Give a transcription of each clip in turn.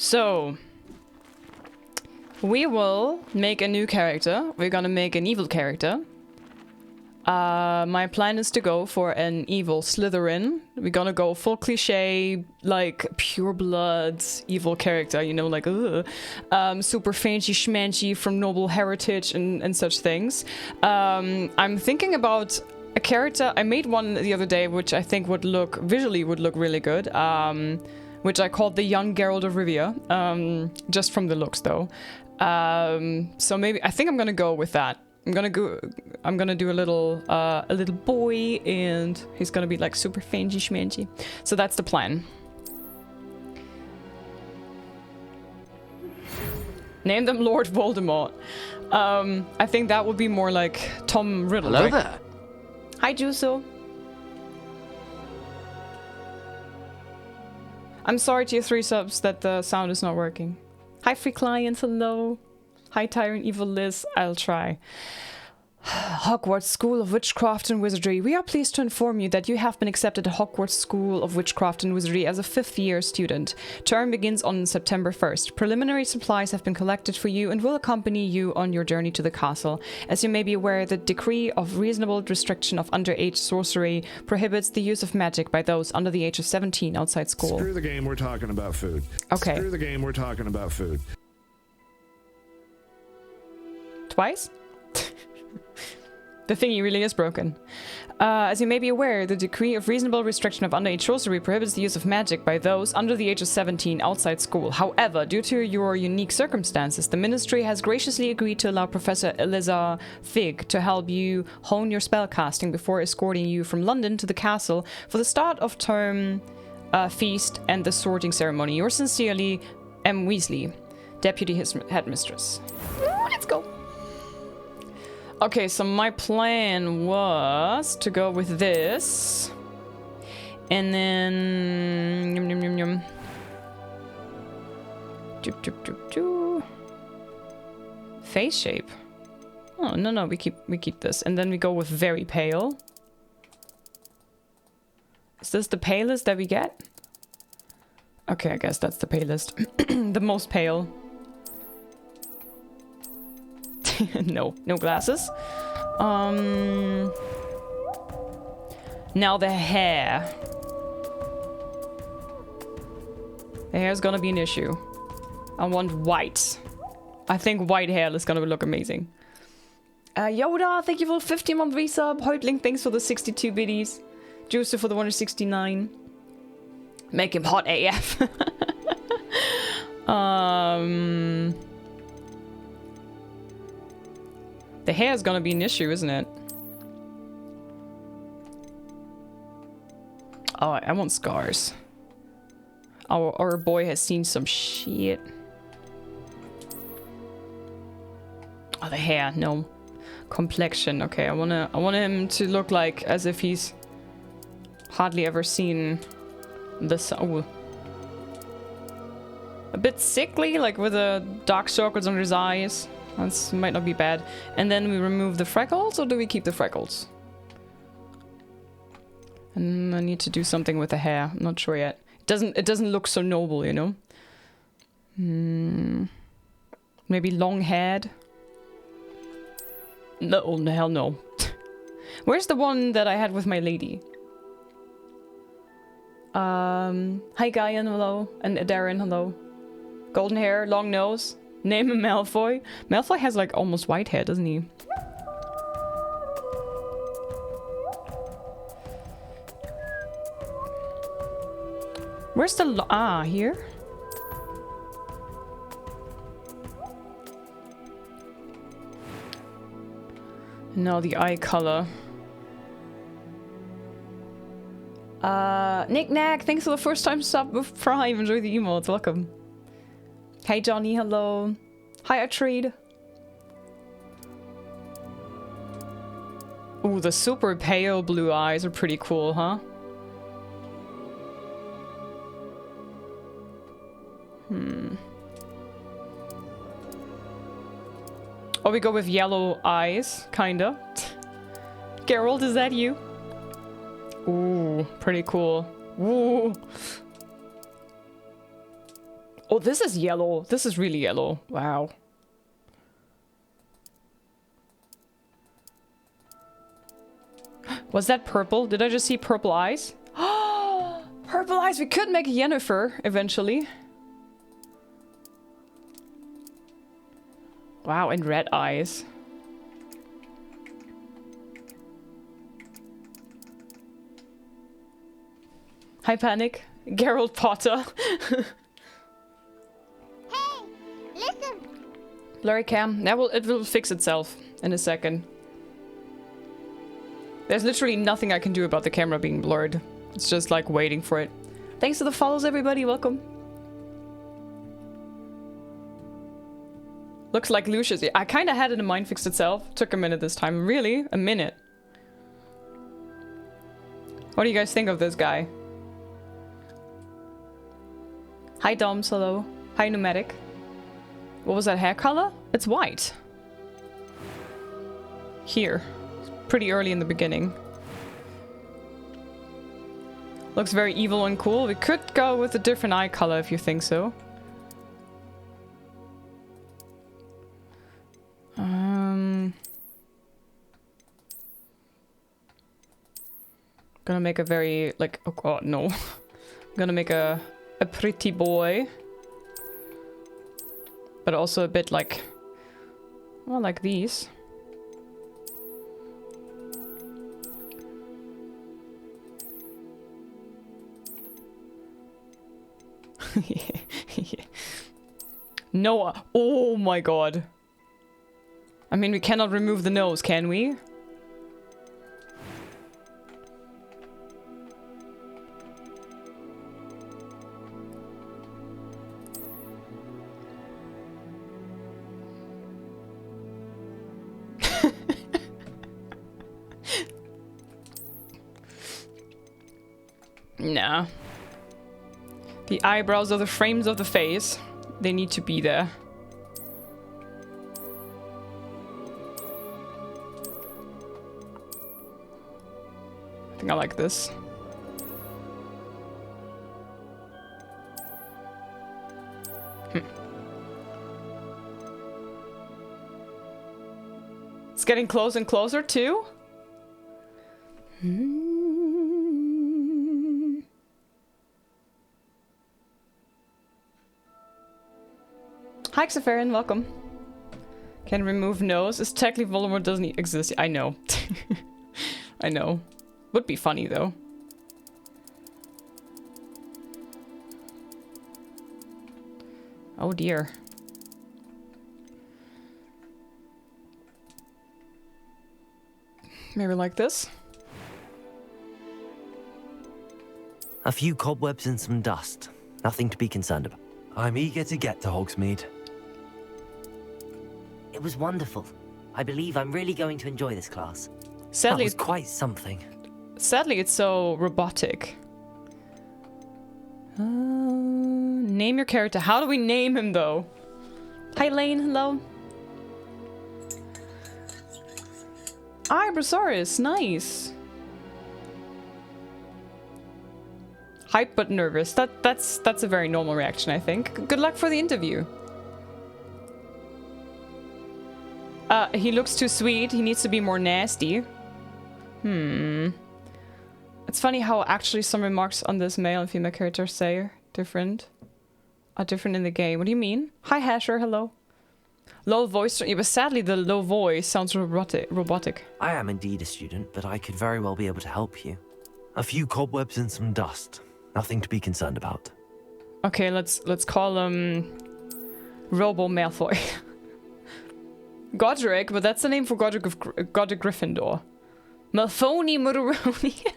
So, we will make a new character. We're gonna make an evil character. My plan is to go for an evil Slytherin. We're gonna go full cliche, like pure blood evil character, you know, like super fancy schmancy from noble heritage and such things. I'm thinking about a character. I made one the other day, which I think would look visually really good. Which I called the young Geralt of Rivia, just from the looks though. So maybe I think I'm gonna go with that. I'm gonna do a little boy, and he's gonna be like super fancy schmancy. So that's the plan. Name them Lord Voldemort. I think that would be more like Tom Riddle. Hello right? there. Hi, Juso. I'm sorry to your 3 subs that the sound is not working. Hi, free clients. Hello. Hi, Tyrant Evil Liz. I'll try. Hogwarts School of Witchcraft and Wizardry. We are pleased to inform you that you have been accepted at Hogwarts School of Witchcraft and Wizardry as a 5th-year student. Term begins on September 1st. Preliminary supplies have been collected for you and will accompany you on your journey to the castle. As you may be aware, the decree of reasonable restriction of underage sorcery prohibits the use of magic by those under the age of 17 outside school. Screw the game, we're talking about food. Okay. Screw the game, we're talking about food. Twice? The thingy really is broken. As you may be aware, the decree of reasonable restriction of underage sorcery prohibits the use of magic by those under the age of 17 outside school. However, due to your unique circumstances, the Ministry has graciously agreed to allow Professor Eliza Fig to help you hone your spellcasting before escorting you from London to the castle for the start of term feast and the sorting ceremony. Yours sincerely, M. Weasley, Deputy Headmistress. Let's go. Okay, so my plan was to go with this. And then... Yum, yum, yum, yum. Doop, doop, doop, doop. Face shape. Oh, no, we keep this. And then we go with very pale. Is this the palest that we get? Okay, I guess that's the palest. The most pale. No glasses. Now the hair. The hair's gonna be an issue. I want white. I think white hair is gonna look amazing. Yoda, thank you for 50-month resub. Hoitling, thanks for the 62 biddies. Juicer for the 169. Make him hot AF. The hair is gonna be an issue, isn't it? Oh, I want scars. Our boy has seen some shit. Oh, the hair, no. Complexion, okay. I want him to look like as if he's hardly ever seen the sun. Oh. A bit sickly, like with the dark circles under his eyes. That might not be bad. And then we remove the freckles, or do we keep the freckles? And I need to do something with the hair. I'm not sure yet. It doesn't look so noble, you know? Maybe long-haired? No, hell no. Where's the one that I had with my lady? Hi Guyan, hello. And Darren, hello. Golden hair, long nose. Name him Malfoy. Malfoy has like almost white hair, doesn't he? Where's the here? No, the eye color. Nick Nack, thanks for the first time sub with Prime. Enjoy the emotes, welcome. Hey Johnny, hello. Hi Atreed. Ooh, the super pale blue eyes are pretty cool, huh? Or we go with yellow eyes, kinda. Geralt, is that you? Ooh, pretty cool. Ooh. Oh, this is yellow. This is really yellow. Wow. Was that purple? Did I just see purple eyes? Purple eyes! We could make a Yennefer eventually. Wow, and red eyes. Hi, Panic. Geralt Potter. Hey, listen. Blurry cam. It will fix itself in a second. There's literally nothing I can do about the camera being blurred. It's just like waiting for it. Thanks for the follows, everybody. Welcome. Looks like Lucius. I kind of had it in mind fixed itself. Took a minute this time. Really? A minute. What do you guys think of this guy? Hi, Doms. Hello. Hi, Pneumatic. What was that hair color? It's white. Here. Pretty early in the beginning. Looks very evil and cool. We could go with a different eye color if you think so. Gonna make a very, like, oh god, no. Gonna make a pretty boy. But also a bit like, well, like these. Noah. Oh my god. I mean, we cannot remove the nose, can we? Nah. The eyebrows are the frames of the face. They need to be there. I think I like this. It's getting closer and closer too. Hi, Xaferin, welcome. Can remove nose. Is technically Voldemort doesn't exist. I know. I know. Would be funny though. Oh dear. Maybe like this. A few cobwebs and some dust. Nothing to be concerned about. I'm eager to get to Hogsmeade. It was wonderful. I believe I'm really going to enjoy this class. That was quite something. Sadly, it's so robotic. Name your character. How do we name him, though? Hi, Lane. Hello. Ibrosaurus. Nice. Hyped but nervous. That's a very normal reaction, I think. Good luck for the interview. He looks too sweet. He needs to be more nasty. It's funny how actually some remarks on this male and female characters are different in the game. What do you mean? Hi, Hasher. Hello. Low voice. Yeah, but sadly, the low voice sounds robotic. I am indeed a student, but I could very well be able to help you. A few cobwebs and some dust. Nothing to be concerned about. Okay, let's call him Robo Malfoy. Godric, but that's the name for Godric Gryffindor. Malphony Murderoni.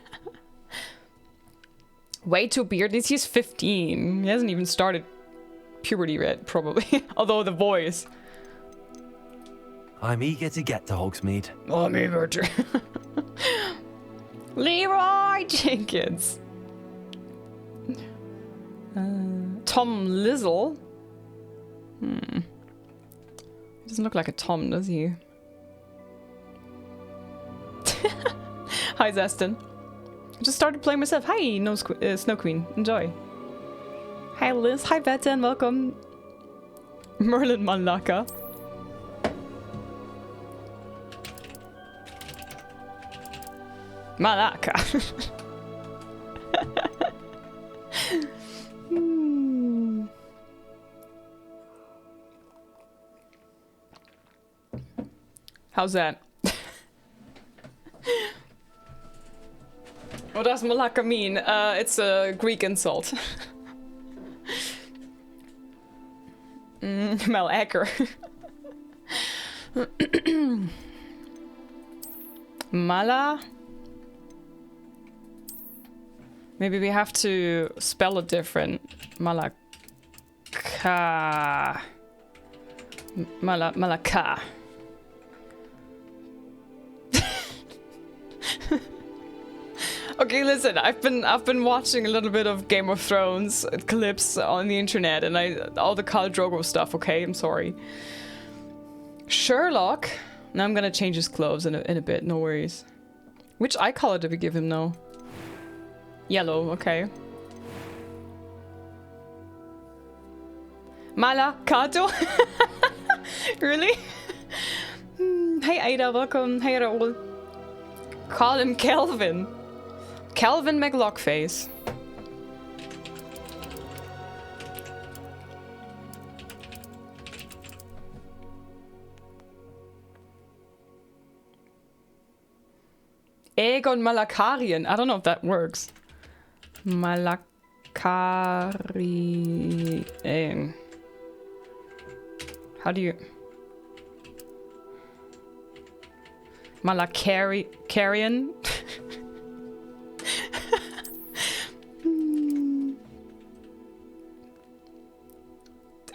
Way too bearded. He's 15. He hasn't even started puberty yet, probably. Although the voice. I'm eager to get to Hogsmeade. I'm eager to. Leroy Jenkins. Tom Lizzle. He doesn't look like a Tom, does he? Hi, Zeston. I just started playing myself. Hi, Snow Queen. Enjoy. Hi Liz, hi Beta, and welcome. Merlin Malaka. Malaka. How's that? What does Malaka mean? It's a Greek insult. Malacker. Mala? Maybe we have to spell it different. Malaka. Malaka. Okay, listen, I've been watching a little bit of Game of Thrones clips on the internet and all the Khal Drogo stuff, okay? I'm sorry. Sherlock. Now I'm gonna change his clothes in a bit, no worries. Which eye color did we give him now? Yellow, okay. Malakato? Really? Hey Ada, welcome. Hey Raoul. Call him Kelvin. Calvin McLockface. Aegon Malakarian. I don't know if that works. Malakari. How do you... Malakarian?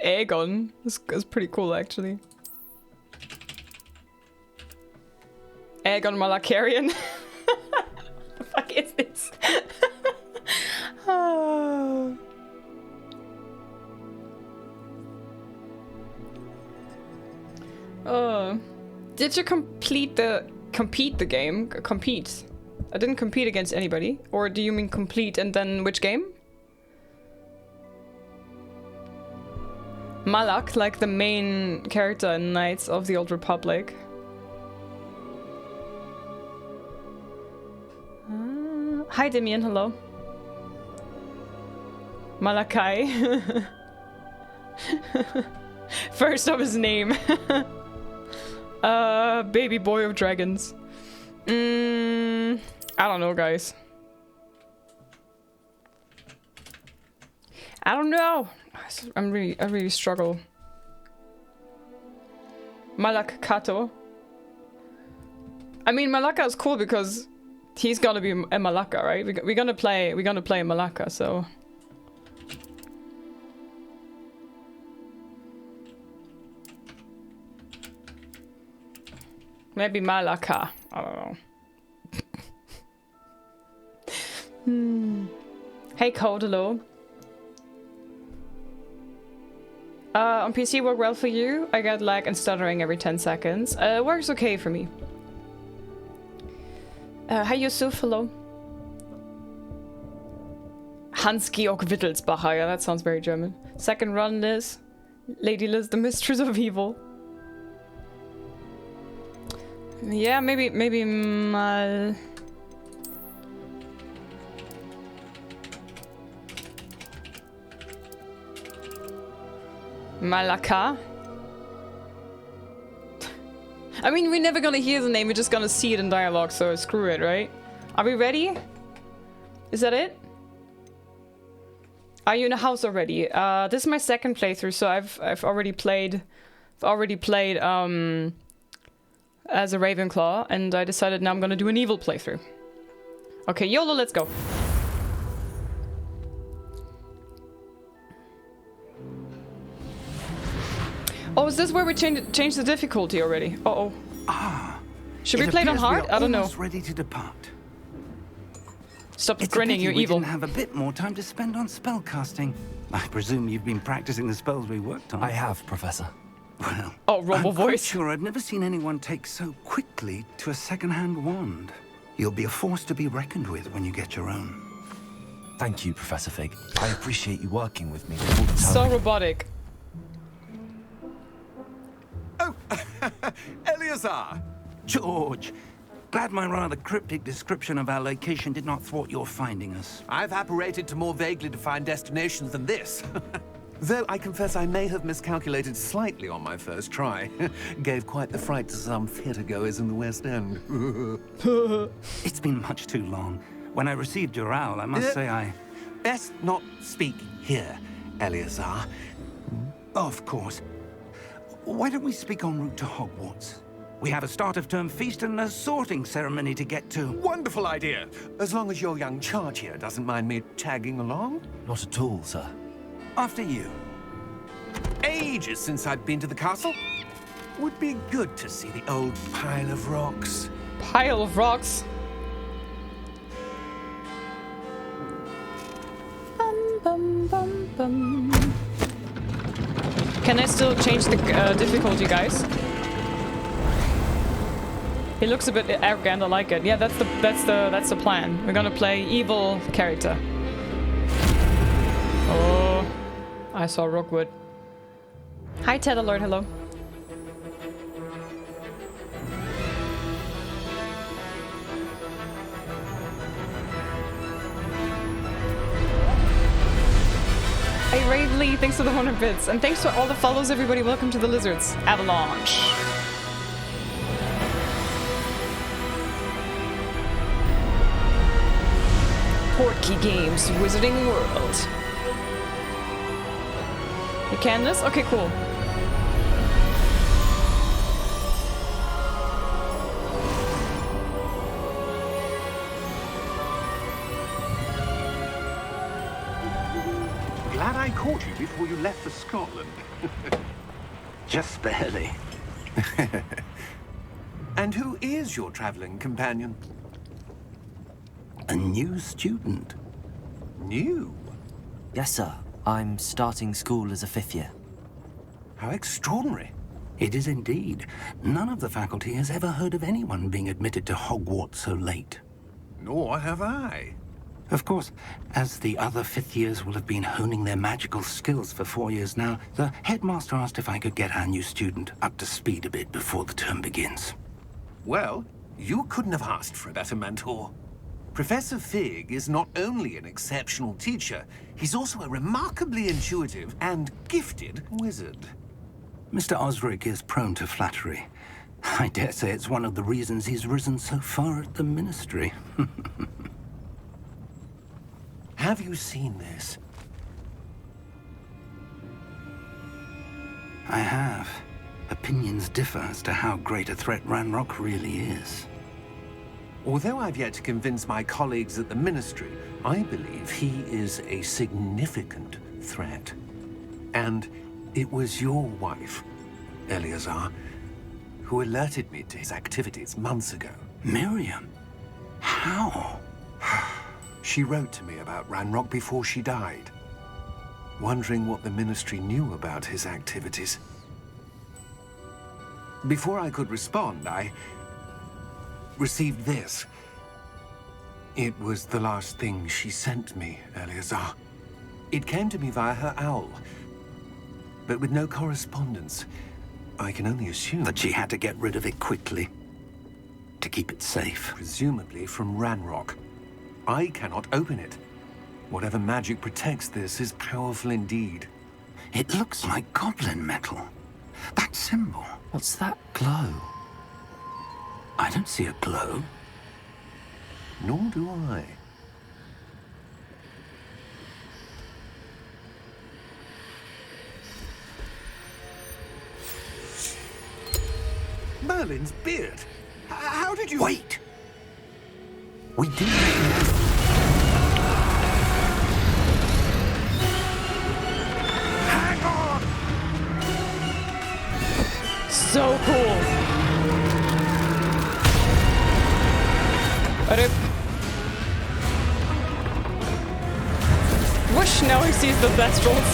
Aegon is pretty cool, actually. Aegon Malakarian. What the fuck is this? Oh. Oh. Did you compete the game? Compete. I didn't compete against anybody. Or do you mean complete and then which game? Malak, like the main character in Knights of the Old Republic. Hi Demian, hello. Malakai. First of his name. Baby boy of dragons. I don't know, guys. I don't know. I really struggle. Malak Kato. I mean, Malaka is cool because he's gonna be a Malaka, right? We're gonna play Malaka, so. Maybe Malaka. I don't know. Hey, Code, hello. On PC work well for you? I get lag and stuttering every 10 seconds. Works okay for me. Hi Yusuf, hello. Hans-Georg Wittelsbacher, yeah, that sounds very German. Second run, Liz. Lady Liz, the Mistress of Evil. Yeah, maybe mal... Malaka? I mean, we're never gonna hear the name, we're just gonna see it in dialogue, so screw it, right? Are we ready? Is that it? Are you in a house already? This is my second playthrough, so I've already played as a Ravenclaw, and I decided now I'm gonna do an evil playthrough. Okay, YOLO, let's go. Oh, is this where we change the difficulty already? Uh-oh. Ah. Should we play it on hard? I don't know. Ready to depart. Stop grinning, you're evil. We didn't have a bit more time to spend on spellcasting. I presume you've been practicing the spells we worked on. I have, Professor. Well, oh, Robo I'm voice. quite sure I've never seen anyone take so quickly to a second-hand wand. You'll be a force to be reckoned with when you get your own. Thank you, Professor Fig. I appreciate you working with me. All the time. So robotic. Oh, Eleazar! George, glad my rather cryptic description of our location did not thwart your finding us. I've apparated to more vaguely defined destinations than this. Though I confess I may have miscalculated slightly on my first try. Gave quite the fright to some theatre-goers in the West End. It's been much too long. When I received your owl, I must say I... Best not speak here, Eleazar. Of course. Why don't we speak en route to Hogwarts? We have a start-of-term feast and a sorting ceremony to get to. Wonderful idea! As long as your young charge here doesn't mind me tagging along. Not at all, sir. After you. Ages since I've been to the castle. Would be good to see the old pile of rocks. Pile of rocks. Bum, bum, bum. Can I still change the difficulty, guys? He looks a bit arrogant. I like it. Yeah, that's the plan. We're gonna play evil character. Oh, I saw Rookwood. Hi, Ted Alert. Hello. Hey, Ravely, thanks for the 100 bits. And thanks for all the follows, everybody. Welcome to the Lizards. Avalanche. Portkey Games, Wizarding World. You can this? Okay, cool. Glad I caught you before you left for Scotland. Just barely. And who is your traveling companion? A new student. New? Yes, sir. I'm starting school as a 5th year. How extraordinary. It is indeed. None of the faculty has ever heard of anyone being admitted to Hogwarts so late. Nor have I. Of course, as the other 5th years will have been honing their magical skills for 4 years now, the headmaster asked if I could get our new student up to speed a bit before the term begins. Well, you couldn't have asked for a better mentor. Professor Fig is not only an exceptional teacher, he's also a remarkably intuitive and gifted wizard. Mr. Osric is prone to flattery. I dare say it's one of the reasons he's risen so far at the Ministry. Have you seen this? I have. Opinions differ as to how great a threat Ranrock really is. Although I've yet to convince my colleagues at the Ministry, I believe he is a significant threat. And it was your wife, Eleazar, who alerted me to his activities months ago. Miriam? How? She wrote to me about Ranrock before she died, wondering what the Ministry knew about his activities. Before I could respond, I received this. It was the last thing she sent me, Eleazar. It came to me via her owl, but with no correspondence. I can only assume That she had to get rid of it quickly, to keep it safe. presumably from Ranrock. I cannot open it. Whatever magic protects this is powerful indeed. It looks like goblin metal. That symbol. What's that glow? I don't see a glow. Nor do I. Merlin's beard. How did you... Wait! We do. Hang on! So cool. Whoosh, now he sees the Thestrals.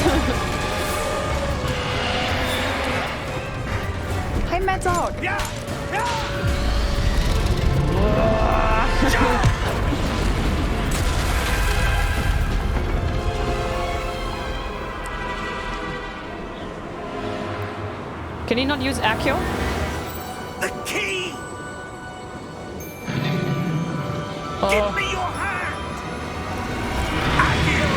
Hi, Mad Dog. Yeah! Yeah! Can he not use Accio? The key! Oh. Give me your hand! Accio!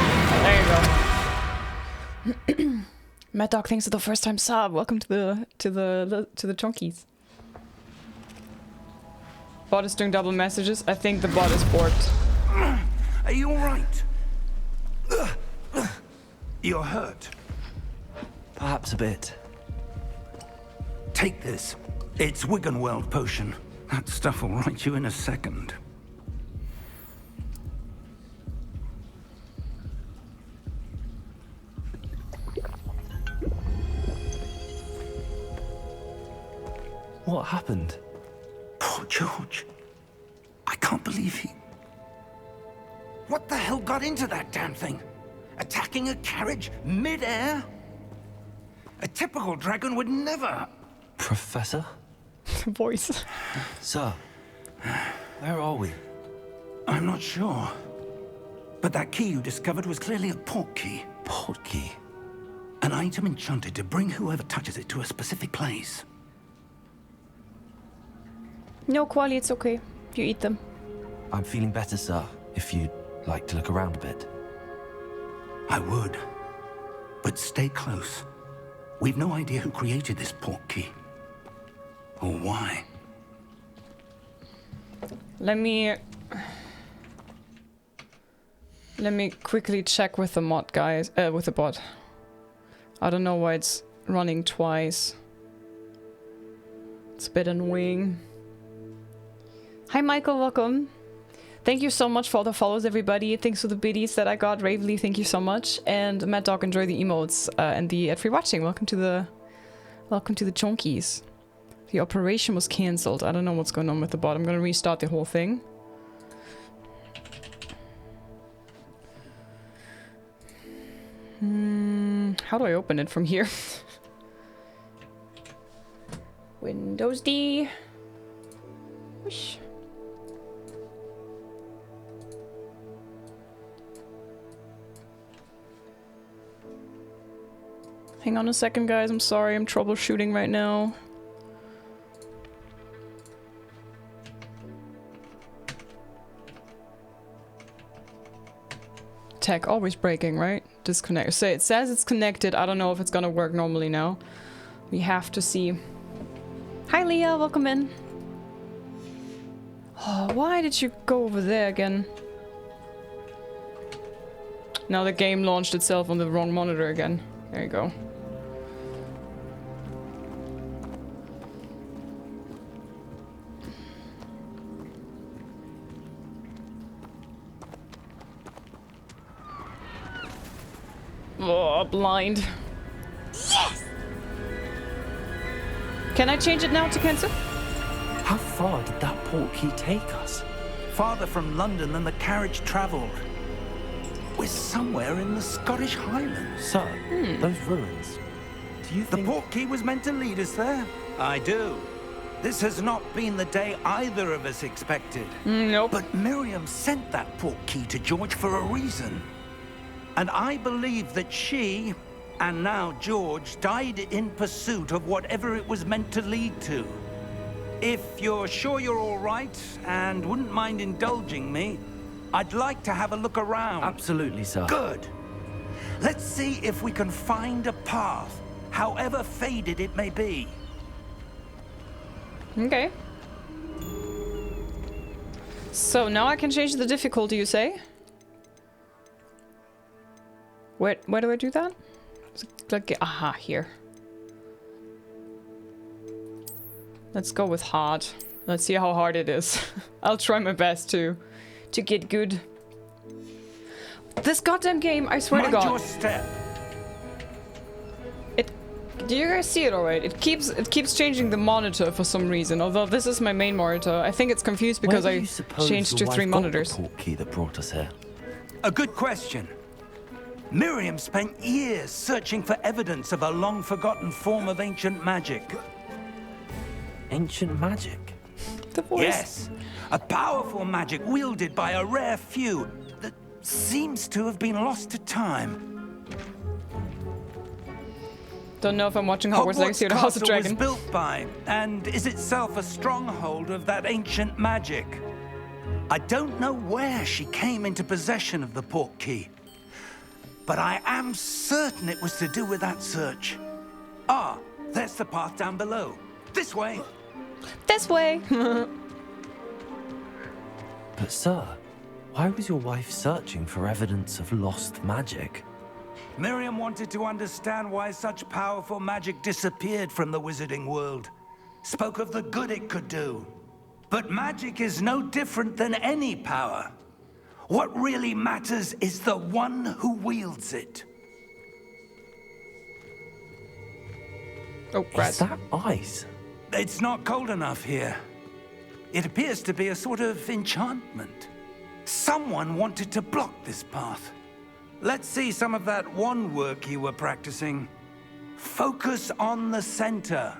There you go. Mad Dog, thanks for the first time sub. Welcome to the chunkies. Bot is doing double messages. I think the bot is borked. Are you alright? You're hurt. Perhaps a bit. Take this. It's Wiggenweld potion. That stuff will right you in a second. What happened? Poor George. I can't believe he... What the hell got into that damn thing? Attacking a carriage mid-air? A typical dragon would never... Professor? Voice. Sir, where are we? I'm not sure. But that key you discovered was clearly a port key. Port key? An item enchanted to bring whoever touches it to a specific place. No, Quali, it's okay. You eat them. I'm feeling better, sir, if you'd like to look around a bit. I would. But stay close. We've no idea who created this port key. Or why. Let me quickly check with the mod guys, with the bot. I don't know why it's running twice. It's a bit annoying. Hi Michael, welcome. Thank you so much for all the follows, everybody. Thanks for the biddies that I got. Ravely, thank you so much. And Mad Dog, enjoy the emotes and the free watching. Welcome to the chonkies. The operation was cancelled. I don't know what's going on with the bot. I'm gonna restart the whole thing. How do I open it from here? Windows D. Whoosh. Hang on a second, guys. I'm sorry. I'm troubleshooting right now. Tech always breaking, right? Disconnect. So it says it's connected. I don't know if it's gonna work normally now. We have to see. Hi, Leah. Welcome in. Oh, why did you go over there again? Now the game launched itself on the wrong monitor again. There you go. Oh, blind. Yes! Can I change it now to cancel? How far did that port key take us? Farther from London than the carriage travelled. We're somewhere in the Scottish Highlands. Sir, those ruins. Do you The think... port key was meant to lead us there? I do. This has not been the day either of us expected. Nope. But Miriam sent that port key to George for a reason. And I believe that she, and now George, died in pursuit of whatever it was meant to lead to. If you're sure you're all right, and wouldn't mind indulging me, I'd like to have a look around. Absolutely, sir. Good. Let's see if we can find a path, however faded it may be. Okay. So now I can change the difficulty, you say? Where do I do that? Click, aha, here. Let's go with hard. Let's see how hard it is. I'll try my best to get good. This goddamn game, I swear to God. Mind your step. Do you guys see it alright? It keeps changing the monitor for some reason. Although this is my main monitor, I think it's confused because I changed to 3 monitors. The port key that brought us here? A good question. Miriam spent years searching for evidence of a long-forgotten form of ancient magic. Ancient magic? The voice. Yes, a powerful magic wielded by a rare few that seems to have been lost to time. Don't know if I'm watching Hogwarts Legacy or the House of Castle Dragon. was built by, and is itself a stronghold of that ancient magic. I don't know where she came into possession of the portkey, but I am certain it was to do with that search. Ah, there's the path down below. This way. This way. But sir, why was your wife searching for evidence of lost magic? Miriam wanted to understand why such powerful magic disappeared from the wizarding world. Spoke of the good it could do. But magic is no different than any power. What really matters is the one who wields it. Oh, Is crap. that ice? It's not cold enough here. It appears to be a sort of enchantment. Someone wanted to block this path. Let's see some of that wand work you were practicing. Focus on the center.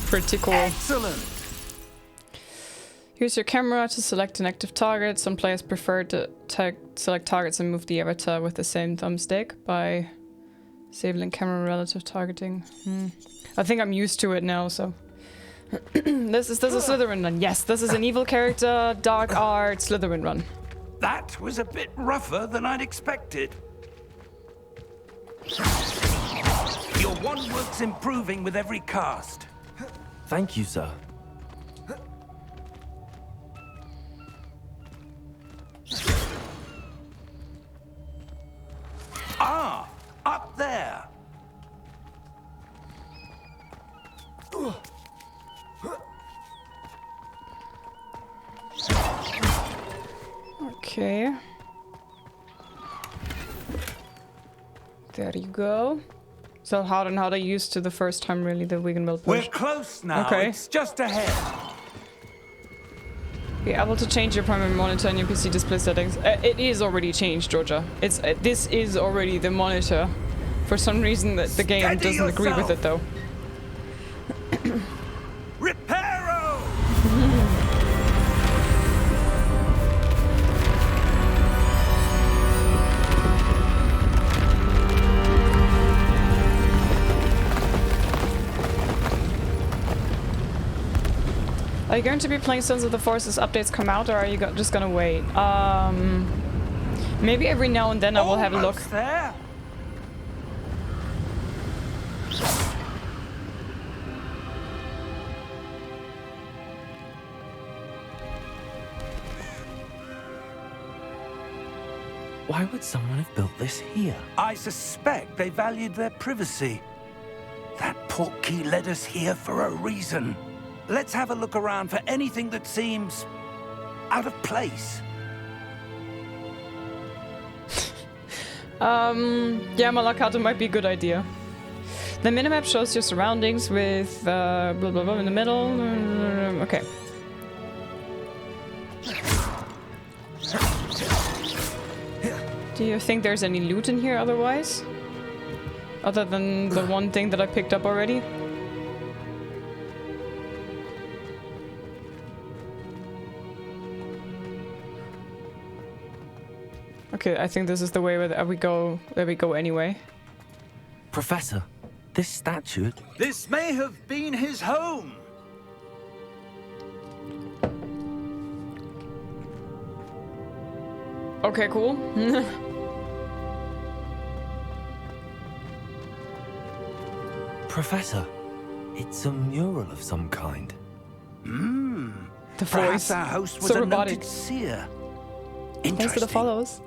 Pretty cool. Excellent. Use your camera to select an active target. Some players prefer to select targets and move the avatar with the same thumbstick by disabling camera relative targeting. I think I'm used to it now, so. This is a Slytherin run. Yes, this is an evil character, Dark Arts Slytherin run. That was a bit rougher than I'd expected. Your wand work's improving with every cast. Thank you, sir. Ah, up there. Okay. There you go. So harder and harder used to the first time, really, the Wigan Mill We're push. close now. Okay. It's just ahead. Be able to change your primary monitor in your PC display settings. It is already changed, Georgia. It's this is already the monitor. For some reason, that the game Steady doesn't agree with it, though. Reparo! Are you going to be playing Sons of the Force as updates come out, or are you just gonna wait? Maybe every now and then I will have a look. Almost there. Why would someone have built this here? I suspect they valued their privacy. That portkey led us here for a reason. Let's have a look around for anything that seems out of place. Yeah, Malaka might be a good idea. The minimap shows your surroundings with blah blah blah in the middle. Okay. Do you think there's any loot in here otherwise? Other than the one thing that I picked up already? Okay, I think this is the way where we go anyway. Professor, this statue... This may have been his home. Okay, cool. Professor, it's a mural of some kind. The Perhaps voice. our host was So a robotic. noted seer. Thanks for the Interesting. follows.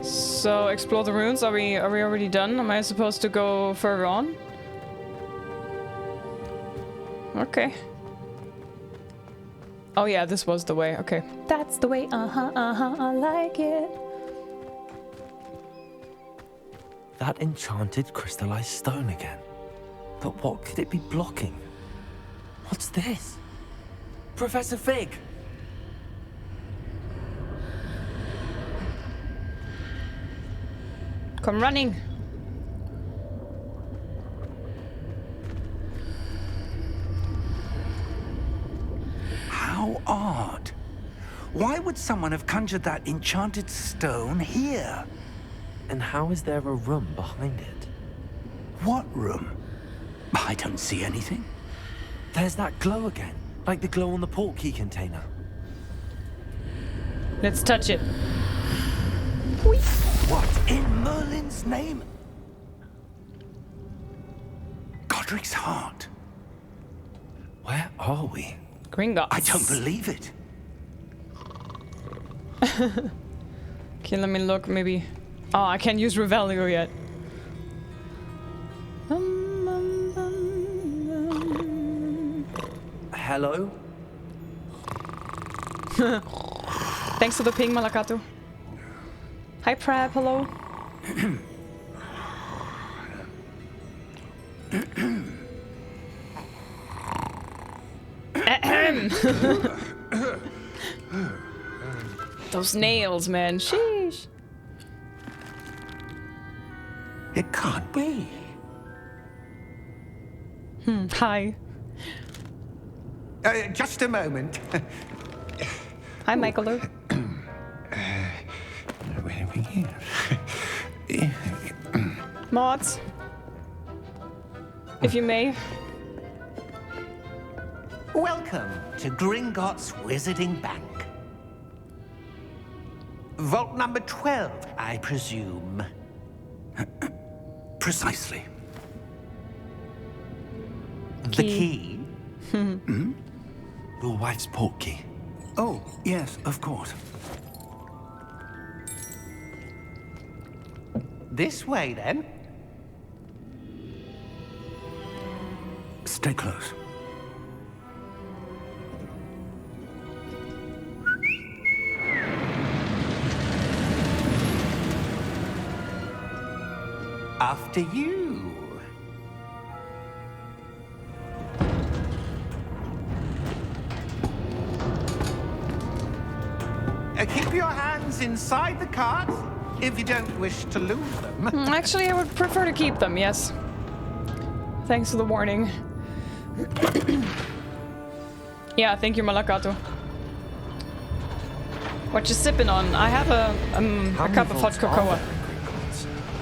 So explore the ruins. Are we already done? Am I supposed to go further on? Okay. Oh yeah, this was the way. Okay. That's the way. I like it. That enchanted crystallized stone again. But what could it be blocking? What's this? Professor Fig! Come running. How odd. Why would someone have conjured that enchanted stone here? And how is there a room behind it? What room? I don't see anything. There's that glow again, like the glow on the portkey container. Let's touch it. What in Merlin's name? Godric's heart. Where are we? Gringotts. I don't believe it. Okay, let me look, maybe. Oh, I can't use Revelio yet. Hello? Thanks for the ping, Malakato. Hi, Prab, hello. Those nails, man. Sheesh. It can't be. Hi. Just a moment. Hi, Michael. Mods. If you may. Welcome to Gringotts Wizarding Bank. Vault number 12, I presume. Precisely. The key? Your wife's portkey. Oh, yes, of course. This way, then. Stay close. After you. Keep your hands inside the cart if you don't wish to lose them. Actually, I would prefer to keep them, yes. Thanks for the warning. Yeah, thank you, Malakato. What you sipping on? I have a cup of hot cocoa.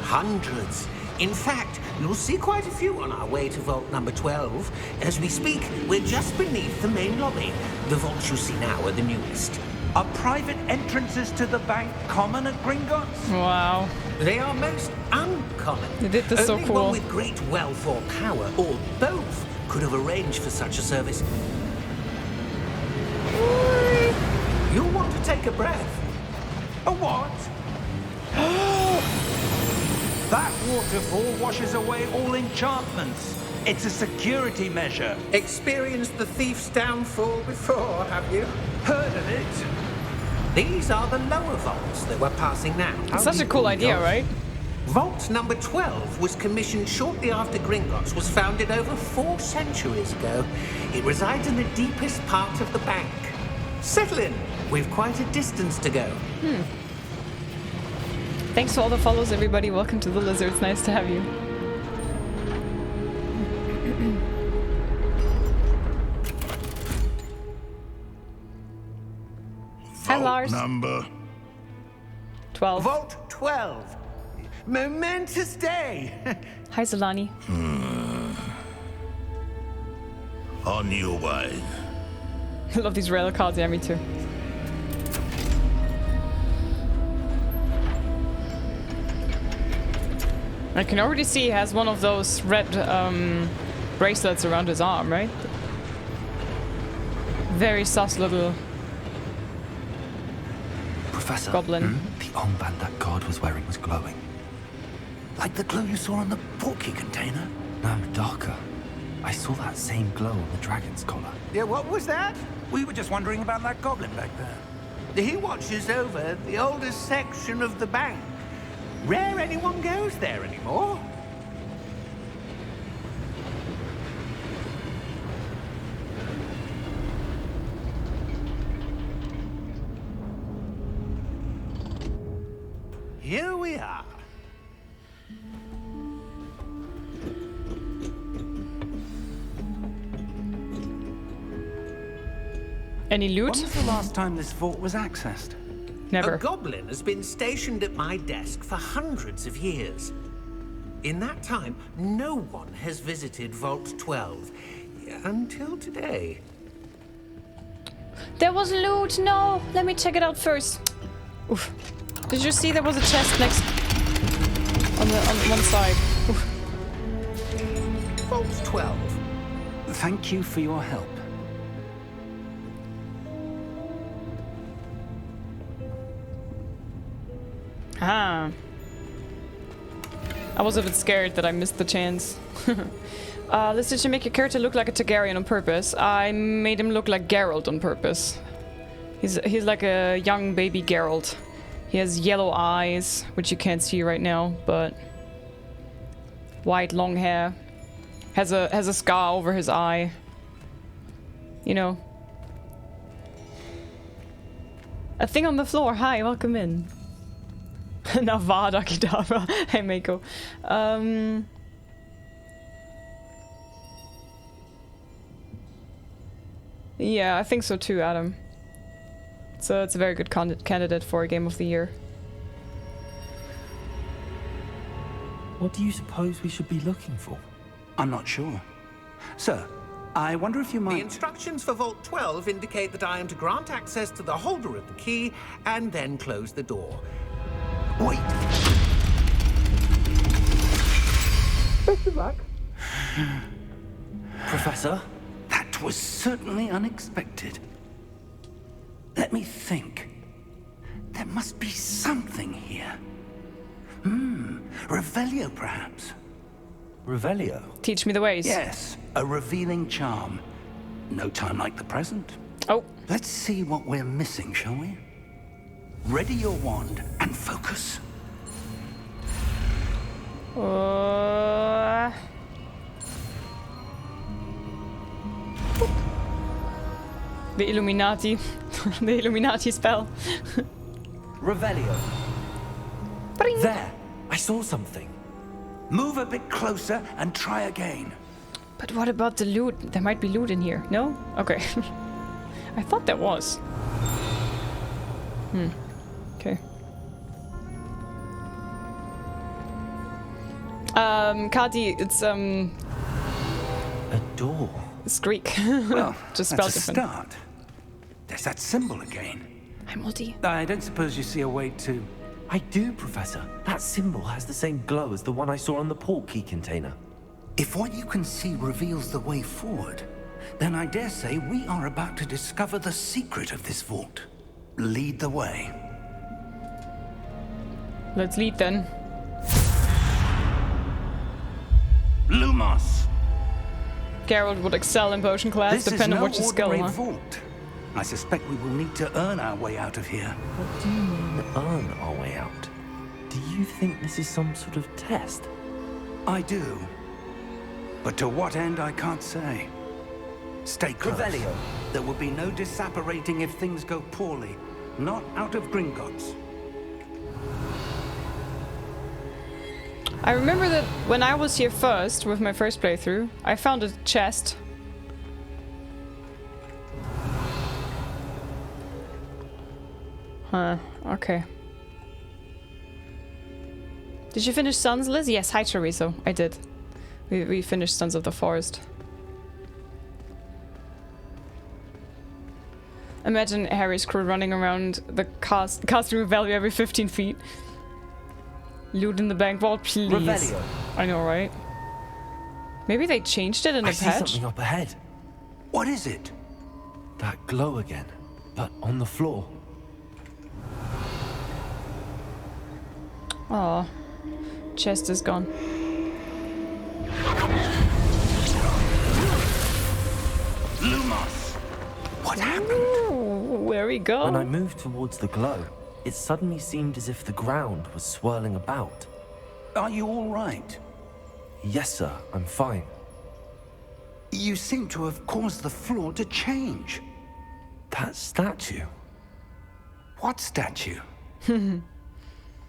Hundreds. In fact, you'll see quite a few on our way to vault number 12. As we speak, we're just beneath the main lobby. The vaults you see now are the newest. Are private entrances to the bank common at Gringotts? Wow. They are most uncommon. They did this so Only cool. one with great wealth or power, or both, could have arranged for such a service. You'll want to take a breath. A what? That waterfall washes away all enchantments. It's a security measure. Experienced the thief's downfall before, have you? Heard of it? These are the lower vaults that we're passing now. It's such a cool idea, right? Vault number 12 was commissioned shortly after Gringotts was founded over 4 centuries ago. It resides in the deepest part of the bank. Settle in. We've quite a distance to go. Thanks for all the follows, everybody. Welcome to the LIZZ. It's nice to have you. Hi, Lars. Number 12. Vault 12. Momentous day. Hi, Zolani. on your way. I love these rail cards. Yeah, me too. I can already see he has one of those red bracelets around his arm, right? Very sus little Professor, goblin. the armband that guard was wearing was glowing. Like the glow you saw on the portkey container? No, darker. I saw that same glow on the dragon's collar. Yeah, what was that? We were just wondering about that goblin back there. He watches over the oldest section of the bank. Rare anyone goes there anymore. Here we are. Any loot? When was the last time this vault was accessed? Never. A goblin has been stationed at my desk for hundreds of years. In that time, no one has visited Vault 12 until today. There was loot. No, let me check it out first. Oof. Did you see there was a chest next on one side? Oof. Vault 12. Thank you for your help. Ah. I was a bit scared that I missed the chance. Let's just make your character look like a Targaryen on purpose. I made him look like Geralt on purpose. He's like a young baby Geralt. He has yellow eyes, which you can't see right now, but white long hair. Has a scar over his eye. You know. A thing on the floor. Hi, welcome in. Navada Kedavra. Hey, Mako. Yeah, I think so too, Adam. So it's a very good candidate for a Game of the Year. What do you suppose we should be looking for? I'm not sure. Sir, I wonder if you The might... instructions for Vault 12 indicate that I am to grant access to the holder of the key and then close the door. Wait! Good luck. Professor? That was certainly unexpected. Let me think. There must be something here. Revelio, perhaps? Revelio? Teach me the ways. Yes, a revealing charm. No time like the present. Oh. Let's see what we're missing, shall we? Ready your wand and focus. The Illuminati. The Illuminati spell. Revelio. Bring. There! I saw something. Move a bit closer and try again. But what about the loot? There might be loot in here. No? Okay. I thought there was. Okay. Kati, it's A door. it's Greek. Well, Just that's spelled a different. start. There's that symbol again. Hi, Multi. I don't suppose you see a way to... I do, Professor. That symbol has the same glow as the one I saw on the port key container. If what you can see reveals the way forward, then I dare say we are about to discover the secret of this vault. Lead the way. Let's lead then. Lumos! Geralt would excel in potion class, This is depending no on what your skill, ordinary huh? vault. I suspect we will need to earn our way out of here. What do you mean, earn our way out? Do you think this is some sort of test? I do. But to what end, I can't say. Stay close. Revelio. There will be no disapparating if things go poorly. Not out of Gringotts. I remember that when I was here first, with my first playthrough, I found a chest. Huh, okay. Did you finish Sons, Liz? Yes, hi Chorizo. I did. We finished Sons of the Forest. Imagine Harry's crew running around the casting value every 15 feet. Loot in the bank vault, please. Revelio. I know, right? Maybe they changed it in I the see patch? something up ahead. What is it? That glow again, but on the floor. Aw. Chest is gone. Lumos! What happened? Ooh, where we go? When I moved towards the glow, it suddenly seemed as if the ground was swirling about. Are you all right? Yes, sir, I'm fine. You seem to have caused the floor to change. That statue. What statue?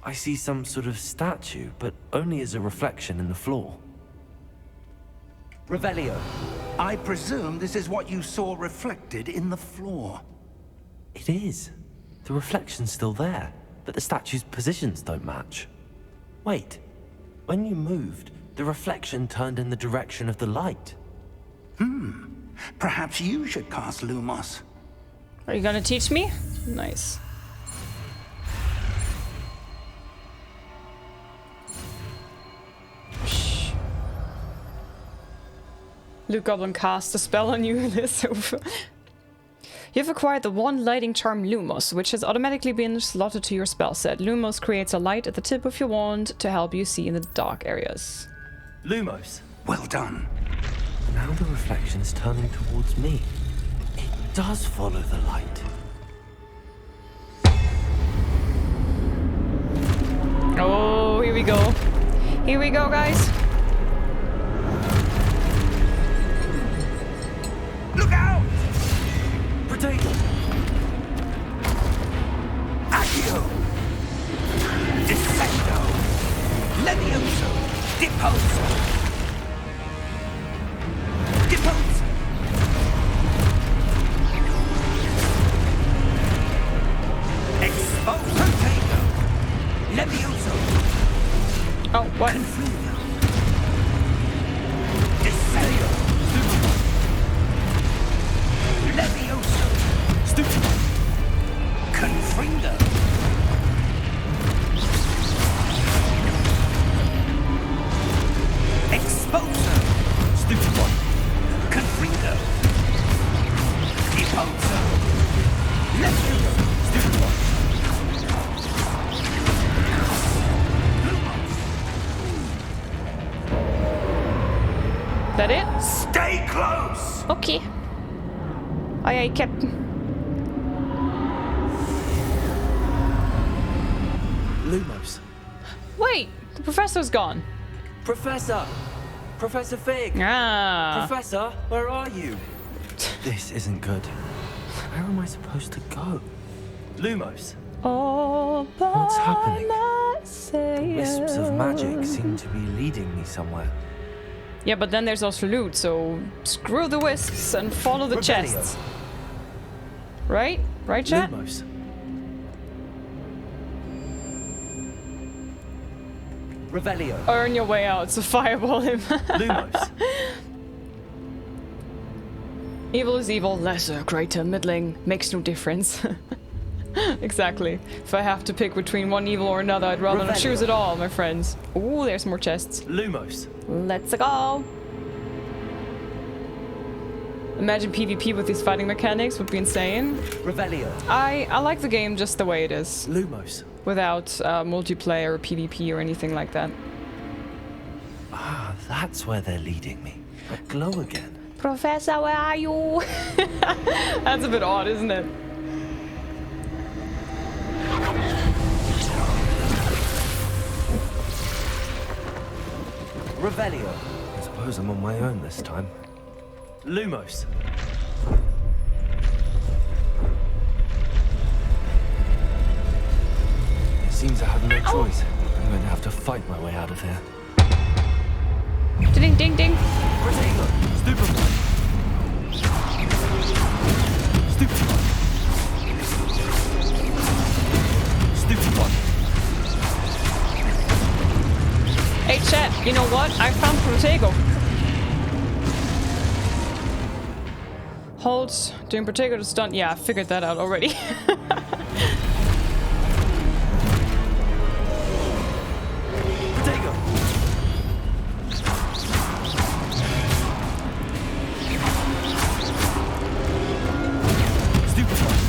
I see some sort of statue, but only as a reflection in the floor. Revelio. I presume this is what you saw reflected in the floor. It is. The reflection's still there, but the statue's positions don't match. Wait, when you moved, the reflection turned in the direction of the light. Perhaps you should cast Lumos. Are you gonna teach me? Nice. Shh. Luke Goblin cast a spell on you, Liz. You've acquired the one lighting charm Lumos, which has automatically been slotted to your spell set. Lumos creates a light at the tip of your wand to help you see in the dark areas. Lumos. Well done. Now the reflection is turning towards me. It does follow the light. Oh, here we go. Here we go, guys. Look out! Potato! Accio! Dissecto! Levioso! Deposo! Deposo! Exposo! Potato! Levioso! Oh, what? Confuso! Dissecto! Levioso! Stupid! Confrindo! Exposo! Stupid one! Confrindo! Deposo! Levioso! Stupid one! That it? Stay close! Okay. Aye, aye, Captain. Lumos. Wait, the professor's gone. Professor! Professor Fig! Ah. Professor, where are you? This isn't good. Where am I supposed to go? Lumos. All by What's happening? myself. Wisps of magic seem to be leading me somewhere. Yeah, but then there's also loot, so screw the wisps and follow the Rebellion. chests. Right? Right, chat? Lumos. Revelio. Earn your way out, so fireball him. Lumos. Evil is evil, lesser, greater, middling, makes no difference. Exactly. If I have to pick between one evil or another, I'd rather not Revelio. choose it all, my friends. Ooh, there's more chests. Lumos. Let's go! Imagine PvP with these fighting mechanics would be insane. Revelio. I like the game just the way it is, Lumos. without multiplayer or PvP or anything like that. Ah, that's where they're leading me. A glow again. Professor, where are you? That's a bit odd, isn't it? Revelio. I suppose I'm on my own this time. Lumos. It seems I have no choice. I'm going to have to fight my way out of here. Ding, ding, ding. Protego. Stupid one. Stupid one. Stupid one. Hey, chat, you know what? I found Protego. Holds doing Protego to stun. Yeah, I figured that out already. Protego. Stupid one.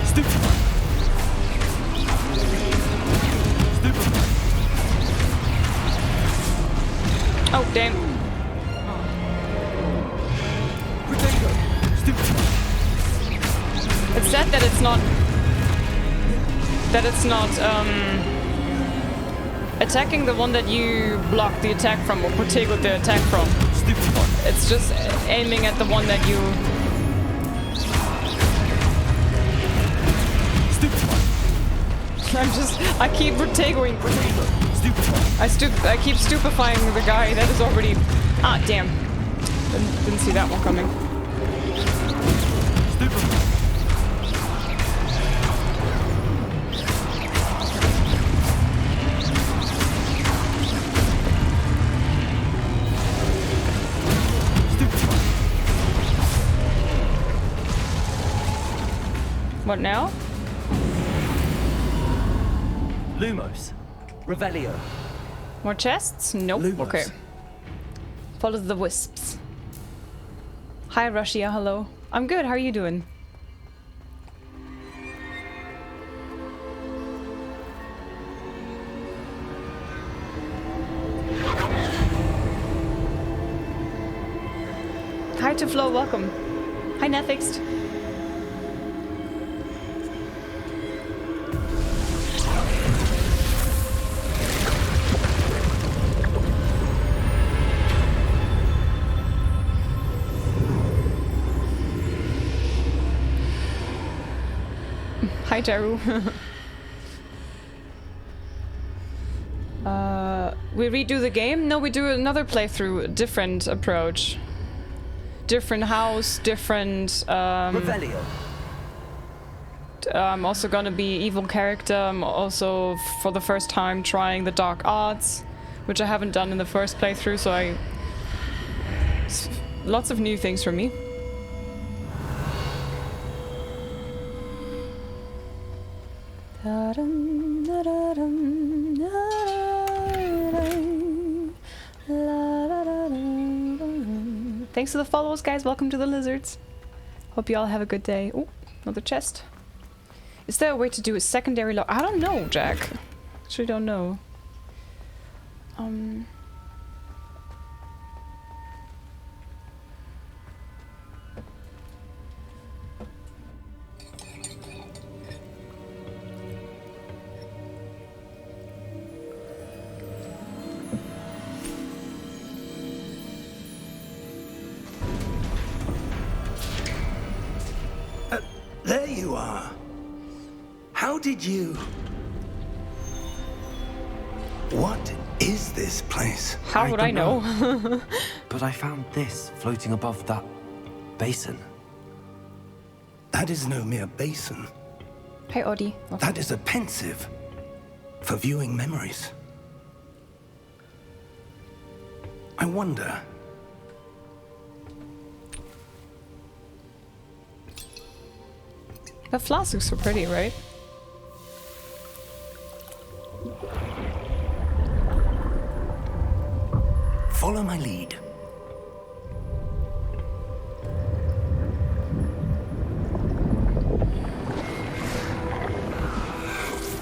Stupid one. Stupid one. Oh, damn. Protego. Stupid one. It's said that it's not... attacking the one that you block the attack from or Protego the attack from. Stupid one. It's just aiming at the one that you... Stupid one. I keep Protegoing. Protego. Stupid one. I keep stupefying the guy that is already... Ah, damn. Didn't see that one coming. What now? Lumos. Revelio. More chests? Nope. Lumos. Okay. Follow the wisps. Hi, Russia. Hello. I'm good. How are you doing? Hi to Flo. Welcome. Hi, Netflix. Hi, Taru. We redo the game? No, we do another playthrough, different approach. Different house, different... Revelio. I'm also gonna be evil character. I'm also, for the first time, trying the dark arts, which I haven't done in the first playthrough, so lots of new things for me. Thanks for the follows, guys. Welcome to the lizards. Hope you all have a good day. Oh, another chest. Is there a way to do a secondary log? I don't know, Jack. Actually, don't know. There you are. How did you... What is this place? How would I know? But I found this floating above that basin. That is no mere basin. Hey, Odie. That is a pensive for viewing memories. I wonder... That flask looks so pretty, right? Follow my lead.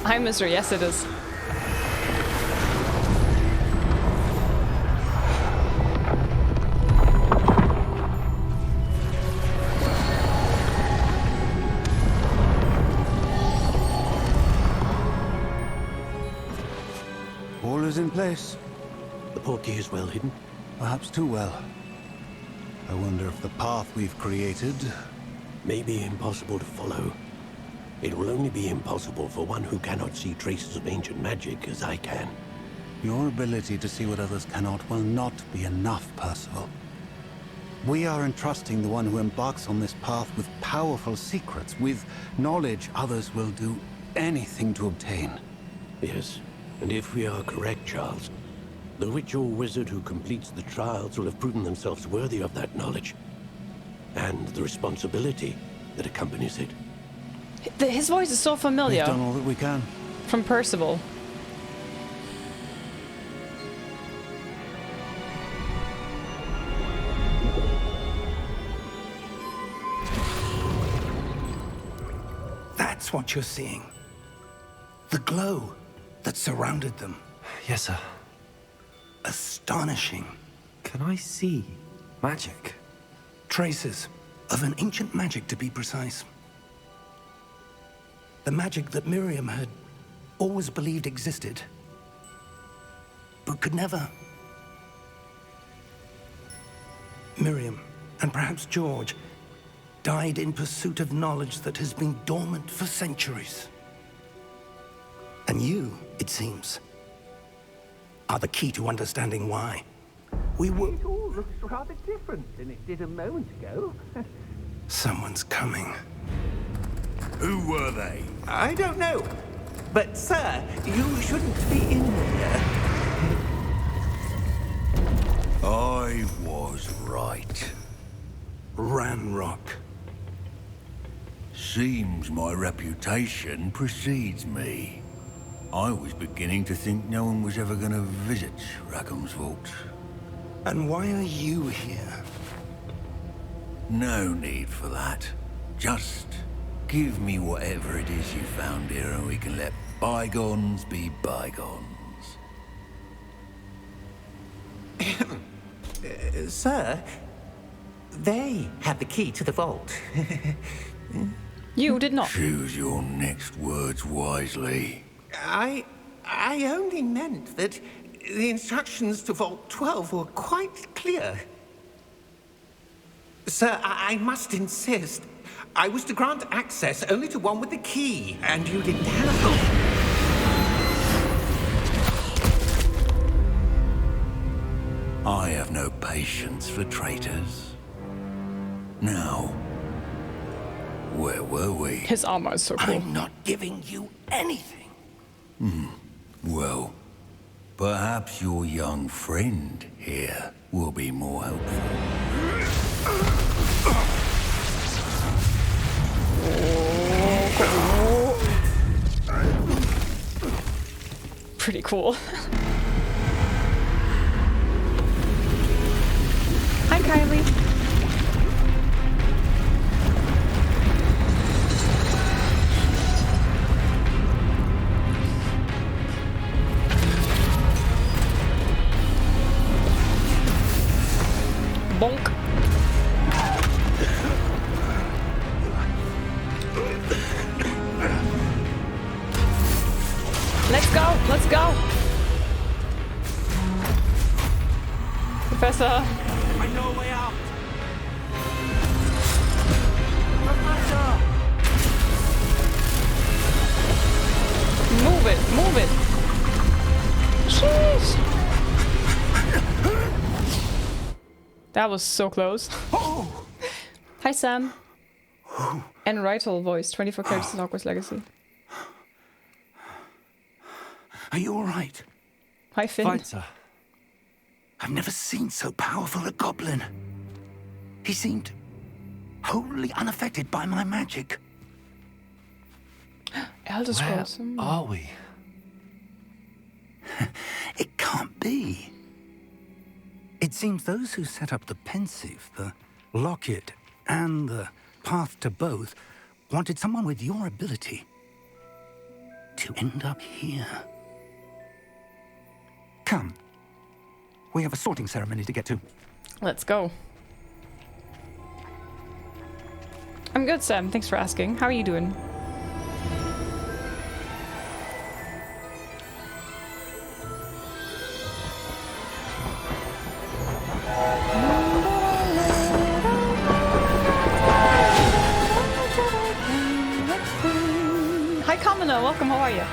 Hi, Mr. Yes, it is. All is in place. The portkey is well hidden. Perhaps too well. I wonder if the path we've created... May be impossible to follow. It will only be impossible for one who cannot see traces of ancient magic as I can. Your ability to see what others cannot will not be enough, Percival. We are entrusting the one who embarks on this path with powerful secrets, with knowledge others will do anything to obtain. Yes, and if we are correct, Charles, the witch or wizard who completes the trials will have proven themselves worthy of that knowledge. And the responsibility that accompanies it. His voice is so familiar. We've done all that we can. From Percival. That's what you're seeing. The glow that surrounded them. Yes, sir. Astonishing. Can I see magic? Traces of an ancient magic, to be precise. The magic that Miriam had always believed existed, but could never. Miriam, and perhaps George, died in pursuit of knowledge that has been dormant for centuries. And you, it seems, are the key to understanding why. We were... It all looks rather different than it did a moment ago. Someone's coming. Who were they? I don't know. But, sir, you shouldn't be in here. I was right. Ranrock. seems my reputation precedes me. I was beginning to think no one was ever going to visit Rackham's vault. And why are you here? No need for that. Just give me whatever it is you found here and we can let bygones be bygones. Sir, they had the key to the vault. You did not. Choose your next words wisely. I only meant that the instructions to Vault 12 were quite clear. Sir, I must insist. I was to grant access only to one with the key, and you didn't have them. I have no patience for traitors. Now, where were we? His armor is so cool. I'm not giving you anything. Well, perhaps your young friend here will be more helpful. Pretty cool. Hi, Kylie. Bonk. Let's go! Let's go! Professor! I know a way out. Professor! Move it! Move it! Sheesh! That was so close. Oh. Hi, Sam. And Rytal voice, 24 characters in Hogwarts Legacy. Are you all right? Hi, Finn. Fine, sir. I've never seen so powerful a goblin. He seemed wholly unaffected by my magic. Elder Where Scrolls. are we? It can't be. It seems those who set up the Pensieve, the Locket, and the Path to Both wanted someone with your ability to end up here. Come. We have a sorting ceremony to get to. Let's go. I'm good, Sam. Thanks for asking. How are you doing? Hi, Kamina. Welcome. How are you?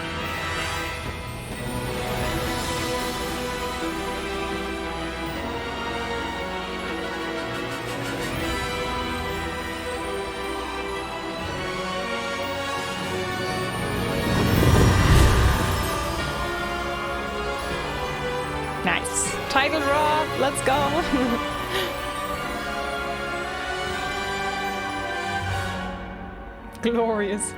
Nice. Title drop. Let's go. Glorious.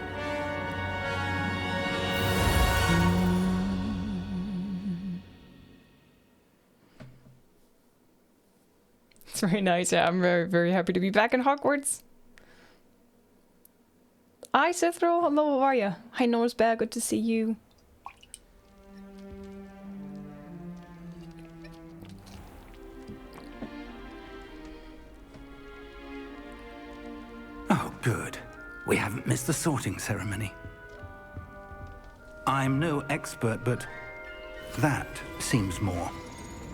It's very nice. Yeah, I'm very, very happy to be back in Hogwarts. Hi, Cithro. Hello, how are you? Hi, Norse Bear. Good to see you. Oh, good. We haven't missed the sorting ceremony. I'm no expert, but that seems more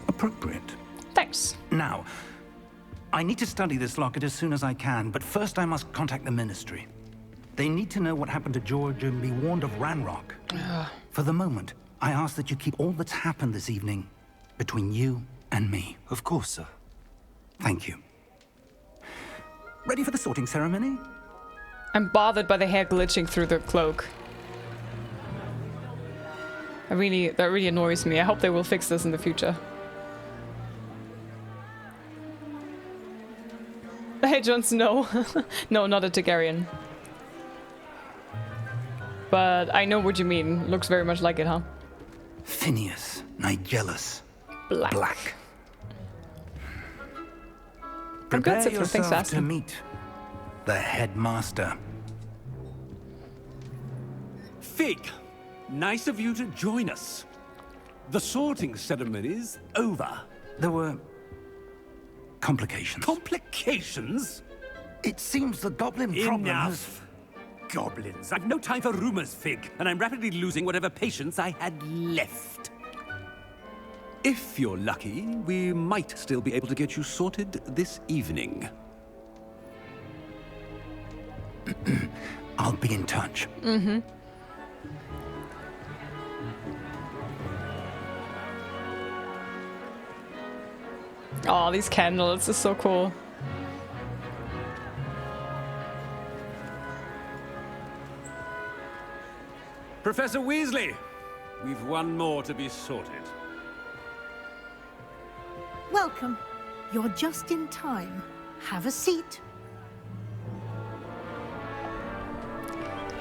appropriate. Thanks. Now, I need to study this locket as soon as I can, but first I must contact the Ministry. They need to know what happened to George and be warned of Ranrock. For the moment, I ask that you keep all that's happened this evening between you and me. Of course, sir. Thank you. Ready for the sorting ceremony? I'm bothered by the hair glitching through the cloak. That really annoys me. I hope they will fix this in the future. Hey, Jon Snow. No, not a Targaryen. but I know what you mean. Looks very much like it, huh? Phineas, Nigellus, Black. Prepare Thanks for yourself to asking. meet the headmaster. Fig, nice of you to join us. The sorting ceremony's over. There were complications. Complications? It seems the goblin problem has... Enough. Goblins. I've no time for rumors, Fig, and I'm rapidly losing whatever patience I had left. If you're lucky, we might still be able to get you sorted this evening. I'll be in touch. Mm-hmm. Oh, these candles are so cool. Professor Weasley, we've one more to be sorted. Welcome. You're just in time. Have a seat.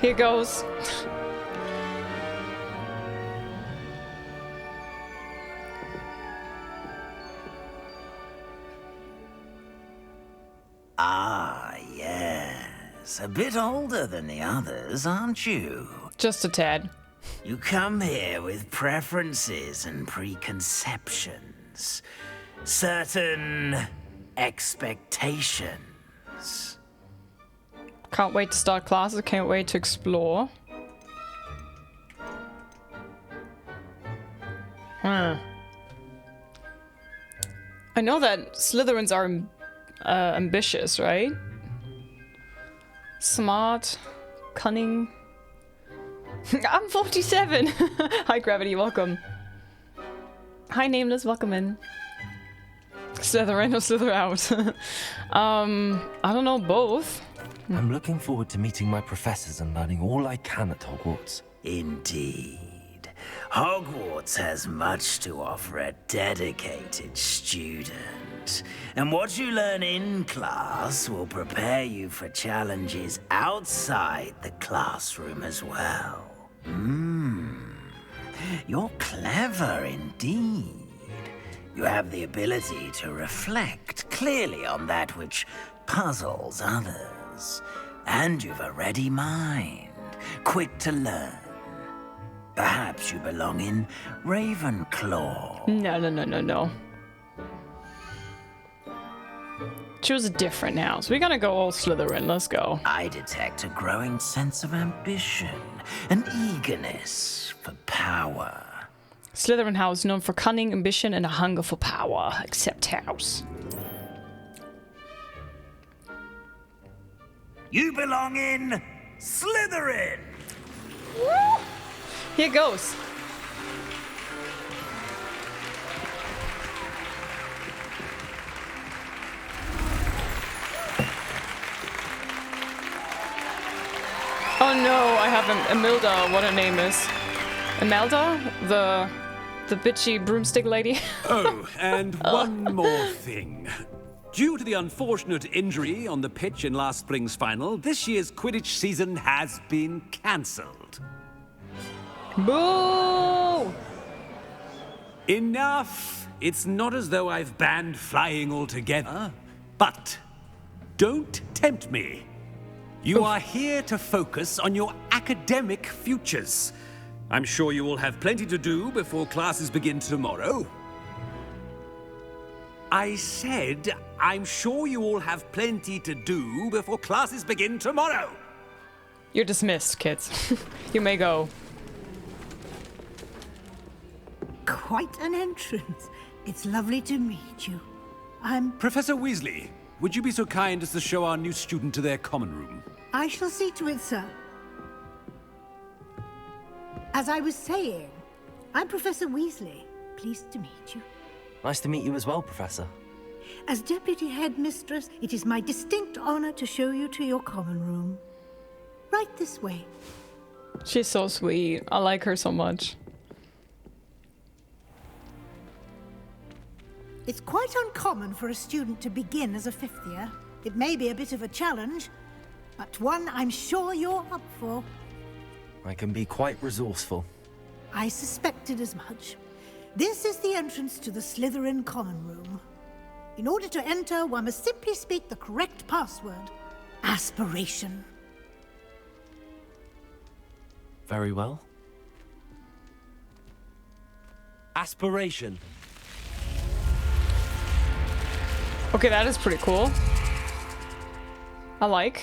Here goes. Ah, yes. A bit older than the others, aren't you? Just a tad. You come here with preferences and preconceptions. Certain expectations. Can't wait to start classes, can't wait to explore. I know that Slytherins are ambitious, right? Smart, cunning. I'm 47! Hi, Gravity, welcome. Hi, Nameless, welcome in. Slither in or slither out? I don't know, both. I'm looking forward to meeting my professors and learning all I can at Hogwarts. Indeed. Hogwarts has much to offer a dedicated student. And what you learn in class will prepare you for challenges outside the classroom as well. You're clever indeed. You have the ability to reflect clearly on that which puzzles others. And you've a ready mind, quick to learn. Perhaps you belong in Ravenclaw. No. Choose a different house. We're gonna go all Slytherin. Let's go. I detect a growing sense of ambition, an eagerness for power. Slytherin house known for cunning, ambition, and a hunger for power. Except house. You belong in Slytherin! Woo! Here goes. Oh no, I have Imelda, what her name is. Imelda? The bitchy broomstick lady? Oh, and one more thing. Due to the unfortunate injury on the pitch in last spring's final, this year's Quidditch season has been cancelled. Boo! Enough! It's not as though I've banned flying altogether. But don't tempt me. You are here to focus on your academic futures. I'm sure you will have plenty to do before classes begin tomorrow. I said, I'm sure you all have plenty to do before classes begin tomorrow. You're dismissed, kids. You may go. Quite an entrance. It's lovely to meet you. Professor Weasley, would you be so kind as to show our new student to their common room? I shall see to it, sir. As I was saying, I'm Professor Weasley. Pleased to meet you. Nice to meet you as well, Professor. As Deputy Headmistress, it is my distinct honor to show you to your common room. Right this way. She's so sweet. I like her so much. It's quite uncommon for a student to begin as a fifth year. It may be a bit of a challenge, but one I'm sure you're up for. I can be quite resourceful. I suspected as much. This is the entrance to the Slytherin common room. In order to enter, one must simply speak the correct password. Aspiration. Very well. Aspiration. Okay, that is pretty cool. I like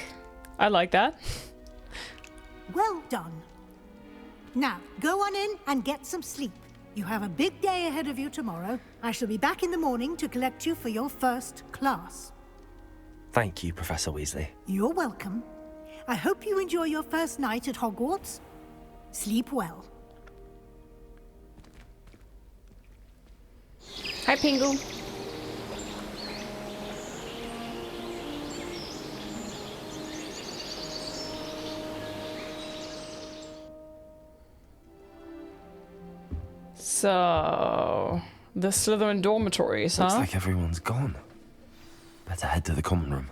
that. Well done. Now, go on in and get some sleep. You have a big day ahead of you tomorrow. I shall be back in the morning to collect you for your first class. Thank you, Professor Weasley. You're welcome. I hope you enjoy your first night at Hogwarts. Sleep well. Hi, Pingu. So, the Slytherin dormitories, huh? Looks like everyone's gone. Better head to the common room.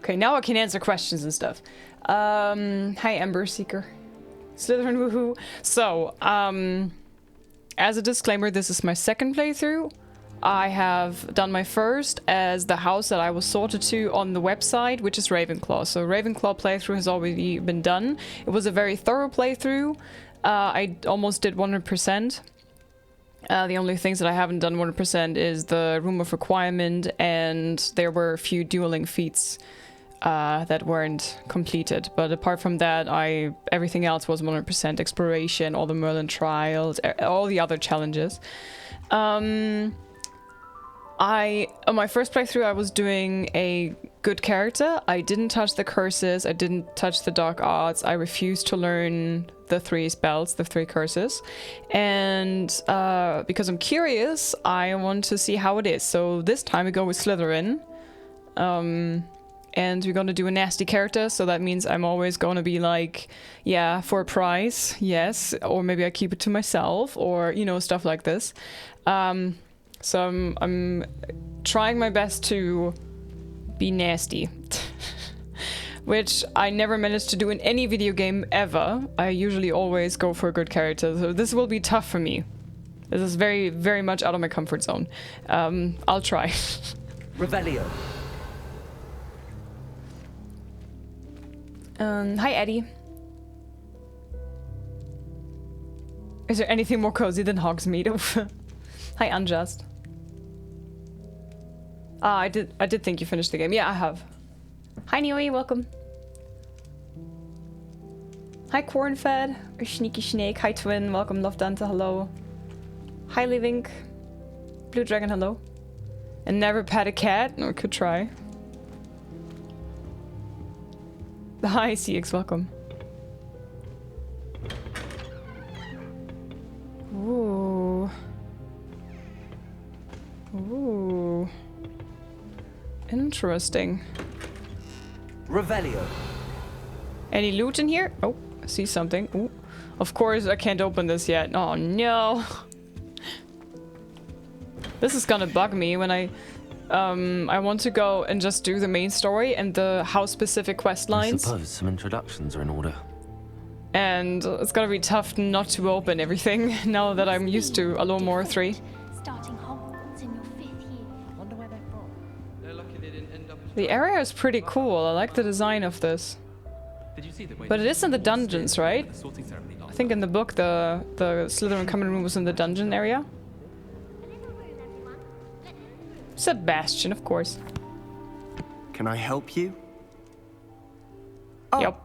Okay, now I can answer questions and stuff. Hi, Ember Seeker. Slytherin woohoo. So, as a disclaimer, this is my second playthrough. I have done my first as the house that I was sorted to on the website, which is Ravenclaw. So Ravenclaw playthrough has already been done. It was a very thorough playthrough. I almost did 100%. The only things that I haven't done 100% is the Room of Requirement, and there were a few dueling feats that weren't completed. But apart from that, everything else was 100% exploration, all the Merlin trials, all the other challenges. On my first playthrough, I was doing a good character. I didn't touch the curses. I didn't touch the dark arts. I refused to learn the 3 spells, the 3 curses. And because I'm curious, I want to see how it is. So this time we go with Slytherin. And we're gonna do a nasty character, so that means I'm always gonna be like, yeah, for a prize, yes, or maybe I keep it to myself, or, you know, stuff like this. So I'm trying my best to be nasty, which I never managed to do in any video game ever. I usually always go for a good character, so this will be tough for me. This is very, very much out of my comfort zone. I'll try. Revelio. Hi, Eddie. Is there anything more cozy than Hogsmeade? Hi, Unjust. I did think you finished the game. Yeah, I have. Hi, Neoi, welcome. Hi, Cornfed, or Sneaky Snake. Hi, Twin, welcome. Love Dante, hello. Hi, Livink. Blue Dragon, hello. And never pet a cat? No, could try. Hi, CX, welcome. Ooh. Ooh. Interesting. Revelio. Any loot in here? Oh, I see something. Ooh. Of course, I can't open this yet. Oh, no. This is gonna bug me when I want to go and just do the main story and the house-specific quest lines. I suppose some introductions are in order. And it's gonna be tough not to open everything now that I'm used to a little more 3. Starting Hogwarts in your 5th year. I wonder where they're from. They're lucky they didn't end up. The area is pretty cool. I like the design of this. Did you see the way? But it is in the dungeons, right? I think in the book the Slytherin common room was in the dungeon area. Sebastian, of course. Can I help you? Oh, yep.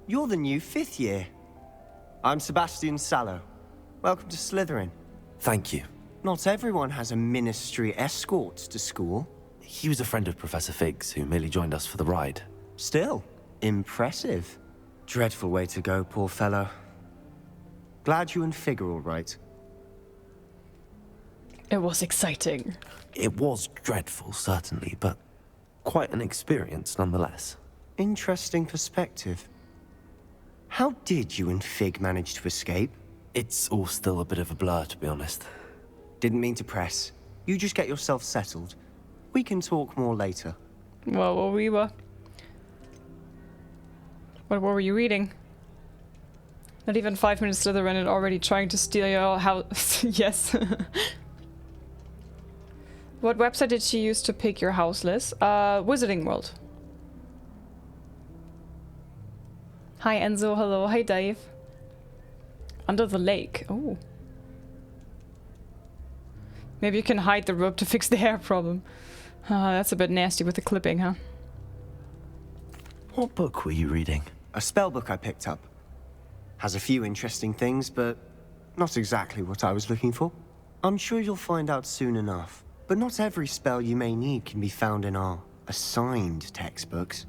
You're the new 5th year. I'm Sebastian Sallow. Welcome to Slytherin. Thank you. Not everyone has a ministry escort to school. He was a friend of Professor Figgs, who merely joined us for the ride. Still, impressive. Dreadful way to go, poor fellow. Glad you and Fig are all right. It was exciting. It was dreadful, certainly, but quite an experience nonetheless. Interesting perspective. How did you and Fig manage to escape? It's all still a bit of a blur, to be honest. Didn't mean to press. You just get yourself settled. We can talk more later. Well, what were you reading? Not even 5 minutes Slytherin and already trying to steal your house. Yes. What website did she use to pick your house, Liz? Wizarding World. Hi Enzo, hello. Hi Dave. Under the lake. Oh. Maybe you can hide the rope to fix the hair problem. That's a bit nasty with the clipping, huh? What book were you reading? A spell book I picked up. Has a few interesting things, but not exactly what I was looking for. I'm sure you'll find out soon enough. But not every spell you may need can be found in our assigned textbooks.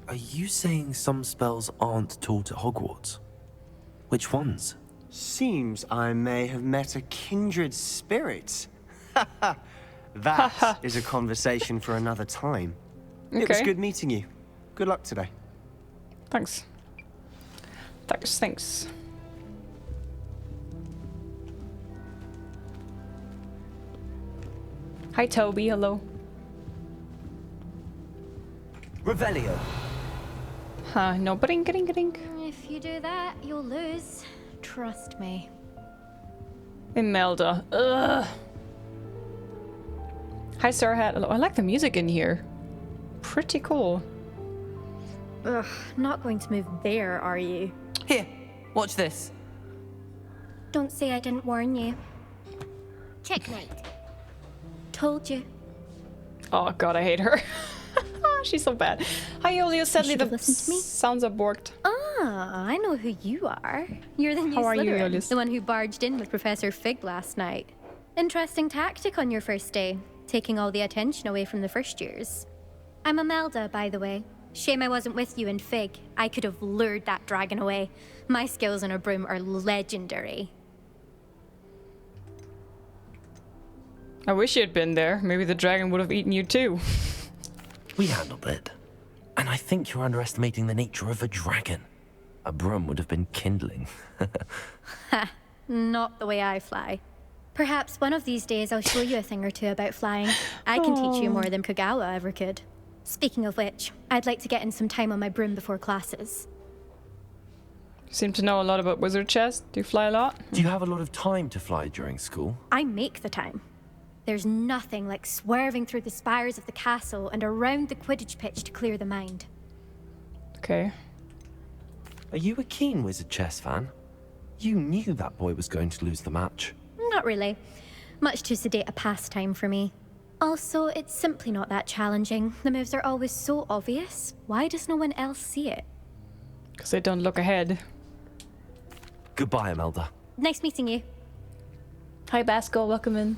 Are you saying some spells aren't taught at Hogwarts? Which ones? Seems I may have met a kindred spirit. That is a conversation for another time. Okay. It was good meeting you. Good luck today. Thanks. Thanks. Hi Toby, hello. Revelio. No, bring. If you do that, you'll lose. Trust me. Imelda. Ugh. Hi Starhat. I like the music in here. Pretty cool. Ugh, not going to move there, are you? Here, watch this. Don't say I didn't warn you. Checkmate. Told you. Oh god, I hate her. She's so bad. Hi Yolio, sadly the sounds are borked. Ah, I know who you are. You're the new How are you, Slytherin, Yolius? the one who barged in with Professor Fig last night. Interesting tactic on your first day, taking all the attention away from the first years. I'm Imelda, by the way. Shame I wasn't with you in Fig. I could have lured that dragon away. My skills on a broom are legendary. I wish you had been there. Maybe the dragon would have eaten you too. We handled it. And I think you're underestimating the nature of a dragon. A broom would have been kindling. Ha, not the way I fly. Perhaps one of these days I'll show you a thing or two about flying. I can teach you more than Kogawa ever could. Speaking of which, I'd like to get in some time on my broom before classes. You seem to know a lot about wizard chess. Do you fly a lot? Do you have a lot of time to fly during school? I make the time. There's nothing like swerving through the spires of the castle and around the Quidditch pitch to clear the mind. Okay. Are you a keen wizard chess fan? You knew that boy was going to lose the match. Not really. Much too sedate a pastime for me. Also, it's simply not that challenging. The moves are always so obvious. Why does no one else see it? Because they don't look ahead. Goodbye, Imelda. Nice meeting you. Hi, Basco. Welcome in.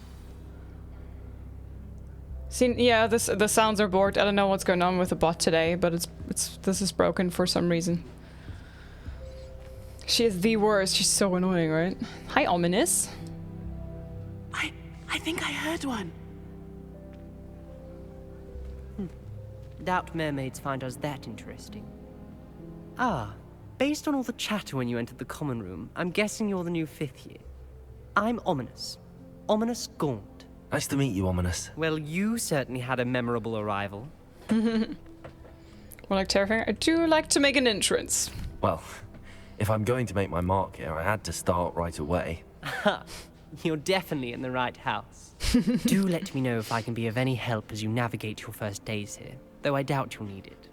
See, yeah, the sounds are borked. I don't know what's going on with the bot today, but this is broken for some reason. She is the worst. She's so annoying, right? Hi, Ominous. I think I heard one. Doubt mermaids find us that interesting. Ah, based on all the chatter when you entered the common room, I'm guessing you're the new 5th year. I'm Ominous. Ominous Gaunt. Nice to meet you, Ominous. Well, you certainly had a memorable arrival. More like terrifying. I do like to make an entrance. Well, if I'm going to make my mark here, I had to start right away. You're definitely in the right house. Do let me know if I can be of any help as you navigate your first days here, though I doubt you'll need it.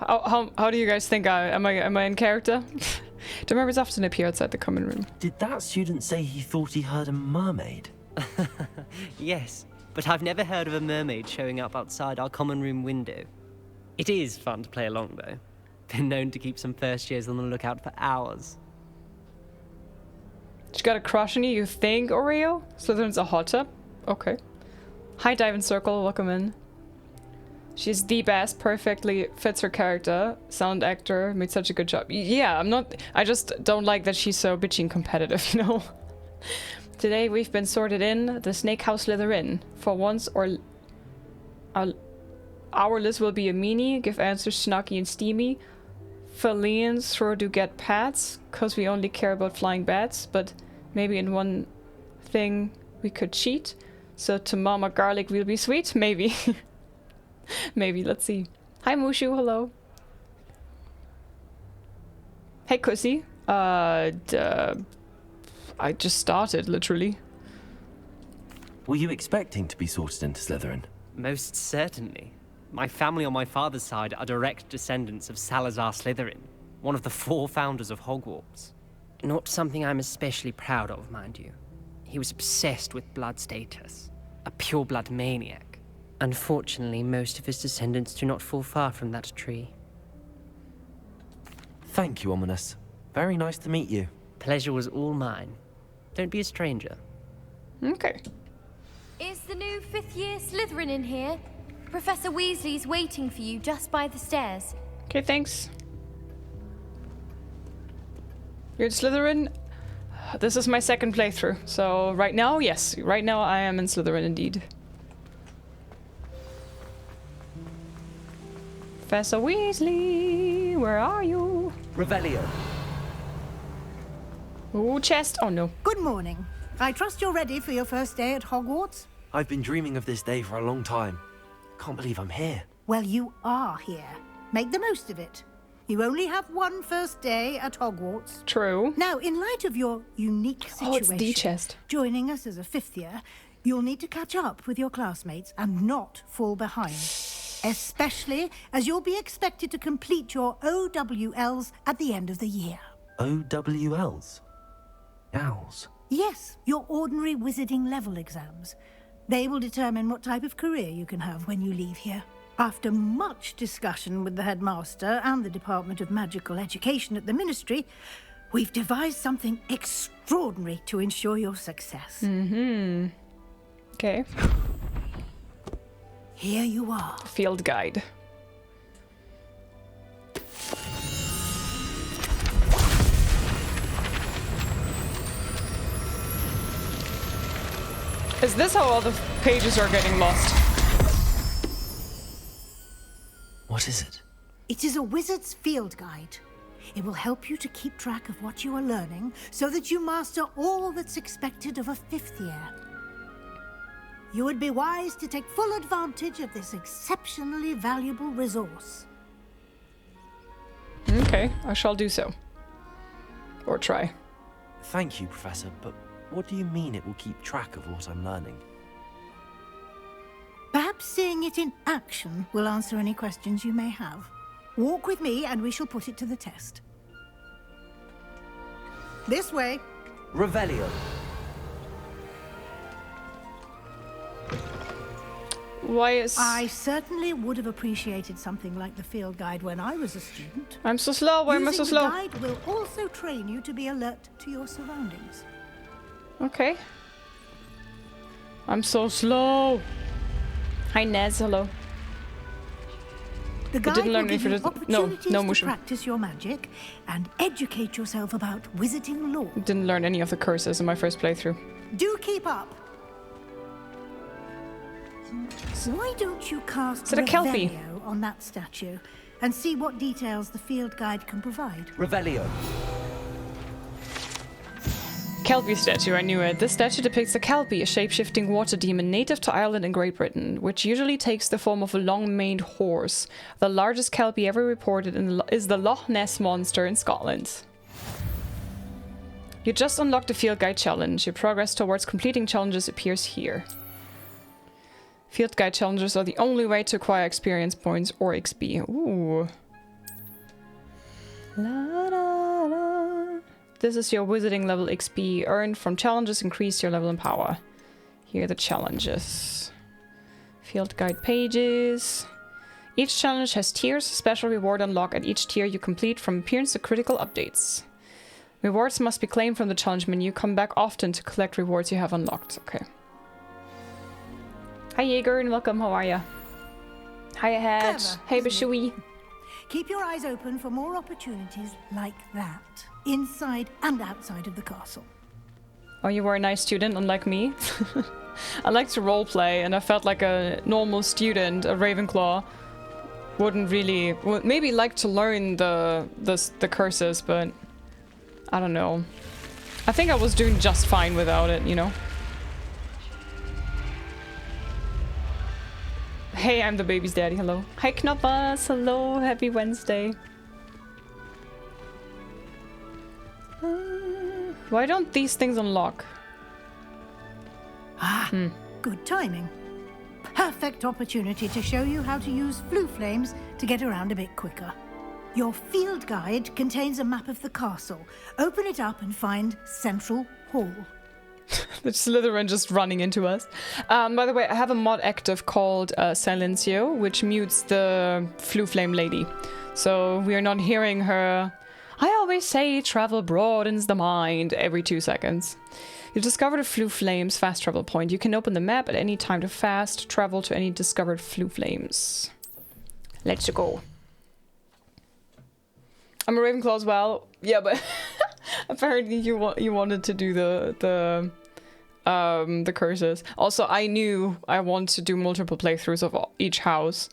How do you guys think am I in character? Do members often appear outside the common room? Did that student say he thought he heard a mermaid? Yes, but I've never heard of a mermaid showing up outside our common room window. It is fun to play along, though. Been known to keep some first years on the lookout for hours. She got a crush on you, you think, Oreo? Slytherin's a hot tub? Okay. Hi, Dive and Circle, welcome in. She's the best, perfectly fits her character. Sound actor, made such a good job. Yeah, I just don't like that she's so bitchy and competitive, you know? Today we've been sorted in the Snake House Slytherin. For once, our list will be a meanie, give answers snarky and steamy. Felians sure do get pats, cause we only care about flying bats, but maybe in one thing we could cheat. So to Mama Garlic we'll be sweet, maybe. Maybe, let's see. Hi Mushu, hello. Hey, Kussy. I just started, literally. Were you expecting to be sorted into Slytherin? Most certainly. My family on my father's side are direct descendants of Salazar Slytherin, one of the 4 founders of Hogwarts. Not something I'm especially proud of, mind you. He was obsessed with blood status, a pure-blood maniac. Unfortunately, most of his descendants do not fall far from that tree. Thank you, Ominous. Very nice to meet you. Pleasure was all mine. Don't be a stranger. Okay. Is the new 5th year Slytherin in here? Professor Weasley's waiting for you just by the stairs. Okay, thanks. You're in Slytherin? This is my 2nd playthrough, so right now, yes. Right now I am in Slytherin indeed. Professor Weasley, where are you? Revelio. Ooh, chest. Oh no. Good morning. I trust you're ready for your first day at Hogwarts? I've been dreaming of this day for a long time. Can't believe I'm here. Well, you are here. Make the most of it. You only have one first day at Hogwarts. True. Now, in light of your unique situation, it's the chest. Joining us as a 5th year, you'll need to catch up with your classmates and not fall behind. Especially as you'll be expected to complete your OWLs at the end of the year. OWLs? Owls? Yes, your ordinary wizarding level exams. They will determine what type of career you can have when you leave here. After much discussion with the headmaster and the Department of Magical Education at the Ministry, we've devised something extraordinary to ensure your success. Mm-hmm. Okay. Here you are. Field guide. Is this how all the pages are getting lost? What is it? It is a wizard's field guide. It will help you to keep track of what you are learning so that you master all that's expected of a 5th year. You would be wise to take full advantage of this exceptionally valuable resource. Okay, I shall do so. Or try. Thank you, Professor, but what do you mean it will keep track of what I'm learning? Perhaps seeing it in action will answer any questions you may have. Walk with me and we shall put it to the test. This way. Revelio. Why is... I certainly would have appreciated something like the field guide when I was a student. I'm so slow. Why am I so slow? The guide will also train you to be alert to your surroundings. Okay. I'm so slow. Hi, Nez. Hello. The guide didn't learn will give you anything. opportunities No, to Mushu. practice your magic and educate yourself about wizarding lore. Didn't learn any of the curses in my first playthrough. Do keep up. Why don't you cast Is it a Kelpie? Revelio on that statue and see what details the field guide can provide? Revelio. Kelpie statue, I knew it. This statue depicts a Kelpie, a shape-shifting water demon native to Ireland and Great Britain, which usually takes the form of a long-maned horse. The largest Kelpie ever reported is the Loch Ness Monster in Scotland. You just unlocked the Field Guide challenge. Your progress towards completing challenges appears here. Field Guide challenges are the only way to acquire experience points or XP. Ooh. La, la, la. This is your wizarding level XP. Earned from challenges increase your level and power. Here are the challenges. Field Guide pages. Each challenge has tiers. Special reward unlock at each tier you complete from appearance to critical updates. Rewards must be claimed from the challenge menu. Come back often to collect rewards you have unlocked. Okay. Hi Jaeger and welcome, how are ya? Hiya Hatch. Hey Bashui. Keep your eyes open for more opportunities like that, inside and outside of the castle. Oh, you were a nice student, unlike me. I like to roleplay, and I felt like a normal student, a Ravenclaw, wouldn't really... would maybe like to learn the curses, but... I don't know. I think I was doing just fine without it, you know? Hey, I'm the baby's daddy, hello. Hi Knoppers, hello, happy Wednesday. Why don't these things unlock? Good timing. Perfect opportunity to show you how to use flue flames to get around a bit quicker. Your field guide contains a map of the castle. Open it up and find Central Hall. The Slytherin just running into us. By the way, I have a mod active called Silencio, which mutes the flue flame lady. So we are not hearing her. I always say travel broadens the mind every 2 seconds. You discovered a flue flames fast travel point. You can open the map at any time to fast travel to any discovered flue flames. Let's go. I'm a Ravenclaw as well. Yeah, but apparently you wanted to do the curses. Also, I knew I want to do multiple playthroughs of each house,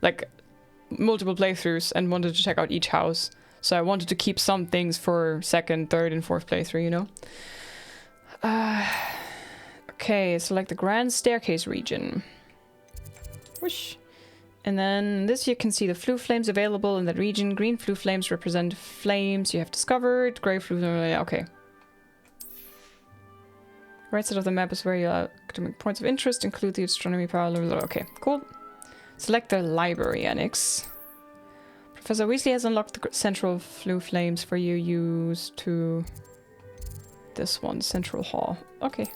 like multiple playthroughs, and wanted to check out each house. So I wanted to keep some things for second, third, and fourth playthrough, you know. Okay, select the Grand Staircase region. Whoosh. And then this you can see the flue flames available in that region. Green flue flames represent flames you have discovered. Grey flue flames, okay. Right side of the map is where your academic points of interest include the astronomy power. Okay, cool. Select the library annex. Professor Weasley has unlocked the central flue flames for you. Use to this one, Central Hall. Okay.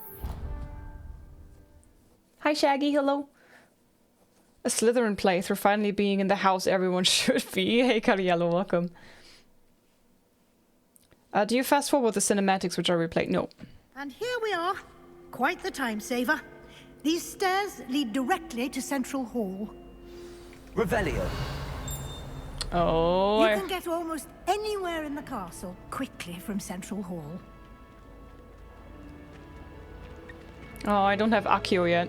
Hi Shaggy, hello. A Slytherin playthrough, finally being in the house everyone should be. Hey Cariello, welcome. Do you fast forward the cinematics which are replayed? No. And here we are. Quite the time saver. These stairs lead directly to Central Hall. Revelio. Oh. You can get almost anywhere in the castle quickly from Central Hall. Oh, I don't have Accio yet.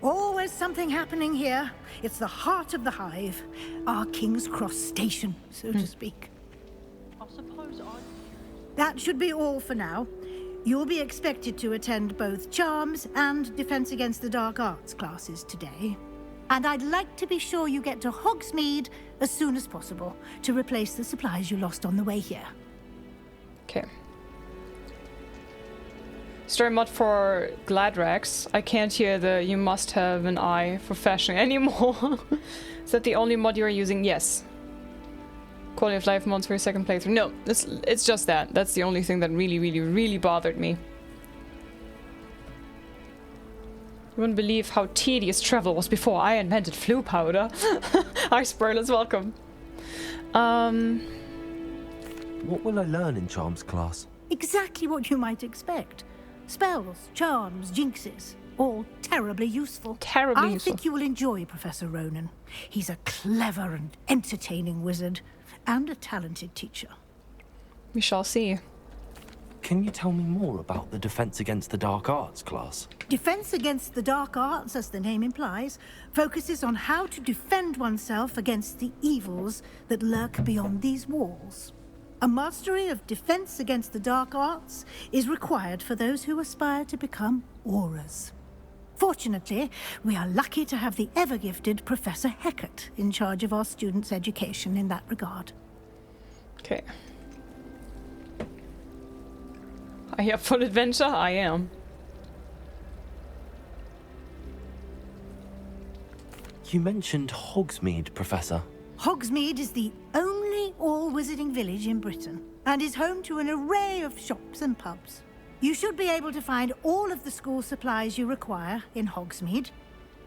Always something happening here. It's the heart of the hive. Our King's Cross station, so to speak. I suppose That should be all for now. You'll be expected to attend both Charms and Defense Against the Dark Arts classes today. And I'd like to be sure you get to Hogsmeade as soon as possible to replace the supplies you lost on the way here. Okay. Story mod for Gladrax. I can't hear the you must have an eye for fashion anymore. Is that the only mod you are using? Yes. Quality of life mods for your second playthrough. No, it's just that. That's the only thing that really bothered me. You wouldn't believe how tedious travel was before I invented flue powder. Hi Spurless, welcome. What will I learn in Charms class? Exactly what you might expect. Spells, charms, jinxes. All terribly useful. Terribly useful. I think you will enjoy Professor Ronan. He's a clever and entertaining wizard. And a talented teacher. We shall see. Can you tell me more about the Defense Against the Dark Arts class? Defense Against the Dark Arts, as the name implies, focuses on how to defend oneself against the evils that lurk beyond these walls. A mastery of Defense Against the Dark Arts is required for those who aspire to become auras. Fortunately, we are lucky to have the ever-gifted Professor Hecat in charge of our students' education in that regard. Okay. Are you up for adventure? I am. You mentioned Hogsmeade, Professor. Hogsmeade is the only all-wizarding village in Britain, and is home to an array of shops and pubs. You should be able to find all of the school supplies you require in Hogsmeade.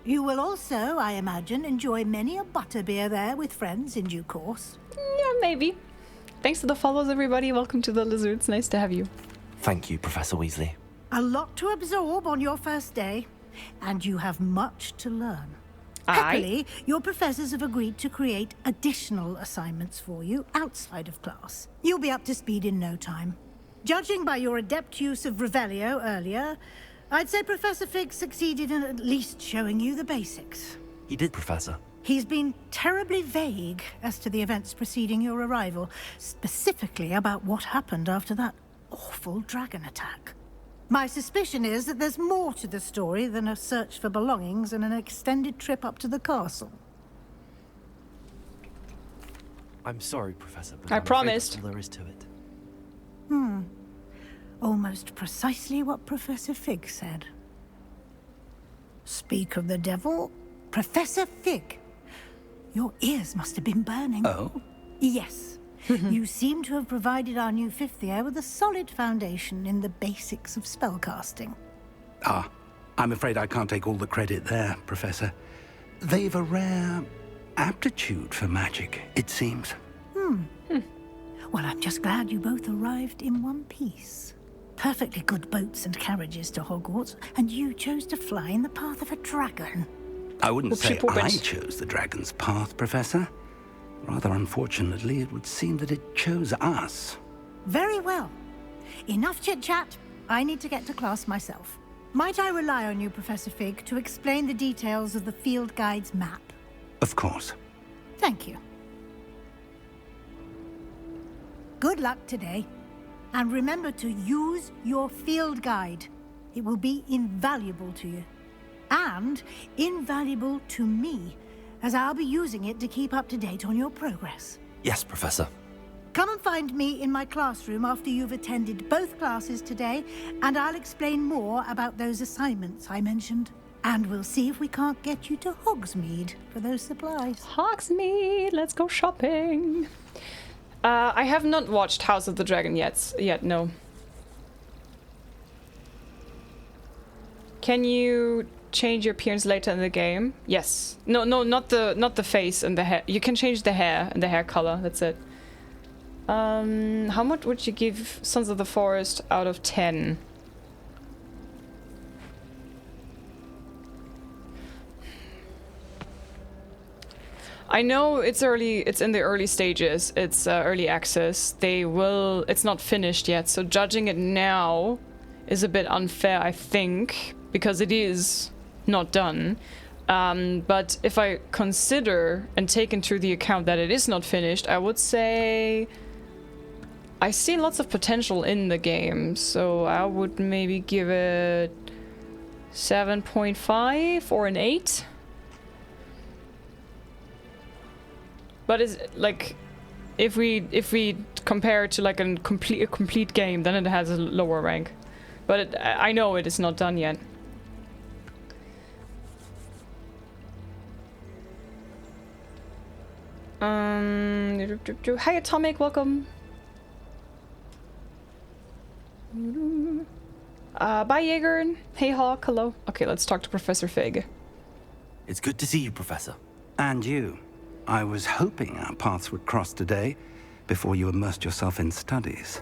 You will also, I imagine, enjoy many a butterbeer there with friends in due course. Yeah, maybe. Thanks for the follows, everybody. Welcome to the LIZZ. It's nice to have you. Thank you, Professor Weasley. A lot to absorb on your first day, and you have much to learn. Aye. Happily, your professors have agreed to create additional assignments for you outside of class. You'll be up to speed in no time. Judging by your adept use of Revelio earlier, I'd say Professor Fig succeeded in at least showing you the basics. He did, Professor. He's been terribly vague as to the events preceding your arrival, specifically about what happened after that awful dragon attack. My suspicion is that there's more to the story than a search for belongings and an extended trip up to the castle. I'm sorry, Professor, but I I'm promised. afraid that's all there is to it. Almost precisely what Professor Fig said. Speak of the devil, Professor Fig. Your ears must have been burning. Oh? Yes. You seem to have provided our new fifth year with a solid foundation in the basics of spellcasting. Ah, I'm afraid I can't take all the credit there, Professor. They've a rare aptitude for magic, it seems. Well, I'm just glad you both arrived in one piece. Perfectly good boats and carriages to Hogwarts, and you chose to fly in the path of a dragon. I wouldn't say I chose the dragon's path, Professor. Rather unfortunately, it would seem that it chose us. Very well. Enough chit-chat. I need to get to class myself. Might I rely on you, Professor Fig, to explain the details of the field guide's map? Of course. Thank you. Good luck today. And remember to use your field guide. It will be invaluable to you. And invaluable to me, as I'll be using it to keep up to date on your progress. Yes, Professor. Come and find me in my classroom after you've attended both classes today, and I'll explain more about those assignments I mentioned. And we'll see if we can't get you to Hogsmeade for those supplies. Hogsmeade, let's go shopping. I have not watched House of the Dragon yet, no. Can you change your appearance later in the game? Yes. No, not the face and the hair. You can change the hair and the hair color, that's it. How much would you give Sons of the Forest out of 10? I know it's in the early stages, it's early access. It's not finished yet, so judging it now is a bit unfair, I think, because it is not done. But if I consider and take into the account that it is not finished, I would say I see lots of potential in the game, so I would maybe give it 7.5 or an 8. But it's like, if we compare it to like a complete game, then it has a lower rank. But I know it is not done yet. Hi Atomic, welcome. Bye Jaeger. Hey Hawk, hello. Okay, let's talk to Professor Fig. It's good to see you, Professor. And you. I was hoping our paths would cross today, before you immersed yourself in studies.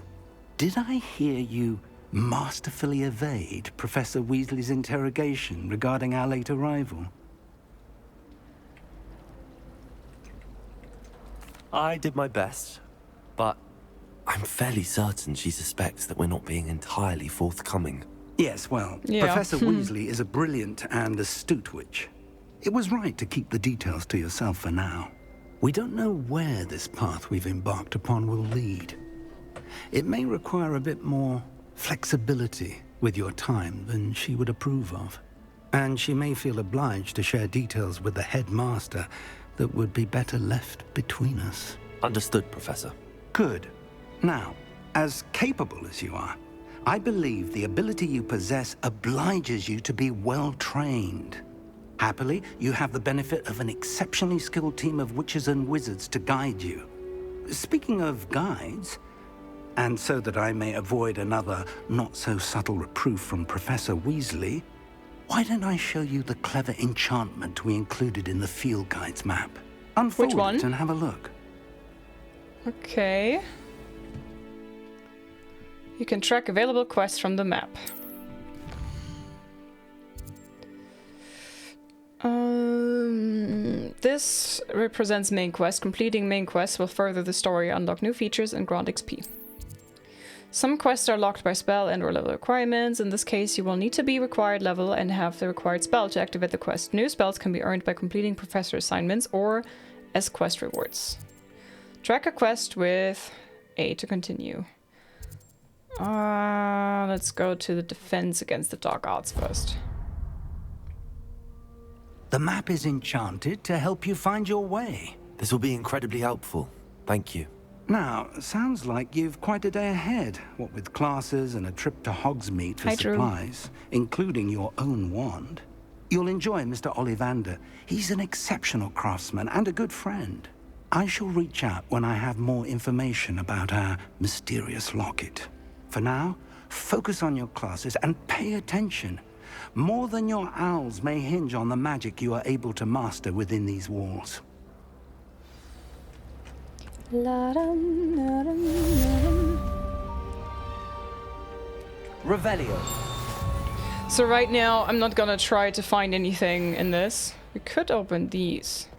Did I hear you masterfully evade Professor Weasley's interrogation regarding our late arrival? I did my best, but I'm fairly certain she suspects that we're not being entirely forthcoming. Yes, well, Yeah. Professor Weasley is a brilliant and astute witch. It was right to keep the details to yourself for now. We don't know where this path we've embarked upon will lead. It may require a bit more flexibility with your time than she would approve of. And she may feel obliged to share details with the headmaster that would be better left between us. Understood, Professor. Good. Now, as capable as you are, I believe the ability you possess obliges you to be well-trained. Happily, you have the benefit of an exceptionally skilled team of witches and wizards to guide you. Speaking of guides, and so that I may avoid another not-so-subtle reproof from Professor Weasley, why don't I show you the clever enchantment we included in the field guide's map? Unfold Which one? it and have a look. Okay. You can track available quests from the map. This represents main quest. Completing main quests will further the story, unlock new features, and grant XP. Some quests are locked by spell and/or level requirements. In this case, you will need to be required level and have the required spell to activate the quest. New spells can be earned by completing professor assignments or as quest rewards. Track a quest with A to continue. Let's go to the defense against the dark arts first. The map is enchanted to help you find your way. This will be incredibly helpful. Thank you. Now, sounds like you've quite a day ahead, what with classes and a trip to Hogsmeade for supplies, including your own wand. You'll enjoy Mr. Ollivander. He's an exceptional craftsman and a good friend. I shall reach out when I have more information about our mysterious locket. For now, focus on your classes and pay attention. More than your owls may hinge on the magic you are able to master within these walls. Revelio. So right now, I'm not gonna try to find anything in this. We could open these.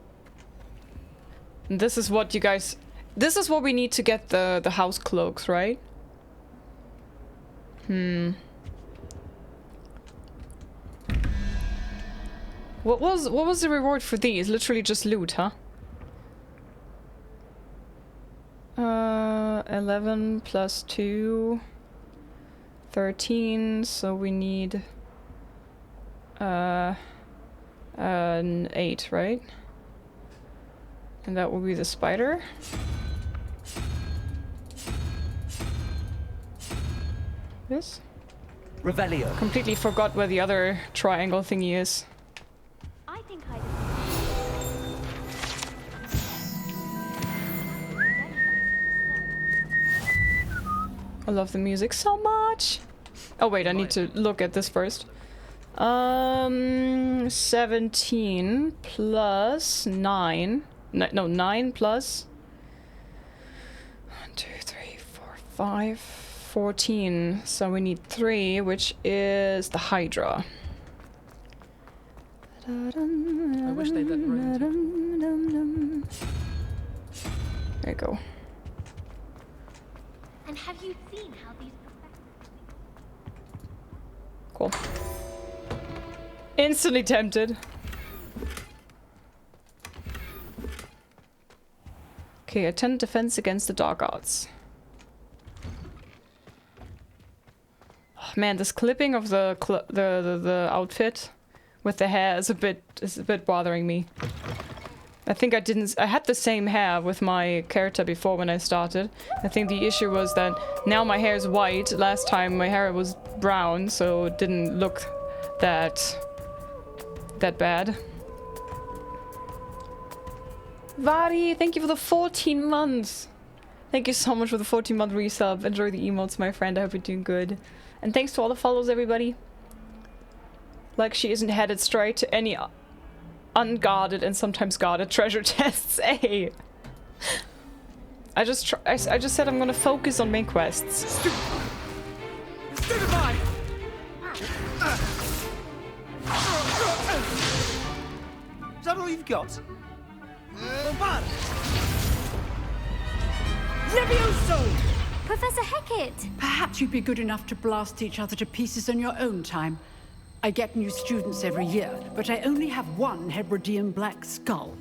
And this is what you guys... This is what we need to get the house cloaks, right? What was the reward for these? Literally just loot, huh? 11 plus 2... 13, so we need... an 8, right? And that will be the spider. This? Revelio. Completely forgot where the other triangle thingy is. I think I love the music so much. Oh wait, I need to look at this first. 17 plus 9. No, 9 plus 1, 2, 3, 4, 5, 14. So we need 3, which is the Hydra. I wish they'd let Rome. There you go. And have you seen how these Cool. Instantly tempted. Okay, attend defense against the dark arts. Oh, man, this clipping of the outfit with the hair is a bit bothering me. I think I had the same hair with my character before when I started. I think the issue was that now my hair is white. Last time my hair was brown, so it didn't look that bad. Vari, thank you for the 14 months. Thank you so much for the 14-month resub. Enjoy the emotes, my friend. I hope you're doing good. And thanks to all the follows, everybody. Like she isn't headed straight to any unguarded and sometimes guarded treasure chests. Hey! I just said I'm gonna focus on main quests. Stupefy! Is that all you've got? Levioso! Professor Hecat! Perhaps you'd be good enough to blast each other to pieces in your own time. I get new students every year, but I only have one Hebridean black skull.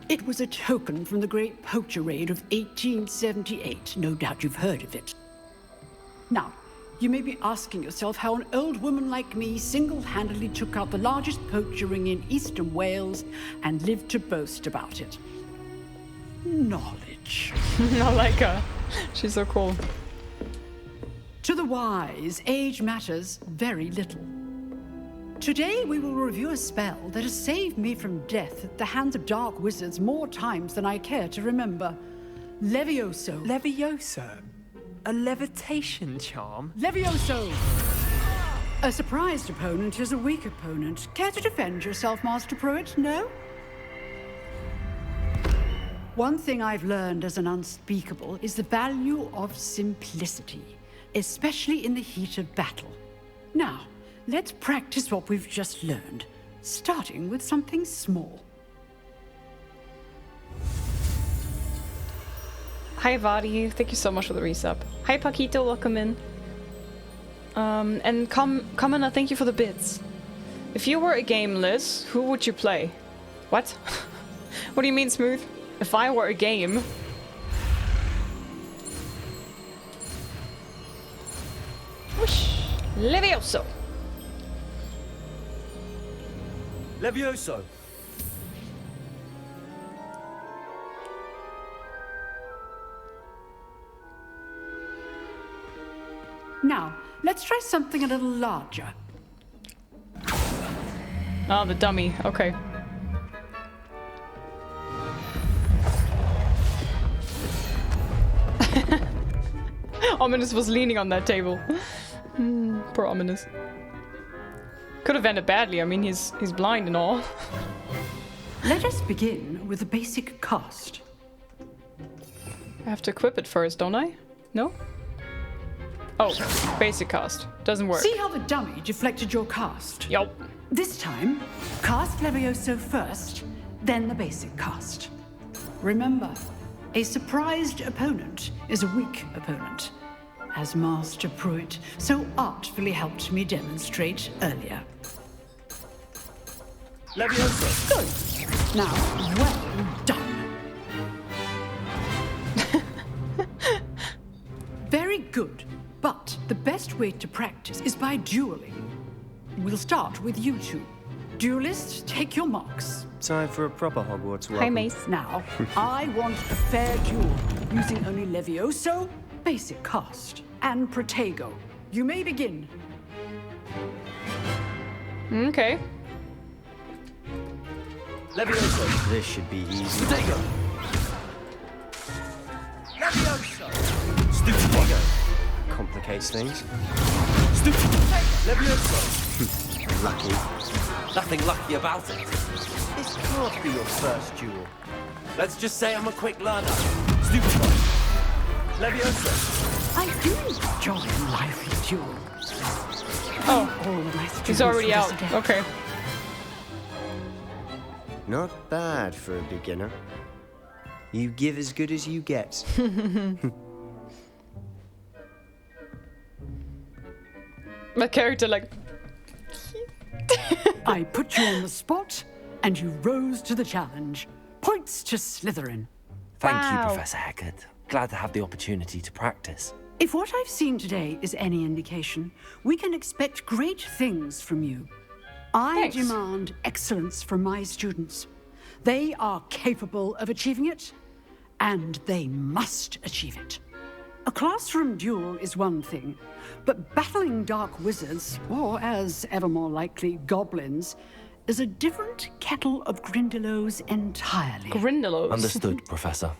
It was a token from the Great Poacher Raid of 1878. No doubt you've heard of it. Now, you may be asking yourself how an old woman like me single-handedly took out the largest poacher ring in eastern Wales and lived to boast about it. Knowledge. Malaka. She's so cool. To the wise, age matters very little. Today we will review a spell that has saved me from death at the hands of dark wizards more times than I care to remember. Levioso. Levioso? A levitation charm? Levioso! A surprised opponent is a weak opponent. Care to defend yourself, Master Pruitt? No? One thing I've learned as an unspeakable is the value of simplicity, especially in the heat of battle. Now, let's practice what we've just learned, starting with something small. Hi Vadi, thank you so much for the resub. Hi Paquito, welcome in. And Commoner, thank you for the bits. If you were a game, Liz, who would you play? What? What do you mean, Smooth? If I were a game... Whoosh! Levioso! Now, let's try something a little larger. Oh, the dummy. Okay. Ominous was leaning on that table. Poor Ominous. Could have ended badly. I mean, he's blind and all. Let us begin with the basic cast. I have to equip it first, don't I? No? Oh, basic cast. Doesn't work. See how the dummy deflected your cast? Yup. This time, cast Levioso first, then the basic cast. Remember, a surprised opponent is a weak opponent, as Master Pruitt so artfully helped me demonstrate earlier. Levioso. Good. Now, well done. Very good. But the best way to practice is by dueling. We'll start with you two. Duelists, take your marks. Time for a proper Hogwarts welcome. Hi, Mace. Now, I want a fair duel, using only Levioso, basic cast, and Protego. You may begin. Okay. Levioso. This should be easy. Protego. Levioso. Stupid. Complicates things. Stupid. Levioso. Lucky. Nothing lucky about it. This can't be your first duel. Let's just say I'm a quick learner. Stupid one. Levioso. I do enjoy a lively duel. Oh, he's already out. Okay. Not bad for a beginner. You give as good as you get. My character, like... I put you on the spot, and you rose to the challenge. Points to Slytherin. Thank you, Professor Hecat. Glad to have the opportunity to practice. If what I've seen today is any indication, we can expect great things from you. I demand excellence from my students. They are capable of achieving it, and they must achieve it. A classroom duel is one thing, but battling dark wizards, or as ever more likely, goblins, is a different kettle of Grindylows entirely. Grindylows? Understood, Professor.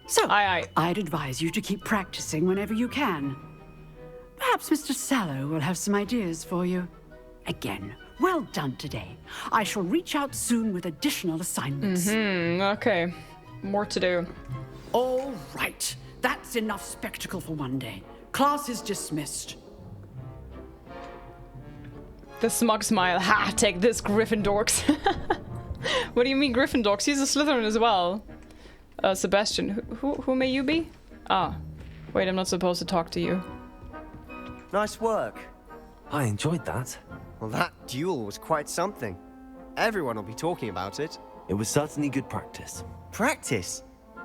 So, I'd advise you to keep practicing whenever you can. Perhaps Mr. Sallow will have some ideas for you. Again, well done today. I shall reach out soon with additional assignments. Okay. More to do. All right. That's enough spectacle for one day. Class is dismissed. The smug smile. Ha! Take this, Gryffindorks. What do you mean, Gryffindorks? He's a Slytherin as well. Sebastian, who may you be? Ah. Wait, I'm not supposed to talk to you. Nice work. I enjoyed that. Well, that duel was quite something. Everyone will be talking about it. It was certainly good practice. Practice?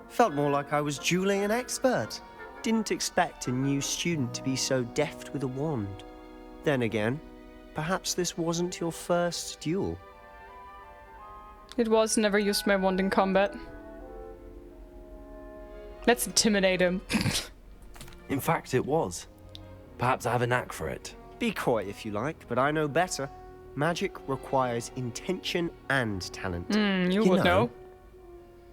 Felt more like I was dueling an expert. Didn't expect a new student to be so deft with a wand. Then again, perhaps this wasn't your first duel. It was. Never used my wand in combat. Let's intimidate him. In fact, it was. Perhaps I have a knack for it. Be coy if you like, but I know better. Magic requires intention and talent. You would know.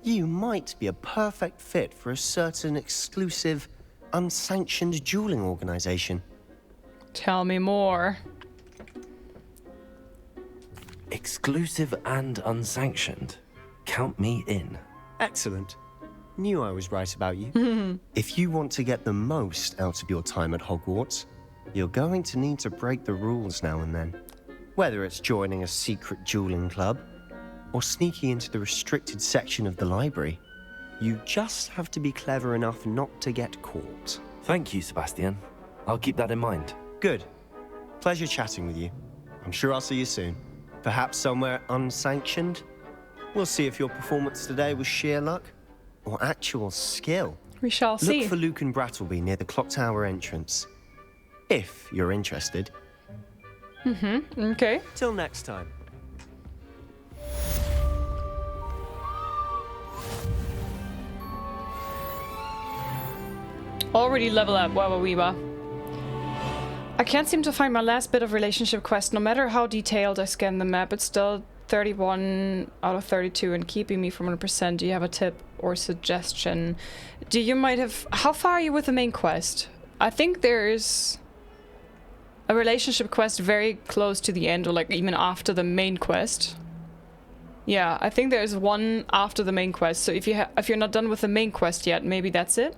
You might be a perfect fit for a certain exclusive, unsanctioned dueling organization. Tell me more. Exclusive and unsanctioned. Count me in. Excellent. Knew I was right about you. If you want to get the most out of your time at Hogwarts, you're going to need to break the rules now and then. Whether it's joining a secret dueling club, or sneaking into the restricted section of the library, you just have to be clever enough not to get caught. Thank you, Sebastian. I'll keep that in mind. Good. Pleasure chatting with you. I'm sure I'll see you soon. Perhaps somewhere unsanctioned? We'll see if your performance today was sheer luck or actual skill. We shall see. Look for Luke and Brattleby near the clock tower entrance. If you're interested. Okay. Till next time. Already level up, Wawa Weeba. I can't seem to find my last bit of relationship quest. No matter how detailed I scan the map, it's still 31 out of 32 and keeping me from 100%. Do you have a tip or suggestion? Do you might have... How far are you with the main quest? I think there's a relationship quest very close to the end, or like even after the main quest. Yeah, I think there's one after the main quest. So if you're not done with the main quest yet, maybe that's it.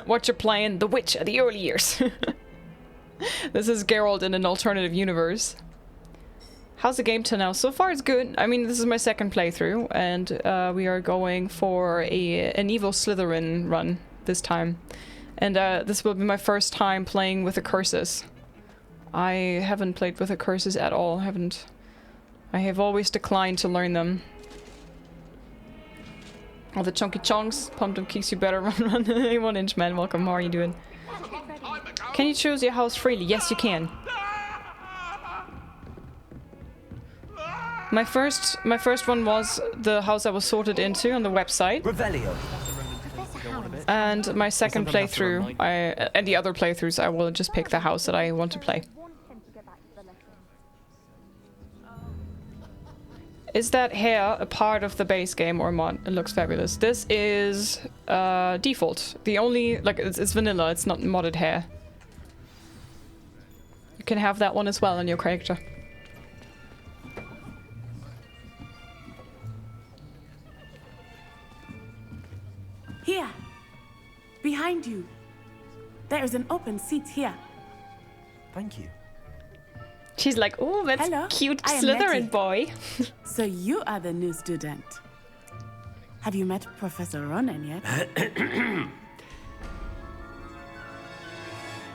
What you're playing? The Witch at the early years. This is Geralt in an alternative universe. How's the game till now? So far it's good. I mean, this is my second playthrough, and we are going for an Evil Slytherin run this time. And this will be my first time playing with the curses. I haven't played with the curses at all. I have always declined to learn them. All the chunky chunks, pumped up kicks, you better run. Hey, 1 inch man, welcome. How are you doing? Can you choose your house freely? Yes, you can. My first one was the house I was sorted into on the website. Revelio. And my second playthrough, and the other playthroughs, I will just pick the house that I want to play. Is that hair a part of the base game or mod? It looks fabulous. This is default. The only, like, it's vanilla, it's not modded hair. You can have that one as well on your character. Here, behind you. There is an open seat here. Thank you. She's like, oh, that's Hello, cute I am Slytherin Nettie. boy. So you are the new student. Have you met Professor Ronan yet?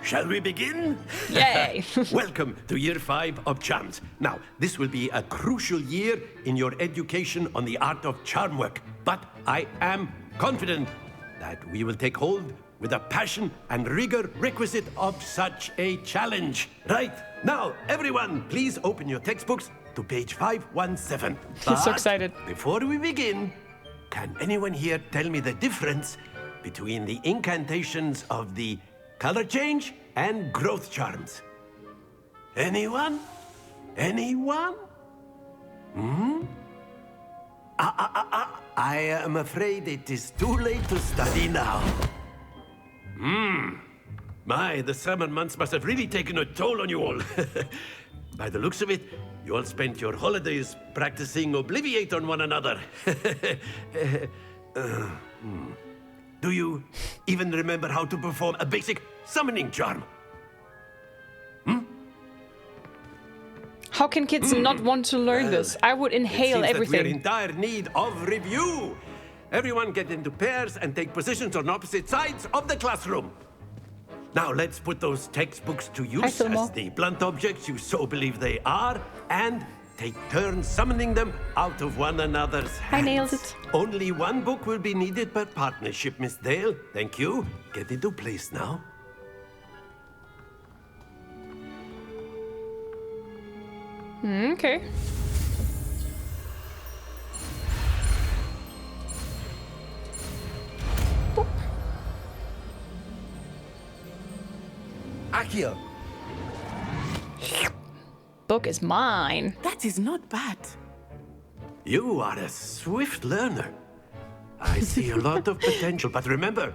Shall we begin? Yay! Welcome to Year 5 of Charms. Now, this will be a crucial year in your education on the art of charm work, but I am confident that we will take hold with the passion and rigor requisite of such a challenge. Right, now, everyone, please open your textbooks to page 517. I'm so excited. Before we begin, can anyone here tell me the difference between the incantations of the color change and growth charms? Anyone? Anyone? Hmm? I am afraid it is too late to study now. My, the summer months must have really taken a toll on you all. By the looks of it, you all spent your holidays practicing Obliviate on one another. Do you even remember how to perform a basic summoning charm? How can kids not want to learn this? I would inhale everything. We're in dire need of review. Everyone get into pairs and take positions on opposite sides of the classroom. Now let's put those textbooks to use as the blunt objects you so believe they are, and take turns summoning them out of one another's hands. I nailed it. Only one book will be needed per partnership, Miss Dale. Thank you. Get into place now. Okay. Accio. Book is mine. That is not bad. You are a swift learner. I see a lot of potential, but remember,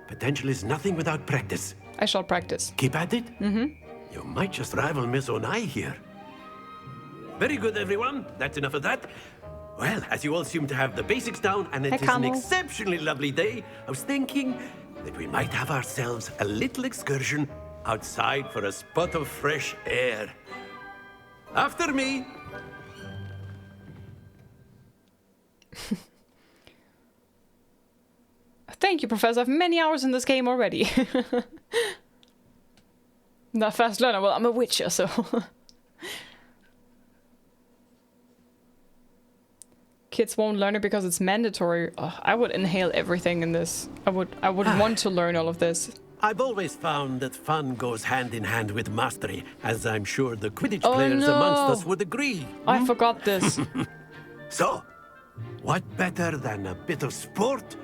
potential is nothing without practice. I shall practice. Keep at it. Mm-hmm. You might just rival Miss Onai here. Very good, everyone. That's enough of that. Well, as you all seem to have the basics down, and it is an exceptionally lovely day, I was thinking that we might have ourselves a little excursion outside for a spot of fresh air. After me. Thank you, Professor. I have many hours in this game already. Not fast learner. Well, I'm a witcher, so... Kids won't learn it because it's mandatory. I would inhale everything in this. I would want to learn all of this. I've always found that fun goes hand in hand with mastery, as I'm sure the Quidditch players amongst us would agree. I forgot this. So, what better than a bit of sport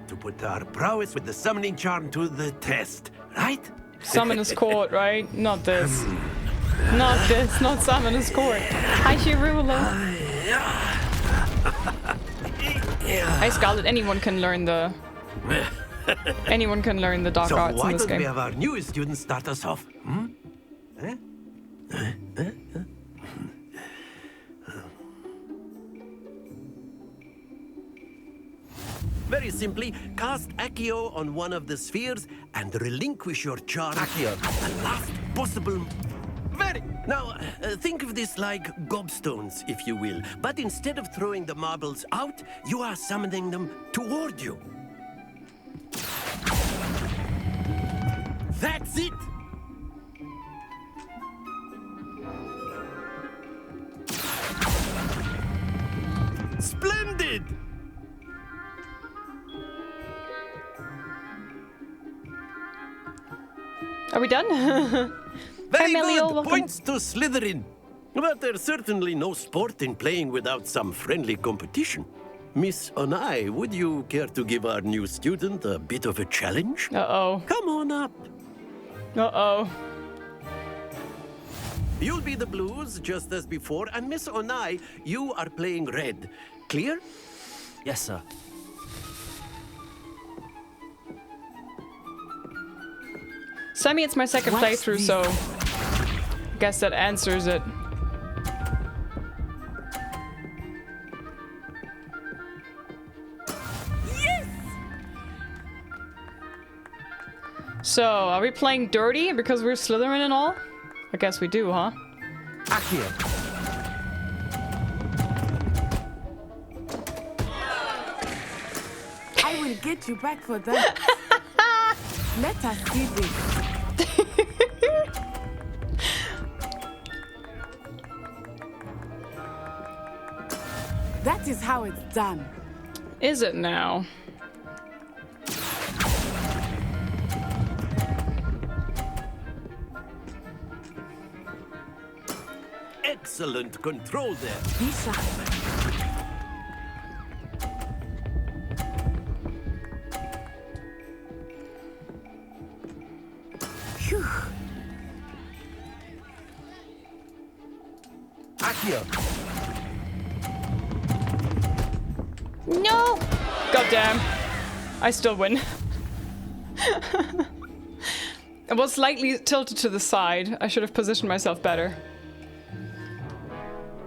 to put our prowess with the summoning charm to the test, right? Summoner's Court, right? Not this. Not this, not Summoner's Court. Hi, Shirula. Hi, Scarlet. Anyone can learn the... Anyone can learn the dark arts in this game. So why don't we have our newest student start us off? Very simply, cast Accio on one of the spheres and relinquish your charm at the last possible... Now, think of this like gobstones, if you will. But instead of throwing the marbles out, you are summoning them toward you. That's it! Splendid! Are we done? Very good! Points to Slytherin. But there's certainly no sport in playing without some friendly competition. Miss Onai, would you care to give our new student a bit of a challenge? Uh-oh. Come on up. Uh-oh. You'll be the blues, just as before, and Miss Onai, you are playing red. Clear? Yes, sir. Sammy, it's my second playthrough, so... I guess that answers it. Yes! So, are we playing dirty because we're Slytherin and all? I guess we do, huh? I will get you back for that. Let us see this. That is how it's done. Is it now? Excellent control there. Be sharp. Phew. Accio. No! Goddamn. I still win. I was slightly tilted to the side. I should have positioned myself better.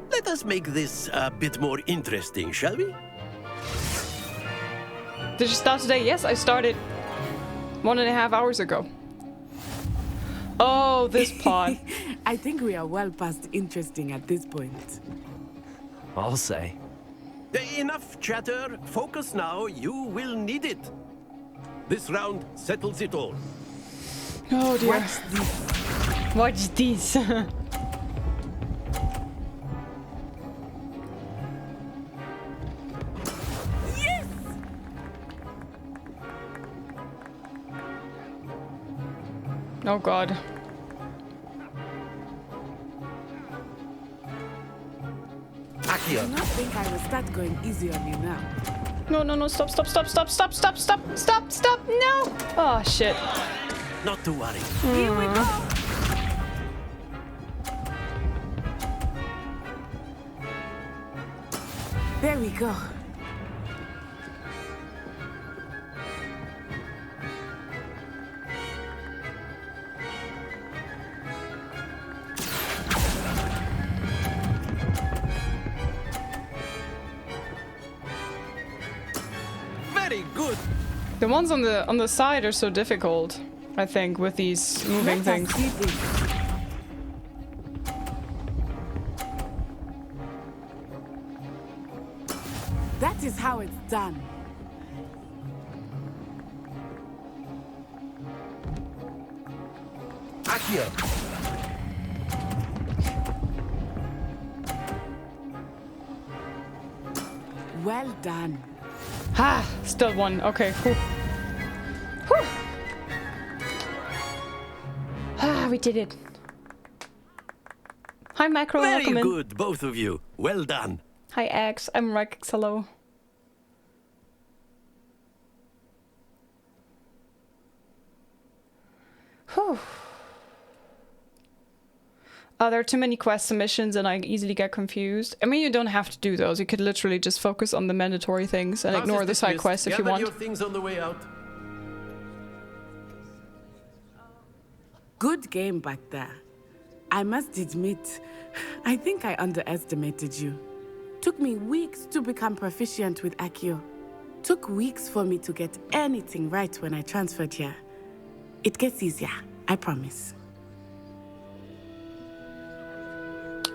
Let us make this a bit more interesting, shall we? Did you start today? Yes, I started 1.5 hours ago. Oh, this part. I think we are well past interesting at this point. I'll say. Enough chatter. Focus now. You will need it. This round settles it all. Oh dear. Watch this. Watch this. Yes! Oh god. I do not think I will start going easy on you now. No, no, no, stop, stop, stop, stop, stop, stop, stop, stop, stop, no! Oh, shit. Not to worry. Here we go. There we go. Very good. The ones on the side are so difficult, I think, with these moving things. That is how it's done. Accio. Well done. Ah, still one. Okay, cool. Whew. Ah, we did it. Hi, Macro. Very welcome in. good, both of you. Well done. Hi, X. I'm Rex. Hello. Whew. There are too many quest submissions and I easily get confused. I mean, you don't have to do those. You could literally just focus on the mandatory things and ignore the side quests if you want. Your things on the way out. Good game back there. I must admit, I think I underestimated you. Took me weeks to become proficient with Accio. Took weeks for me to get anything right when I transferred here. It gets easier, I promise.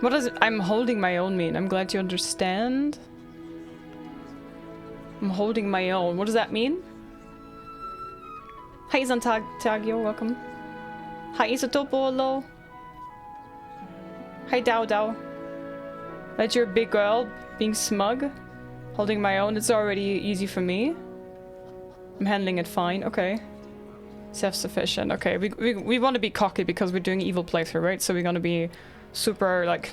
What does I'm holding my own mean? I'm glad you understand. I'm holding my own. What does that mean? Hi Tagio, welcome. Hi Isotopolo. Hi Dao Dao. That you're a big girl, being smug. Holding my own, it's already easy for me. I'm handling it fine, okay. Self-sufficient, okay. We want to be cocky because we're doing evil playthrough, right? So we're gonna be super like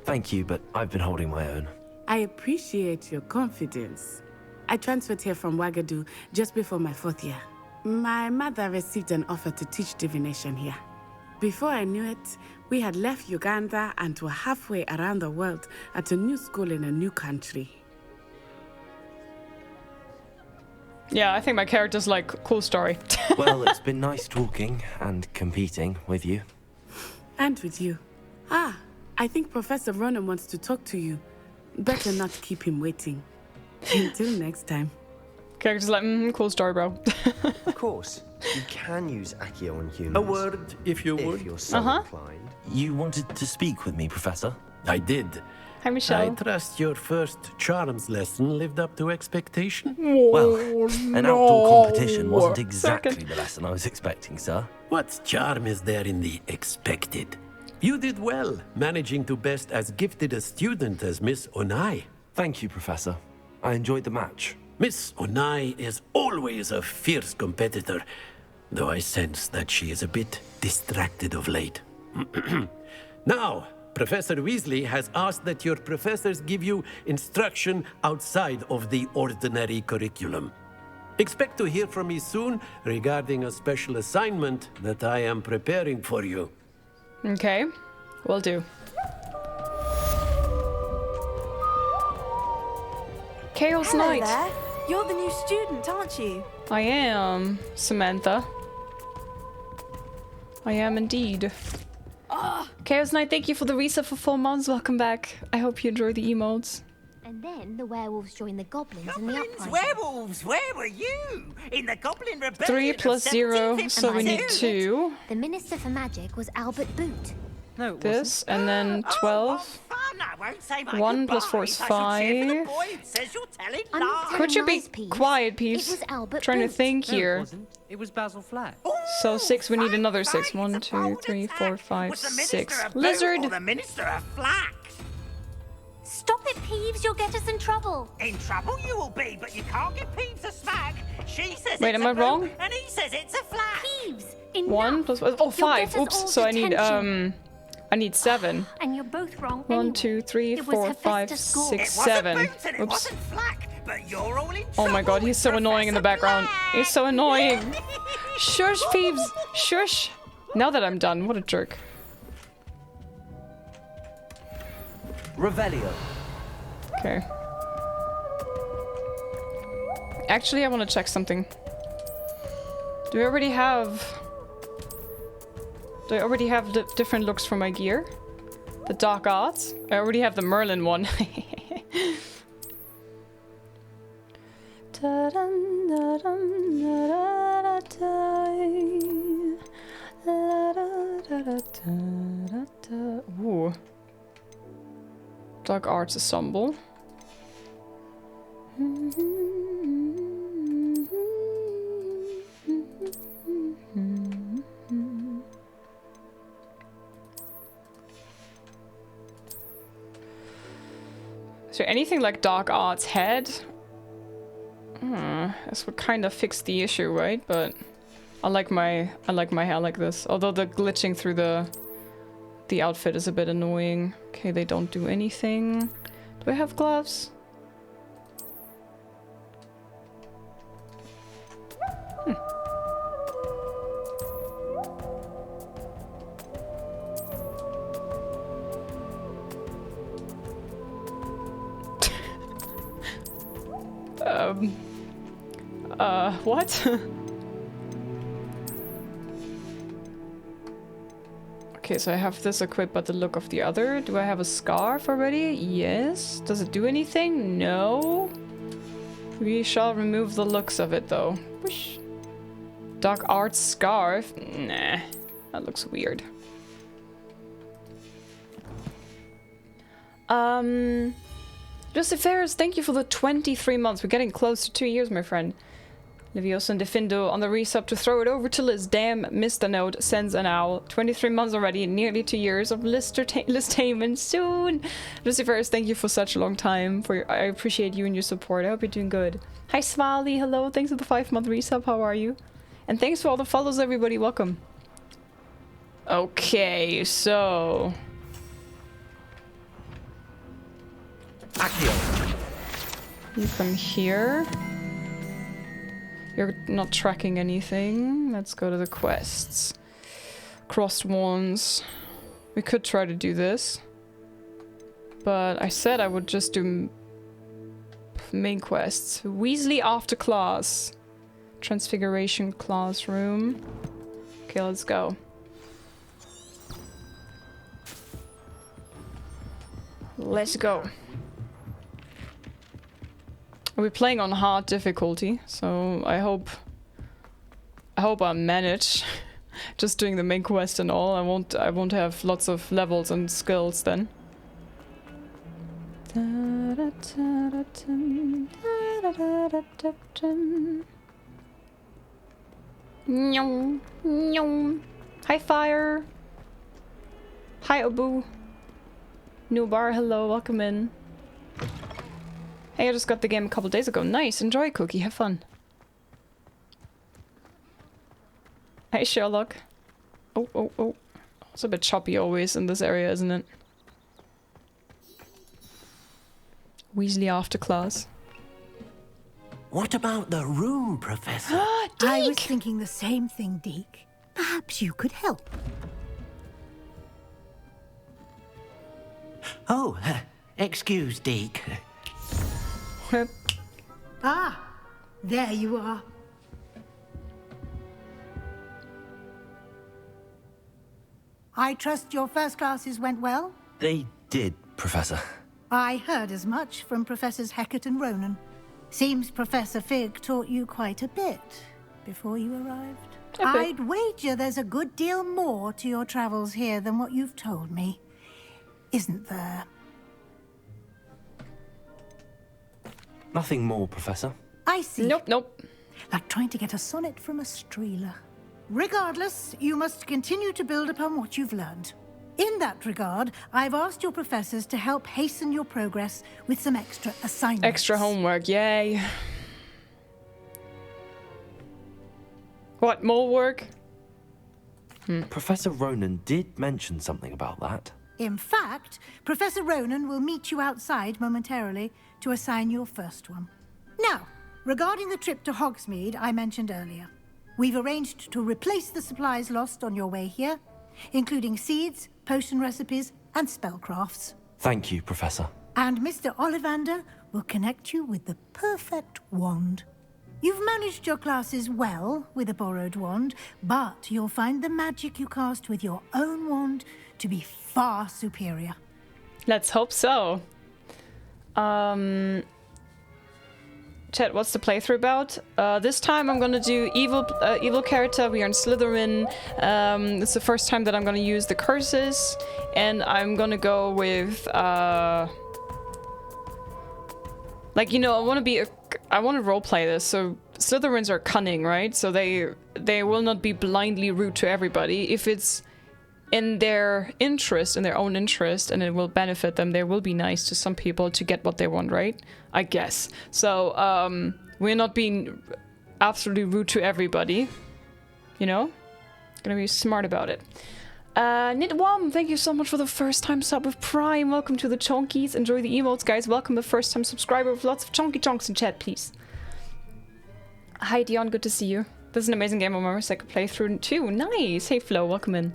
Thank you, but I've been holding my own. I appreciate your confidence. I transferred here from Wagadu just before my 4th year. My mother received an offer to teach divination here. Before I knew it, we had left Uganda and were halfway around the world at a new school in a new country. Yeah, I think my character's like, cool story. Well, it's been nice talking and competing with you. And with you. Ah, I think Professor Ronan wants to talk to you. Better not keep him waiting. Until next time. Character's like, cool story, bro. Of course, you can use Accio on humans. A word, if you would. If you're so inclined. You wanted to speak with me, Professor? I did. Hi, Michelle. I trust your first charms lesson lived up to expectation? Well, an outdoor competition wasn't exactly the lesson I was expecting, sir. What charm is there in the expected? You did well, managing to best as gifted a student as Miss Onai. Thank you, Professor. I enjoyed the match. Miss Onai is always a fierce competitor, though I sense that she is a bit distracted of late. Now, Professor Weasley has asked that your professors give you instruction outside of the ordinary curriculum. Expect to hear from me soon regarding a special assignment that I am preparing for you. Okay, will do. Chaos Hello Knight. there. You're the new student, aren't you? I am, Samantha. I am indeed. Chaos Knight, thank you for the reset for 4 months. Welcome back. I hope you enjoy the emotes. And then the werewolves joined the goblins in the uprising. Werewolves, where were you? In the Goblin Rebellion 3 plus 0, so we need 2. The Minister for Magic was Albert Boot. No, it This, and then 12. 1 plus 4 is 5. Could you be quiet, Peeves? Trying to think here. No, it wasn't. It was Basil Flat. So 6, we need another 6. 1, 2, 3, 4, 5, 6. Lizard! The Minister of Flack. Stop it, Peeves, you'll get us in trouble. In trouble you will be, but you can't give Peeves a smack. She says Wait, it's am a I wrong? blue, and he says it's a flat. Peeves, 1 plus... Oh, 5. Oops, so I need 7. And you're both wrong. 1, 2, 3, 4, 5, 6, 7. Oops. Oh my god, he's so annoying in the background. He's so annoying. Shush, Peeves. Shush. Now that I'm done, what a jerk. Revelio. Okay. Actually, I want to check something. Do I already have the different looks for my gear? The Dark Arts? I already have the Merlin one. Ooh. Dark Arts Ensemble. Is there anything like Dark Arts Head? This would kind of fix the issue, right? But I like my hair like this. Although the glitching through the outfit is a bit annoying. Okay, they don't do anything. Do I have gloves? What? Okay, so I have this equipped, but the look of the other. Do I have a scarf already? Yes. Does it do anything? No. We shall remove the looks of it, though. Whoosh. Dark Arts scarf? Nah. That looks weird. Joseph Ferris, thank you for the 23 months. We're getting close to 2 years, my friend. Leviosa and Defindo on the resub to throw it over to Liz. Damn, Mr. Note sends an owl. 23 months already, nearly 2 years of Listainment soon. Joseph Ferris, thank you for such a long time. I appreciate you and your support. I hope you're doing good. Hi, Smiley. Hello. Thanks for the 5-month resub. How are you? And thanks for all the follows, everybody. Welcome. Okay, so... You come here. You're not tracking anything. Let's go to the quests. Crossed wands. We could try to do this. But I said I would just do main quests. Weasley after class. Transfiguration classroom. Okay, let's go. Let's go. We're playing on hard difficulty, so I hope I manage. Just doing the main quest and all. I won't have lots of levels and skills then. Hi Fire. Hi Abu. New bar, hello, welcome in. Hey, I just got the game a couple days ago. Nice, enjoy, Cookie, have fun. Hey, Sherlock. Oh. It's a bit choppy always in this area, isn't it? Weasley after class. What about the room, Professor? I was thinking the same thing, Deke. Perhaps you could help. Oh, excuse, Deke. Ah, there you are. I trust your first classes went well? They did, Professor. I heard as much from Professors Hecat and Ronan. Seems Professor Fig taught you quite a bit before you arrived. I'd wager there's a good deal more to your travels here than what you've told me. Isn't there? Nothing more, Professor. I see. Nope. Like trying to get a sonnet from a streeler. Regardless, you must continue to build upon what you've learned. In that regard, I've asked your professors to help hasten your progress with some extra assignments. Extra homework, yay. What, more work? Professor Ronan did mention something about that. In fact, Professor Ronan will meet you outside momentarily to assign your first one. Now, regarding the trip to Hogsmeade I mentioned earlier, we've arranged to replace the supplies lost on your way here, including seeds, potion recipes, and spellcrafts. Thank you, Professor. And Mr. Ollivander will connect you with the perfect wand. You've managed your classes well with a borrowed wand, but you'll find the magic you cast with your own wand to be far superior. Let's hope so. Chat, what's the playthrough about? This time I'm gonna do evil character. We are in Slytherin. It's the first time that I'm gonna use the curses, and I'm gonna go with like, you know, I want to roleplay this. So Slytherins are cunning, right? So they will not be blindly rude to everybody. If it's in their interest, in their own interest, and it will benefit them, they will be nice to some people to get what they want, right? I guess. So, we're not being absolutely rude to everybody. You know? Gonna be smart about it. Nidwam, thank you so much for the first time sub with Prime. Welcome to the Chonkies. Enjoy the emotes, guys. Welcome the first time subscriber with lots of chonky chonks in chat, please. Hi, Dion. Good to see you. This is an amazing game. I'm on my second playthrough too. Nice. Hey, Flo. Welcome in.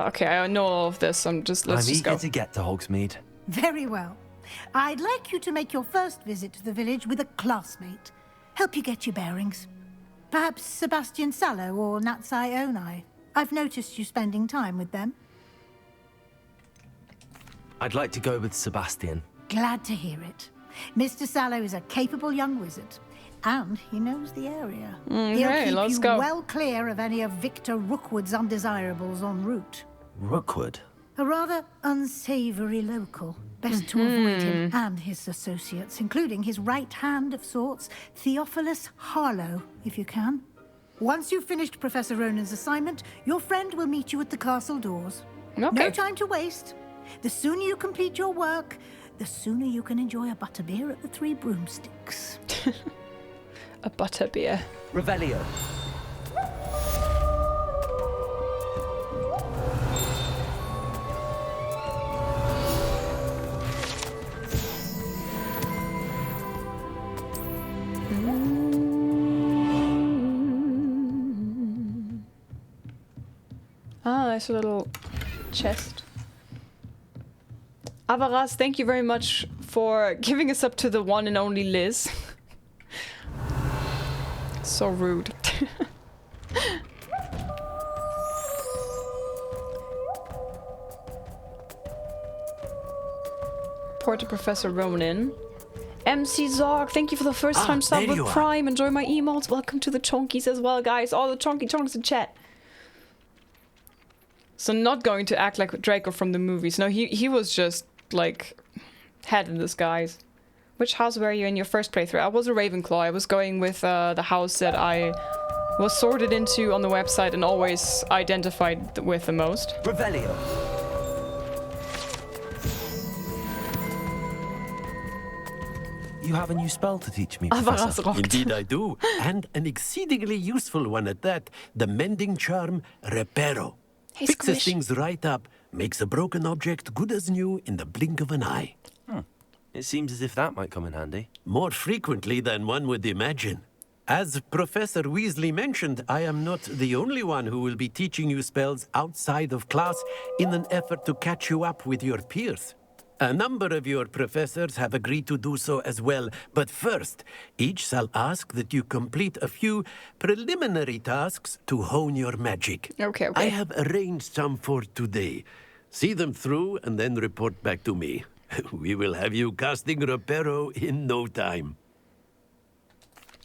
Okay, I know all of this. Let's I'm just eager go. to get to Hogsmeade. Very well. I'd like you to make your first visit to the village with a classmate. Help you get your bearings. Perhaps Sebastian Sallow or Natsai Onai. I've noticed you spending time with them. I'd like to go with Sebastian. Glad to hear it. Mr. Sallow is a capable young wizard, and he knows the area. He'll keep let's you go. well clear of any of Victor Rookwood's undesirables en route. Rookwood? A rather unsavory local. Best to avoid him and his associates, including his right hand of sorts, Theophilus Harlow, if you can. Once you've finished Professor Ronan's assignment, your friend will meet you at the castle doors. Okay. No time to waste. The sooner you complete your work, the sooner you can enjoy a butterbeer at the Three Broomsticks. A butterbeer. Revelio. Ah, nice little chest. Avaras, thank you very much for giving us up to the one and only Liz. So rude. Report to Professor Ronan. MC Zog, thank you for the first time sub with Prime. Enjoy my emotes. Welcome to the chonkies as well, guys. All the chonky chonks in chat. So not going to act like Draco from the movies. No, he was just like head in disguise. Which house were you in your first playthrough? I was a Ravenclaw. I was going with the house that I was sorted into on the website and always identified with the most. Revelio. You have a new spell to teach me, Professor. Indeed I do, and an exceedingly useful one at that. The mending charm, Reparo. Hey, Fixes Squish. things right up, makes a broken object good as new in the blink of an eye. It seems as if that might come in handy. More frequently than one would imagine. As Professor Weasley mentioned, I am not the only one who will be teaching you spells outside of class in an effort to catch you up with your peers. A number of your professors have agreed to do so as well, but first, each shall ask that you complete a few preliminary tasks to hone your magic. Okay. I have arranged some for today. See them through and then report back to me. We will have you casting Reparo in no time.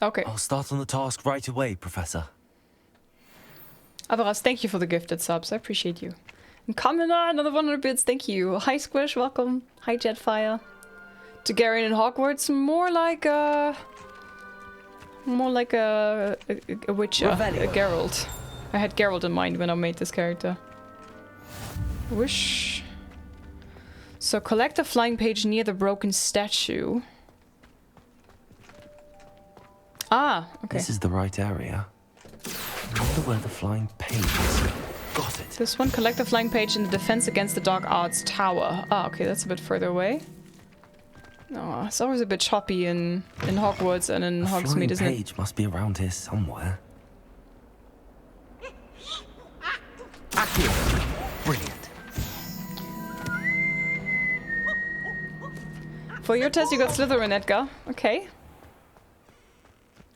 Okay. I'll start on the task right away, Professor. Avaras, thank you for the gifted subs. I appreciate you. And Kamina, another 100 bits. Thank you. Hi Squish, welcome. Hi Jetfire. Targaryen in Hogwarts, more like a Witcher, a Geralt. I had Geralt in mind when I made this character. Wish. So collect a flying page near the broken statue. Ah, okay. This is the right area. I wonder where the flying page is. Got it. This one, collect the flying page in the defense against the Dark Arts Tower. Ah, okay, that's a bit further away. Oh, it's always a bit choppy in Hogwarts and in Hogsmeade, isn't it? The page must be around here somewhere. Brilliant. For your test, you got Slytherin, Edgar. Okay.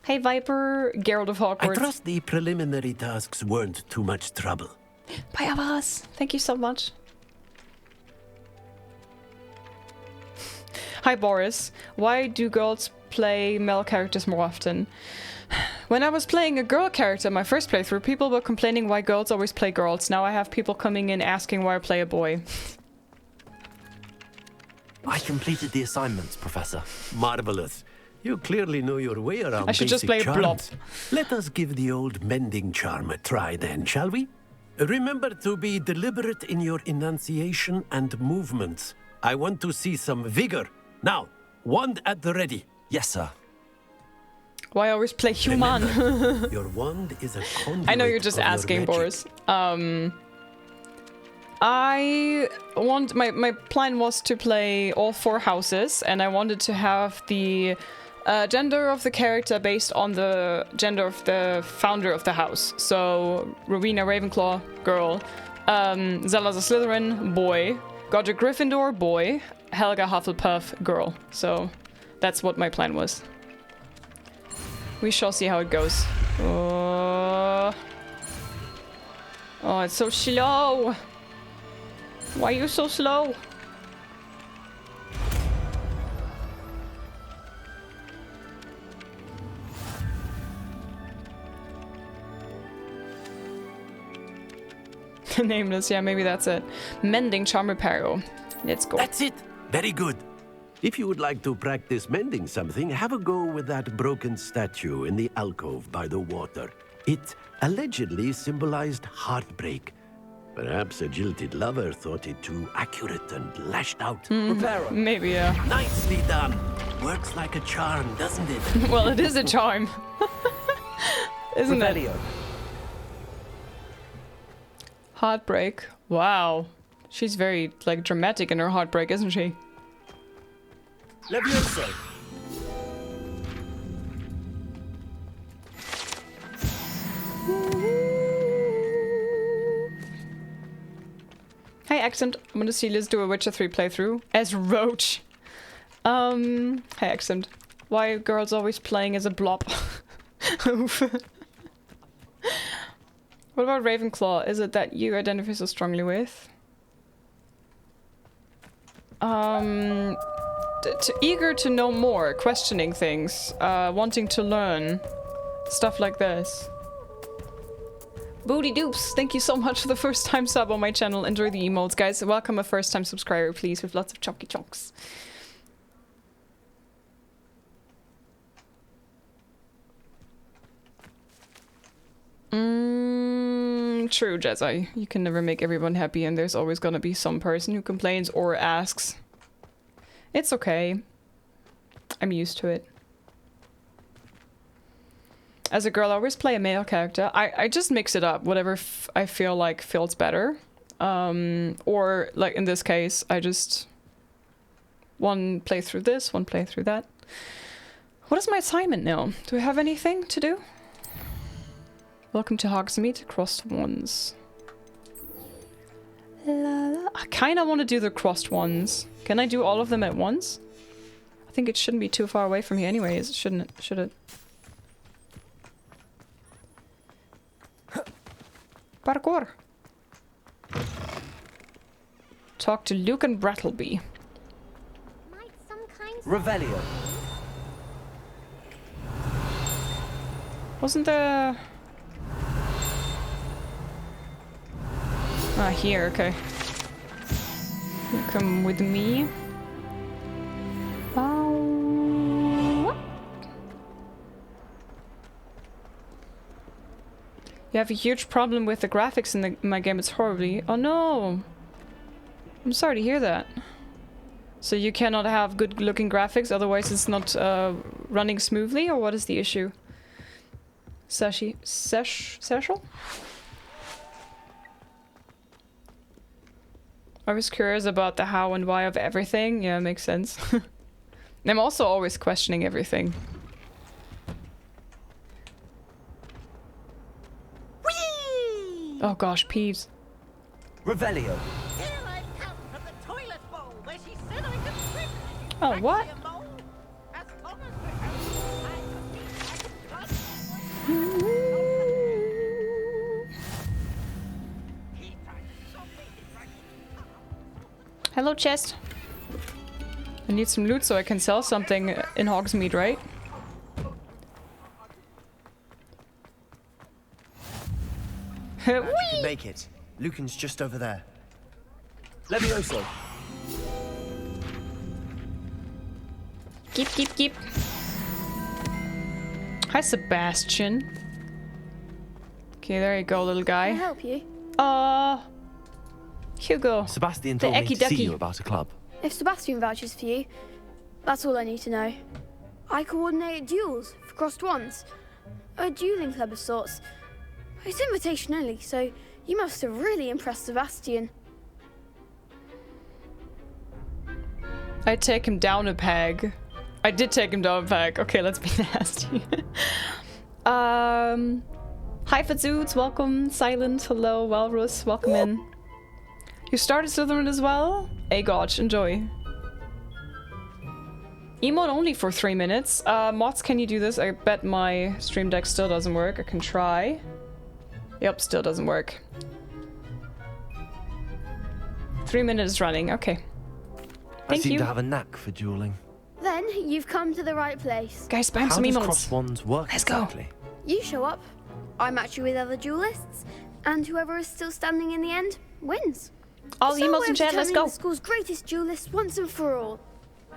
Hey, Viper, Geralt of Hogwarts. I trust the preliminary tasks weren't too much trouble. Bye, Avaras. Thank you so much. Hi, Boris. Why do girls play male characters more often? When I was playing a girl character in my first playthrough, people were complaining why girls always play girls. Now I have people coming in asking why I play a boy. I completed the assignments, Professor. Marvelous. You clearly know your way around I should just basic play a blob. charms. Let us give the old mending charm a try then, shall we? Remember to be deliberate in your enunciation and movements. I want to see some vigor. Now, wand at the ready. Yes, sir. Why always play human? Remember, your wand is a conduit. I know you're just of your asking, magic. Boris. My plan was to play all 4 houses, and I wanted to have the gender of the character based on the gender of the founder of the house. So Rowena Ravenclaw, girl, Zella's a Slytherin, boy. Godric Gryffindor, boy. Helga Hufflepuff, girl. So that's what my plan was. We shall see how it goes. Oh, it's so slow. Why are you so slow? Nameless, yeah, maybe that's it. Mending, charm, repair. Let's go. That's it. Very good. If you would like to practice mending something, have a go with that broken statue in the alcove by the water. It allegedly symbolized heartbreak. Perhaps a jilted lover thought it too accurate and lashed out. Maybe, yeah. Nicely done. Works like a charm, doesn't it? Well, it is a charm. Isn't it? Heartbreak. Wow. She's very, like, dramatic in her heartbreak, isn't she? Leviosa. Hey, Accent. I'm gonna see Liz do a Witcher 3 playthrough as Roach. Hey, Accent. Why are girls always playing as a blob? What about Ravenclaw? Is it that you identify so strongly with? Eager to know more, questioning things, wanting to learn, stuff like this. Booty Dupes, thank you so much for the first time sub on my channel. Enjoy the emotes, guys. Welcome a first time subscriber, please, with lots of chunky chunks. True, Jedi. You can never make everyone happy, and there's always gonna be some person who complains or asks. It's okay. I'm used to it. As a girl, I always play a male character. I just mix it up, whatever I feel like feels better. Or, like in this case, I just... one play through this, one play through that. What is my assignment now? Do I have anything to do? Welcome to Hogsmeade, crossed ones. I kind of want to do the crossed ones. Can I do all of them at once? I think it shouldn't be too far away from here anyways, shouldn't it? Should it? Parkour! Talk to Luke and Brattleby. Revelio. Wasn't there... Ah, here, okay. You come with me. You have a huge problem with the graphics in my game, it's horribly... Oh no! I'm sorry to hear that. So you cannot have good looking graphics, otherwise it's not running smoothly, or what is the issue? Seshal? I was curious about the how and why of everything. Yeah, makes sense. I'm also always questioning everything. Whee! Oh gosh, Peeves. Revelio. Oh, what? Hello, chest. I need some loot so I can sell something in Hogsmeade, right? You make it. Lucan's just over there. Levioso. Keep. Hi, Sebastian. Okay, there you go, little guy. Can I help you? Hugo. Sebastian told me to see you about a club. If Sebastian vouches for you, that's all I need to know. I coordinate duels for crossed ones. A dueling club of sorts. It's invitation only, so you must have really impressed Sebastian. I take him down a peg. I did take him down a peg. Okay, let's be nasty. Hi, Fazoots, welcome. Silent, hello. Walrus, welcome in. You started Slytherin as well? Hey, gosh, enjoy. Emote only for 3 minutes. Mods, can you do this? I bet my stream deck still doesn't work. I can try. Yep, still doesn't work. 3 minutes running, okay. I Thank seem you. to have a knack for dueling. Then you've come to the right place. Guys, spam some emotes. How does cross wands work exactly? You show up, I match you with other duelists, and whoever is still standing in the end wins. All the emotes in chat, let's go. The school's greatest duelist once and for all.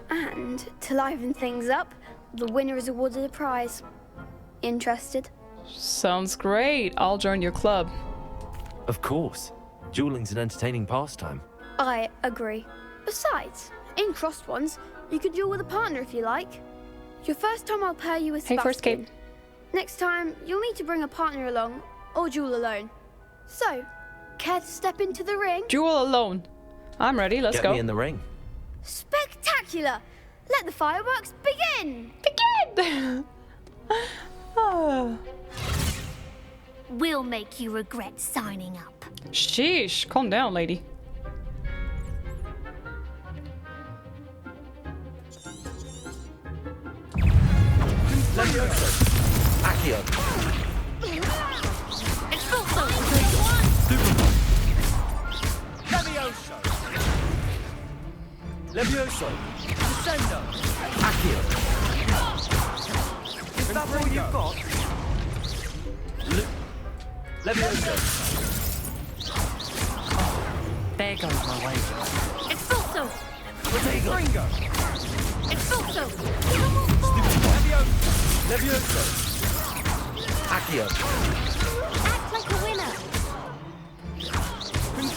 And to liven things up, the winner is awarded a prize. Interested? Sounds great. I'll join your club. Of course. Dueling's an entertaining pastime. I agree. Besides, in crossed ones, you could duel with a partner if you like. Your first time I'll pair you with Hey, Sebastian. first Kate. Next time, you'll need to bring a partner along, or duel alone. So, care to step into the ring? Duel alone. I'm ready, let's go. Get me in the ring. Spectacular! Let the fireworks begin! Begin! We'll make you regret signing up. Sheesh, calm down, lady. Levioso. Accio. Expulso. Levioso. Levioso. Descendo. Accio. Is that all you've got? Levioso. There goes my way. Expulso. Ringo. Expulso. Levioso. Accio. Act like a winner.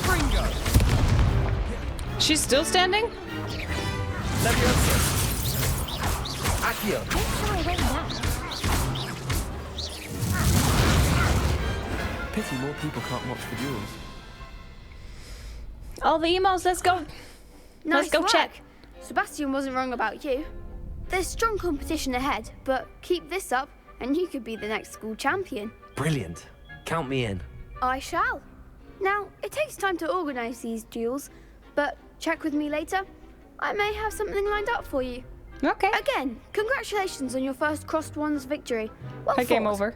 Ringo. She's still standing? Levioso. Accio. Pity more people can't watch the duels. All the emails, let's go. Nice Let's go work. check. Sebastian wasn't wrong about you. There's strong competition ahead, but keep this up and you could be the next school champion. Brilliant. Count me in. I shall. Now, it takes time to organise these duels, but check with me later. I may have something lined up for you. Okay. Again, congratulations on your first Crossed Ones victory. Well Hey, game fought. over.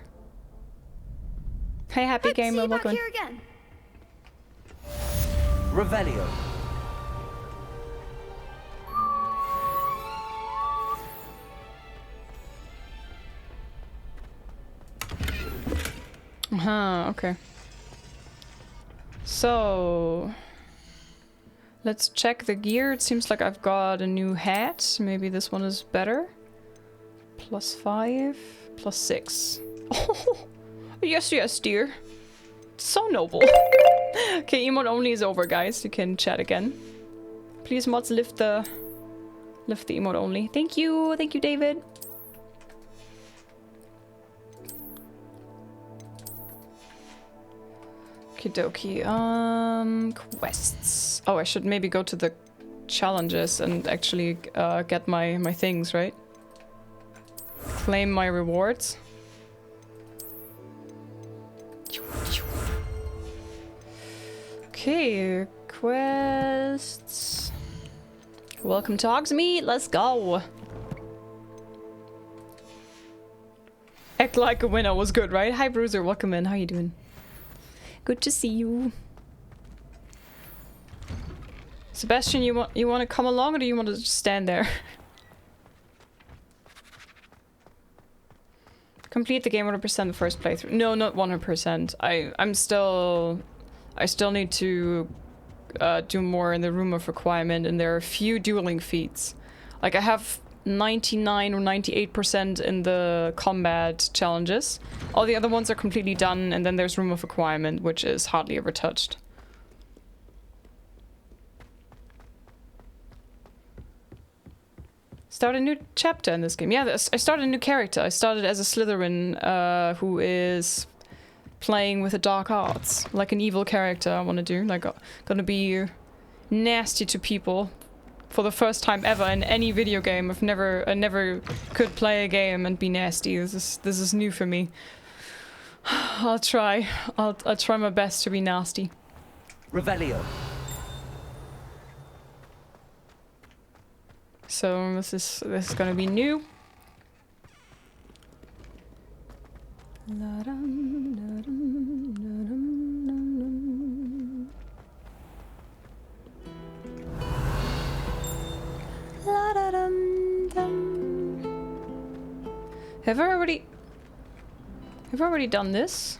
Hey, happy Hope to see gamer, you back welcome. here again. Revelio. Okay. So let's check the gear. It seems like I've got a new hat. Maybe this one is better. +5, +6. Oh, yes, yes, dear. So noble. Okay, emote only is over, guys. You can chat again. Please, mods, lift the emote only. Thank you, David. Okie dokie. Quests. Oh, I should maybe go to the challenges and actually get my things, right? Claim my rewards. Okay, quests. Welcome to Hogsmeade, let's go. Act like a winner was good, right? Hi Bruiser, welcome in, how you doing? Good to see you. Sebastian, you want to come along or do you want to just stand there? Complete the game 100% the first playthrough. No, not 100%. I still need to do more in the room of requirement, and there are a few dueling feats. Like I have 99 or 98% in the combat challenges. All the other ones are completely done, and then there's room of requirement, which is hardly ever touched. Start a new chapter in this game. Yeah, I started a new character. I started as a Slytherin who is playing with the dark arts, like an evil character. I want to do like gonna be nasty to people for the first time ever in any video game. I never could play a game and be nasty. This is new for me. I'll try my best to be nasty. Revelio. So this is gonna be new. Have I already done this?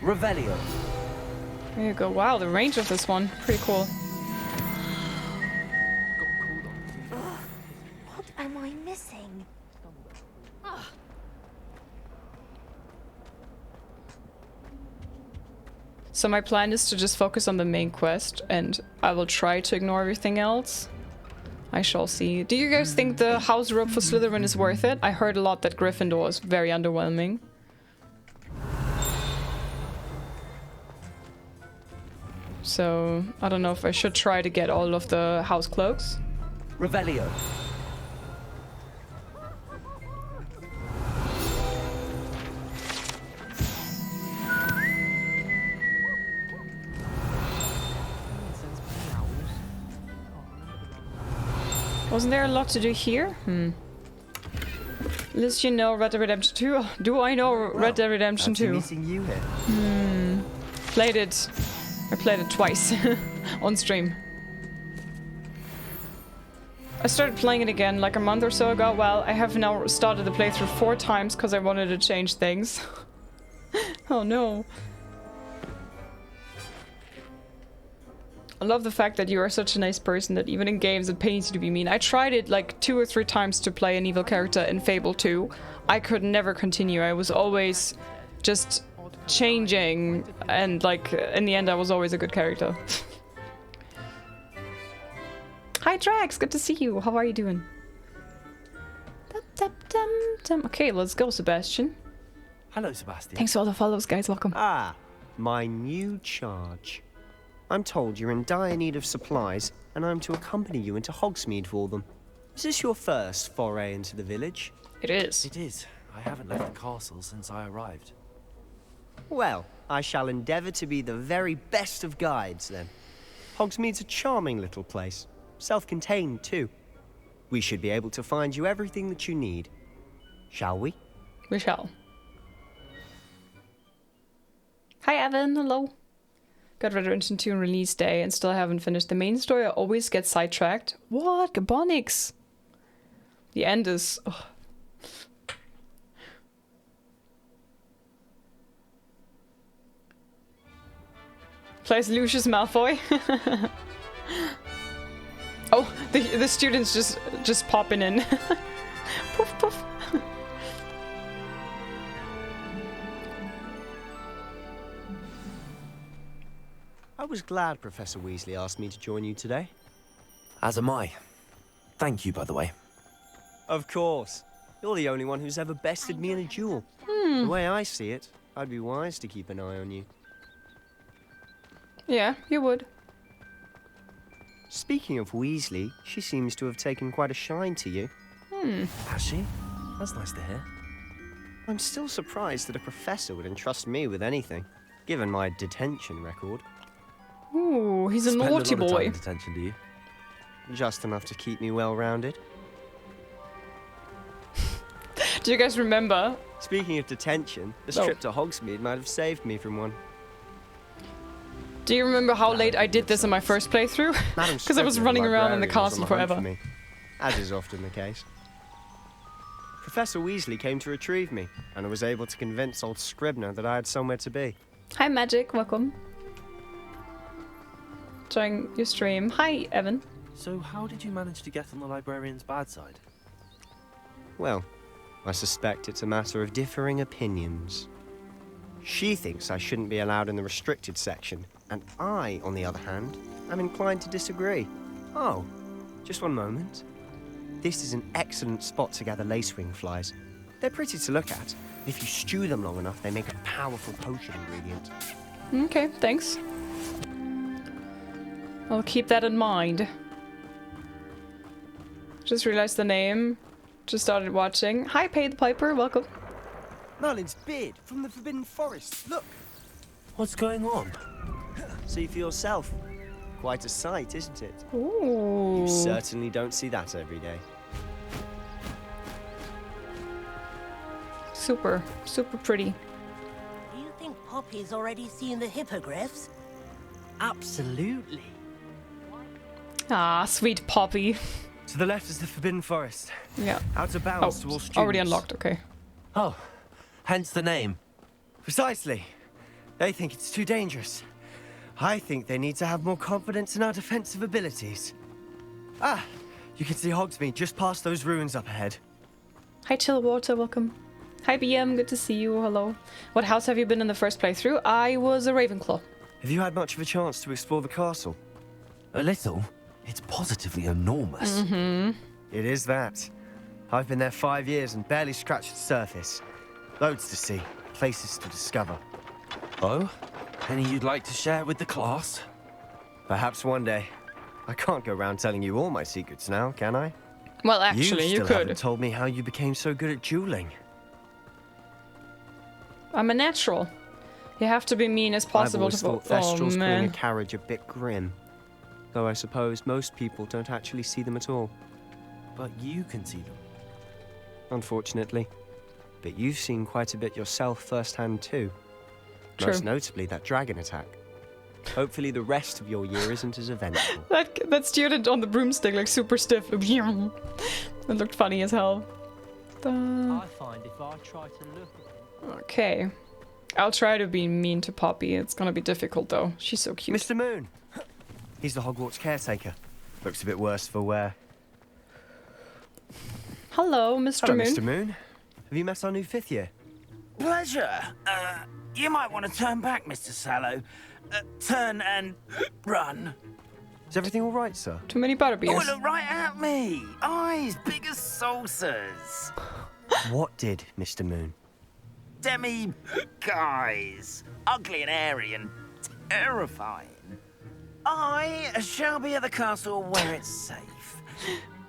Revelio. There you go. Wow, the range of this one. Pretty cool. What am I missing? So my plan is to just focus on the main quest, and I will try to ignore everything else. I shall see. Do you guys think the house robe for Slytherin is worth it? I heard a lot that Gryffindor is very underwhelming. So, I don't know if I should try to get all of the house cloaks. Revelio. Wasn't there a lot to do here? LIZZ, you know Red Dead Redemption 2? Do I know Red Dead Redemption 2? Meeting you here. Played it. I played it twice on stream. I started playing it again like a month or so ago. Well, I have now started the playthrough 4 times because I wanted to change things. Oh no. I love the fact that you are such a nice person that even in games it pains you to be mean. I tried it like 2 or 3 times to play an evil character in Fable 2. I could never continue. I was always just changing, and like in the end I was always a good character. Hi Drax, good to see you. How are you doing? Okay, let's go, Sebastian. Hello, Sebastian. Thanks for all the follows, guys. Welcome. Ah, my new charge. I'm told you're in dire need of supplies, and I'm to accompany you into Hogsmeade for them. Is this your first foray into the village? It is. It is. I haven't left the castle since I arrived. Well, I shall endeavour to be the very best of guides, then. Hogsmeade's a charming little place. Self-contained, too. We should be able to find you everything that you need. Shall we? We shall. Hi, Evan. Hello. Got Red Dead Redemption 2 on release day and still haven't finished the main story. I always get sidetracked. What? Gabonix. The end is... Ugh. Plays Lucius Malfoy. Oh, the students just popping in. Poof poof. I was glad Professor Weasley asked me to join you today. As am I. Thank you, by the way. Of course. You're the only one who's ever bested me in a duel. The way I see it, I'd be wise to keep an eye on you. Yeah, you would. Speaking of Weasley, she seems to have taken quite a shine to you. Has she? That's nice to hear. I'm still surprised that a professor would entrust me with anything, given my detention record. Ooh, he's a Spend naughty a lot of boy. time in detention, do you? Just enough to keep me well-rounded. Do you guys remember? Speaking of detention, this trip to Hogsmeade might have saved me from one. Do you remember how late I did this in my first playthrough? Because I was running around in the castle forever. Me, as is often the case. Professor Weasley came to retrieve me, and I was able to convince old Scribner that I had somewhere to be. Hi Magic, welcome. Enjoying your stream. Hi Evan. So how did you manage to get on the librarian's bad side? Well, I suspect it's a matter of differing opinions. She thinks I shouldn't be allowed in the restricted section, and I, on the other hand, am inclined to disagree. Oh, just one moment. This is an excellent spot to gather lacewing flies. They're pretty to look at. If you stew them long enough, they make a powerful potion ingredient. Okay, thanks. I'll keep that in mind. Just realized the name. Just started watching. Hi, Pay the Piper, welcome. Merlin's beard from the Forbidden Forest. Look. What's going on? See for yourself. Quite a sight, isn't it? Ooh. You certainly don't see that every day. Super, super pretty. Do you think Poppy's already seen the hippogriffs? Absolutely. Ah, sweet Poppy. To the left is the Forbidden Forest. Yeah. Out of bounds to all students. Already unlocked, okay. Oh, hence the name. Precisely. They think it's too dangerous. I think they need to have more confidence in our defensive abilities. Ah, you can see Hogsmeade just past those ruins up ahead. Hi Chillwater, welcome. Hi BM, good to see you, hello. What house have you been in the first playthrough? I was a Ravenclaw. Have you had much of a chance to explore the castle? A little. It's positively enormous. Mm-hmm. It is that. I've been there 5 years and barely scratched the surface. Loads to see, places to discover. Oh? Any you'd like to share with the class? Perhaps one day. I can't go around telling you all my secrets now, can I? Well, actually, you still could. haven't told me how you became so good at dueling. I'm a natural. You have to be mean as possible I've to always thought Thestrals pulling a man. carriage a bit grim. Though I suppose most people don't actually see them at all. But you can see them. Unfortunately. But you've seen quite a bit yourself firsthand too. True. Most notably that dragon attack. Hopefully the rest of your year isn't as eventful. That student on the broomstick, like super stiff. It looked funny as hell. I find if I try to look at him... Okay. I'll try to be mean to Poppy. It's gonna be difficult though. She's so cute. Mr. Moon! He's the Hogwarts caretaker. Looks a bit worse for wear. Hello, Mr. Hello, Moon. Mr. Moon. Have you met our new 5th year? Pleasure. You might want to turn back, Mr. Sallow. Turn and run. Is everything all right, sir? Too many butterbeers. Oh, look right at me. Eyes big as saucers. What did, Mr. Moon? Demi guys. Ugly and airy and terrifying. I shall be at the castle where it's safe.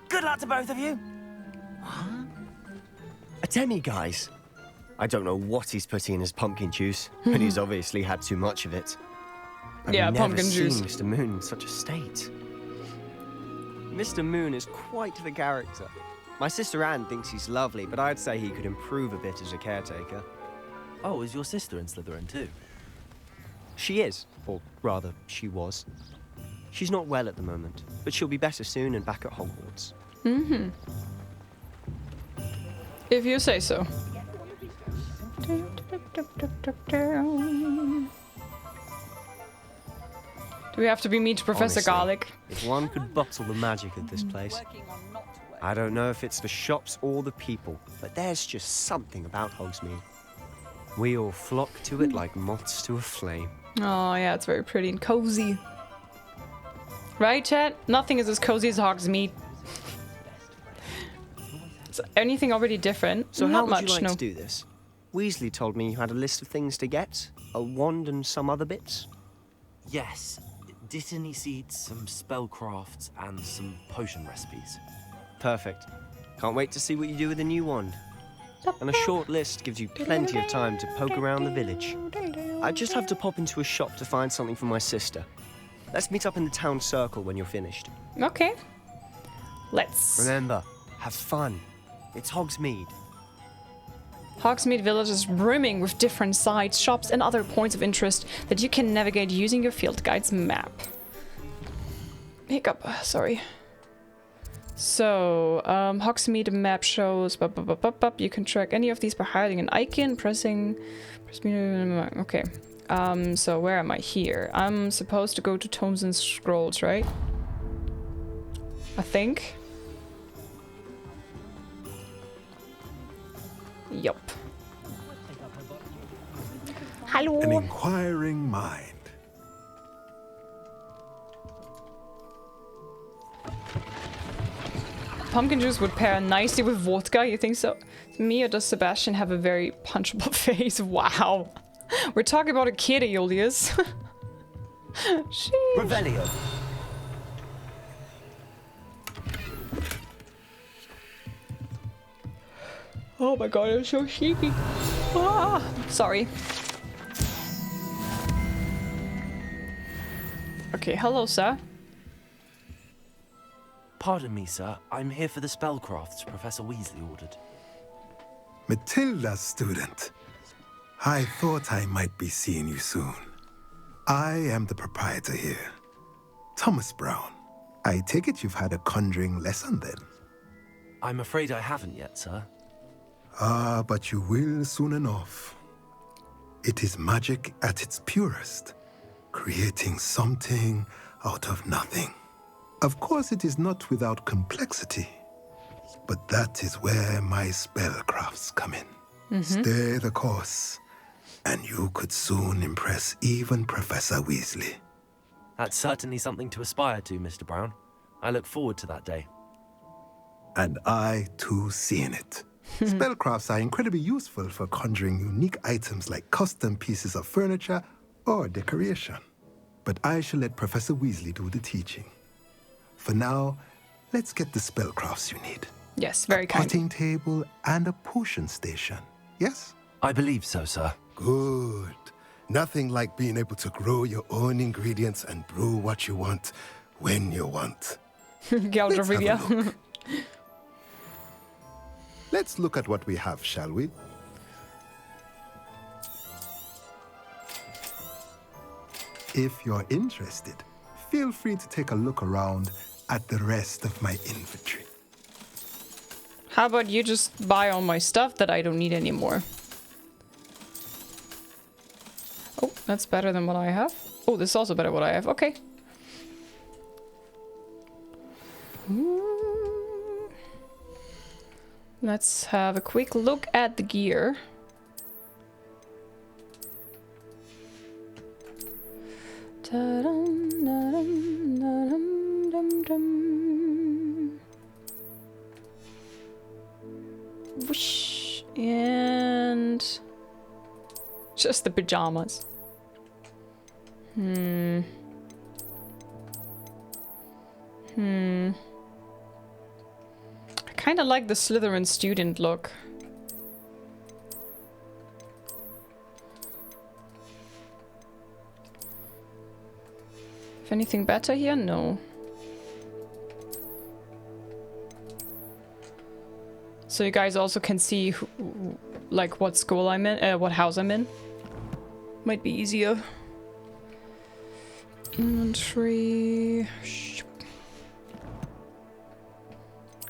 Good luck to both of you. A demi-guise? I don't know what he's putting in his pumpkin juice, but he's obviously had too much of it. I've Yeah, never pumpkin seen juice. Mr. Moon in such a state. Mr. Moon is quite the character. My sister Anne thinks he's lovely, but I'd say he could improve a bit as a caretaker. Oh, is your sister in Slytherin too? She is, or rather, she was. She's not well at the moment, but she'll be better soon and back at Hogwarts. Mm-hmm. If you say so. Do we have to be mean to Professor Honestly, Garlic? If one could bottle the magic of this place. I don't know if it's the shops or the people, but there's just something about Hogsmeade. We all flock to it like moths to a flame. Oh yeah, it's very pretty and cozy. Right, Chat? Nothing is as cozy as Hogsmeade. Is anything already different? So Not how would much, you like no. to do this? Weasley told me you had a list of things to get, a wand and some other bits. Yes. Dittany seeds, some spellcrafts, and some potion recipes. Perfect. Can't wait to see what you do with the new wand. And a short list gives you plenty of time to poke around the village. I just have to pop into a shop to find something for my sister. Let's meet up in the town circle when you're finished. Okay. Let's. Remember, have fun. It's Hogsmeade. Hogsmeade Village is brimming with different sites, shops, and other points of interest that you can navigate using your field guide's map. Hiccup, sorry. So, Hogsmeade map shows. You can track any of these by highlighting an icon, pressing. Okay. So where am I here? I'm supposed to go to Tomes and Scrolls, right? I think. Yup. Hello. An inquiring mind. Pumpkin juice would pair nicely with vodka, you think so? Me or does Sebastian have a very punchable face? Wow. We're talking about a kid, Aeolius. Sheesh. Revelio. Oh my god, I'm so sheepy. Ah, sorry. Okay, hello, sir. Pardon me, sir. I'm here for the spellcrafts Professor Weasley ordered. Matilda's student. I thought I might be seeing you soon. I am the proprietor here, Thomas Brown. I take it you've had a conjuring lesson then? I'm afraid I haven't yet, sir. Ah, but you will soon enough. It is magic at its purest, creating something out of nothing. Of course, it is not without complexity, but that is where my spellcrafts come in. Stay the course, and you could soon impress even Professor Weasley. That's certainly something to aspire to, Mr. Brown. I look forward to that day. And I, too, seeing it. Spellcrafts are incredibly useful for conjuring unique items like custom pieces of furniture or decoration. But I shall let Professor Weasley do the teaching. For now, let's get the spellcrafts you need. Yes, very kind. A potting table and a potion station, yes? I believe so, sir. Good. Nothing like being able to grow your own ingredients and brew what you want when you want. Let's have a look. Let's look at what we have, shall we? If you're interested, feel free to take a look around at the rest of my inventory. How about you just buy all my stuff that I don't need anymore? Oh, that's better than what I have. Oh, this is also better than what I have. Okay. Let's have a quick look at the gear. Whoosh. And just the pajamas. I kind of like the Slytherin student look. If anything better here? No. So you guys also can see who, like what school I'm in, what house I'm in. Might be easier. Inventory.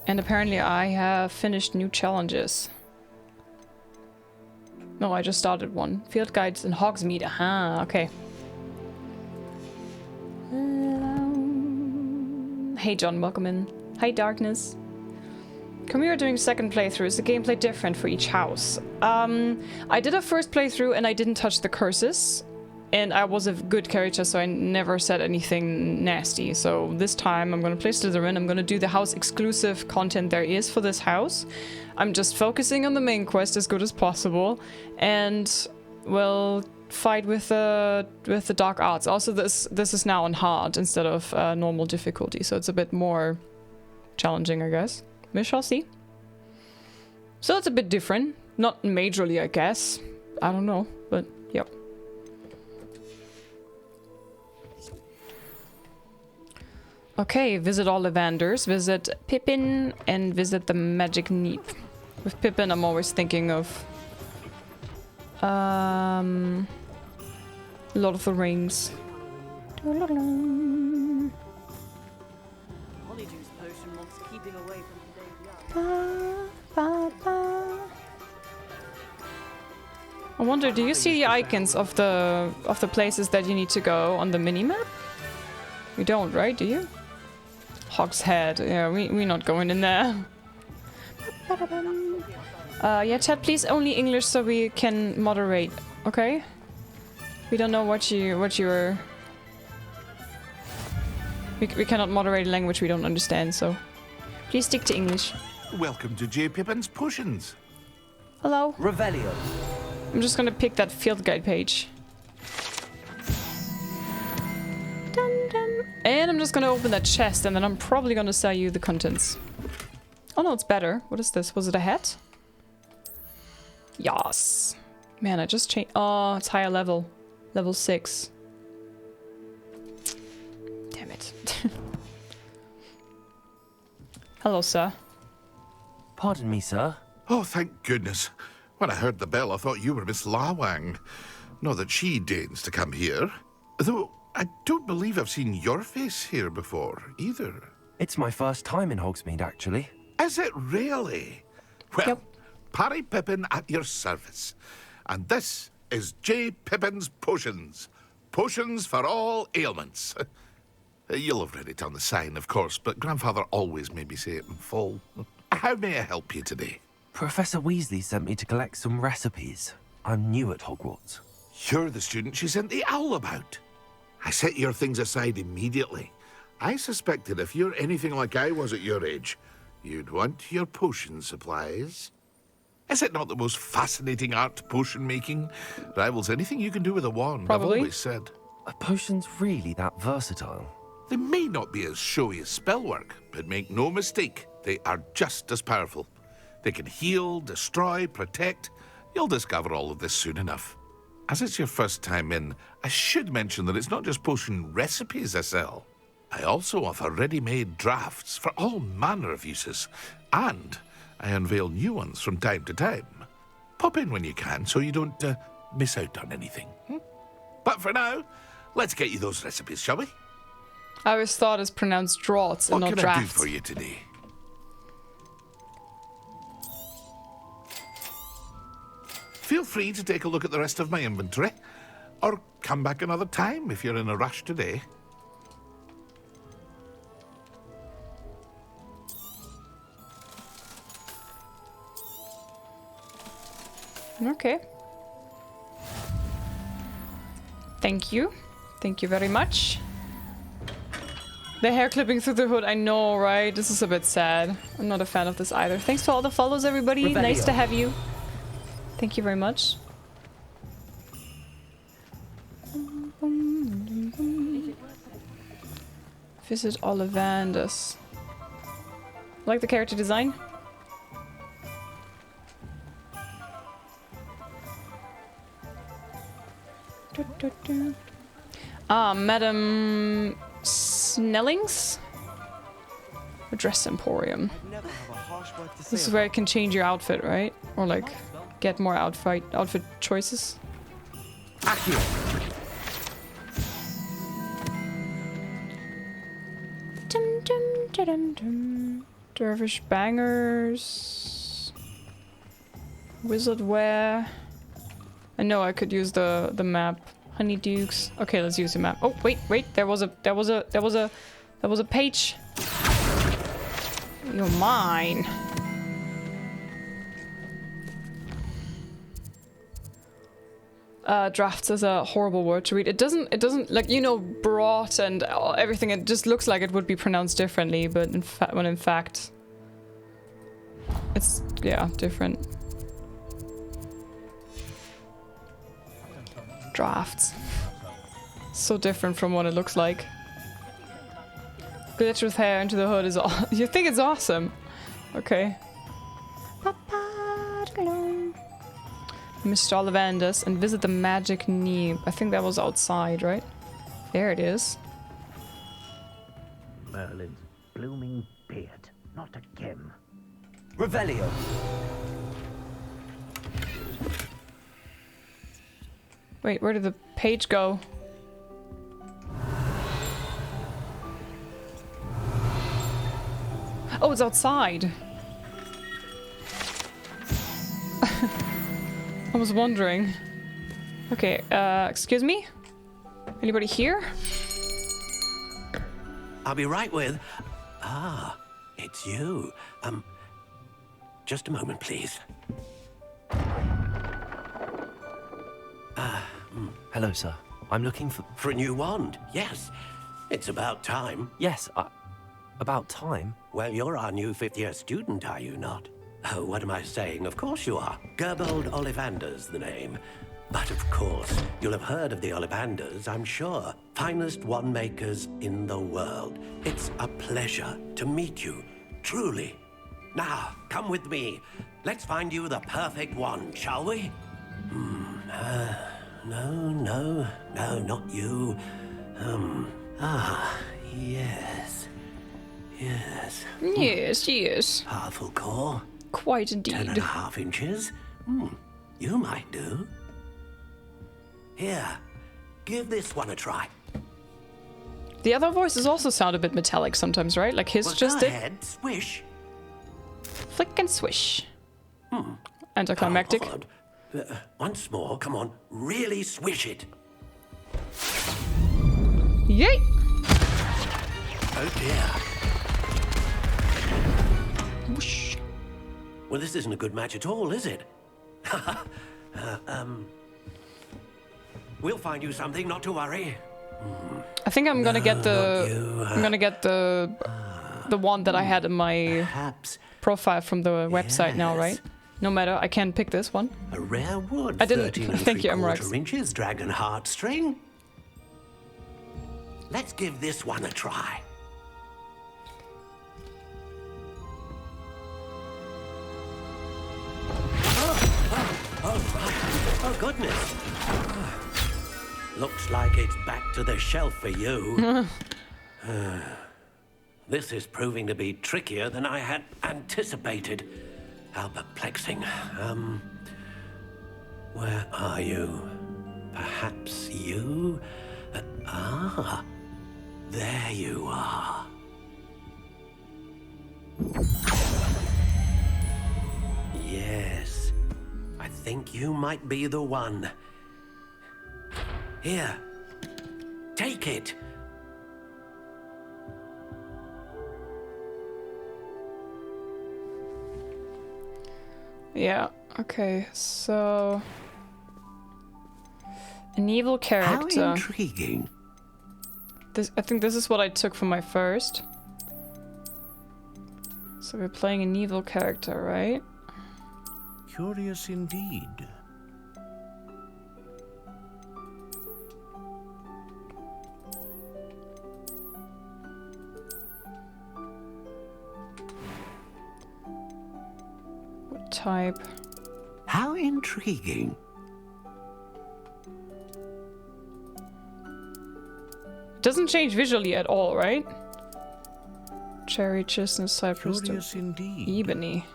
And apparently I have finished new challenges. No, I just started one. Field guides in Hogsmeade. Aha, okay. Hey John, welcome in. Hi Darkness. We are doing second playthrough. Is the gameplay different for each house? I did a first playthrough and I didn't touch the curses. And I was a good character, so I never said anything nasty. So this time I'm gonna play Slytherin. I'm gonna do the house exclusive content there is for this house. I'm just focusing on the main quest as good as possible. And we'll fight with the dark arts. Also this is now on hard instead of normal difficulty. So it's a bit more challenging, I guess. We shall see. So it's a bit different. Not majorly, I guess. I don't know, but yep. Okay, visit Ollivanders, visit Pippin, and visit the Magic Neep. With Pippin, I'm always thinking of Lord of the Rings. I wonder, do you see the icons of the places that you need to go on the minimap? You don't, right? Do you? Hogshead. Yeah, we're not going in there. Yeah, chat, please only English so we can moderate, okay? We don't know what you're... We cannot moderate a language we don't understand, so... Please stick to English. Welcome to J. Pippin's Potions. Hello. Revelio. I'm just gonna pick that field guide page. Dun, dun. And I'm just gonna open that chest and then I'm probably gonna sell you the contents. Oh no, it's better. What is this? Was it a hat? Yes. Man, I just changed. Oh, it's higher level. Level 6. Hello, sir. Pardon me, sir. Oh, thank goodness. When I heard the bell, I thought you were Miss Lawang. Not that she deigns to come here. Though I don't believe I've seen your face here before, either. It's my first time in Hogsmeade, actually. Is it really? Well, Parry Pippin at your service. And this is J. Pippin's Potions. Potions for all ailments. You'll have read it on the sign, of course, but Grandfather always made me say it in full. How may I help you today? Professor Weasley sent me to collect some recipes. I'm new at Hogwarts. You're the student she sent the owl about. I set your things aside immediately. I suspected if you're anything like I was at your age, you'd want your potion supplies. Is it not the most fascinating art, potion making? Rivals anything you can do with a wand, Probably. I've always said. Are potions really that versatile? They may not be as showy as spellwork, but make no mistake, they are just as powerful. They can heal, destroy, protect. You'll discover all of this soon enough. As it's your first time in, I should mention that it's not just potion recipes I sell. I also offer ready-made drafts for all manner of uses, and I unveil new ones from time to time. Pop in when you can so you don't miss out on anything. But for now, let's get you those recipes, shall we? I always thought it's pronounced draughts and What not can I do drafts. for you today? Feel free to take a look at the rest of my inventory, or come back another time if you're in a rush today. Okay. Thank you. Thank you very much. The hair clipping through the hood, I know, right? This is a bit sad. I'm not a fan of this either. Thanks for all the follows, everybody. Rebellion. Nice to have you. Thank you very much. Visit Ollivanders. Like the character design? Ah, Madam Snelling's? A dress emporium. This is where I can change your outfit, right? Or like, get more outfit choices. Dum, dum, dum, dum. Dervish bangers. Wizard wear. I know I could use the map. Honeydukes. Okay, let's use the map. Oh, wait. There was a page. You're mine. Drafts is a horrible word to read. It doesn't like, you know, brought and everything. It just looks like it would be pronounced differently, but in fact, it's, yeah, different. Drafts. So different from what it looks like. Glitch with hair into the hood is all. You think it's awesome? Okay. Mr. Ollivanders and visit the magic knee. I think that was outside, right? There it is. Merlin's blooming beard. Not again. Revelio. Wait, where did the page go? Oh, it's outside. I was wondering. Okay, excuse me? Anybody here? I'll be right with... Ah, it's you. Just a moment, please. Hello, sir. I'm looking for... For a new wand, yes. It's about time. Yes, about time? Well, you're our new fifth-year student, are you not? Oh, what am I saying? Of course you are. Gerbold Ollivander's the name. But of course, you'll have heard of the Ollivanders, I'm sure. Finest wand makers in the world. It's a pleasure to meet you, truly. Now, come with me. Let's find you the perfect wand, shall we? No, not you. Yes. Yes. Yes, yes. Powerful core. Quite indeed. 10.5 inches. You might do. Here, give this one a try. The other voices also sound a bit metallic sometimes, right? Like his Well, just go did. ahead, swish. Flick and swish. Anticlimactic. Once more, come on, really swish it. Yay! Oh dear. Whoosh. Well, this isn't a good match at all, is it? We'll find you something, not to worry. I think I'm gonna get the. you. I'm gonna get the one that I had in my profile from the website now, right? No matter, I can pick this one. A rare wood. I didn't. 13 Thank you, Emrex. 3/4 inches dragon heartstring. Let's give this one a try. Oh, goodness. Looks like it's back to the shelf for you. This is proving to be trickier than I had anticipated. How perplexing. Where are you? Perhaps you? There you are. Yes, I think you might be the one. Here, take it. Yeah. Okay. So, an evil character. How intriguing. I think this is what I took for my first. So we're playing an evil character, right? Curious indeed. What type? How intriguing. Doesn't change visually at all, right? Cherry, chestnut, cypress, Curious indeed. ebony,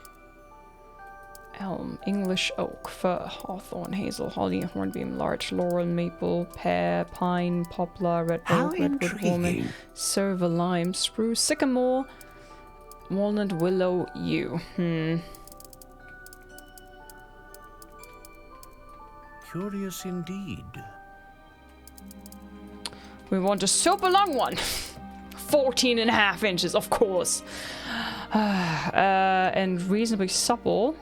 elm, English oak, fir, hawthorn, hazel, holly, hornbeam, larch, laurel, maple, pear, pine, poplar, red oak, redwood, walnut, silver, lime, spruce, sycamore, walnut, willow, yew. Curious indeed. We want a super long one. 14.5 inches, of course. And reasonably supple.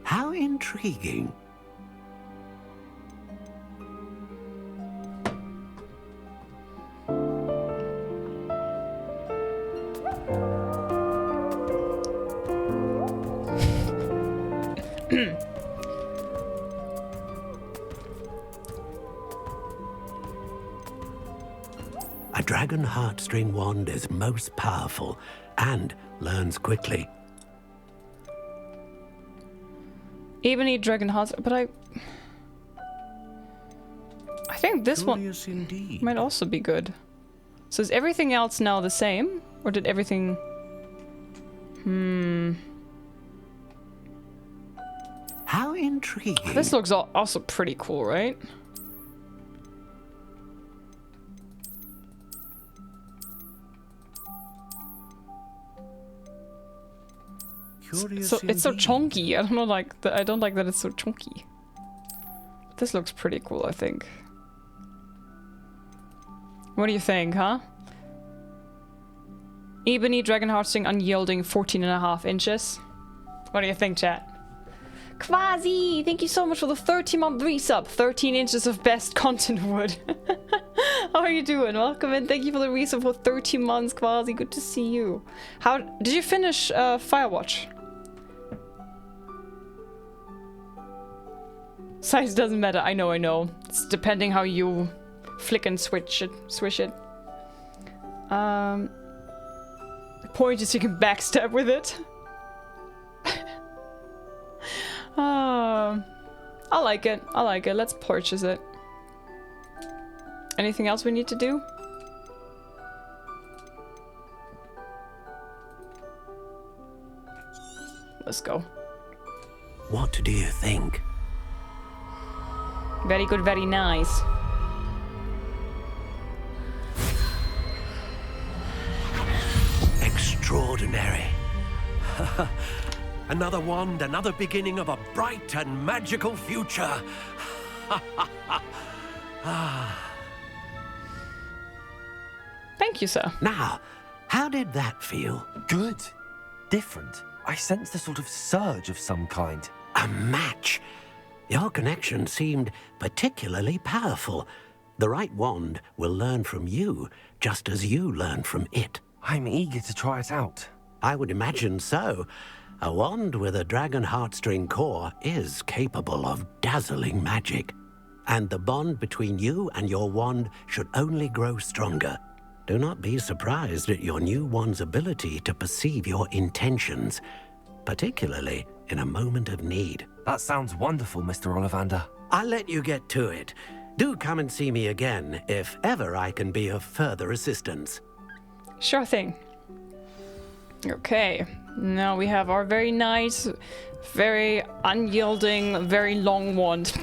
How intriguing. A dragon heartstring wand is most powerful and learns quickly. Ebony dragon hearts, but I think this Curious one indeed. might also be good. So is everything else now the same? Or did everything... How intriguing. This looks also pretty cool, right? Curious So it's so indeed. chunky. I don't like that it's so chunky. This looks pretty cool, I think. What do you think, huh? Ebony dragon heartstring unyielding 14.5 inches. What do you think, chat? Quasi, thank you so much for the 30-month resub. 13 inches of best content wood. How are you doing? Welcome in. Thank you for the resub for 30 months, Quasi. Good to see you. How did you finish Firewatch? Size doesn't matter. I know. It's depending how you flick and swish it. The point is you can backstab with it. I like it. I like it. Let's purchase it. Anything else we need to do? Let's go. What do you think? Very good, very nice. Extraordinary. Another wand, another beginning of a bright and magical future. Thank you, sir. Now, how did that feel? Good. Different. I sensed a sort of surge of some kind. A match. Your connection seemed particularly powerful. The right wand will learn from you, just as you learn from it. I'm eager to try it out. I would imagine so. A wand with a dragon heartstring core is capable of dazzling magic. And the bond between you and your wand should only grow stronger. Do not be surprised at your new wand's ability to perceive your intentions, particularly in a moment of need. That sounds wonderful, Mr. Ollivander. I'll let you get to it. Do come and see me again if ever I can be of further assistance. Sure thing. Okay, now we have our very nice, very unyielding, very long wand.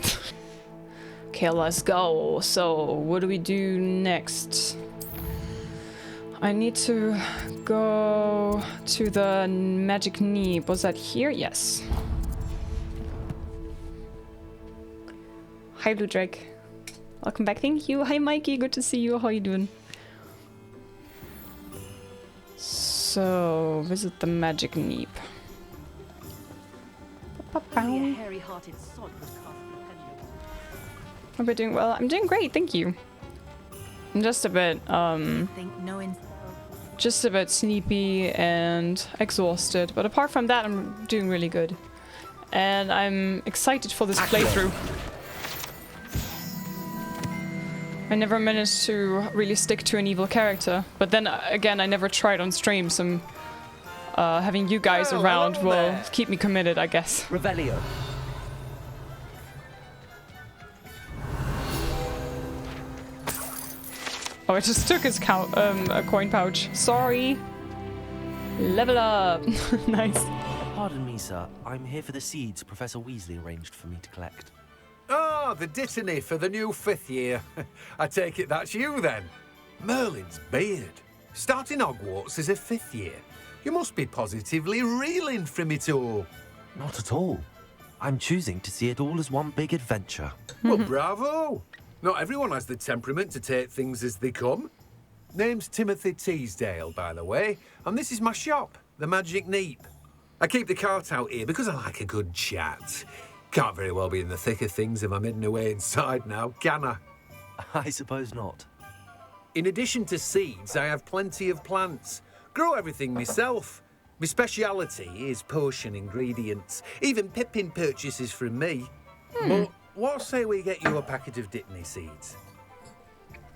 Okay, let's go. So, what do we do next? I need to go to the magic knee. Was that here? Yes. Hi, Blue Drake. Welcome back. Thank you. Hi, Mikey. Good to see you. How you doing? So, visit the magic neep. Hope you're doing well. I'm doing great, thank you. I'm just a bit, just a bit sleepy and exhausted, but apart from that, I'm doing really good. And I'm excited for this playthrough. I never managed to really stick to an evil character, but then again, I never tried on stream, so having you guys around will keep me committed, I guess. Revelio. Oh, I just took his a coin pouch. Sorry. Level up. Nice. Pardon me, sir. I'm here for the seeds Professor Weasley arranged for me to collect. Oh, the dittany for the new 5th year. I take it that's you, then. Merlin's beard. Starting Hogwarts as a 5th year. You must be positively reeling from it all. Not at all. I'm choosing to see it all as one big adventure. Well, bravo. Not everyone has the temperament to take things as they come. Name's Timothy Teasdale, by the way, and this is my shop, the Magic Neep. I keep the cart out here because I like a good chat. Can't very well be in the thick of things if I'm hidden away inside now, can I? I suppose not. In addition to seeds, I have plenty of plants. Grow everything myself. My speciality is potion ingredients. Even Pippin purchases from me. But what say we get you a packet of Dittany seeds?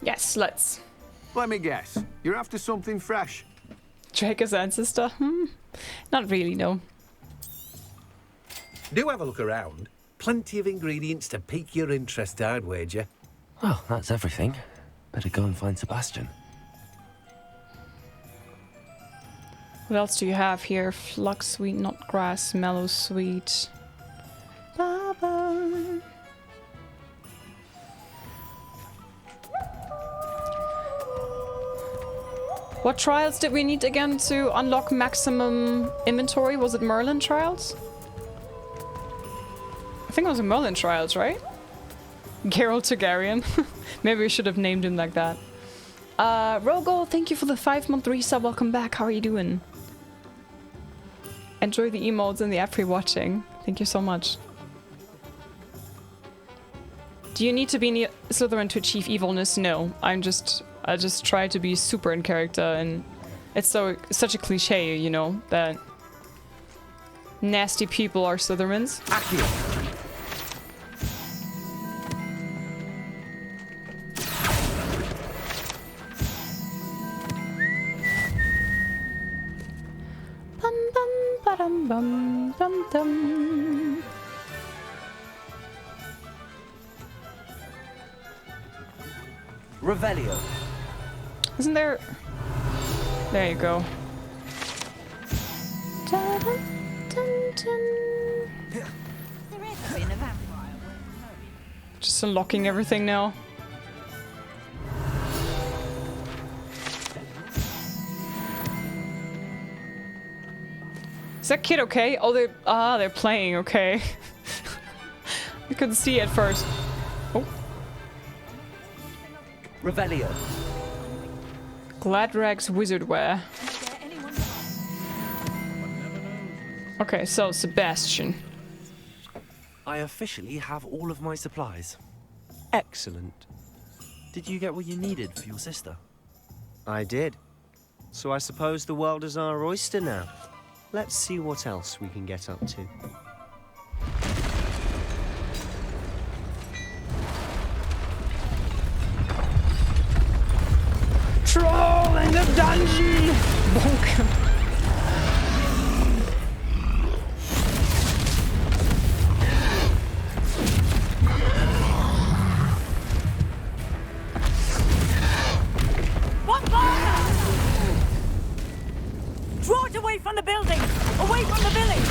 Yes, let's. Let me guess. You're after something fresh. Draco's ancestor? Not really, no. Do have a look around. Plenty of ingredients to pique your interest, I'd wager. Well, that's everything. Better go and find Sebastian. What else do you have here? Flux sweet, not grass, mellow sweet. Baba. What trials did we need again to unlock maximum inventory? Was it Merlin trials? I think it was a Merlin trials, right? Geralt Targaryen. Maybe we should have named him like that. Rogo, thank you for the 5-month resub. Welcome back. How are you doing? Enjoy the emotes and the app watching. Thank you so much. Do you need to be Slytherin to achieve evilness? No. I just try to be super in character, and it's such a cliche, you know, that nasty people are Slytherins. Ba-dum-bum-dum-dum. Revelio. Isn't there... There you go. Just unlocking everything now. Is that kid okay? Oh, they're playing, okay. I couldn't see at first. Oh. Revelio. Gladrag's wizardwear. Okay, so Sebastian. I officially have all of my supplies. Excellent. Did you get what you needed for your sister? I did. So I suppose the world is our oyster now. Let's see what else we can get up to. Troll in the dungeon! Bonk. Draw it away from the building! Away from the village!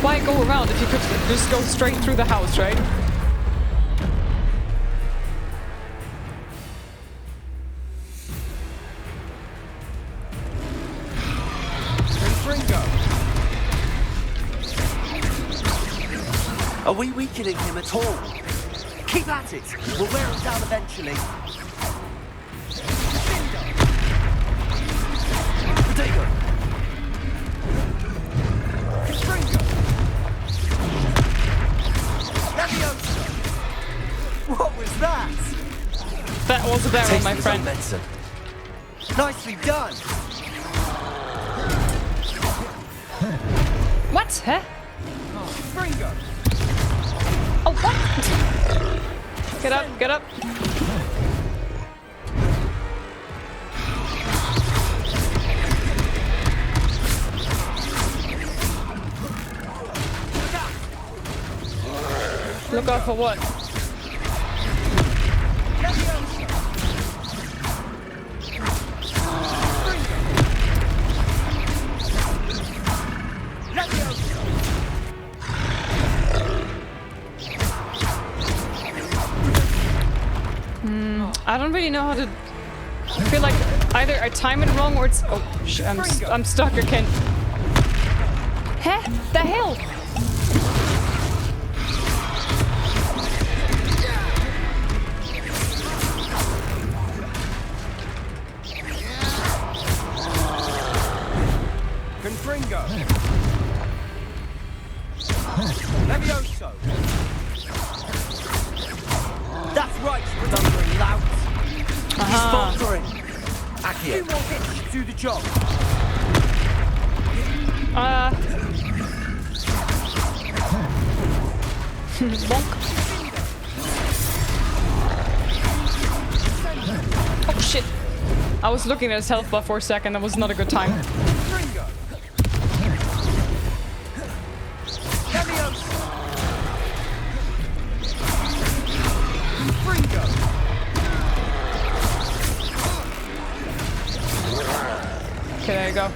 Why go around if you could just go straight through the house, right? Are we weakening him at all? Keep at it. We'll wear him down eventually. Potato. What was that? That was a barrel, my friend. Nicely done. What? Huh? Gringotts. Oh, what? Get up, get up. Look out for what? I don't really know how to... I feel like either I time it wrong or it's... Oh, I'm stuck, I can't... Huh? The hell? Confringo. Levioso. That's right, Redundant Lout. He's faltering. Accio. 2 more hits, do the job. Bonk. Oh shit. I was looking at his health buff for a second, that was not a good time. Okay, there you go.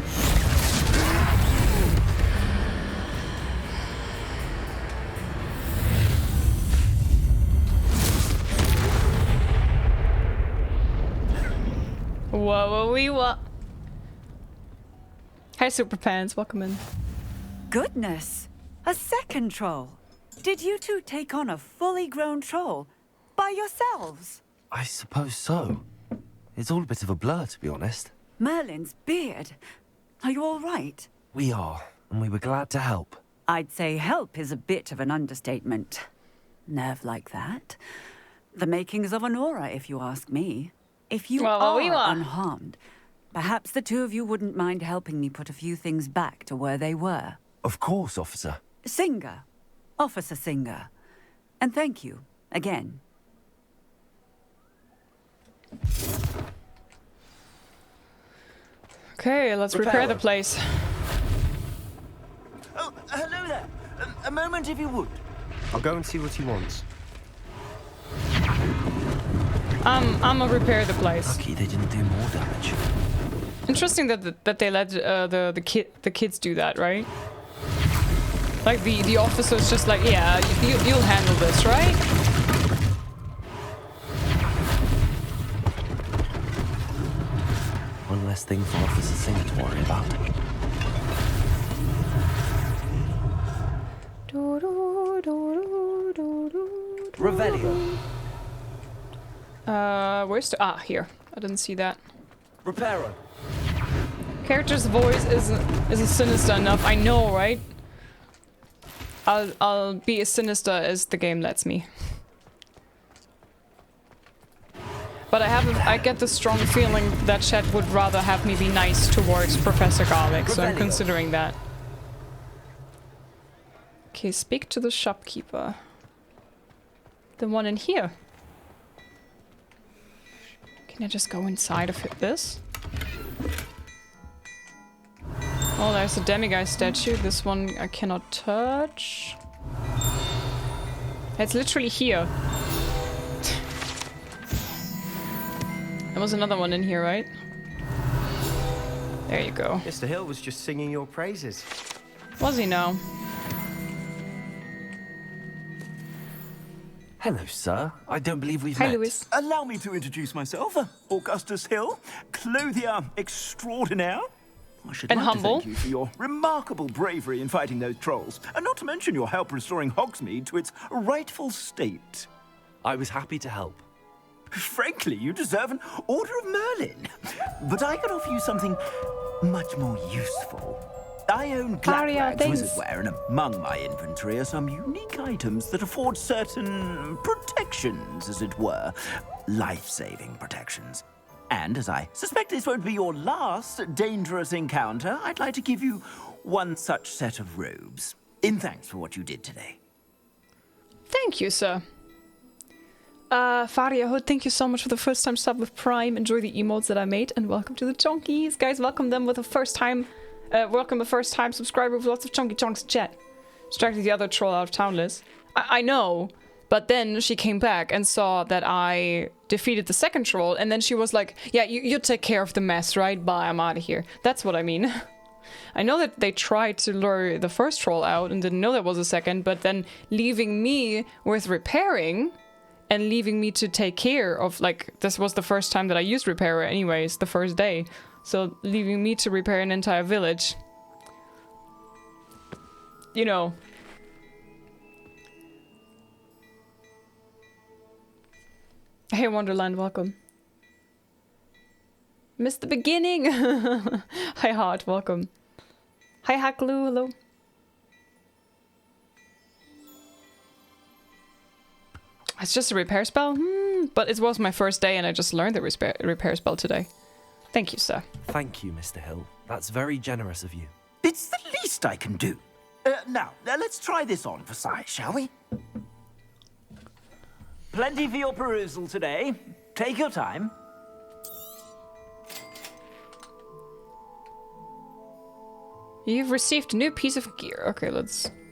Whoa. Hi, Super Pants. Welcome in. Goodness! A second troll. Did you two take on a fully grown troll by yourselves? I suppose so. It's all a bit of a blur, to be honest. Merlin's beard. Are you all right? We are, and we were glad to help. I'd say help is a bit of an understatement. Nerve like that. The makings of an aura, if you ask me. If you are unharmed, perhaps the two of you wouldn't mind helping me put a few things back to where they were. Of course, officer. Singer. Officer Singer. And thank you, again. Okay, let's repair the place. Oh, hello there. A moment if you would. I'll go and see what he wants. I'ma repair the place. Lucky they didn't do more damage. Interesting that they let the kids do that, right? Like the officer's just like, yeah, you'll handle this, right? One less thing for Officer Singh to worry about. Revelio. Where's the here? I didn't see that. Reparo. Character's voice isn't sinister enough. I know, right? I'll be as sinister as the game lets me. But I get the strong feeling that Chet would rather have me be nice towards Professor Garlic, so I'm considering that. Okay, speak to the shopkeeper. The one in here. Can I just go inside of this? Oh, there's a demiguise statue. This one I cannot touch. It's literally here. There was another one in here, right? There you go. Mr. Hill was just singing your praises. Was he now? Hello, sir. I don't believe we've Hi, met. Louis. Allow me to introduce myself. Augustus Hill, clothier extraordinaire. I should And like humble. to thank you for your remarkable bravery in fighting those trolls, and not to mention your help restoring Hogsmeade to its rightful state. I was happy to help. Frankly, you deserve an Order of Merlin. But I could offer you something much more useful. I own Glackrags Wizardwear, and among my inventory are some unique items that afford certain protections, as it were. Life-saving protections. And as I suspect this won't be your last dangerous encounter, I'd like to give you one such set of robes, in thanks for what you did today. Thank you, sir. Faria Hood, thank you so much for the first time sub with Prime. Enjoy the emotes that I made, and welcome to the chonkies. Guys, welcome them with a first time subscriber with lots of chunky chunks in chat. Distracted the other troll out of town, Liz. I know, but then she came back and saw that I defeated the second troll, and then she was like, yeah, you take care of the mess, right? Bye, I'm out of here. That's what I mean. I know that they tried to lure the first troll out and didn't know there was a second, but then leaving me with repairing and leaving me to take care of, like, this was the first time that I used repairer anyways, the first day. So leaving me to repair an entire village. You know. Hey Wonderland, welcome. Missed the beginning! Hi Heart, welcome. Hi Haklu, hello. It's just a repair spell? But it was my first day and I just learned the repair spell today. Thank you, sir. Thank you, Mr. Hill. That's very generous of you. It's the least I can do. Now, let's try this on for size, shall we? Plenty for your perusal today. Take your time. You've received a new piece of gear. Okay,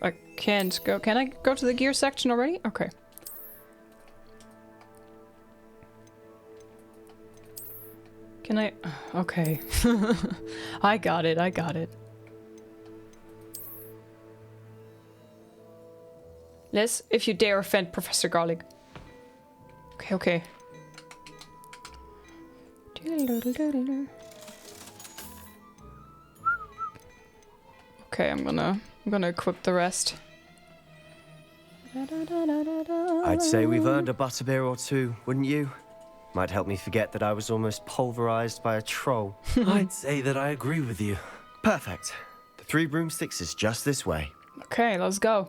I can't go. Can I go to the gear section already? Okay. Can I? Okay. I got it. Liz, if you dare offend Professor Garlic. Okay. Okay, I'm gonna equip the rest. I'd say we've earned a butterbeer or two, wouldn't you? Might help me forget that I was almost pulverized by a troll. I'd say that I agree with you. Perfect. The 3 broomsticks is just this way. Okay, let's go.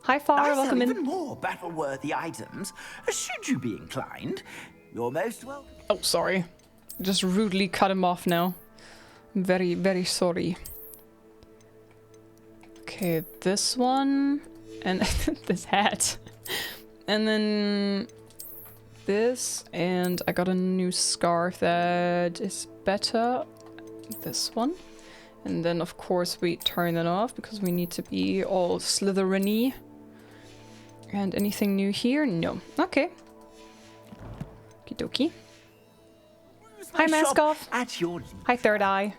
Hi, Father, welcome in. Even more battle-worthy items, should you be inclined. You're most welcome. Oh, sorry. Just rudely cut him off now. I'm very, very sorry. Okay, this one. And this hat. And then this, and I got a new scarf that is better. This one. And then, of course, we turn it off because we need to be all Slytherin-y. And anything new here? No. Okay. Okie dokie. Hi, Maskoff. Hi, Third Eye.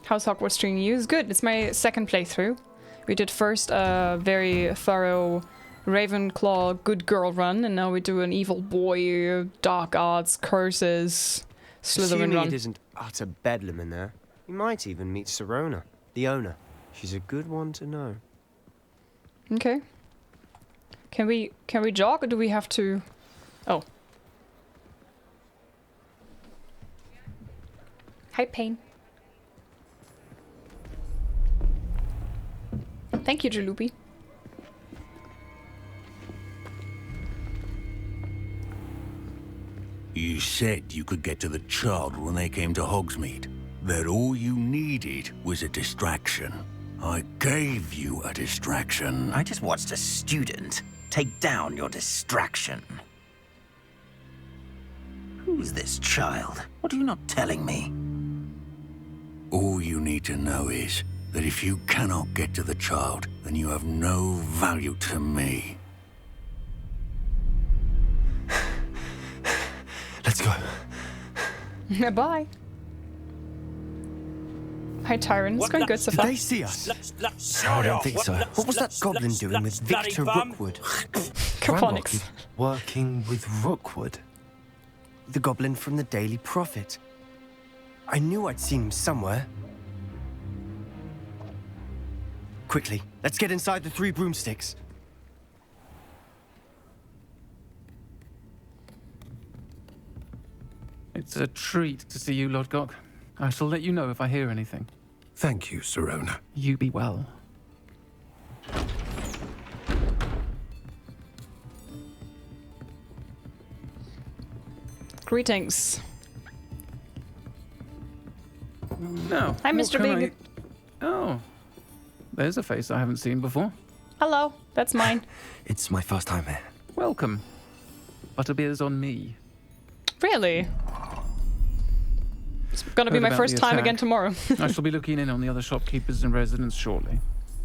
How's Hogwarts treating you? It's good. It's my second playthrough. We did first a very thorough Ravenclaw good girl run, and now we do an evil boy, dark arts, curses, Slytherin Assuming run. it isn't utter bedlam in there, you might even meet Sirona, the owner. She's a good one to know. Okay. Can we jog, or do we have to... Oh. Hi, Pain. Thank you, Jalopy. You said you could get to the child when they came to Hogsmeade. That all you needed was a distraction. I gave you a distraction. I just watched a student take down your distraction. Who's this child? What are you not telling me? All you need to know is that if you cannot get to the child, then you have no value to me. Let's go. Bye. Hi, Tyron. It's going good so far. Did they see us? No, I don't think so. What was that goblin doing with Victor Rookwood? Carbonics. Working with Rookwood? The goblin from the Daily Prophet. I knew I'd seen him somewhere. Quickly, let's get inside the 3 broomsticks. It's a treat to see you, Lodgok. I shall let you know if I hear anything. Thank you, Sirona. You be well. Greetings. Now, Hi, what Mr. can Big. Oh, there's a face I haven't seen before. Hello, that's mine. It's my first time here. Welcome. Butterbeer's on me. Really? It's gonna be Heard my about first the time attack. again tomorrow. I shall be looking in on the other shopkeepers and residents shortly.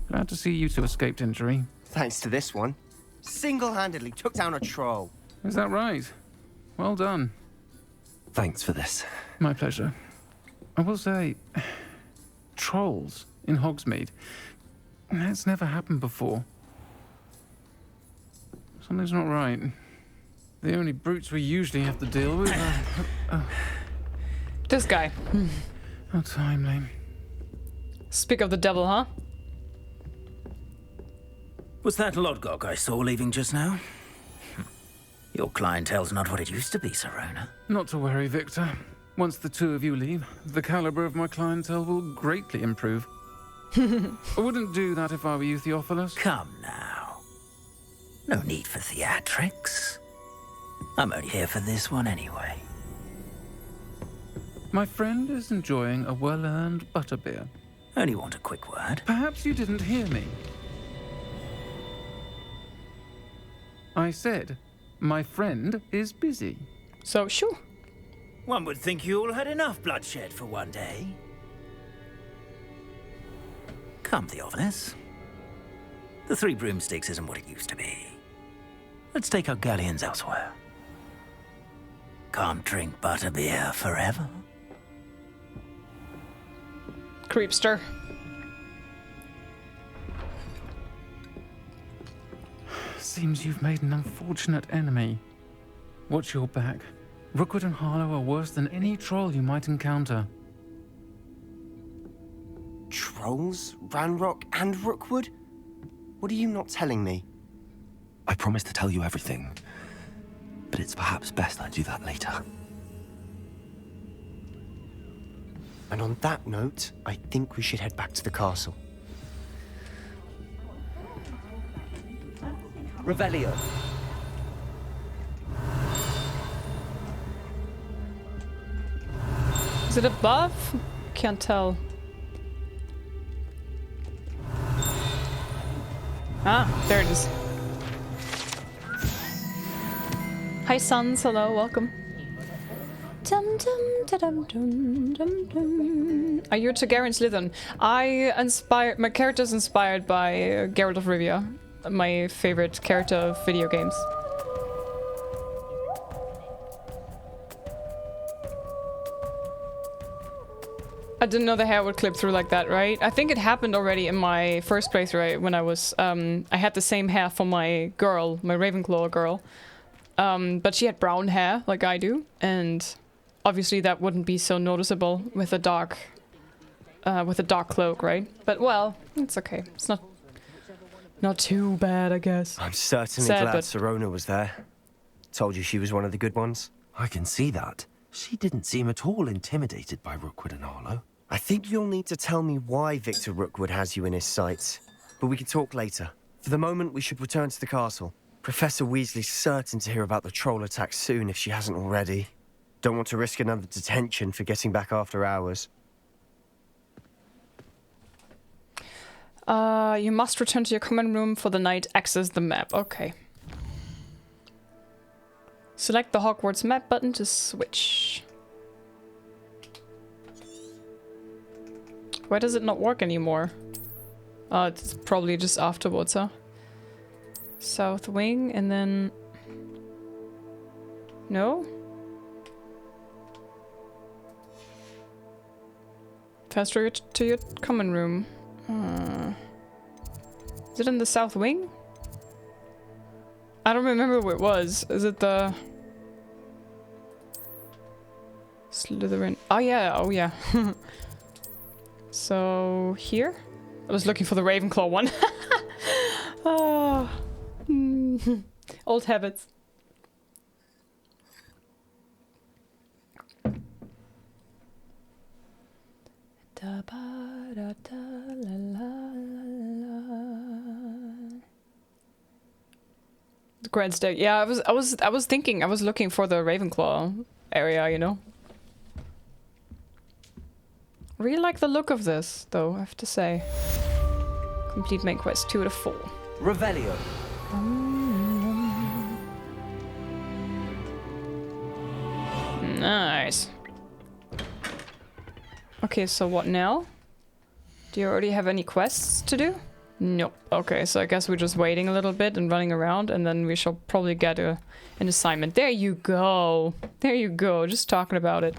Glad to see you two escaped injury. Thanks to this one. Single-handedly took down a troll. Is that right? Well done. Thanks for this. My pleasure. I will say, trolls in Hogsmeade. That's never happened before. Something's not right. The only brutes we usually have to deal with are... This guy. How timely. Speak of the devil, huh? Was that Lodgok I saw leaving just now? Your clientele's not what it used to be, Sirona. Not to worry, Victor. Once the two of you leave, the caliber of my clientele will greatly improve. I wouldn't do that if I were you, Theophilus. Come now. No need for theatrics. I'm only here for this one anyway. My friend is enjoying a well-earned butterbeer. Only want a quick word. Perhaps you didn't hear me. I said, my friend is busy. So, sure. One would think you all had enough bloodshed for one day. Come, Theophilus. The 3 broomsticks isn't what it used to be. Let's take our galleons elsewhere. Can't drink butterbeer forever. Creepster. Seems you've made an unfortunate enemy. Watch your back. Rookwood and Harlow are worse than any troll you might encounter. Trolls? Ranrock and Rookwood? What are you not telling me? I promise to tell you everything, but it's perhaps best I do that later. And on that note, I think we should head back to the castle. Revelio. Is it above? Can't tell. Ah, there it is. Hi, Sons. Hello, welcome. Dum, dum, da-dum, dum, dum, dum. Are you Targaryen Slytherin? My character's inspired by Geralt of Rivia, my favorite character of video games. I didn't know the hair would clip through like that, right? I think it happened already in my first playthrough, right? When I was, I had the same hair for my girl, my Ravenclaw girl. But she had brown hair, like I do, and obviously that wouldn't be so noticeable with a dark cloak, right? But well, it's okay. It's not too bad, I guess. I'm certainly Sad, glad but Serona was there. Told you she was one of the good ones. I can see that. She didn't seem at all intimidated by Rookwood and Arlo. I think you'll need to tell me why Victor Rookwood has you in his sights. But we can talk later. For the moment, we should return to the castle. Professor Weasley's certain to hear about the troll attack soon if she hasn't already. Don't want to risk another detention for getting back after hours. You must return to your common room for the night. Access the map. Okay. Select the Hogwarts map button to switch. Why does it not work anymore? It's probably just afterwards, huh? South wing and then... No? Faster to your common room. Is it in the south wing? I don't remember where it was. Is it the... Slytherin? Oh yeah, oh yeah. So, here? I was looking for the Ravenclaw one. Oh. Old habits. Da ba da da la la la. The grand stair. Yeah, I was thinking. I was looking for the Ravenclaw area. You know. Really like the look of this, though. I have to say. Complete main quest 2 to 4. Revelio. Nice. Okay, so what now? Do you already have any quests to do? Nope. Okay, so I guess we're just waiting a little bit and running around, and then we shall probably get an assignment. There you go. There you go. Just talking about it.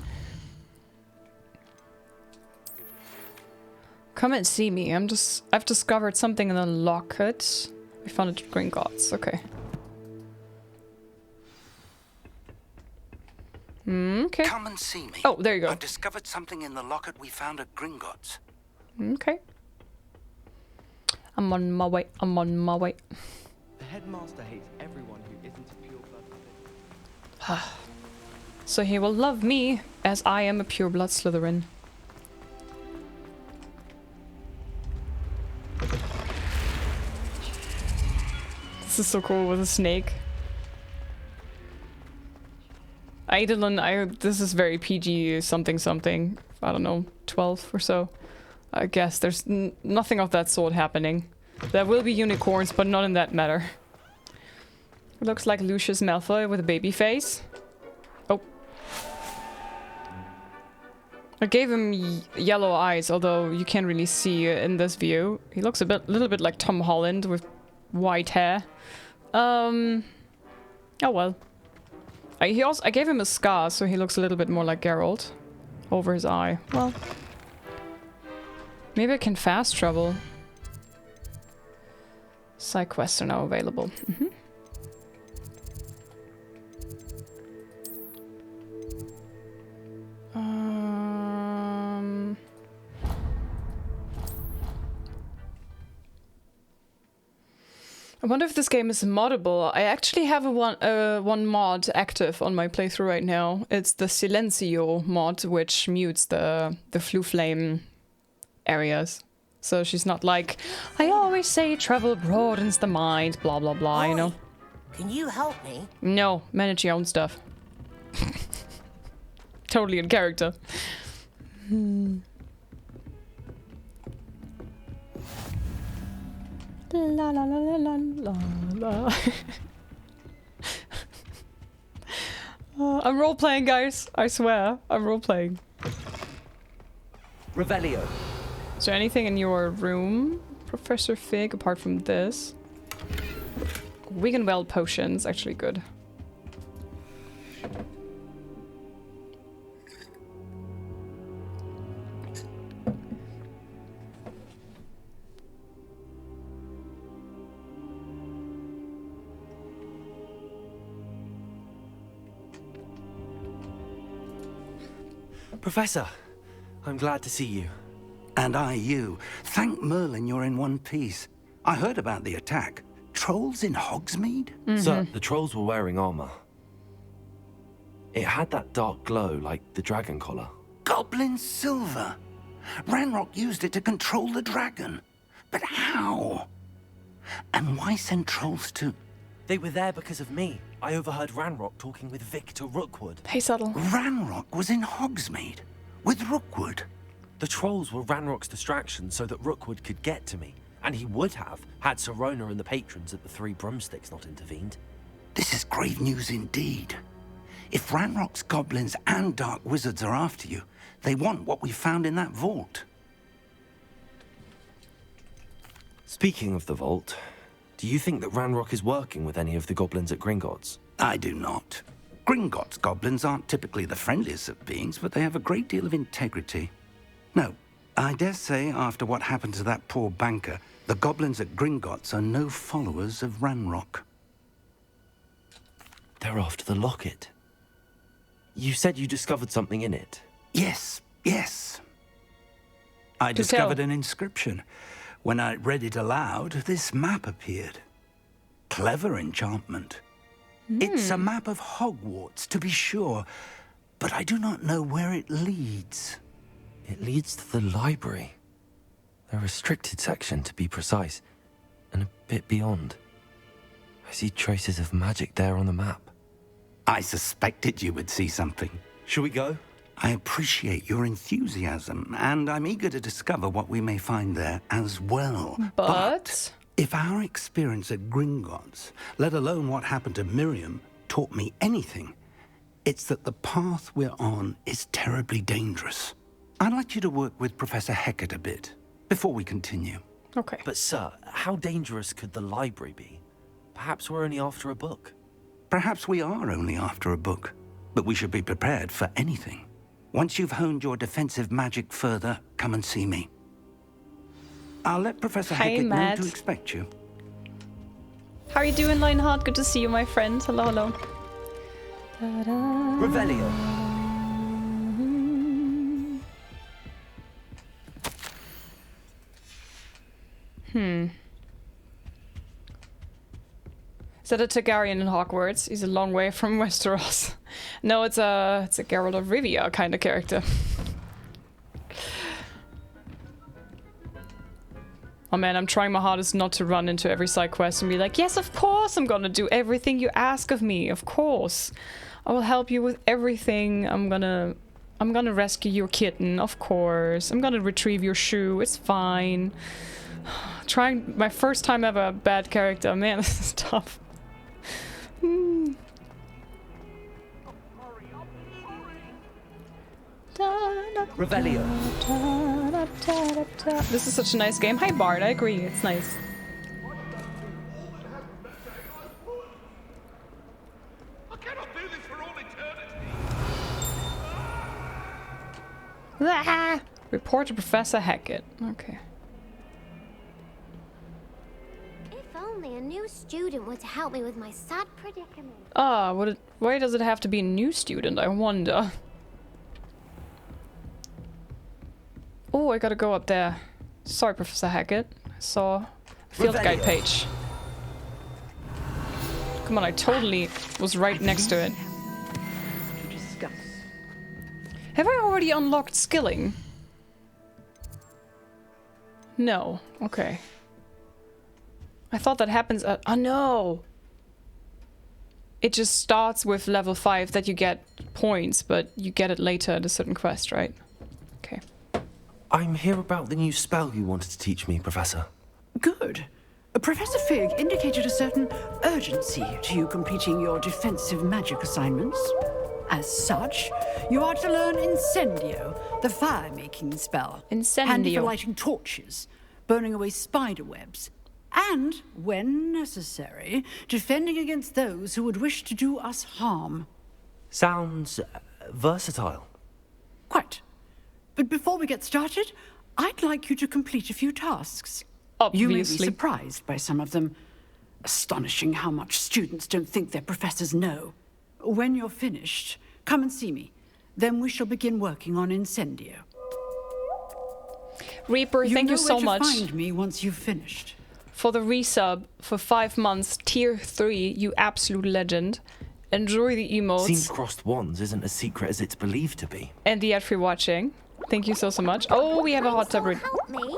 Come and see me. I've discovered something in the locket. We found it at Gringotts. Okay. Okay. Come and see me. Oh, there you go. I've discovered something in the locket we found at Gringotts. Okay. I'm on my way. I'm on my way. The headmaster hates everyone who isn't a pureblood. So he will love me as I am a pureblood Slytherin. This is so cool with a snake. Eidolon, this is very PG something something. I don't know, 12 or so. I guess there's nothing of that sort happening. There will be unicorns, but not in that matter. It looks like Lucius Malfoy with a baby face. Oh. I gave him yellow eyes, although you can't really see in this view. He looks a little bit like Tom Holland with white hair. Oh well. I gave him a scar, so he looks a little bit more like Geralt. Over his eye. Well. Maybe I can fast travel. Side quests are now available. I wonder if this game is moddable. I actually have one mod active on my playthrough right now. It's the Silencio mod, which mutes the Fluflame areas. So she's not like, I always say travel broadens the mind, blah blah blah, you know? Can you help me? No, manage your own stuff. Totally in character. La la la la la la la. I'm role-playing, guys. I swear. I'm role-playing. Revelio. Is there anything in your room, Professor Fig, apart from this? Vegan well potions, actually good. Professor, I'm glad to see you. And I you. Thank Merlin you're in one piece. I heard about the attack. Trolls in Hogsmeade? Sir, the trolls were wearing armor. It had that dark glow like the dragon collar. Goblin silver. Ranrock used it to control the dragon. But how? And why send trolls to... They were there because of me. I overheard Ranrock talking with Victor Rookwood. Hey, subtle. Ranrock was in Hogsmeade with Rookwood. The trolls were Ranrock's distraction so that Rookwood could get to me. And he would have, had Sirona and the patrons at the Three Broomsticks not intervened. This is grave news indeed. If Ranrock's goblins and dark wizards are after you, they want what we found in that vault. Speaking of the vault, do you think that Ranrock is working with any of the goblins at Gringotts? I do not. Gringotts goblins aren't typically the friendliest of beings, but they have a great deal of integrity. No, I dare say after what happened to that poor banker, the goblins at Gringotts are no followers of Ranrock. They're after the locket. You said you discovered something in it. Yes, yes. I discovered an inscription. When I read it aloud, this map appeared. Clever enchantment. It's a map of Hogwarts, to be sure, but I do not know where it leads. It leads to the library. A restricted section, to be precise, and a bit beyond. I see traces of magic there on the map. I suspected you would see something. Shall we go? I appreciate your enthusiasm, and I'm eager to discover what we may find there as well. But if our experience at Gringotts, let alone what happened to Miriam, taught me anything, it's that the path we're on is terribly dangerous. I'd like you to work with Professor Hecat a bit before we continue. Okay. But sir, how dangerous could the library be? Perhaps we're only after a book. Perhaps we are only after a book, but we should be prepared for anything. Once you've honed your defensive magic further, come and see me. I'll let Professor Hecat know to expect you. How are you doing, Lionheart? Good to see you, my friend. Hello, hello. Revelio. Is that a Targaryen in Hogwarts? He's a long way from Westeros. No, it's a Geralt of Rivia kind of character. Oh man, I'm trying my hardest not to run into every side quest and be like, yes, of course, I'm gonna do everything you ask of me. Of course, I will help you with everything. I'm gonna rescue your kitten. Of course, I'm gonna retrieve your shoe. It's fine. Trying my first time ever a bad character. Man, this is tough. Revelio. This is such a nice game. Hi Bard, I agree, it's nice. I cannot do this for all eternity. Ah! Report to Professor Hecat. Okay. If only a new student were to help me with my sad predicament. Ah, why does it have to be a new student, I wonder? Oh, I gotta go up there. Sorry, Professor Hecat. I saw a field guide page. Come on, I totally was right next to it. Have I already unlocked skilling? No. Okay. I thought that happens at... Oh, no! It just starts with level 5 that you get points, but you get it later at a certain quest, right? Okay. I'm here about the new spell you wanted to teach me, Professor. Good. Professor Fig indicated a certain urgency to you completing your defensive magic assignments. As such, you are to learn Incendio, the fire-making spell. Incendio. Handy for lighting torches, burning away spider webs, and, when necessary, defending against those who would wish to do us harm. Sounds versatile. Quite. But before we get started, I'd like you to complete a few tasks. Obviously. You may be surprised by some of them. Astonishing how much students don't think their professors know. When you're finished, come and see me. Then we shall begin working on Incendio. Reaper, thank you so much. You know where to find me once you've finished. For the resub for 5 months, tier 3, you absolute legend. Enjoy the emotes. Seems crossed wands isn't as secret as it's believed to be. And the ad free watching. Thank you so much. Oh, we have a hot tub. Help me.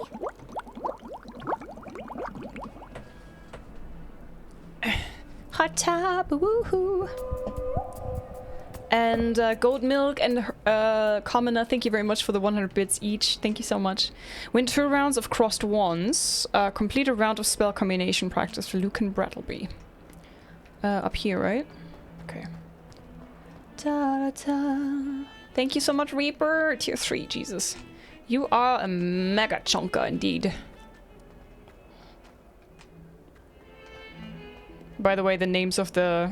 Hot tub, woohoo! And Goat Milk and Commoner, thank you very much for the 100 bits each. Thank you so much. Win 2 rounds of crossed wands. Complete a round of spell combination practice for Lucan Brattleby. Up here, right? Okay. Ta-ta. Thank you so much, Reaper. Tier 3, Jesus. You are a mega chonka indeed. By the way, the names of the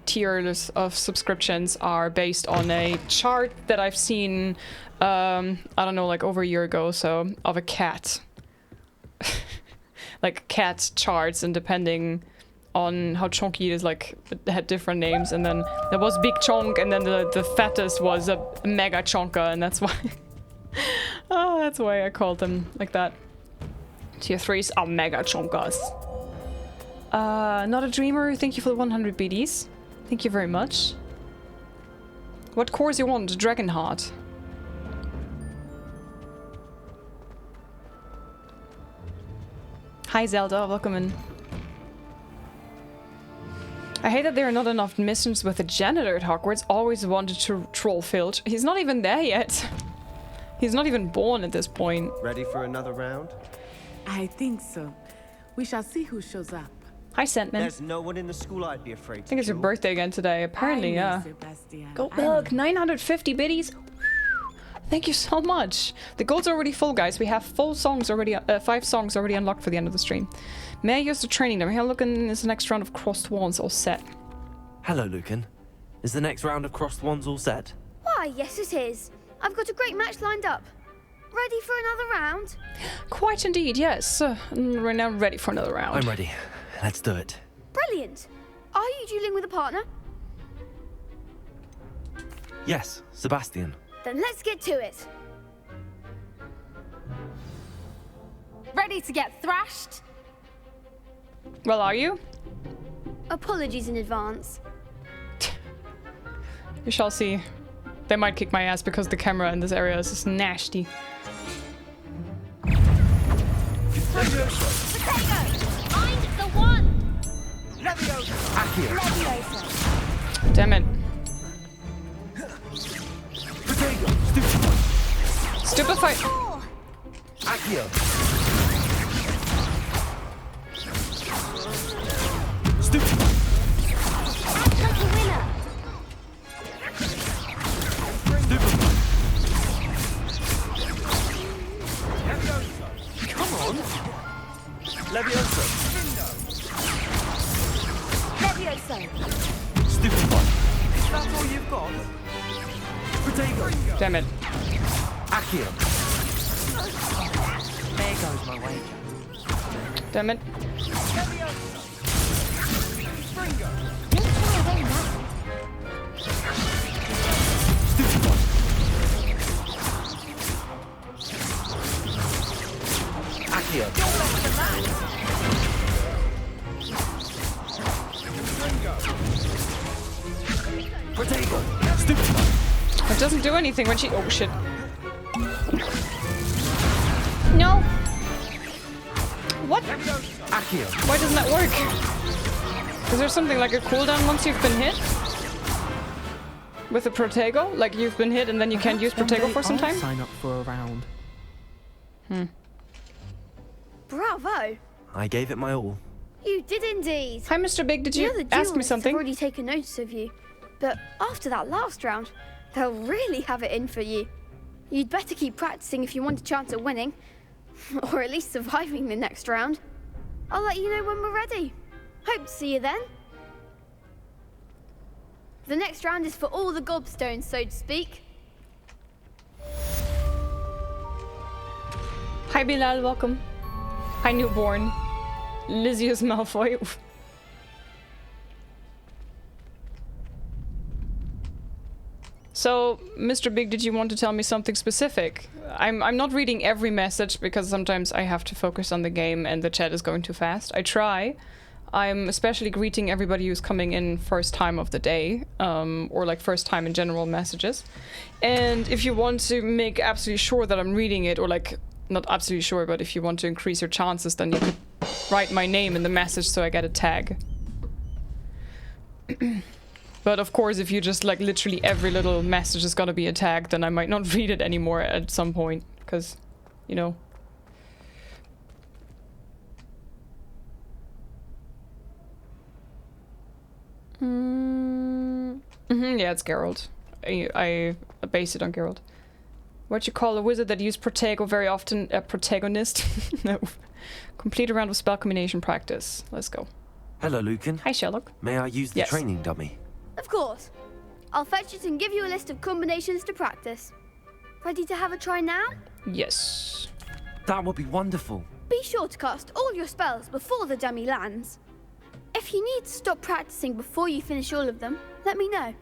tiers of subscriptions are based on a chart that I've seen, I don't know, like over a year ago, so, of a cat. Like cat charts, and depending on how chonky it is, like, it had different names, and then there was Big Chonk, and then the fattest was a mega chonka, and that's why... oh, that's why I called them like that. Tier 3s are mega chonkas. Not a dreamer, thank you for the 100 BDs. Thank you very much. What course you want? Dragonheart. Hi Zelda, welcome in. I hate that there are not enough missions with the janitor at Hogwarts. Always wanted to troll Filch. He's not even there yet. He's not even born at this point. Ready for another round? I think so. We shall see who shows up. Hi, Sentman. There's no one in the school I'd be afraid to I think it's your birthday again today, apparently, yeah. Goat Milk, 950 biddies. Thank you so much. The gold's already full, guys. We have 5 songs already unlocked for the end of the stream. May I use the training them? Here, Lucan, is the next round of crossed wands all set. Hello, Lucan. Is the next round of crossed wands all set? Why, yes it is. I've got a great match lined up. Ready for another round? Quite indeed, yes. We're now ready for another round. I'm ready. Let's do it. Brilliant. Are you dueling with a partner? Yes, Sebastian. Then let's get to it. Ready to get thrashed? Well, are you? Apologies in advance. You shall see. They might kick my ass because the camera in this area is just nasty. Potato! Find the one! Leviosa! Leviosa! Damn it. Potato! Stupefy! Accio! Act like a winner! Come on! Leviosa! Leviosa! Stupefy! Is that all you've got? Potato! Damn it. Accio! There goes my wager. Damn it. Leviosa! Springo! Accio! Potato! Stupefy! It doesn't do anything when she... Oh, shit. No! What? Accio! Why doesn't that work? Is there something like a cooldown once you've been hit? With a Protego? Like you've been hit and then you can't use Protego for some time? Sign up for a round. Bravo! I gave it my all. You did indeed. Hi, Mr. Big. Did you The other ask me duelists something? have already taken notice of you. But after that last round, they'll really have it in for you. You'd better keep practicing if you want a chance at winning. Or at least surviving the next round. I'll let you know when we're ready. Hope to see you then. The next round is for all the gobstones, so to speak. Hi Bilal, welcome. Hi newborn. Lysius Malfoy. So, Mr. Big, did you want to tell me something specific? I'm not reading every message because sometimes I have to focus on the game and the chat is going too fast. I try. I'm especially greeting everybody who's coming in first time of the day, or like first time in general messages. And if you want to make absolutely sure that I'm reading it, or like, not absolutely sure, but if you want to increase your chances, then you could write my name in the message so I get a tag. But of course, if you just like literally every little message is gonna be a tag, then I might not read it anymore at some point, because, you know. Yeah, it's Geralt. I base it on Geralt. What you call a wizard that use Protego very often? A protagonist? No. Complete a round of spell combination practice. Let's go. Hello, Lucan. Hi, Sherlock. May I use the Yes. training dummy? Of course. I'll fetch it and give you a list of combinations to practice. Ready to have a try now? Yes. That would be wonderful. Be sure to cast all your spells before the dummy lands. If you need to stop practicing before you finish all of them, let me know.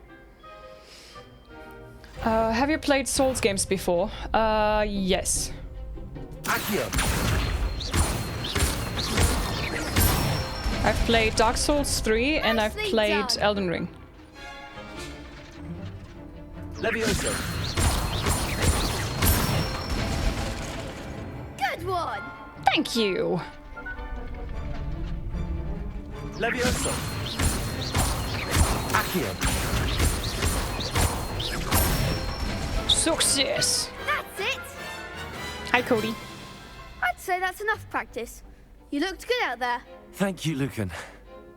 Have you played Souls games before? Yes. I've played Dark Souls 3 and I've played Elden Ring. Levioso. Good one! Thank you! Levioso. Accio. Success! That's it! Hi, Cody. I'd say that's enough practice. You looked good out there. Thank you, Lucan.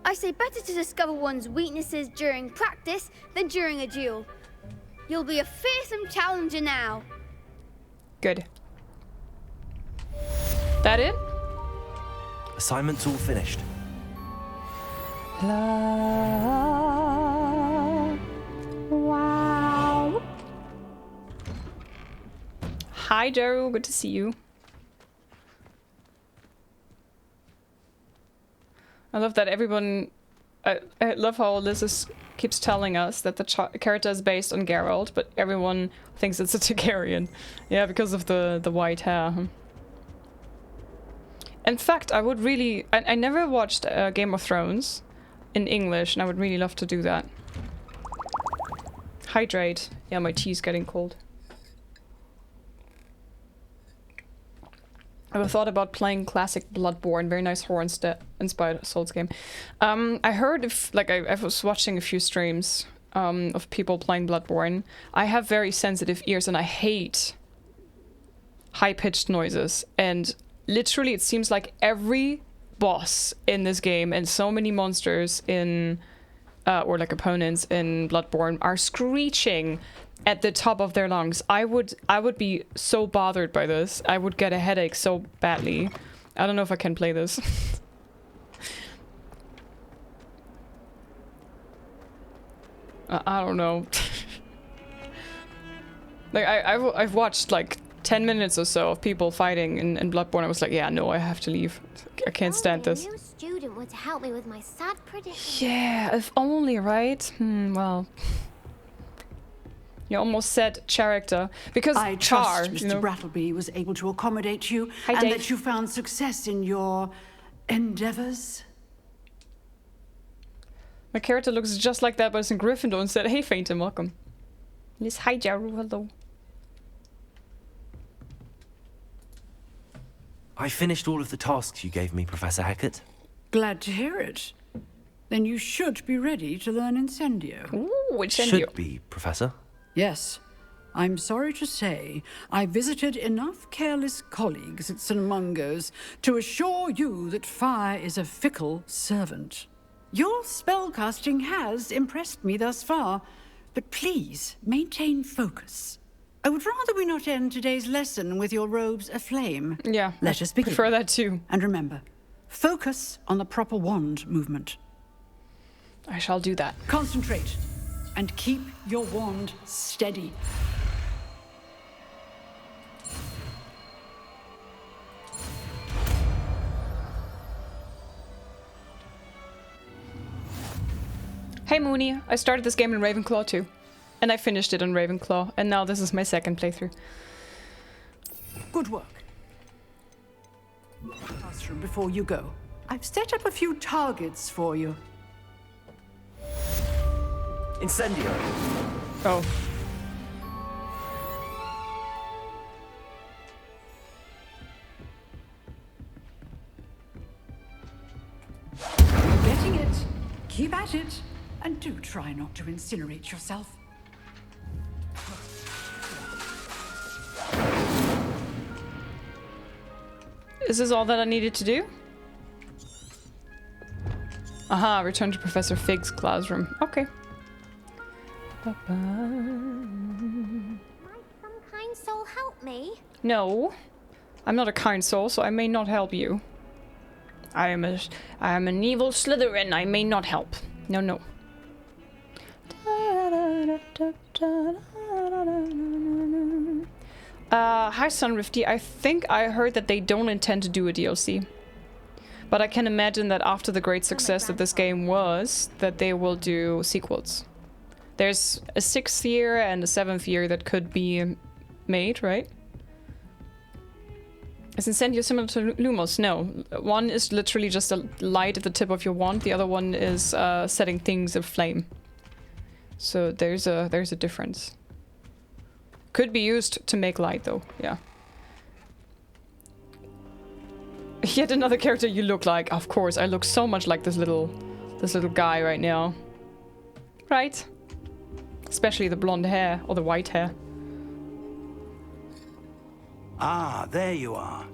I say better to discover one's weaknesses during practice than during a duel. You'll be a fearsome challenger now. Good. That it? Assignment's all finished. Wow. Hi, Daru. Good to see you. I love that everyone... I love how LIZZ keeps telling us that the character is based on Geralt, but everyone thinks it's a Targaryen. Yeah, because of the white hair. In fact, I would really... I never watched Game of Thrones in English, and I would really love to do that. Hydrate. Yeah, my tea's getting cold. I thought about playing classic Bloodborne, very nice horror-inspired Souls game. I heard if, like, I was watching a few streams of people playing Bloodborne. I have very sensitive ears and I hate high-pitched noises. And literally, it seems like every boss in this game and so many monsters in, or like opponents in Bloodborne are screeching at the top of their lungs. I would be so bothered by this. I would get a headache so badly. I don't know if I can play this. I don't know. Like I've watched like 10 minutes or so of people fighting in Bloodborne. I was like, yeah, no, I have to leave. I can't stand this. A new student would help me with my sad prediction. Yeah, if only, right? Well. You almost said character, because I Char, trust Mr. you know. Brattleby was able to accommodate you, Hi, and Dave. that you found success in your endeavors. My character looks just like that, but it's in Gryffindor and said, hey, Fainton, welcome. Yes, hi, Jaru, hello. I finished all of the tasks you gave me, Professor Hecat. Glad to hear it. Then you should be ready to learn Incendio. Ooh, Should be, Professor. Yes. I'm sorry to say, I visited enough careless colleagues at St. Mungo's to assure you that fire is a fickle servant. Your spellcasting has impressed me thus far, but please maintain focus. I would rather we not end today's lesson with your robes aflame. Yeah, let us begin. Prefer that too. And remember, focus on the proper wand movement. I shall do that. Concentrate and keep your wand steady. Hey Mooney, I started this game in Ravenclaw too. And I finished it on Ravenclaw, and now this is my second playthrough. Good work. Classroom before you go. I've set up a few targets for you. Incendio. Oh. You're getting it. Keep at it. And do try not to incinerate yourself. Is this all that I needed to do? Aha, return to Professor Fig's classroom. Okay. Might some kind soul help me? No. I'm not a kind soul, so I may not help you. I am an evil Slytherin. I may not help. No, no. Hi Sunrifty, I think I heard that they don't intend to do a DLC. But I can imagine that after the great success that this game was, that they will do sequels. There's a 6th year and a 7th year that could be made, right? Is Incendio similar to Lumos? No. One is literally just a light at the tip of your wand, the other one is setting things aflame. So there's a difference. Could be used to make light though, yeah. Yet another character you look like. Of course, I look so much like this little guy right now. Right? Especially the blonde hair or the white hair. Ah, there you are.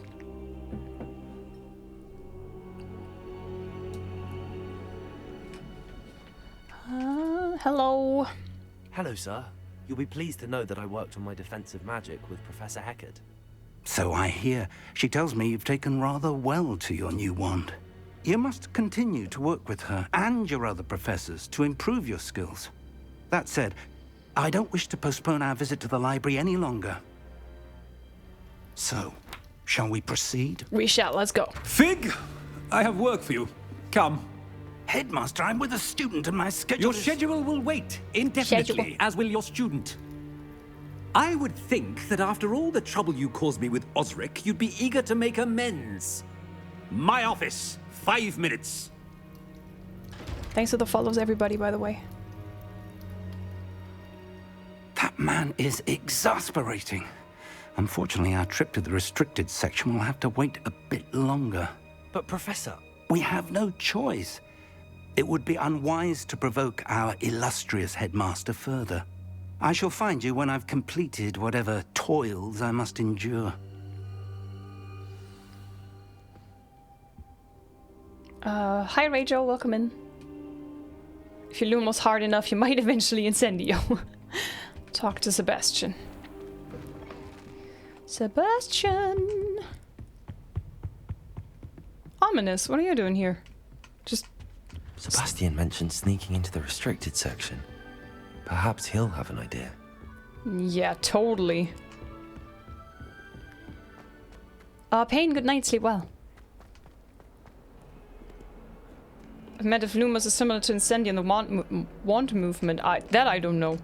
Hello. Hello, sir. You'll be pleased to know that I worked on my defensive magic with Professor Heckard. So I hear. She tells me you've taken rather well to your new wand. You must continue to work with her and your other professors to improve your skills. That said, I don't wish to postpone our visit to the library any longer. So, shall we proceed? We shall. Let's go. Fig, I have work for you. Come. Headmaster, I'm with a student and my schedule Your schedule will wait indefinitely, as will your student. I would think that after all the trouble you caused me with Osric, you'd be eager to make amends. My office, 5 minutes. Thanks for the follows, everybody, by the way. That man is exasperating. Unfortunately, our trip to the restricted section will have to wait a bit longer. But, Professor... We have no choice. It would be unwise to provoke our illustrious headmaster further. I shall find you when I've completed whatever toils I must endure. Hi Rachel, welcome in. If you Lumos hard enough, you might eventually Incendio. Talk to Sebastian. Sebastian! Ominous, what are you doing here? Just... Sebastian mentioned sneaking into the restricted section. Perhaps he'll have an idea. Yeah, totally. Pain, good night, sleep well. I've met if Lumos is similar to Incendio in the wand movement. That I don't know.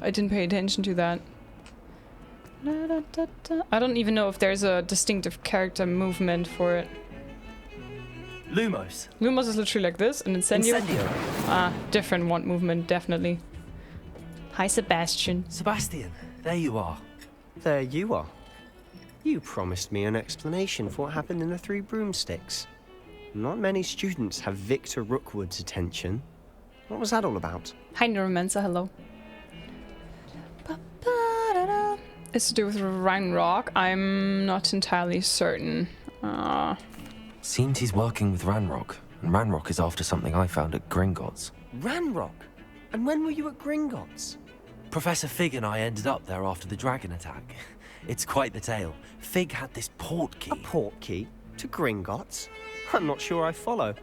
I didn't pay attention to that. I don't even know if there's a distinctive character movement for it. Lumos. Lumos is literally like this, and Incendio? Different wand movement, definitely. Hi, Sebastian. Sebastian, there you are. There you are. You promised me an explanation for what happened in the Three Broomsticks. Not many students have Victor Rookwood's attention. What was that all about? Hi, Neuromancer, hello. It's to do with Ranrock. I'm not entirely certain. Seems he's working with Ranrock, And Ranrock is after something I found at Gringotts. Ranrock? And when were you at Gringotts? Professor Fig and I ended up there after the dragon attack. It's quite the tale. Fig had this port key. A port key? To Gringotts? I'm not sure I follow.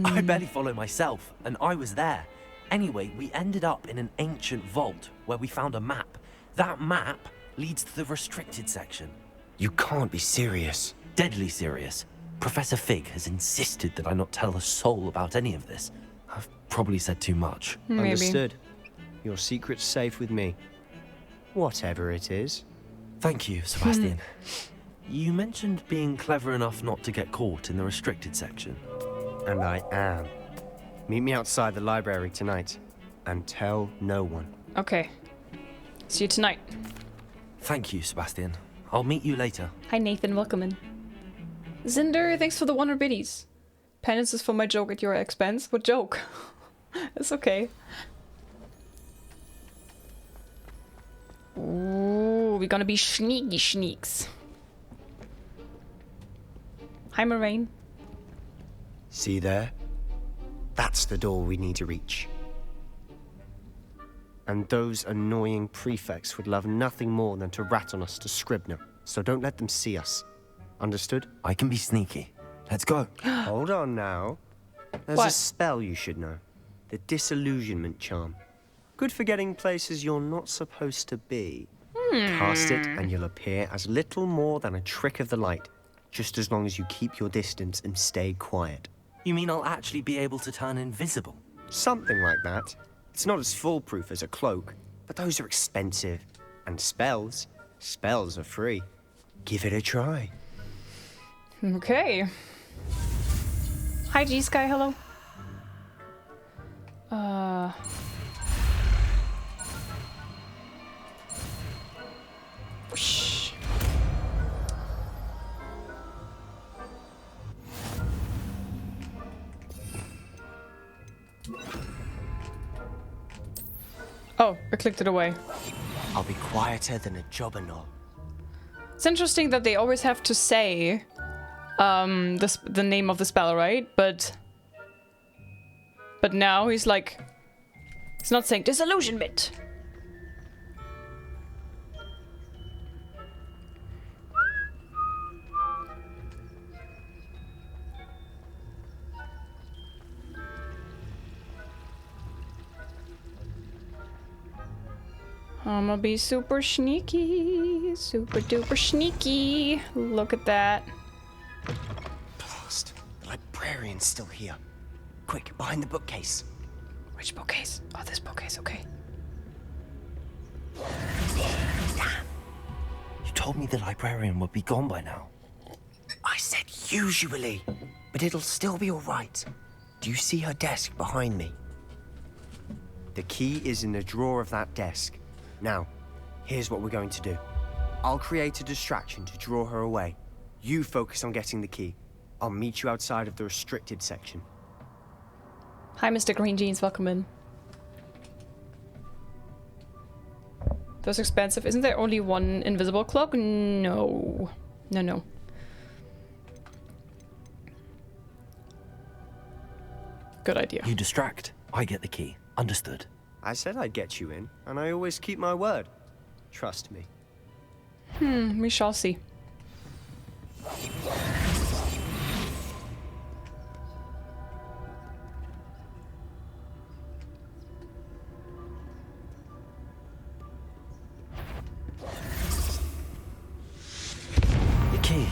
I barely follow myself, and I was there. Anyway, we ended up in an ancient vault where we found a map. That map leads to the restricted section. You can't be serious. Deadly serious. Professor Fig has insisted that I not tell a soul about any of this. I've probably said too much. Maybe. Understood. Your secret's safe with me. Whatever it is. Thank you, Sebastian. You mentioned being clever enough not to get caught in the restricted section. And I am. Meet me outside the library tonight. And tell no one. Okay. See you tonight. Thank you, Sebastian. I'll meet you later. Hi, Nathan. Welcome in. Zinder, thanks for the 100 biddies. Penance is for my joke at your expense. What joke? It's okay. Ooh, we're gonna be sneaky sneaks. Hi, Moraine. See there? That's the door we need to reach. And those annoying prefects would love nothing more than to rat on us to Scribner, so don't let them see us. Understood? I can be sneaky. Let's go. Hold on now. There's a spell you should know. The Disillusionment Charm. Good for getting places you're not supposed to be. Cast it and you'll appear as little more than a trick of the light, just as long as you keep your distance and stay quiet. You mean I'll actually be able to turn invisible? Something like that. It's not as foolproof as a cloak, but those are expensive. And spells are free. Give it a try. Okay. Hi, G-Sky, hello. Whoosh. Oh, I clicked it away. I'll be quieter than a jobberknoll. It's interesting that they always have to say the name of the spell, right? But now he's like, he's not saying disillusionment. I'm gonna be super sneaky, super duper sneaky. Look at that. Blast. The librarian's still here. Quick, behind the bookcase. Which bookcase? Oh, this bookcase, okay. You told me the librarian would be gone by now. I said usually, but it'll still be all right. Do you see her desk behind me? The key is in the drawer of that desk. Now, here's what we're going to do. I'll create a distraction to draw her away. You focus on getting the key. I'll meet you outside of the restricted section. Hi, Mr. Green Jeans, welcome in. Those expensive. Isn't there only one invisible cloak? No. No. Good idea. You distract. I get the key. Understood. I said I'd get you in, and I always keep my word. Trust me. We shall see. The key.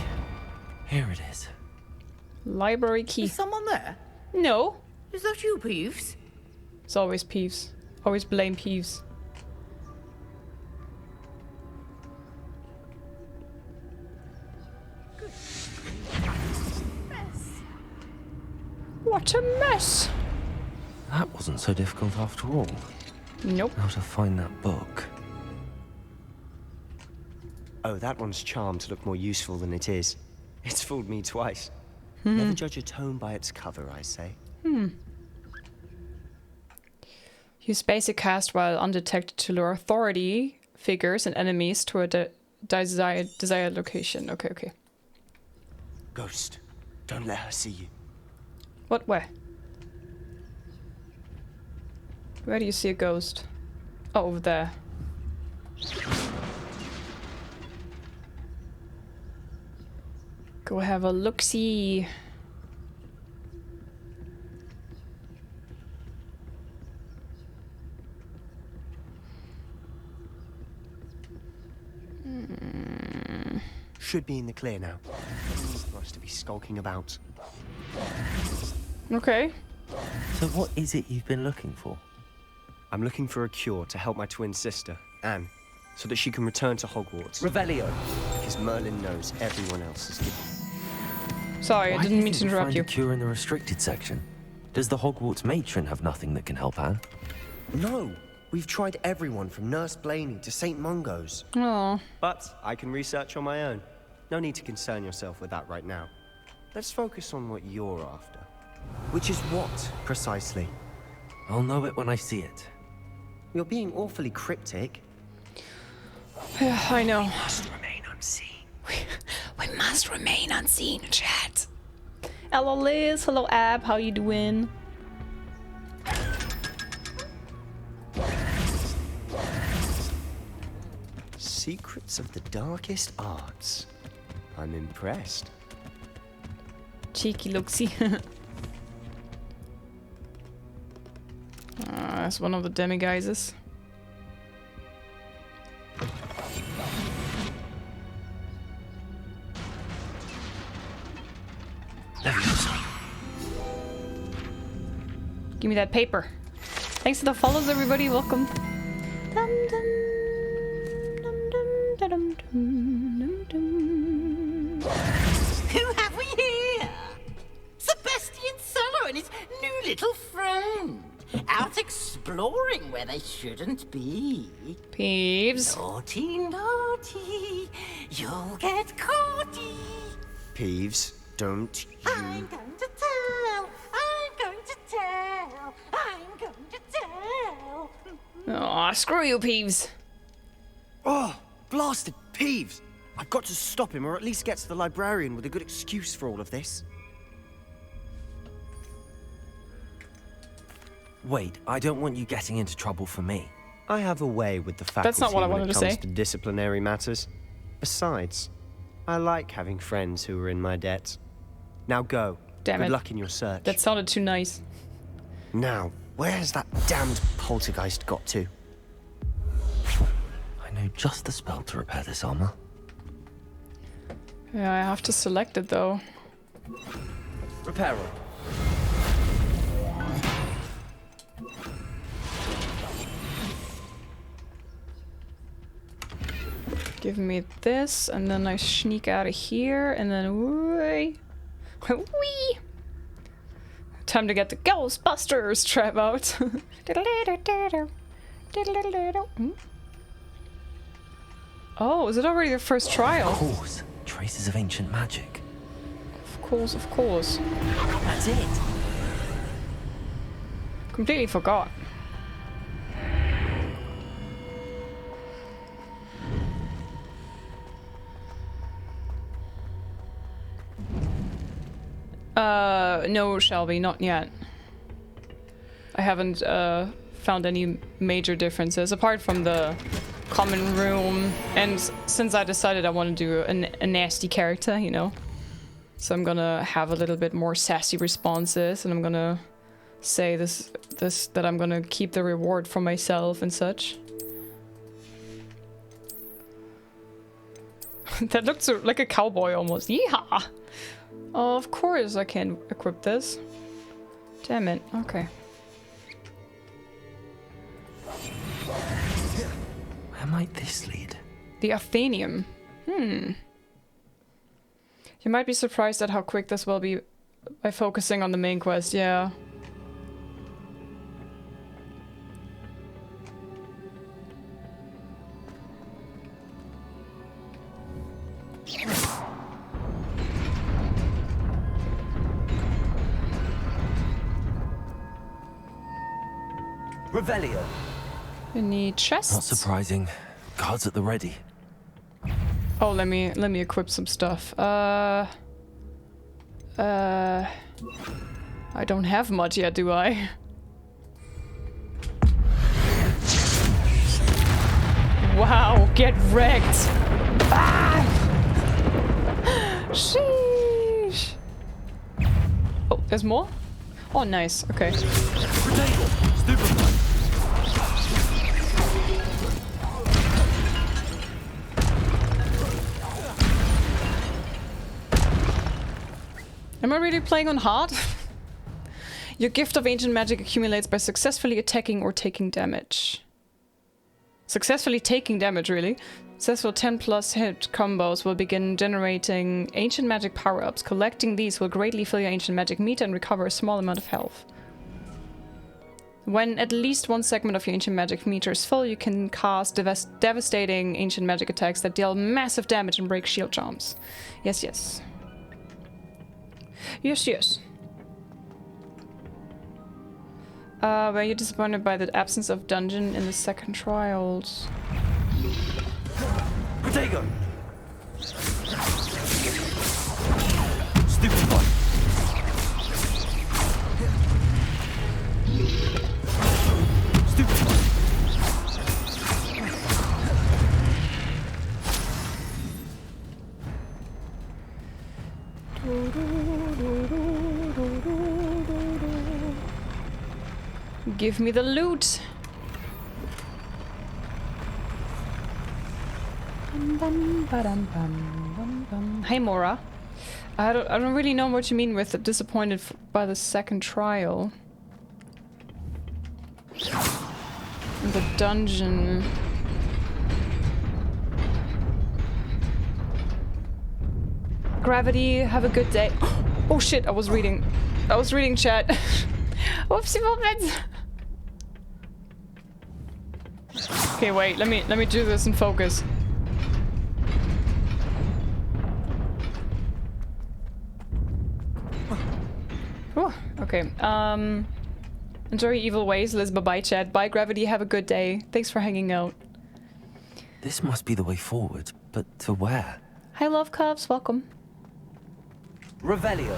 Here it is. Library key. Is someone there? No. Is that you, Peeves? It's always Peeves. Always blame Peeves. What a mess! That wasn't so difficult after all. Nope. How to find that book. Oh, that one's charmed to look more useful than it is. It's fooled me twice. Never judge a tome by its cover, I say. Use basic cast while undetected to lure authority figures and enemies to a desired location. Okay. Ghost, don't let her see you. What? Where? Where do you see a ghost? Oh, over there. Go have a look-see. Should be in the clear now. For us to be skulking about. Okay. So what is it you've been looking for? I'm looking for a cure to help my twin sister, Anne, so that she can return to Hogwarts. Revelio. Because Merlin knows everyone else is given. Sorry, I didn't mean to interrupt you. Why do you think we find a cure in the restricted section? Does the Hogwarts matron have nothing that can help Anne? No. We've tried everyone from Nurse Blaney to St. Mungo's. Oh. But I can research on my own. No need to concern yourself with that right now. Let's focus on what you're after. Which is what, precisely? I'll know it when I see it. You're being awfully cryptic. Yeah, I know. We must remain unseen. We must remain unseen, chat. Hello, Liz. Hello, Ab. How you doing? Secrets of the darkest arts. I'm impressed. Cheeky look-see. That's one of the demiguises. Give me that paper. Thanks for the follows, everybody. Welcome. Dum, dum, dum, dum, dum, dum, dum. Who have we here? Sebastian Solo and his new little friend. Out exploring where they shouldn't be. Peeves. Naughty, naughty. You'll get caughty. Peeves, don't you... I'm going to tell. I'm going to tell. I'm going to tell. Aw, screw you, Peeves. Oh, blasted Peeves! I've got to stop him, or at least get to the librarian with a good excuse for all of this. Wait, I don't want you getting into trouble for me. I have a way with the faculty That's not what I when wanted it to comes say. to disciplinary matters. Besides, I like having friends who are in my debt. Now go. Damn Good it. luck in your search. That sounded too nice. Now, where has that damned poltergeist got to? I know just the spell to repair this armor. Yeah, I have to select it though. Repair up. Give me this, and then I sneak out of here, and then whee! Whee! Time to get the Ghostbusters trap out. Oh, is it already the first trial? Of course. Traces of ancient magic. Of course, of course. That's it. Completely forgot. No, Shelby, not yet. I haven't found any major differences apart from the common room, and since I decided I want to do a nasty character, you know, so I'm gonna have a little bit more sassy responses, and I'm gonna say this that I'm gonna keep the reward for myself and such. That looked so, like a cowboy almost. Yeehaw! Oh, of course I can't equip this. Damn it. Okay. Where might this lead? The Athenium. You might be surprised at how quick this will be by focusing on the main quest, yeah. Revelio. Any chests? Not surprising. Guards at the ready. Oh, let me equip some stuff. I don't have much yet, do I? Wow, get wrecked. Ah! Sheesh. Oh, there's more? Oh, nice. Okay. Am I really playing on hard? Your gift of ancient magic accumulates by successfully attacking or taking damage. Successfully taking damage, really? Successful 10+ hit combos will begin generating ancient magic power-ups. Collecting these will greatly fill your ancient magic meter and recover a small amount of health. When at least one segment of your ancient magic meter is full, you can cast devastating ancient magic attacks that deal massive damage and break shield charms. Yes, yes. Yes, yes. Were you disappointed by the absence of dungeon in the second trials? Protego! Stupid boy! Stupid boy! Give me the loot. Hey Mora. I don't really know what you mean with disappointed by the second trial. The dungeon. Gravity, have a good day. Oh shit, I was reading chat. Whoopsie whoopits. Okay, wait, let me do this in focus. Oh, okay. Enjoy evil ways, Liz. Bye-bye, chat. Bye, Gravity. Have a good day. Thanks for hanging out. This must be the way forward, but to where? Hi, Love Cubs. Welcome. Revelio.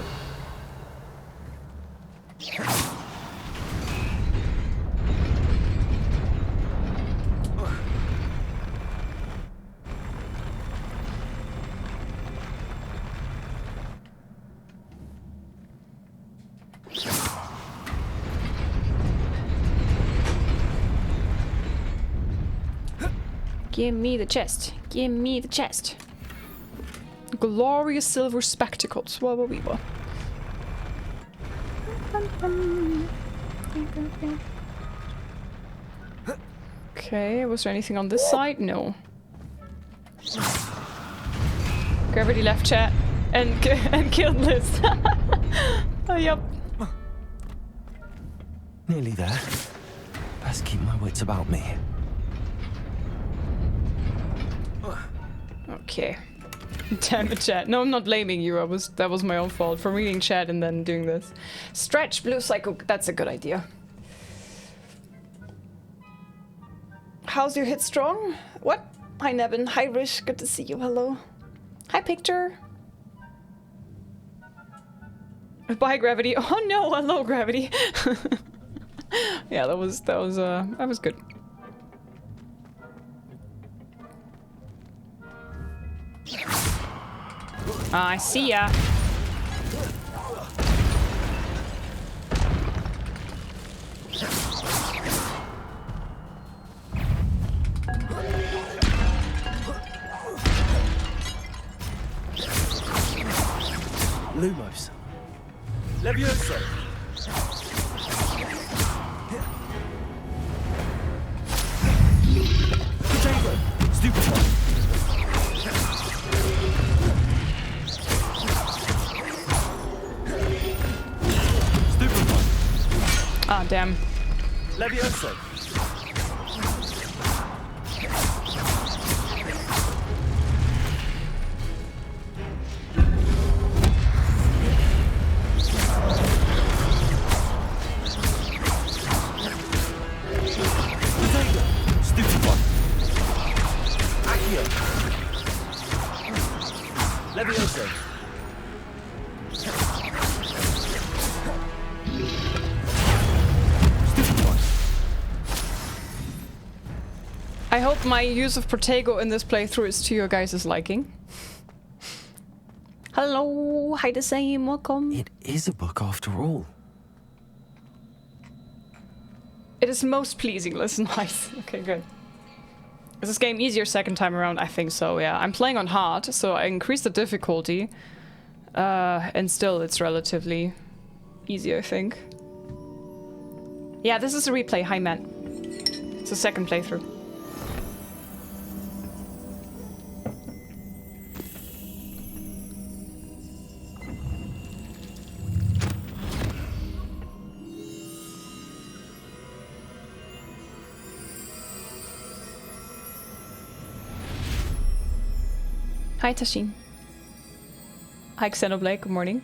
Give me the chest. Give me the chest. Glorious silver spectacles. Whoa, whoa, whoa. Okay, was there anything on this side? No. Gravity left chat and killed Liz. Oh, yep. Nearly there. Best keep my wits about me. Okay. Damn it, chat. No, I'm not blaming you. That was my own fault for reading chat and then doing this. Stretch Blue Psycho. That's a good idea. How's your hit strong? What? Hi, Nevin. Hi, Rish. Good to see you. Hello. Hi, Picture. Bye, Gravity. Oh no! Hello, Gravity. Yeah, that was good. I see ya. Lumos. Levioso. Potato. Stupid one. Stupid one. Ah, damn. Levioso. Levioso. I hope my use of Protego in this playthrough is to your guys' liking. Hello, hi the same, welcome. It is a book after all. It is most pleasing, listen, nice. Okay, good. Is this game easier second time around? I think so, yeah. I'm playing on hard, so I increased the difficulty. And still it's relatively easy, I think. Yeah, this is a replay, hi man. It's a second playthrough. Hi Tashin. Hi Xenoblade, good morning.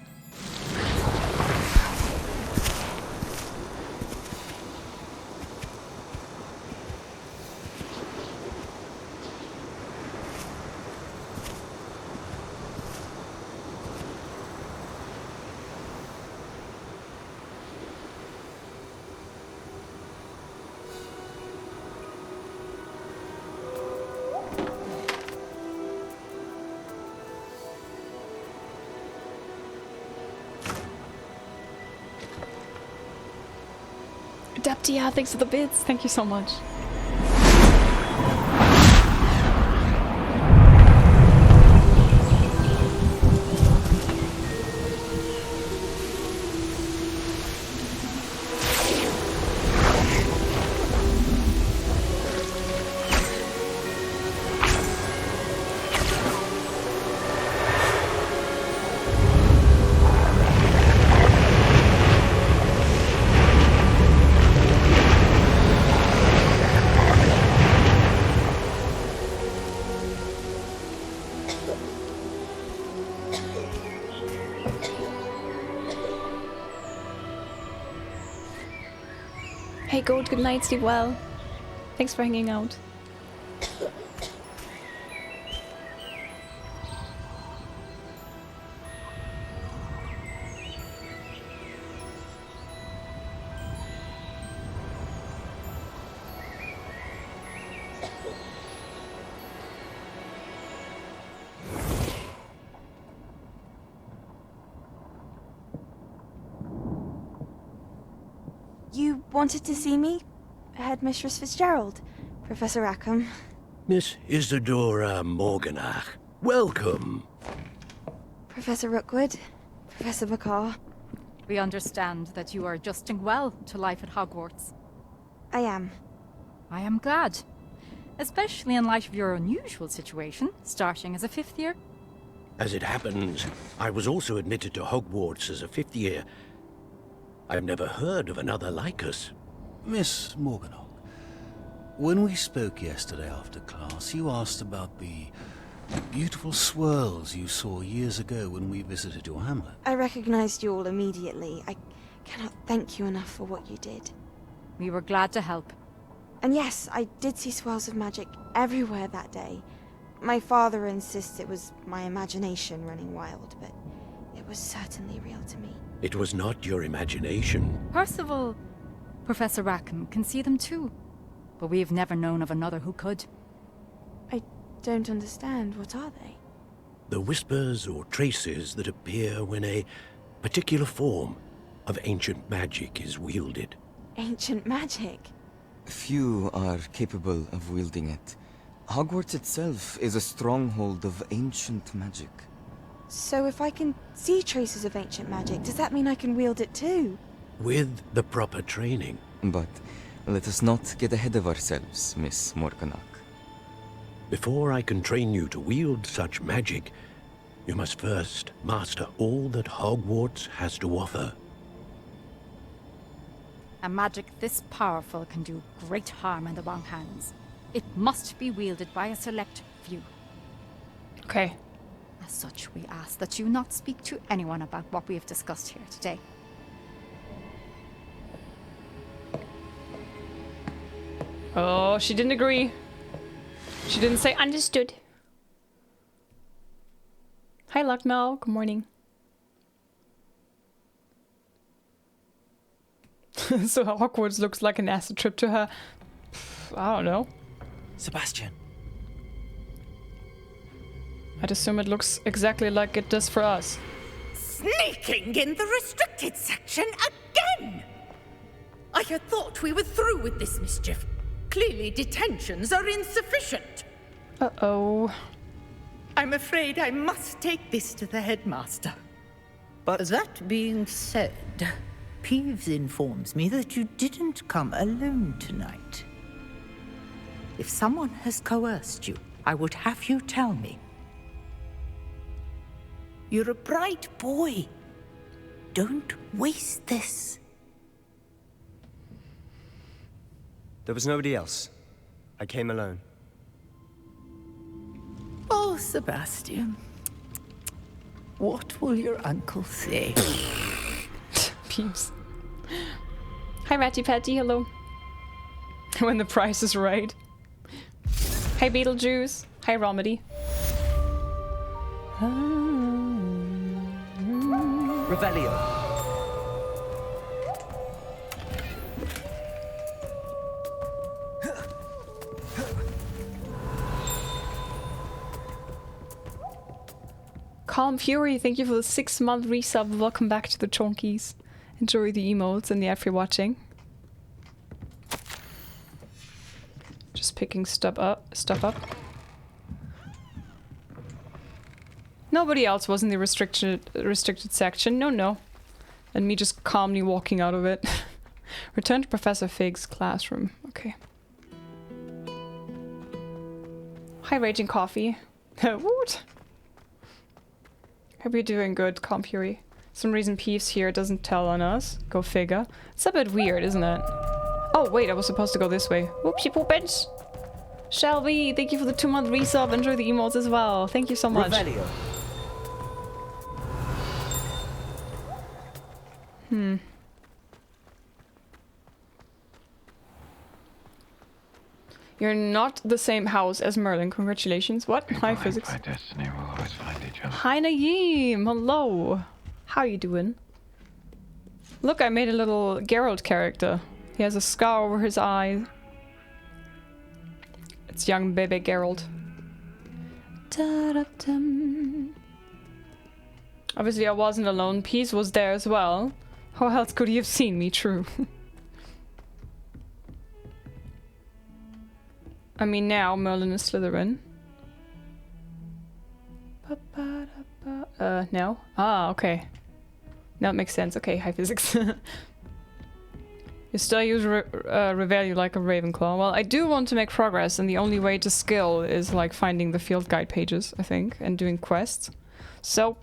Adaptia, thanks for the bits. Thank you so much. Hey Gold, good night, sleep well. Thanks for hanging out. You wanted to see me? Headmistress Fitzgerald, Professor Rackham. Miss Isadora Morganach, welcome. Professor Rookwood, Professor McCaw. We understand that you are adjusting well to life at Hogwarts. I am. I am glad. Especially in light of your unusual situation, starting as a 5th year. As it happens, I was also admitted to Hogwarts as a 5th year. I've never heard of another like us. Miss Morganach, when we spoke yesterday after class, you asked about the beautiful swirls you saw years ago when we visited your hamlet. I recognized you all immediately. I cannot thank you enough for what you did. We were glad to help. And yes, I did see swirls of magic everywhere that day. My father insists it was my imagination running wild, but it was certainly real to me. It was not your imagination. Percival, Professor Rackham can see them too. But we've never known of another who could. I don't understand. What are they? The whispers or traces that appear when a particular form of ancient magic is wielded. Ancient magic? Few are capable of wielding it. Hogwarts itself is a stronghold of ancient magic. So if I can see traces of ancient magic, does that mean I can wield it too? With the proper training. But let us not get ahead of ourselves, Miss Morganach. Before I can train you to wield such magic, you must first master all that Hogwarts has to offer. A magic this powerful can do great harm in the wrong hands. It must be wielded by a select few. Okay. As such, we ask that you not speak to anyone about what we have discussed here today. Oh, she didn't agree. She didn't say understood. Hi, Lucknow. Good morning. So Hogwarts looks like an acid trip to her. I don't know. Sebastian. I'd assume it looks exactly like it does for us. Sneaking in the restricted section again! I had thought we were through with this mischief. Clearly detentions are insufficient. Uh-oh. I'm afraid I must take this to the headmaster. But that being said, Peeves informs me that you didn't come alone tonight. If someone has coerced you, I would have you tell me. You're a bright boy. Don't waste this. There was nobody else. I came alone. Oh, Sebastian. What will your uncle say? Peeps. Hi, Ratty Patty, hello. When the price is right. Hey, Beetlejuice. Hi, Romedy. Revelio. Calm Fury, thank you for the 6-month resub. Welcome back to the Chonkies. Enjoy the emotes and the ad for watching. Just picking stuff up. Nobody else was in the restricted section. No. And me just calmly walking out of it. Return to Professor Fig's classroom. Okay. Hi, Raging Coffee. What? Hope you're doing good, Calm Fury. Some reason Peeves here doesn't tell on us. Go figure. It's a bit weird, isn't it? Oh, wait, I was supposed to go this way. Whoopsie poopage. Shelby, thank you for the 2-month resub. Enjoy the emotes as well. Thank you so much. Revelio. You're not the same house as Merlin. Congratulations. What? Hi, physics. By destiny, we'll always find each other. Hi, Naeem. Hello. How you doing? Look, I made a little Geralt character. He has a scar over his eye. It's young baby Geralt. Da-da-dum. Obviously, I wasn't alone. Peace was there as well. How else could he have seen me? True. I mean, now Merlin is Slytherin. No? Ah, okay. Now it makes sense. Okay, high physics. You still use Revelio like a Ravenclaw. Well, I do want to make progress, and the only way to skill is like finding the field guide pages, I think, and doing quests. So...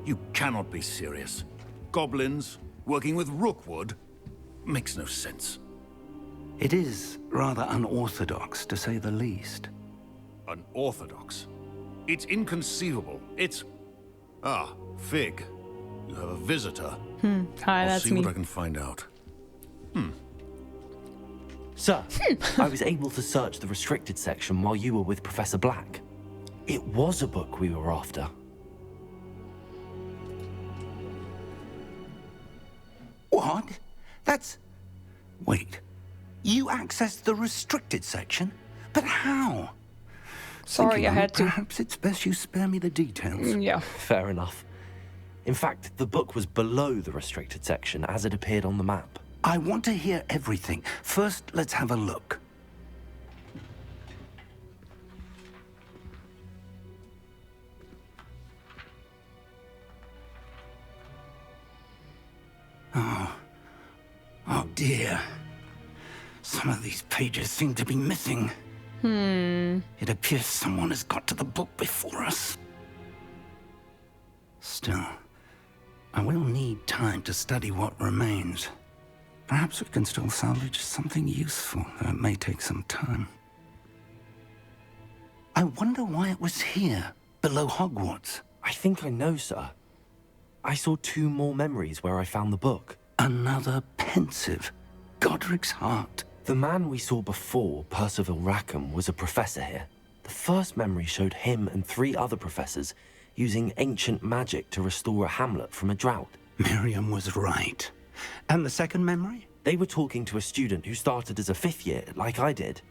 You cannot be serious. Goblins working with Rookwood makes no sense. It is rather unorthodox, to say the least. Unorthodox? It's inconceivable. It's... Ah, Fig. You have a visitor. Hi, I'll that's see me. what I can find out. Sir, I was able to search the restricted section while you were with Professor Black. It was a book we were after. What? That's... Wait. You accessed the restricted section? But how? Sorry, Thinking I on had it, to. Perhaps it's best you spare me the details. Yeah. Fair enough. In fact, the book was below the restricted section as it appeared on the map. I want to hear everything. First, let's have a look. Oh dear. Some of these pages seem to be missing. It appears someone has got to the book before us. Still, I will need time to study what remains. Perhaps we can still salvage something useful, though it may take some time. I wonder why it was here, below Hogwarts. I think I know, sir. I saw 2 more memories where I found the book. Another pensive. Godric's heart. The man we saw before, Percival Rackham, was a professor here. The first memory showed him and 3 other professors using ancient magic to restore a hamlet from a drought. Miriam was right. And the second memory? They were talking to a student who started as a 5th year, like I did.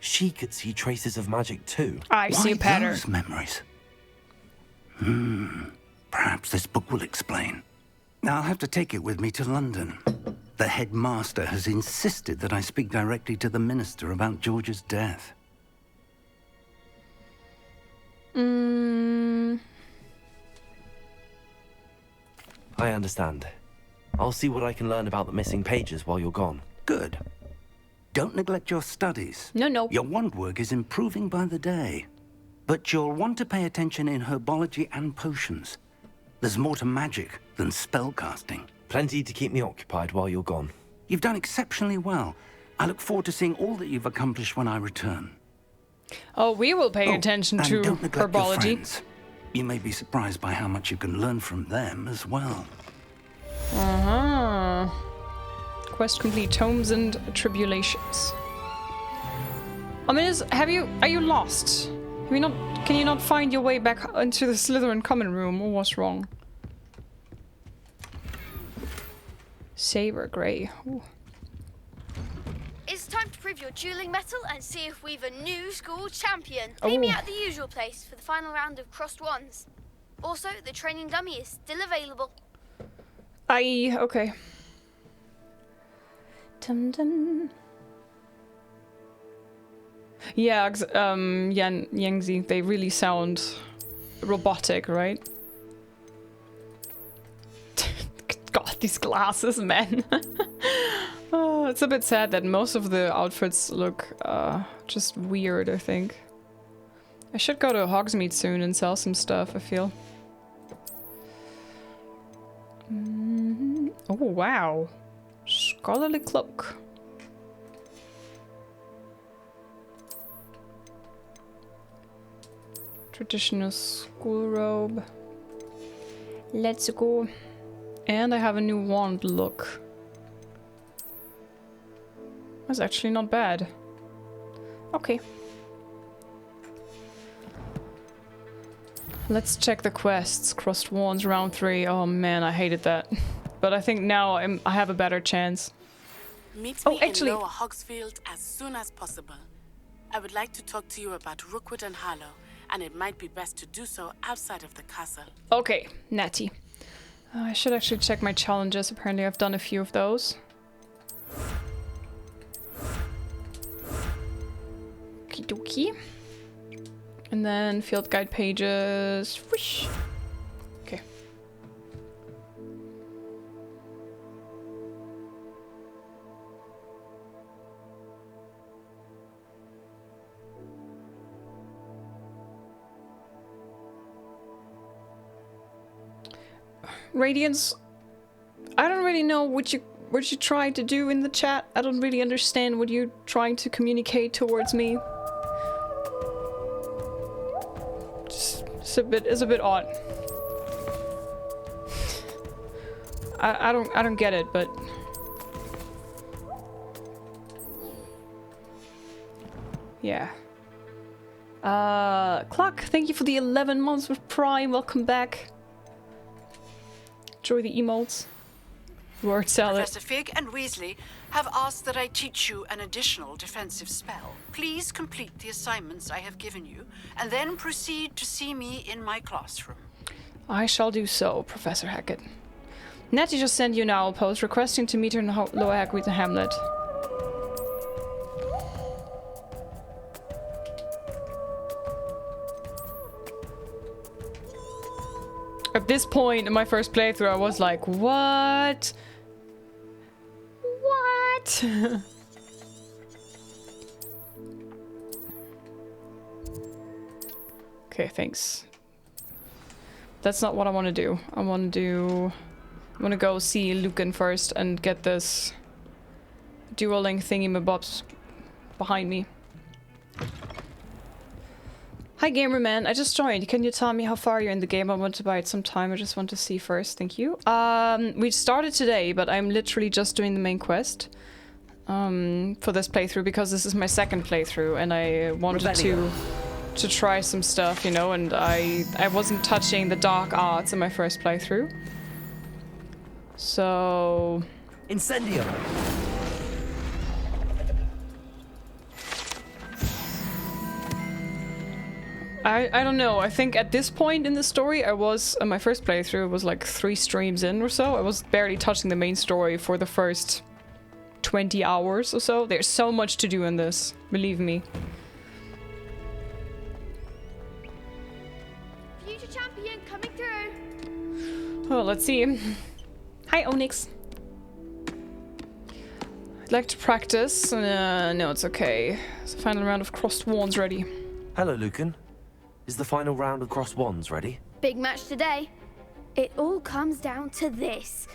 She could see traces of magic too. I see a pattern. Those memories? Perhaps this book will explain. Now I'll have to take it with me to London. The headmaster has insisted that I speak directly to the minister about George's death. I understand. I'll see what I can learn about the missing pages while you're gone. Good. Don't neglect your studies. No. Your wand work is improving by the day. But you'll want to pay attention in herbology and potions. There's more to magic than spellcasting. Plenty to keep me occupied while you're gone. You've done exceptionally well. I look forward to seeing all that you've accomplished when I return. Oh, we will pay attention to don't neglect your herbology. friends. You may be surprised by how much you can learn from them as well. Quest complete. Tomes and Tribulations. I mean, are you lost? Can you not find your way back into the Slytherin common room, or what's wrong? Saber Grey. Ooh. It's time to prove your dueling mettle and see if we've a new school champion. Meet me at the usual place for the final round of crossed wands. Also, the training dummy is still available. Okay. Dum dum. Yeah, Yangzi, they really sound robotic, right? God, these glasses, man. Oh, it's a bit sad that most of the outfits look just weird, I think. I should go to Hogsmeade soon and sell some stuff, I feel. Oh, wow. Scholarly cloak. Traditional school robe. Let's go. And I have a new wand look. That's actually not bad. Okay. Let's check the quests. Crossed wands, round 3. Oh man, I hated that. But I think now I have a better chance. Meet me in Lower Hogsfield as soon as possible. I would like to talk to you about Rookwood and Harlow, and it might be best to do so outside of the castle. Okay, Natty. I should actually check my challenges. Apparently I've done a few of those. Okie dokie. And then field guide pages. Whoosh. Okay. Radiance, I don't really know what you tried to do in the chat. I don't really understand what you're trying to communicate towards me. It's a bit odd. I don't get it, but yeah. Cluck, thank you for the 11 months with Prime. Welcome back. Enjoy the emotes. Word salad. Professor Fig and Weasley have asked that I teach you an additional defensive spell. Please complete the assignments I have given you, and then proceed to see me in my classroom. I shall do so, Professor Hackett. Natty just sent you an owl post requesting to meet her in Lower Hogsmeade Hamlet. At this point in my first playthrough, I was like, what? What? Okay, thanks. That's not what I want to do. I want to go see Lucan first and get this dueling thingy-mabobs behind me. Hi Gamerman, I just joined. Can you tell me how far you're in the game? I want to buy it sometime. I just want to see first. Thank you. We started today, but I'm literally just doing the main quest. for this playthrough, because this is my second playthrough and I wanted to try some stuff, you know, and I wasn't touching the dark arts in my first playthrough. So... Incendio! I don't know, I think at this point in the story I was, my first playthrough was like 3 streams in or so. I was barely touching the main story for the first 20 hours or so. There's so much to do in this, believe me. Future champion coming through. Oh, let's see. Hi, Onyx. I'd like to practice. No, it's okay. It's the final round of crossed wands ready. Hello, Lucan. Is the final round of crossed wands ready? Big match today. It all comes down to this.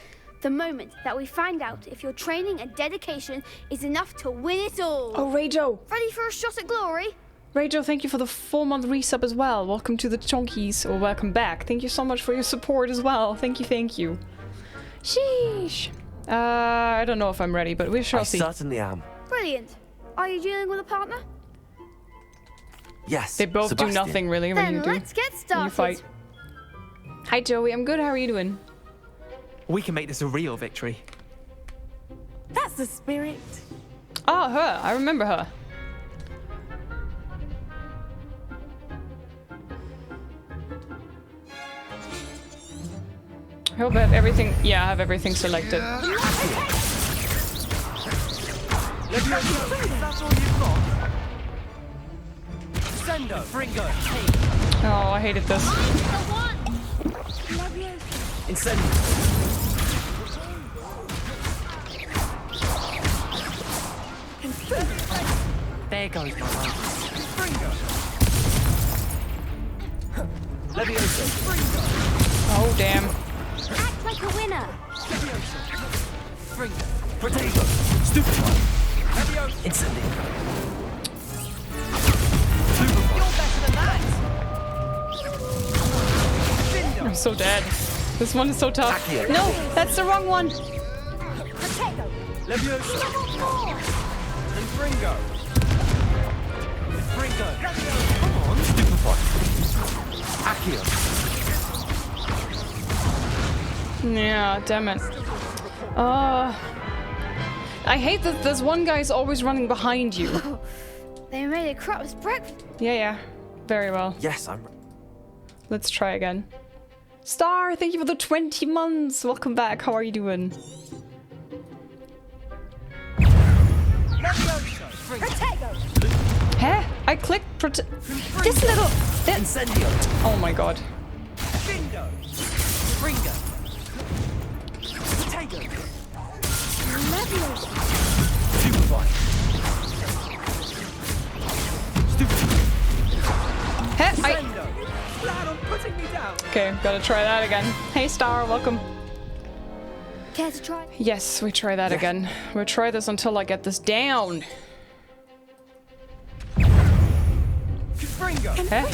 The moment that we find out if your training and dedication is enough to win it all. Oh, Rayjo. Ready for a shot at glory? Rayjo, thank you for the 4-month resub as well. Welcome to the Chonkies, or welcome back. Thank you so much for your support as well. Thank you, thank you. Sheesh. I don't know if I'm ready, but we shall see. I certainly am. Brilliant. Are you dealing with a partner? Yes, they both Sebastian. do nothing really when you do. Let's get started. You fight. Hi Joey, I'm good. How are you doing? We can make this a real victory. That's the spirit. Oh, her. I remember her. I hope I have everything. Yeah, I have everything selected. That's all you've got. Sendo, Fringo, oh, I hated this. Incendio. There goes my life. Fringo. Levioso. Fringo. Oh, damn. Act like a winner. Levioso. Fringo. Protego. Stupefy. Levioso. Incendio. I'm so dead. This one is so tough. No, that's the wrong one. Levioso. And Fringo. Fringo. Come on. Stupefy. Accio. Yeah, damn it. I hate that this one guy's always running behind you. They made a crap's breakfast. Yeah. Very well. Yes, I'm... Let's try again. Star, thank you for the 20 months. Welcome back. How are you doing? Huh? I clicked this little... Incendio. Oh my god. Findo. Fringo. Protego. Stupefy. Okay, gotta try that again. Hey Star, welcome. Care to try? Yes, we try that again. We'll try this until I get this down. Huh?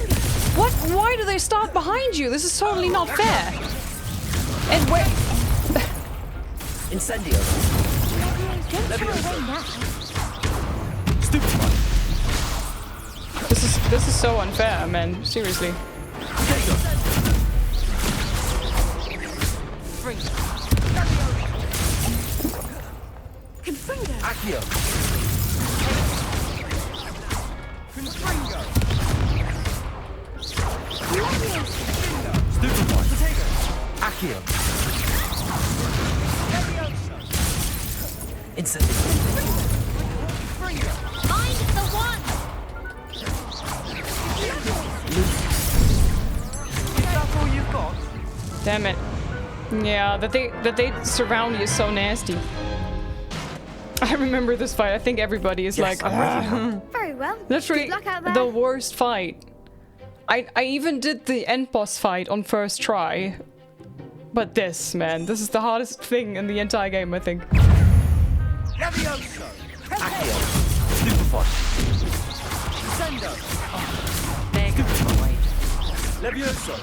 What? Why do they start behind you? This is totally not fair. And where? Incendio. This is so unfair, man. Seriously. Accio. Confringo. Stupefy. Accio. Incendio. Find the one. Is that all you've got? Damn it. Yeah, that they surround you is so nasty. I remember this fight. I think everybody is like, Very well. literally Good luck out there. the worst fight. I even did the end boss fight on first try. But this, man, this is the hardest thing in the entire game, I think. Levioso. Accio. Stupefy. Sendo. There goes my way. Levioso.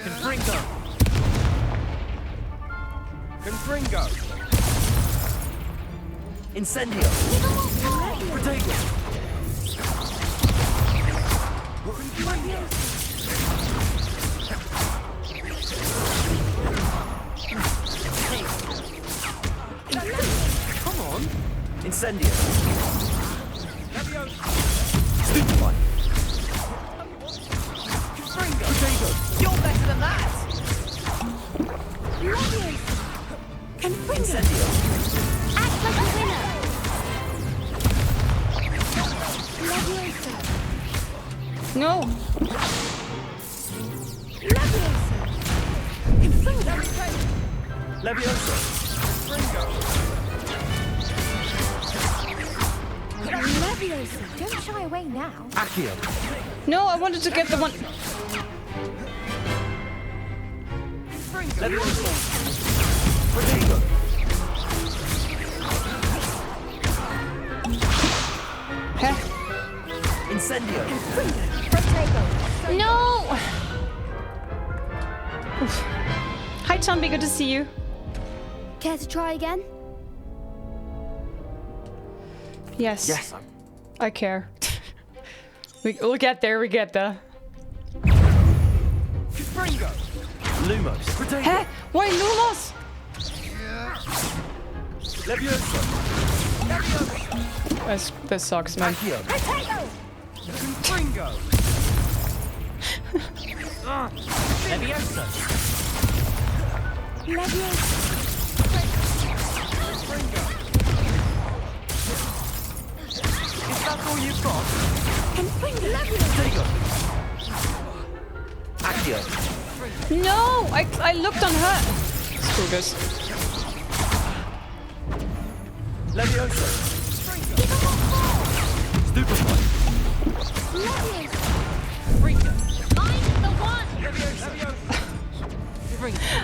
Confringo. Confringo. Incendio. Protego. Come on. Incendio. Stupefy. Protego. You're better than that. Incendio. Act like a winner. No. Levioso. Leviosa, don't shy away now. Accio. No, I wanted to get the one. Levioso. Protego. Huh? Incendio. No. Oof. Hi, Tomby. Good to see you. Care to try again? Yes. Yes. I care. We'll get there. We get there. Gringo. Lumos. Protego. Huh? Why Lumos? Levioso. This sucks, man. Accio. Gringo. Levioso. Is that all you've got? Protego. Accio. No, I looked on her. Screw this. Levioso. Stupefy.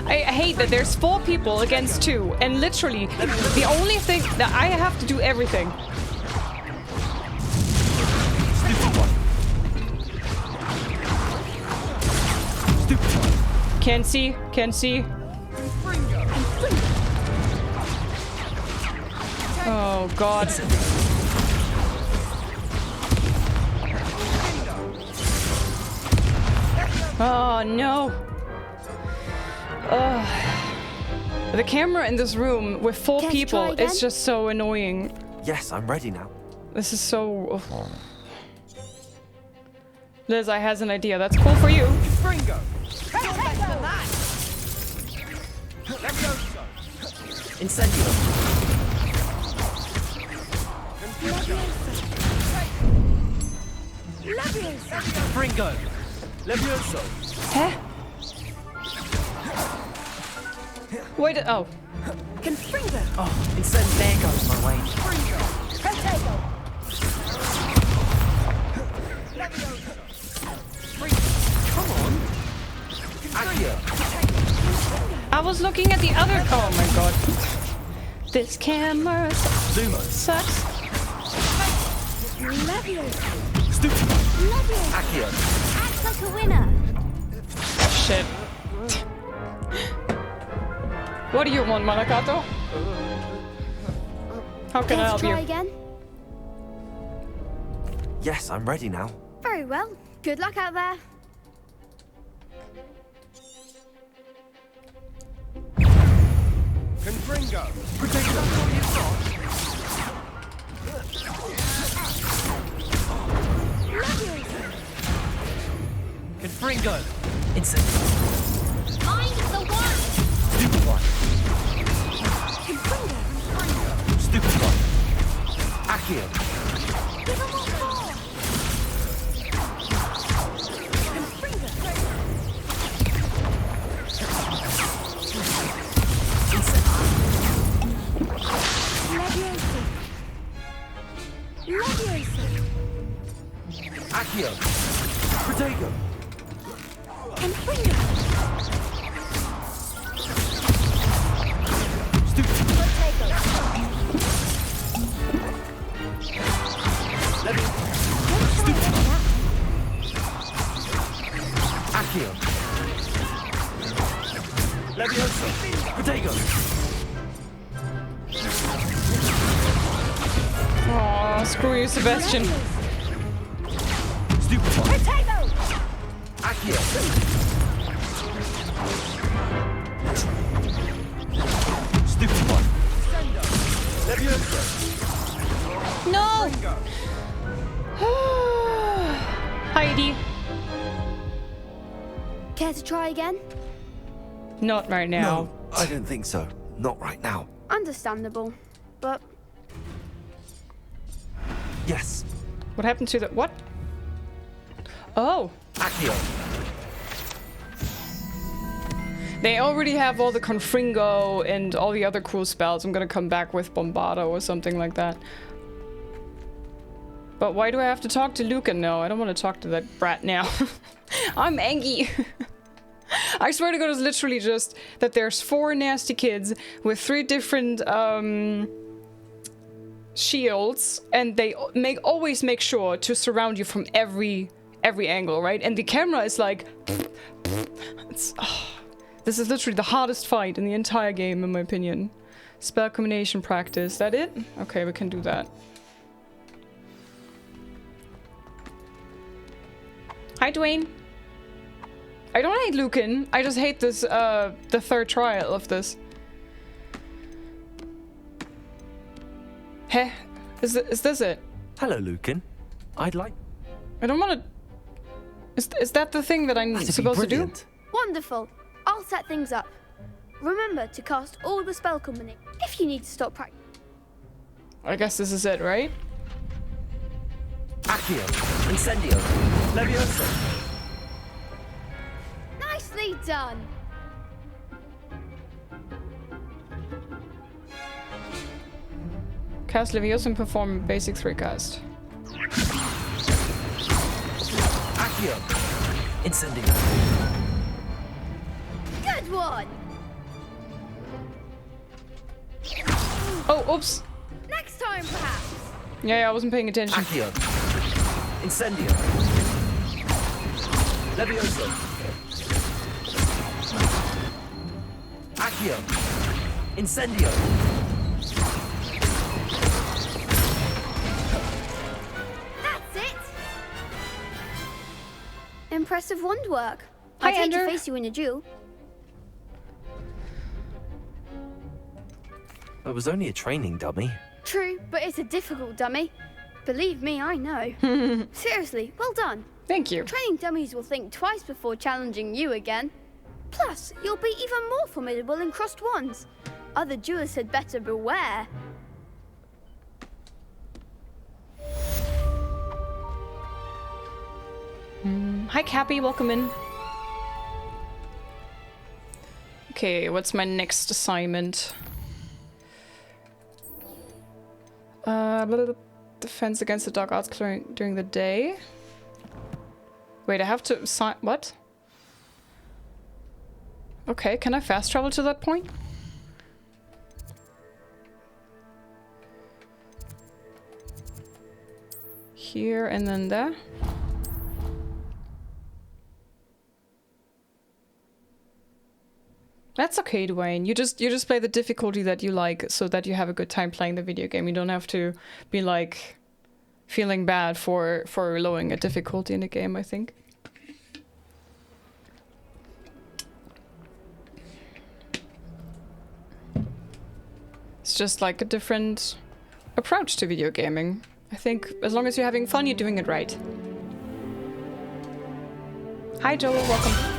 I hate that there's 4 people against 2, and literally the only thing that I have to do everything. Can see, can see. Oh God. Oh no. The camera in this room with 4 people is just so annoying. Yes, I'm ready now. This is so... Liz, I has an idea. That's cool for you. Gringo. Incendio. Gringo. Levioso. Huh? Wait, oh. Oh, Incendio. There goes my way. Come on. Accio. I was looking at the other... Oh my God. This camera sucks. Stupid. Accio. Act like a winner. Shit. What do you want, Malakato? How can I help you? Try again? Yes, I'm ready now. Very well. Good luck out there. Confringo. Protect that all you've got. Confringo. Instant. Find the one. Stupid one. Stupid one. Accio. Give him one more. Accio. Protego. Confringo. Stupid. Protego. Stupid. Accio. Levioso. Protego. Oh, screw you, Sebastian. Stupid one. Potato! Accio. Stupid one. Levioso. No! Heidi. Care to try again? Not right now. No, I don't think so. Not right now. Understandable, but... Yes. What happened to the... What? Oh. Accio. They already have all the Confringo and all the other cool spells. I'm gonna come back with Bombardo or something like that. But why do I have to talk to Lucan? No, I don't want to talk to that brat now. I'm angry. I swear to God, it's literally just that there's 4 nasty kids with 3 different shields, and they always make sure to surround you from every angle, right? And the camera is like... This is literally the hardest fight in the entire game, in my opinion. Spell combination practice. That it? Okay, we can do that. Hi, Dwayne. I don't hate Lucan. I just hate this, the 3rd trial of this. Heh? Is this it? Hello, Lucan. I'd like... I don't want to... Is that the thing that I'm supposed to do? Wonderful. I'll set things up. Remember to cast all the spell combinations if you need to stop practice. I guess this is it, right? Accio. Incendio. Levioso. Nicely done. Cast Leviosa and perform basic 3 cast. Accio. Incendio. Good one. Oh, oops. Next time, perhaps. Yeah, I wasn't paying attention. Accio. Incendio. Levioso. Accio. Incendio. That's it. Impressive wand work. Hi, I'd hate to Ender. face you in a duel. It was only a training dummy. True, but it's a difficult dummy. Believe me, I know. Seriously, well done. Thank you. Training dummies will think twice before challenging you again. Plus, you'll be even more formidable in crossed wands. Other duelists had better beware. Hi, Cappy. Welcome in. Okay, what's my next assignment? Defense against the dark arts during the day. Wait, I have to assign... What? Okay, can I fast travel to that point? Here and then there. That's okay, Dwayne. You just play the difficulty that you like so that you have a good time playing the video game. You don't have to be like feeling bad for lowering a difficulty in the game, I think. It's just like a different approach to video gaming. I think as long as you're having fun, you're doing it right. Hi, Joel. Welcome.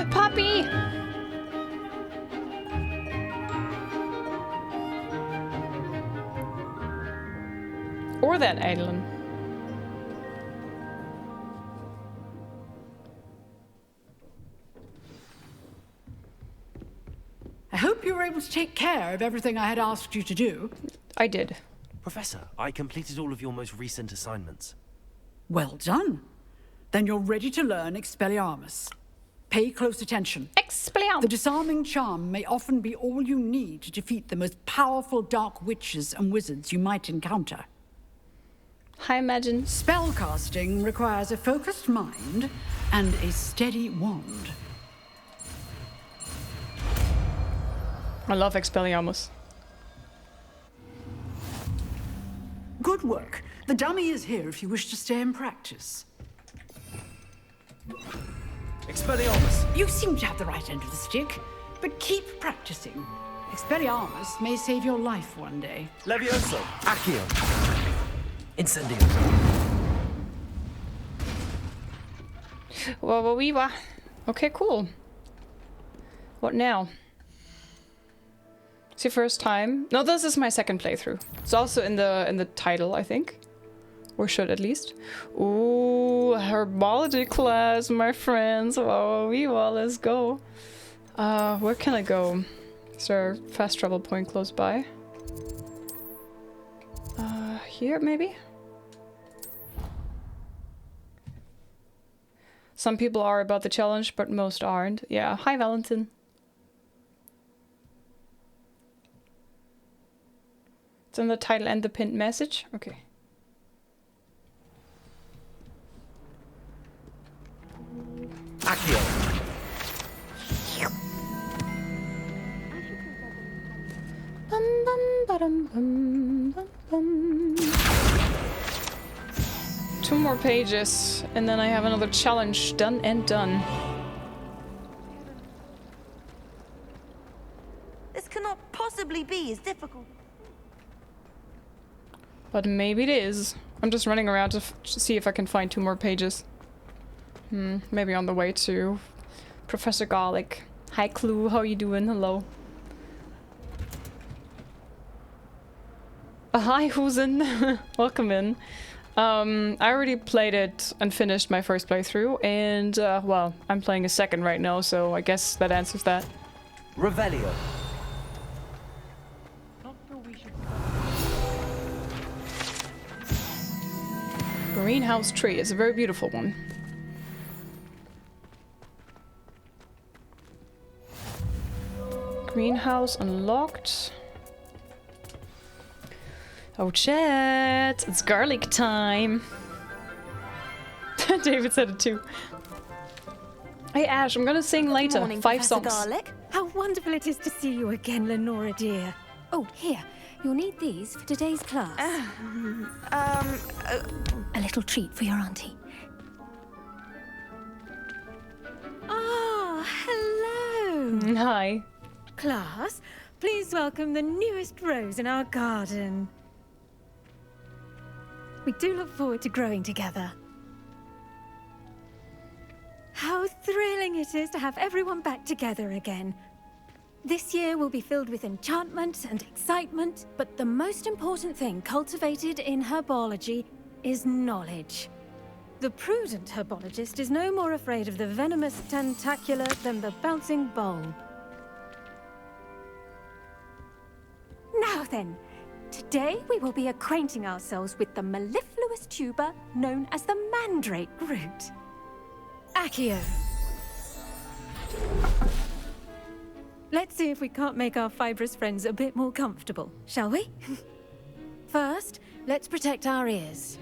Poppy! Or that Adeline. I hope you were able to take care of everything I had asked you to do. I did. Professor, I completed all of your most recent assignments. Well done. Then you're ready to learn Expelliarmus. Pay close attention. Expelliarmus. The disarming charm may often be all you need to defeat the most powerful dark witches and wizards you might encounter. Hi, Imagine. Spellcasting requires a focused mind and a steady wand. I love Expelliarmus. Good work. The dummy is here if you wish to stay and practice. Expelliarmus! You seem to have the right end of the stick, but keep practicing. Expelliarmus may save your life one day. Levioso! Accio! Incendio! Wah. Okay, cool. What now? It's your first time? No, this is my second playthrough. It's also in the title, I think. Or should at least. Ooh, Herbology class, my friends. Wow, let's go. Where can I go? Is there a fast travel point close by? Here maybe? Some people are about the challenge, but most aren't. Yeah, hi Valentin. It's in the title and the pinned message. Okay. Accio! Bum, bum, ba-dum, bum, bum, bum. 2 more pages, and then I have another challenge done and done. This cannot possibly be as difficult. But maybe it is. I'm just running around to see if I can find 2 more pages. Maybe on the way to Professor Garlic. Hi Clue, how you doing? Hello. Hi Husen, welcome in. I already played it and finished my first playthrough, and well, I'm playing a second right now, so I guess that answers that. Revelio. Greenhouse tree is a very beautiful one. Greenhouse unlocked. Oh chat, it's garlic time. David said it too. Hey Ash, I'm gonna sing later. Morning, 5 Professor songs. Garlic. How wonderful it is to see you again, Lenora dear. Oh, here. You'll need these for today's class. A little treat for your auntie. Ah, hello. Hi. Class, please welcome the newest rose in our garden. We do look forward to growing together. How thrilling it is to have everyone back together again. This year will be filled with enchantment and excitement, but the most important thing cultivated in herbology is knowledge. The prudent herbologist is no more afraid of the venomous tentacular than the bouncing bulb. Now then, today we will be acquainting ourselves with the mellifluous tuber known as the mandrake root. Accio. Let's see if we can't make our fibrous friends a bit more comfortable, shall we? First, let's protect our ears.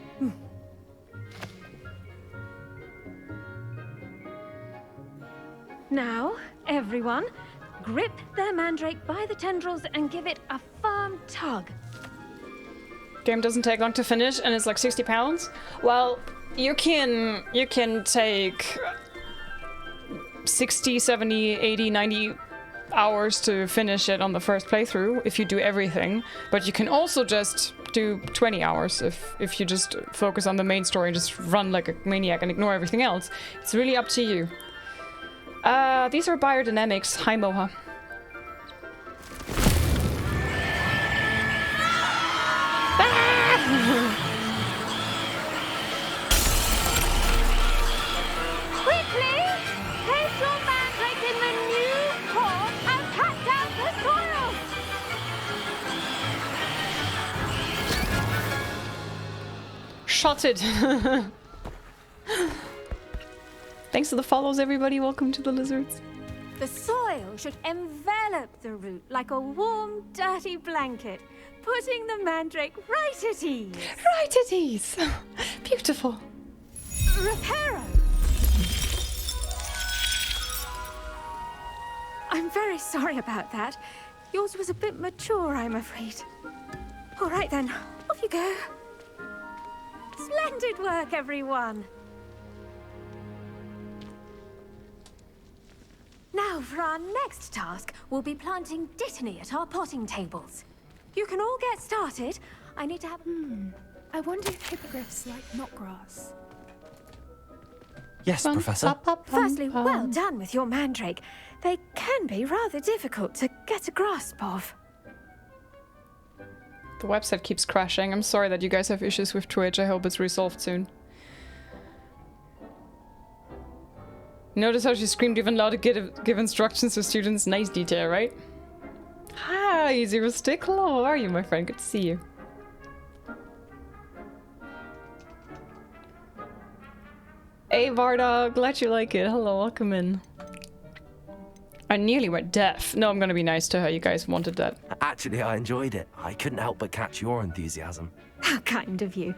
Now, everyone, grip their mandrake by the tendrils and give it a firm tug. Game doesn't take long to finish and it's like 60 pounds. Well, you can take 60, 70, 80, 90 hours to finish it on the first playthrough if you do everything, but you can also just do 20 hours if you just focus on the main story and just run like a maniac and ignore everything else. It's really up to you. These are biodynamics. Hi Moha. Quickly! Place your mandrake in the new pot and cut down the soil! Shot it! Thanks for the follows, everybody. Welcome to the Lizards. The soil should envelop the root like a warm, dirty blanket, putting the mandrake right at ease. Right at ease. Beautiful. Reparo! I'm very sorry about that. Yours was a bit mature, I'm afraid. All right then, off you go. Splendid work, everyone. Now, for our next task, we'll be planting Dittany at our potting tables. You can all get started. I need to have... I wonder if hippogriffs like knotgrass. Yes, Professor. Firstly, well done with your mandrake. They can be rather difficult to get a grasp of. The website keeps crashing. I'm sorry that you guys have issues with Twitch. I hope it's resolved soon. Notice how she screamed even louder to give instructions to students. Nice detail, right? Hi, Zero Stick. Hello, how are you, my friend? Good to see you. Hey, Varda. Glad you like it. Hello, welcome in. I nearly went deaf. No, I'm gonna be nice to her. You guys wanted that. Actually, I enjoyed it. I couldn't help but catch your enthusiasm. How kind of you.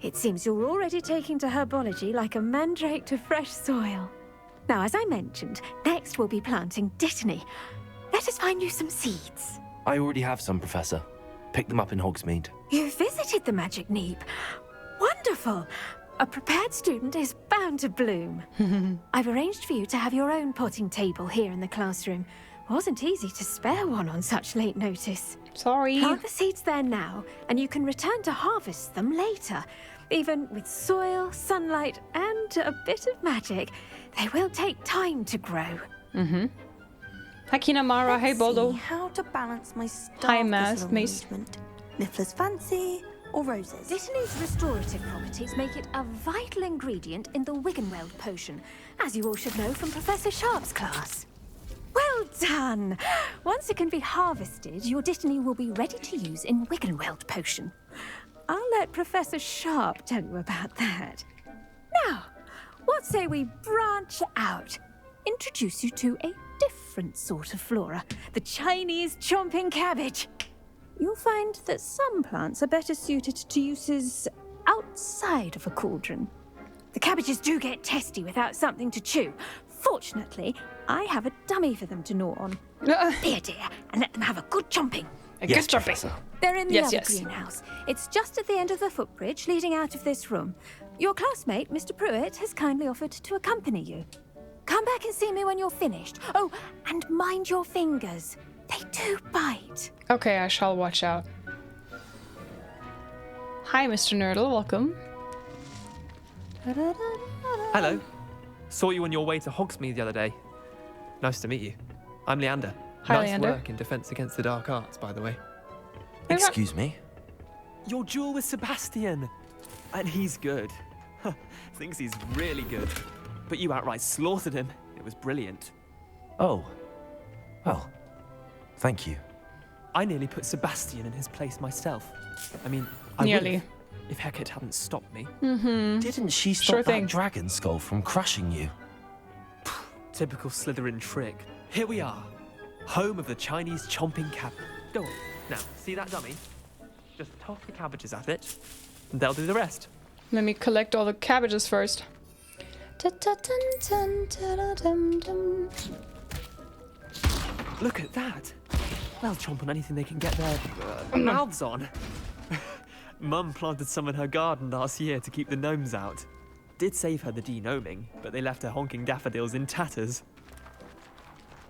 It seems you're already taking to herbology like a mandrake to fresh soil. Now, as I mentioned, next we'll be planting Dittany. Let us find you some seeds. I already have some, Professor. Picked them up in Hogsmeade. You visited the Magic Neep. Wonderful. A prepared student is bound to bloom. I've arranged for you to have your own potting table here in the classroom. Wasn't easy to spare one on such late notice. Sorry. Plant the seeds there now, and you can return to harvest them later. Even with soil, sunlight, and a bit of magic, they will take time to grow. Hi, Kinamara. Hey, Boldo. How to balance my staff Hi, Mace. Niffler's fancy or roses? Dittany's restorative properties make it a vital ingredient in the Wiggenweld potion, as you all should know from Professor Sharp's class. Well done! Once it can be harvested, your Dittany will be ready to use in Wiggenweld potion. I'll let Professor Sharp tell you about that. Now, what say we branch out? Introduce you to a different sort of flora, the Chinese chomping cabbage. You'll find that some plants are better suited to uses outside of a cauldron. The cabbages do get testy without something to chew. Fortunately, I have a dummy for them to gnaw on. Here, dear, and let them have a good chomping. A good chomping. They're in the other greenhouse. It's just at the end of the footbridge leading out of this room. Your classmate, Mr. Pruitt, has kindly offered to accompany you. Come back and see me when you're finished. Oh, and mind your fingers. They do bite. Okay, I shall watch out. Hi, Mr. Nerdle. Welcome. Hello. Saw you on your way to Hogsmeade the other day. Nice to meet you. I'm Leander. Hi, nice Leander. work in Defense Against the Dark Arts, by the way. Excuse me? Your duel with Sebastian. And he's good. Thinks he's really good. But you outright slaughtered him. It was brilliant. Oh. Well, thank you. I nearly put Sebastian in his place myself. I mean, I Nearly. would've if Hecate hadn't stopped me. Didn't she stop that dragon skull from crushing you? Typical Slytherin trick. Here we are. Home of the Chinese chomping cabbage. Go on. Now, see that dummy? Just toss the cabbages at it, and they'll do the rest. Let me collect all the cabbages first. Look at that. They'll chomp on anything they can get their mouths on. Mum planted some in her garden last year to keep the gnomes out. Did save her the de-gnoming, but they left her honking daffodils in tatters.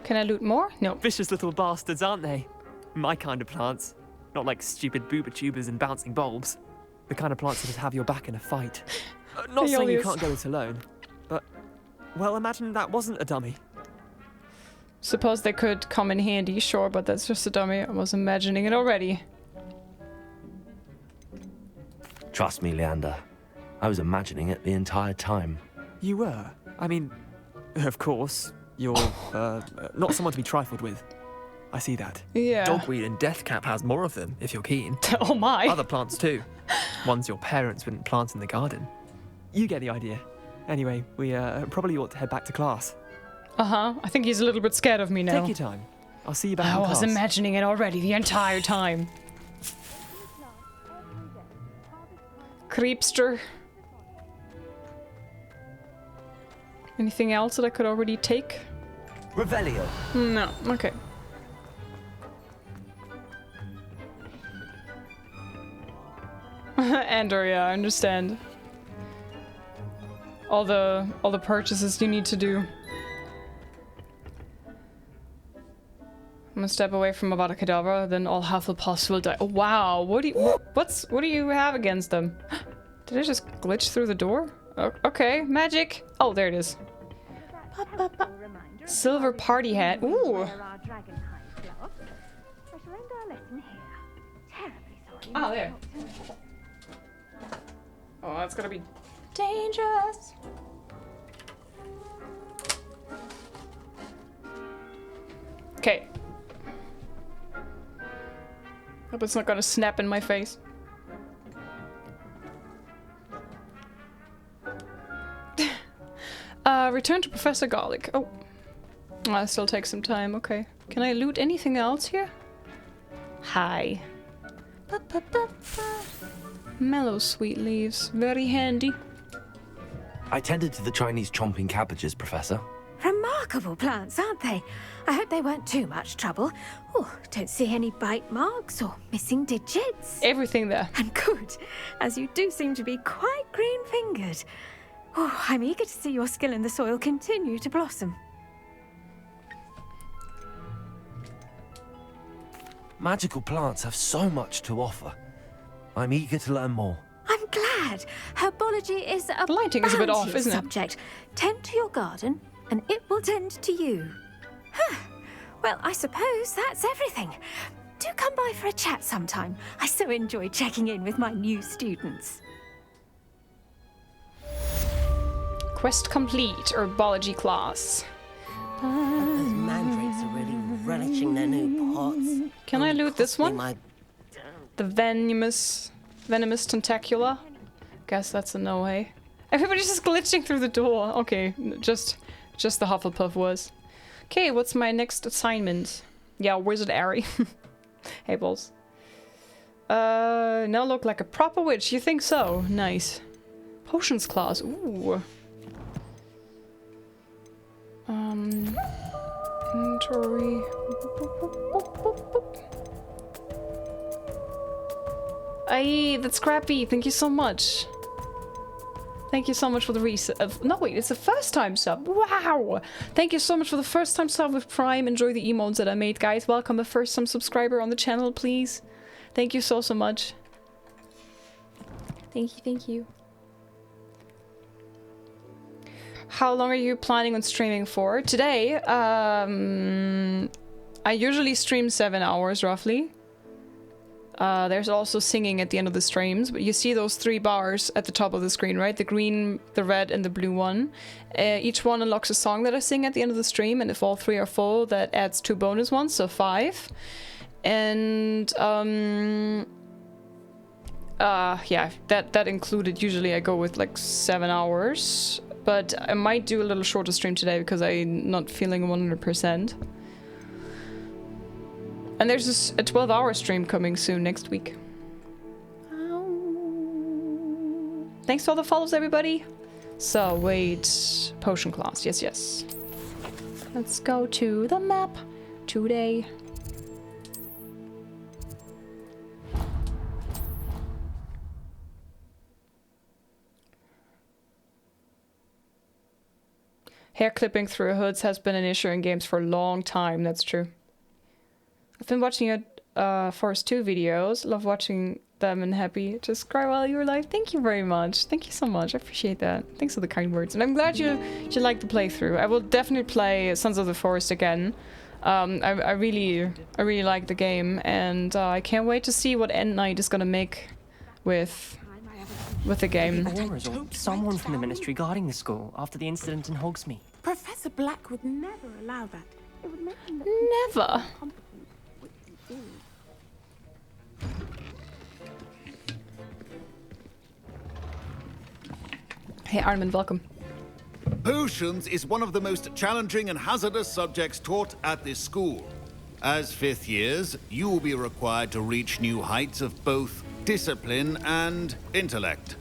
Can I loot more? No. Vicious little bastards, aren't they? My kind of plants. Not like stupid booba tubers and bouncing bulbs. The kind of plants that just have your back in a fight. Not saying you can't go it alone, but, well, imagine that wasn't a dummy. Suppose they could come in handy, sure, but that's just a dummy. I was imagining it already. Trust me, Leander. I was imagining it the entire time. You were? I mean, of course, you're not someone to be trifled with. I see that. Yeah. Dogweed and Deathcap has more of them, if you're keen. Oh my. Other plants too. Ones your parents wouldn't plant in the garden. You get the idea. Anyway, we probably ought to head back to class. Uh-huh. I think he's a little bit scared of me now. Take your time. I'll see you back in I class. was imagining it already the entire time. Creepster. Anything else that I could already take? Revelio. No. Okay. Andor, yeah, I understand. All the purchases you need to do. I'm gonna step away from Avada Kedavra, then all Hufflepuffs will die. Oh wow, what do you have against them? Did I just glitch through the door? Okay, magic. Oh, there it is. Silver party hat. Ooh. Oh, there. Oh, that's gonna be dangerous. Okay. Hope it's not gonna snap in my face. Return to Professor Garlic. Oh. That still takes some time, okay. Can I loot anything else here? Hi. Mellow sweet leaves. Very handy. I tended to the Chinese chomping cabbages, Professor. Remarkable plants, aren't they? I hope they weren't too much trouble. Oh, don't see any bite marks or missing digits. Everything there. And good, as you do seem to be quite green-fingered. Oh, I'm eager to see your skill in the soil continue to blossom. Magical plants have so much to offer. I'm eager to learn more. I'm glad. Herbology is a lighting is a bit off, bounteous isn't it? subject. Tend to your garden, and it will tend to you. Huh. Well, I suppose that's everything. Do come by for a chat sometime. I so enjoy checking in with my new students. Quest complete. Herbology class. Those mandrakes are really relishing their new pots. Can I loot this one? The venomous tentacula? Guess that's a no way. Everybody's just glitching through the door. Okay, just the Hufflepuff was. Okay, what's my next assignment? Yeah, Wizard Ari. Hey, balls. Now look like a proper witch. You think so? Nice. Potions class. Ooh. Inventory. Aye, that's crappy. Thank you so much. Thank you so much for the reset. No, wait, it's a first time sub. Wow! Thank you so much for the first time sub with Prime. Enjoy the emotes that I made, guys. Welcome a first time subscriber on the channel, please. Thank you so much. Thank you, thank you. How long are you planning on streaming for? Today, I usually stream 7 hours, roughly. There's also singing at the end of the streams, but you see those 3 bars at the top of the screen, right? The green, the red, and the blue one. Each one unlocks a song that I sing at the end of the stream, and if all 3 are full, that adds 2 bonus ones, so 5. And, yeah, that included, usually I go with like 7 hours. But I might do a little shorter stream today because I'm not feeling 100%. And there's a 12-hour stream coming soon next week. Thanks for all the follows, everybody. So, wait. Potion class. Yes, yes. Let's go to the map today. Hair clipping through hoods has been an issue in games for a long time, that's true. I've been watching your Forest 2 videos, love watching them and happy. Just cry while you're alive. Thank you very much. Thank you so much, I appreciate that. Thanks for the kind words. And I'm glad you like the playthrough. I will definitely play Sons of the Forest again. I really like the game, and I can't wait to see what End Knight is gonna make with the game. Aurors or someone from the ministry guarding the school after the incident in Hogsmeade. Professor Black would never allow that. It would make him Never. Hey Armin, welcome. Potions is one of the most challenging and hazardous subjects taught at this school. As 5th years, you will be required to reach new heights of both discipline and intellect.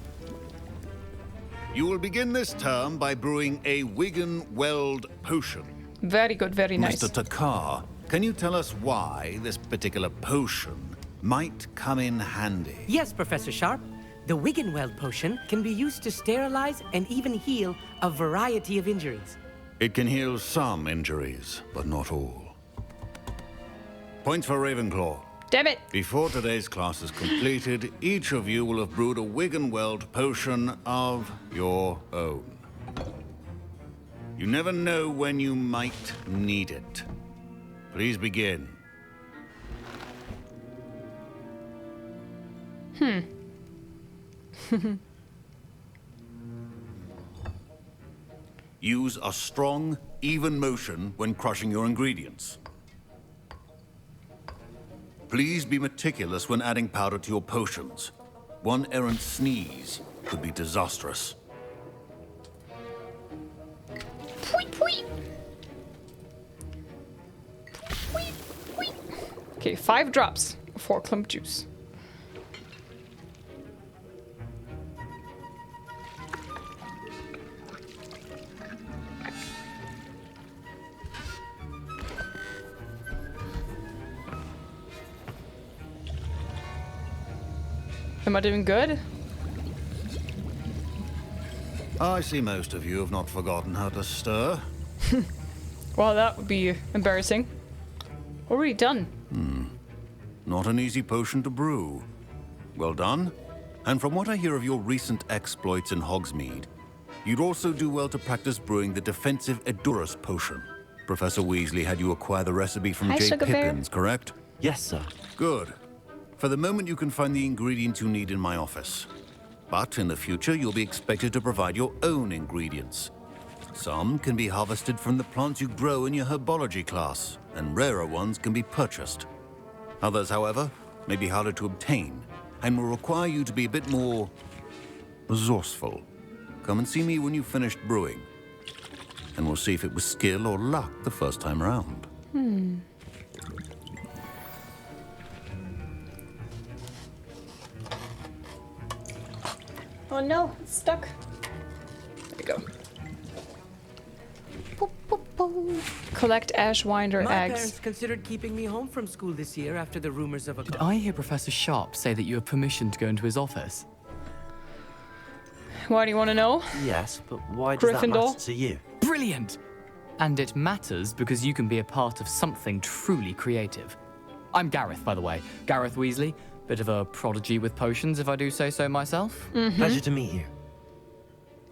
You will begin this term by brewing a Wiggenweld potion. Very good, very nice. Mr. Takar, can you tell us why this particular potion might come in handy? Yes, Professor Sharp. The Wiggenweld potion can be used to sterilize and even heal a variety of injuries. It can heal some injuries, but not all. Points for Ravenclaw. Damn it! Before today's class is completed, each of you will have brewed a Wiggenweld potion of your own. You never know when you might need it. Please begin. Use a strong, even motion when crushing your ingredients. Please be meticulous when adding powder to your potions. One errant sneeze could be disastrous. Okay, 5 drops of 4 clump juice. Am I doing good? I see most of you have not forgotten how to stir. Well, that would be embarrassing. Already done. Not an easy potion to brew. Well done. And from what I hear of your recent exploits in Hogsmeade, you'd also do well to practice brewing the defensive Edurus potion. Professor Weasley had you acquire the recipe from J. Pippins, correct? Yes, sir. Good. For the moment, you can find the ingredients you need in my office. But in the future, you'll be expected to provide your own ingredients. Some can be harvested from the plants you grow in your Herbology class, and rarer ones can be purchased. Others, however, may be harder to obtain, and will require you to be a bit more resourceful. Come and see me when you've finished brewing, and we'll see if it was skill or luck the first time around. Oh no, it's stuck. There we go. Collect Ashwinder My eggs. parents considered keeping me home from school this year after the rumors of a... Did I hear Professor Sharp say that you have permission to go into his office? Why do you want to know? Yes, but why does that matter to you? Brilliant! And it matters because you can be a part of something truly creative. I'm Gareth, by the way. Gareth Weasley. Bit of a prodigy with potions, if I do say so myself. Pleasure to meet you.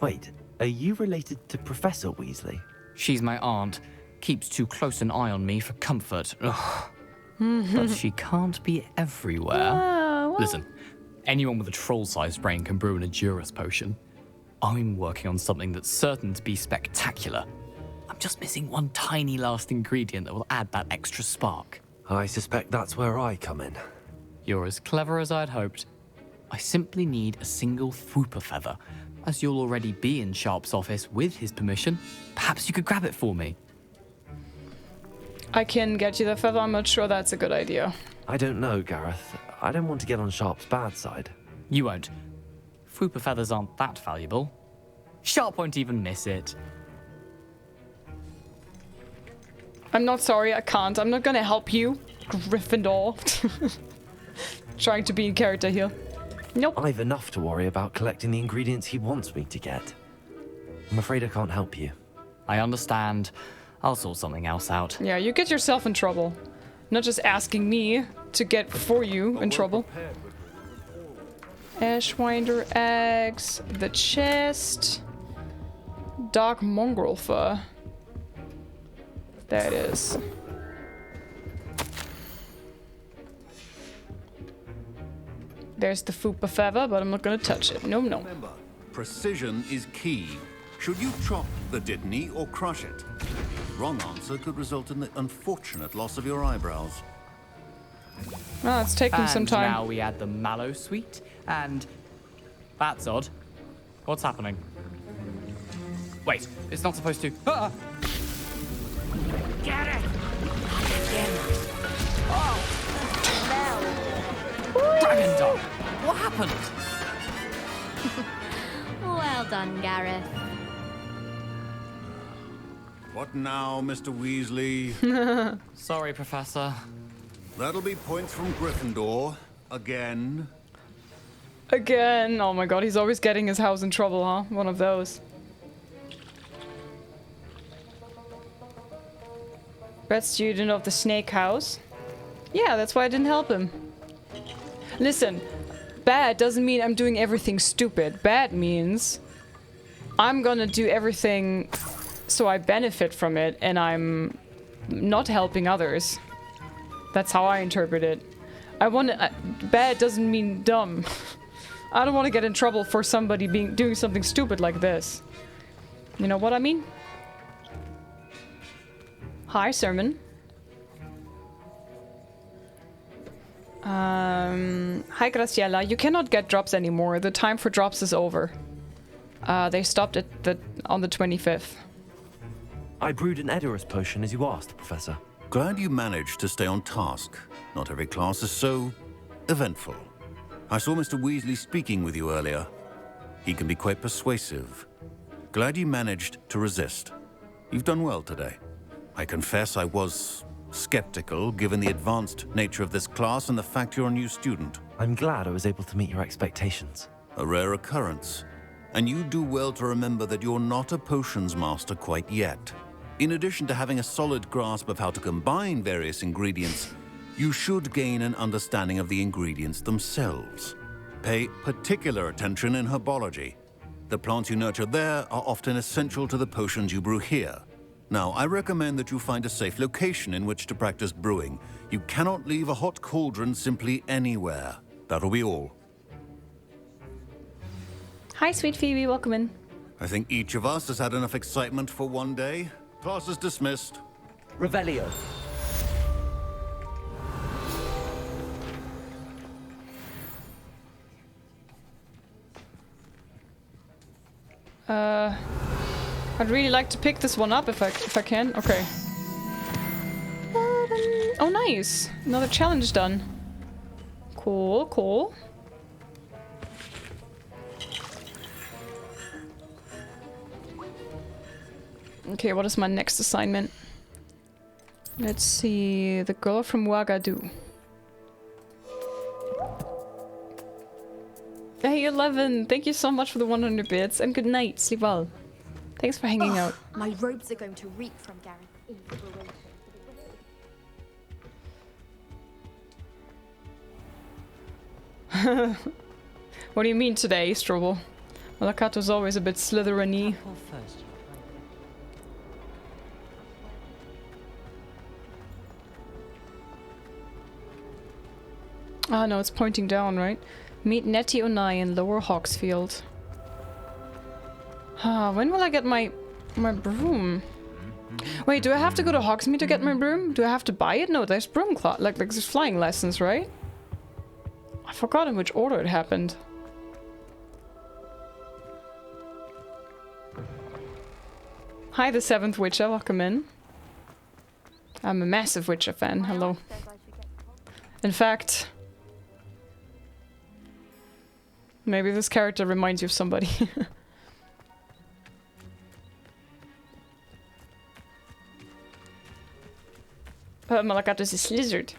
Wait, are you related to Professor Weasley? She's my aunt. Keeps too close an eye on me for comfort. Ugh. But she can't be everywhere. Listen, anyone with a troll-sized brain can brew an Edurus potion. I'm working on something that's certain to be spectacular. I'm just missing one tiny last ingredient that will add that extra spark. I suspect that's where I come in. You're as clever as I'd hoped. I simply need a single Fwooper feather. As you'll already be in Sharp's office with his permission, perhaps you could grab it for me. I can get you the feather. I'm not sure that's a good idea. I don't know, Gareth. I don't want to get on Sharp's bad side. You won't. Fwooper feathers aren't that valuable. Sharp won't even miss it. I'm not sorry, I can't. I'm not gonna help you, Gryffindor. Trying to be in character here. Nope. I've enough to worry about collecting the ingredients he wants me to get. I'm afraid I can't help you. I understand. I'll sort something else out. Yeah, you get yourself in trouble. Not just asking me to get for you in trouble. Ashwinder eggs, the chest, dark mongrel fur. There it is. There's the Fwooper feather, but I'm not gonna touch it. No, no. Remember, precision is key. Should you chop the Dittany or crush it? Wrong answer could result in the unfortunate loss of your eyebrows. Ah, it's taking some time. And now we add the mallow sweet, and that's odd. What's happening? Wait, it's not supposed to. Ah! Get it! Dragon Dog! What happened? Well done, Gareth. What now, Mr. Weasley? Sorry, Professor. That'll be points from Gryffindor. Again. Again. Oh my god, he's always getting his house in trouble, huh? One of those. Bad student of the snake house. Yeah, that's why I didn't help him. Listen, bad doesn't mean I'm doing everything stupid. Bad means I'm gonna do everything so I benefit from it and I'm not helping others. That's how I interpret it. Bad doesn't mean dumb. I don't want to get in trouble for somebody doing something stupid like this. You know what I mean? Hi, Sermon. Hi, Graciela. You cannot get drops anymore. The time for drops is over. They stopped on the 25th. I brewed an Edorus potion as you asked, Professor. Glad you managed to stay on task. Not every class is so eventful. I saw Mr. Weasley speaking with you earlier. He can be quite persuasive. Glad you managed to resist. You've done well today. I confess I was skeptical, given the advanced nature of this class and the fact you're a new student. I'm glad I was able to meet your expectations. A rare occurrence. And you do well to remember that you're not a potions master quite yet. In addition to having a solid grasp of how to combine various ingredients, you should gain an understanding of the ingredients themselves. Pay particular attention in herbology. The plants you nurture there are often essential to the potions you brew here. Now, I recommend that you find a safe location in which to practice brewing. You cannot leave a hot cauldron simply anywhere. That'll be all. Hi, sweet Phoebe. Welcome in. I think each of us has had enough excitement for one day. Class is dismissed. Revelio. I'd really like to pick this one up if I can. Okay. Oh, nice. Another challenge done. Cool, cool. Okay, what is my next assignment? Let's see. The girl from Ouagadougou. Hey, 11. Thank you so much for the 100 bits. And good night. Sleep well. Thanks for hanging out. My robes are going to reek from Gareth. What do you mean today, Strobel? Malaka was always a bit Slytherin-y. Ah, no, it's pointing down, right? Meet Nettie Onai in Lower Hogsfield. When will I get my broom? Wait, do I have to go to Hogsmeade to get my broom? Do I have to buy it? No, there's broom class, like there's flying lessons, right? I forgot in which order it happened. Hi, the 7th Witcher, welcome in. I'm a massive Witcher fan, hello. In fact, maybe this character reminds you of somebody. Malakatos is lizard.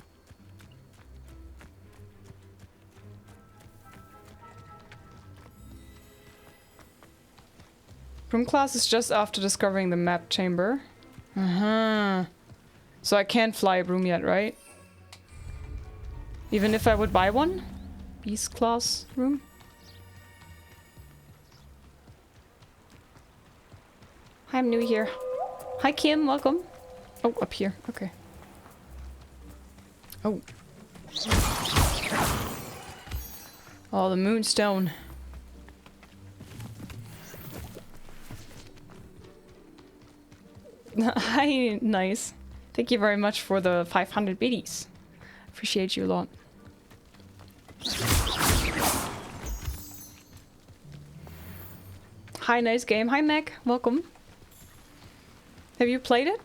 Broom class is just after discovering the map chamber. So I can't fly a broom yet, right? Even if I would buy one? Beast class room? Hi, I'm new here. Hi, Kim, welcome. Oh, up here, okay. Oh. Oh, the moonstone. Hi, nice. Thank you very much for the 500 biddies. Appreciate you a lot. Hi, nice game. Hi, Mac. Welcome. Have you played it?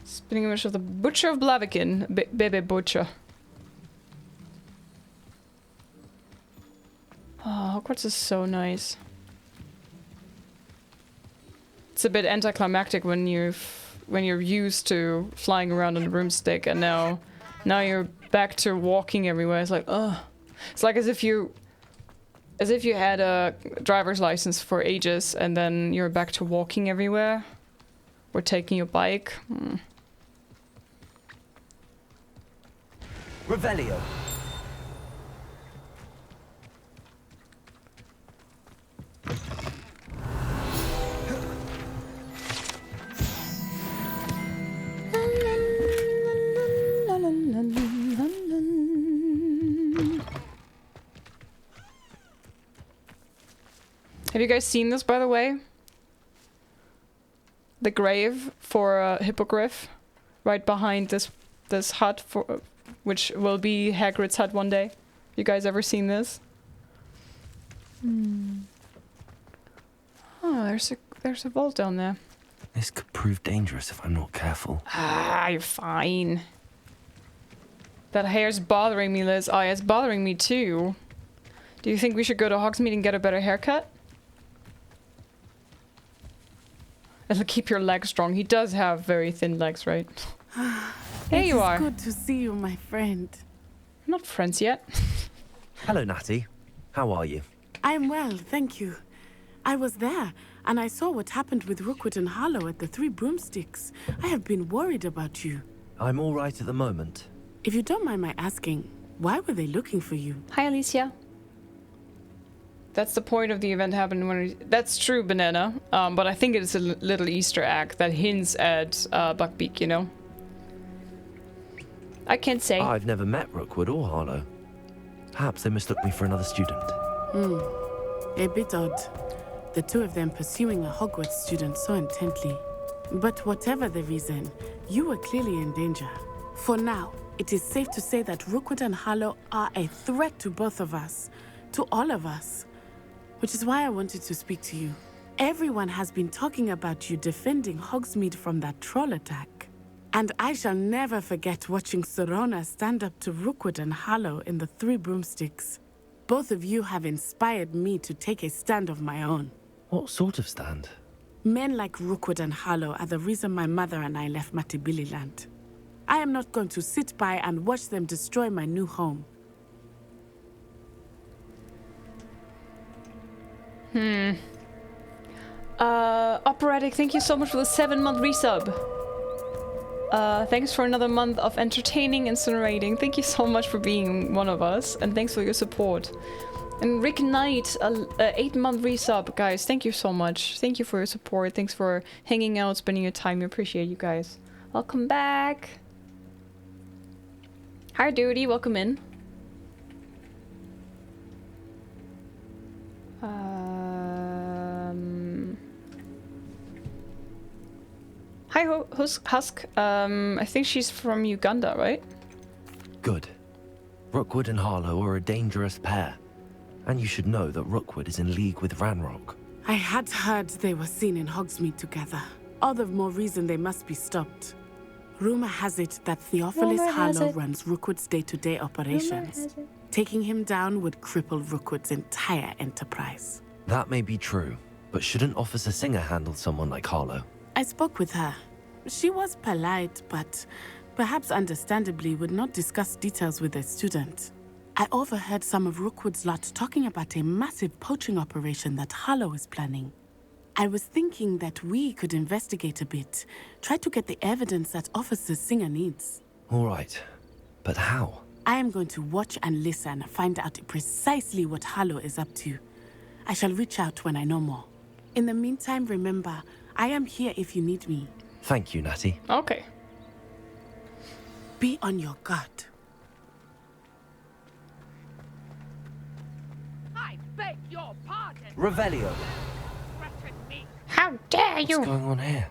Spinning image of the Butcher of Blaviken, Bebe Butcher. Oh, Hogwarts is so nice. It's a bit anticlimactic when you're used to flying around on a broomstick, and now you're back to walking everywhere. It's like, ugh. It's like as if you had a driver's license for ages, and then you're back to walking everywhere, or taking your bike. Revelio. Have you guys seen this, by the way? The grave for a hippogriff, right behind this hut, for which will be Hagrid's hut one day. You guys ever seen this? Oh, there's a vault down there. This could prove dangerous if I'm not careful. Ah, you're fine. That hair's bothering me, Liz. Oh, yeah, it's bothering me too. Do you think we should go to Hogsmeade and get a better haircut? It'll keep your legs strong. He does have very thin legs, right? There you are. It's good to see you, my friend. Not friends yet. Hello, Natty. How are you? I'm well, thank you. I was there, and I saw what happened with Rookwood and Harlow at the Three Broomsticks. I have been worried about you. I'm all right at the moment. If you don't mind my asking, why were they looking for you? Hi, Alicia. That's the point of the event happened when that's true, Banana. But I think it's a little Easter egg that hints at Buckbeak, you know? I can't say. I've never met Rookwood or Harlow. Perhaps they mistook me for another student. A bit odd. The two of them pursuing a Hogwarts student so intently. But whatever the reason, you were clearly in danger. For now, it is safe to say that Rookwood and Harlow are a threat to both of us. To all of us. Which is why I wanted to speak to you. Everyone has been talking about you defending Hogsmeade from that troll attack. And I shall never forget watching Serona stand up to Rookwood and Harlow in the Three Broomsticks. Both of you have inspired me to take a stand of my own. What sort of stand? Men like Rookwood and Harlow are the reason my mother and I left Matibili-land. I am not going to sit by and watch them destroy my new home. Operatic, thank you so much for the 7-month resub. Thanks for another month of entertaining, incinerating. Thank you so much for being one of us, and thanks for your support. And Rick Knight, 8-month resub, guys. Thank you so much. Thank you for your support. Thanks for hanging out, spending your time. We appreciate you guys. Welcome back. Hi, Duty. Welcome in. Hi, Husk. I think she's from Uganda, right? Good. Rookwood and Harlow are a dangerous pair. And you should know that Rookwood is in league with Ranrock. I had heard they were seen in Hogsmeade together. All the more reason they must be stopped. Rumor has it that Theophilus Harlow runs Rookwood's day-to-day operations. Taking him down would cripple Rookwood's entire enterprise. That may be true, but shouldn't Officer Singer handle someone like Harlow? I spoke with her. She was polite, but perhaps understandably would not discuss details with a student. I overheard some of Rookwood's lot talking about a massive poaching operation that Harlow is planning. I was thinking that we could investigate a bit, try to get the evidence that Officer Singer needs. All right, but how? I am going to watch and listen, find out precisely what Harlow is up to. I shall reach out when I know more. In the meantime, remember, I am here if you need me. Thank you, Natty. Okay. Be on your guard. I beg your pardon. Revelio. How dare you? What's going on here?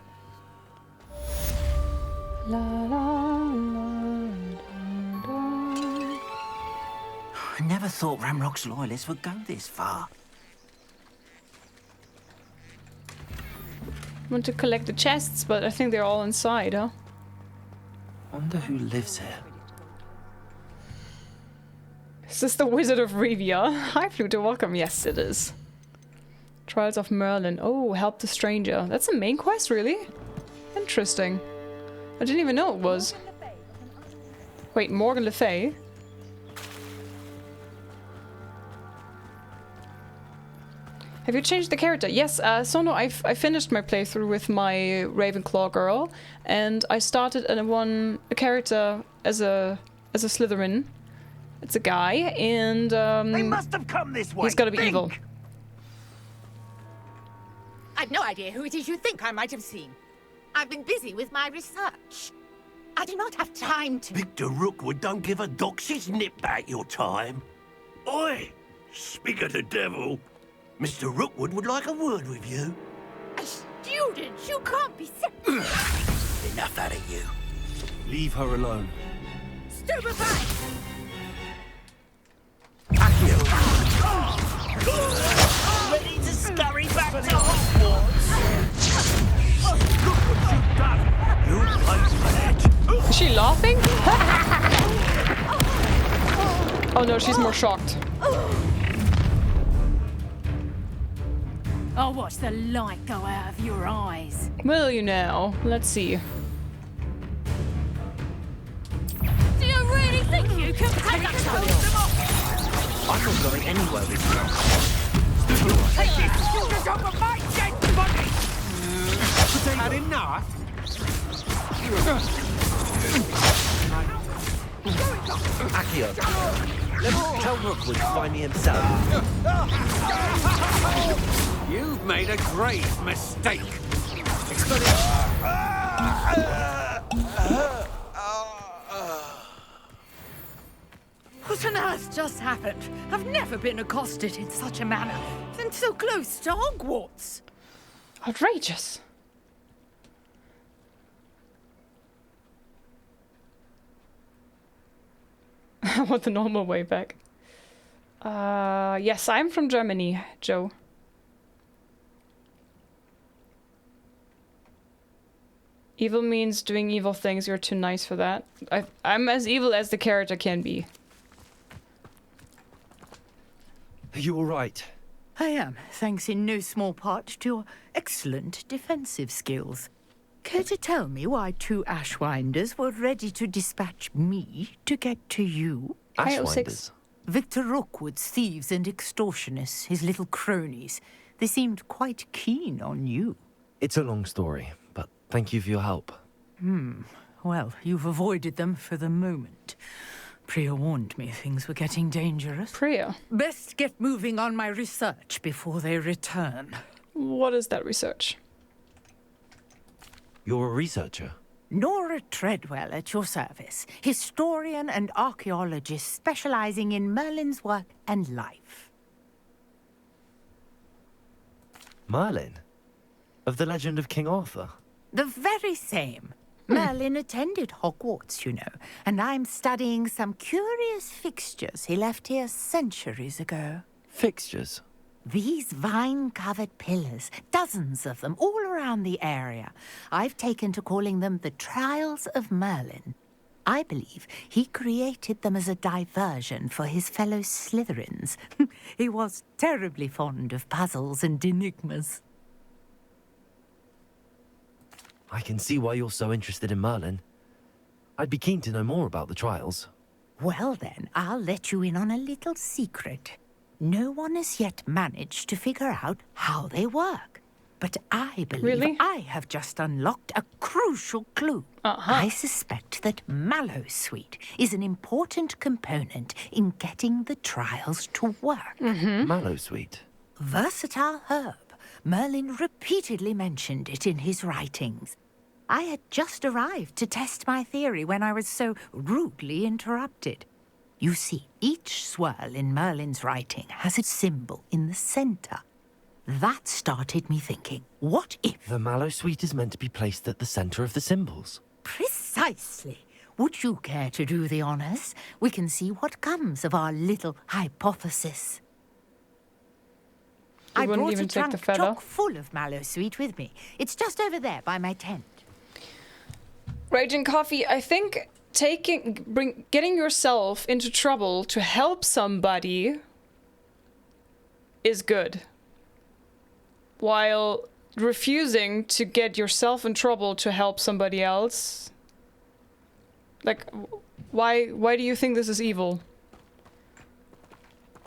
La, la, la, da. I never thought Ranrock's loyalists would go this far. Want to collect the chests, but I think they're all inside, huh? Wonder who lives here. Is this the Wizard of Revia? Hi, Pluto, welcome. Yes, it is. Trials of Merlin. Oh, help the stranger. That's a main quest, really? Interesting. I didn't even know it was. Wait, Morgan Le Fay? Have you changed the character? Yes, Sono, I finished my playthrough with my Ravenclaw girl, and I started a character as a Slytherin. It's a guy, and they must have come this way. He's got to be evil. I've no idea who it is you think I might have seen. I've been busy with my research. I do not have time to... Victor Rookwood don't give a doxy's nip back your time. Oi! Speak of the devil. Mr. Rookwood would like a word with you. A student? You can't be so... Enough out of you. Leave her alone. Stupefy! Ready to scurry back to Hogwarts? Look what you've done! You played for that. Is she laughing? Oh no, she's more shocked. I'll watch the light go out of your eyes. Will you now? Let's see. Do you really think you can take them off? I'm not going anywhere with you. Take this! You just over my dead body! Had enough? Accio, let tell Rookwood to find me himself. You've made a grave mistake. What on earth just happened? I've never been accosted in such a manner, and so close to Hogwarts. Outrageous. I want the normal way back. Yes, I'm from Germany, Joe. Evil means doing evil things. You're too nice for that. I'm as evil as the character can be. Are you all right? I am, thanks in no small part to your excellent defensive skills. Care to tell me why two Ashwinders were ready to dispatch me to get to you? Ashwinders? Victor Rookwood's thieves and extortionists, his little cronies. They seemed quite keen on you. It's a long story, but thank you for your help. Well, you've avoided them for the moment. Priya warned me things were getting dangerous. Priya? Best get moving on my research before they return. What is that research? You're a researcher? Nora Treadwell at your service. Historian and archaeologist specializing in Merlin's work and life. Merlin? Of the legend of King Arthur? The very same. Merlin attended Hogwarts, you know, and I'm studying some curious fixtures he left here centuries ago. Fixtures? These vine-covered pillars, dozens of them, all around the area. I've taken to calling them the Trials of Merlin. I believe he created them as a diversion for his fellow Slytherins. He was terribly fond of puzzles and enigmas. I can see why you're so interested in Merlin. I'd be keen to know more about the trials. Well then, I'll let you in on a little secret. No one has yet managed to figure out how they work. But I believe I have just unlocked a crucial clue. I suspect that Mallowsweet is an important component in getting the trials to work. Mallowsweet? Versatile herb. Merlin repeatedly mentioned it in his writings. I had just arrived to test my theory when I was so rudely interrupted. You see, each swirl in Merlin's writing has a symbol in the center. That started me thinking, what if... The Mallowsweet is meant to be placed at the center of the symbols. Precisely. Would you care to do the honors? We can see what comes of our little hypothesis. You I wouldn't brought even a take trunk the feather. chock full of mallow sweet with me. It's just over there by my tent. Raging Coffee, I think getting yourself into trouble to help somebody is good. While refusing to get yourself in trouble to help somebody else, like, why do you think this is evil?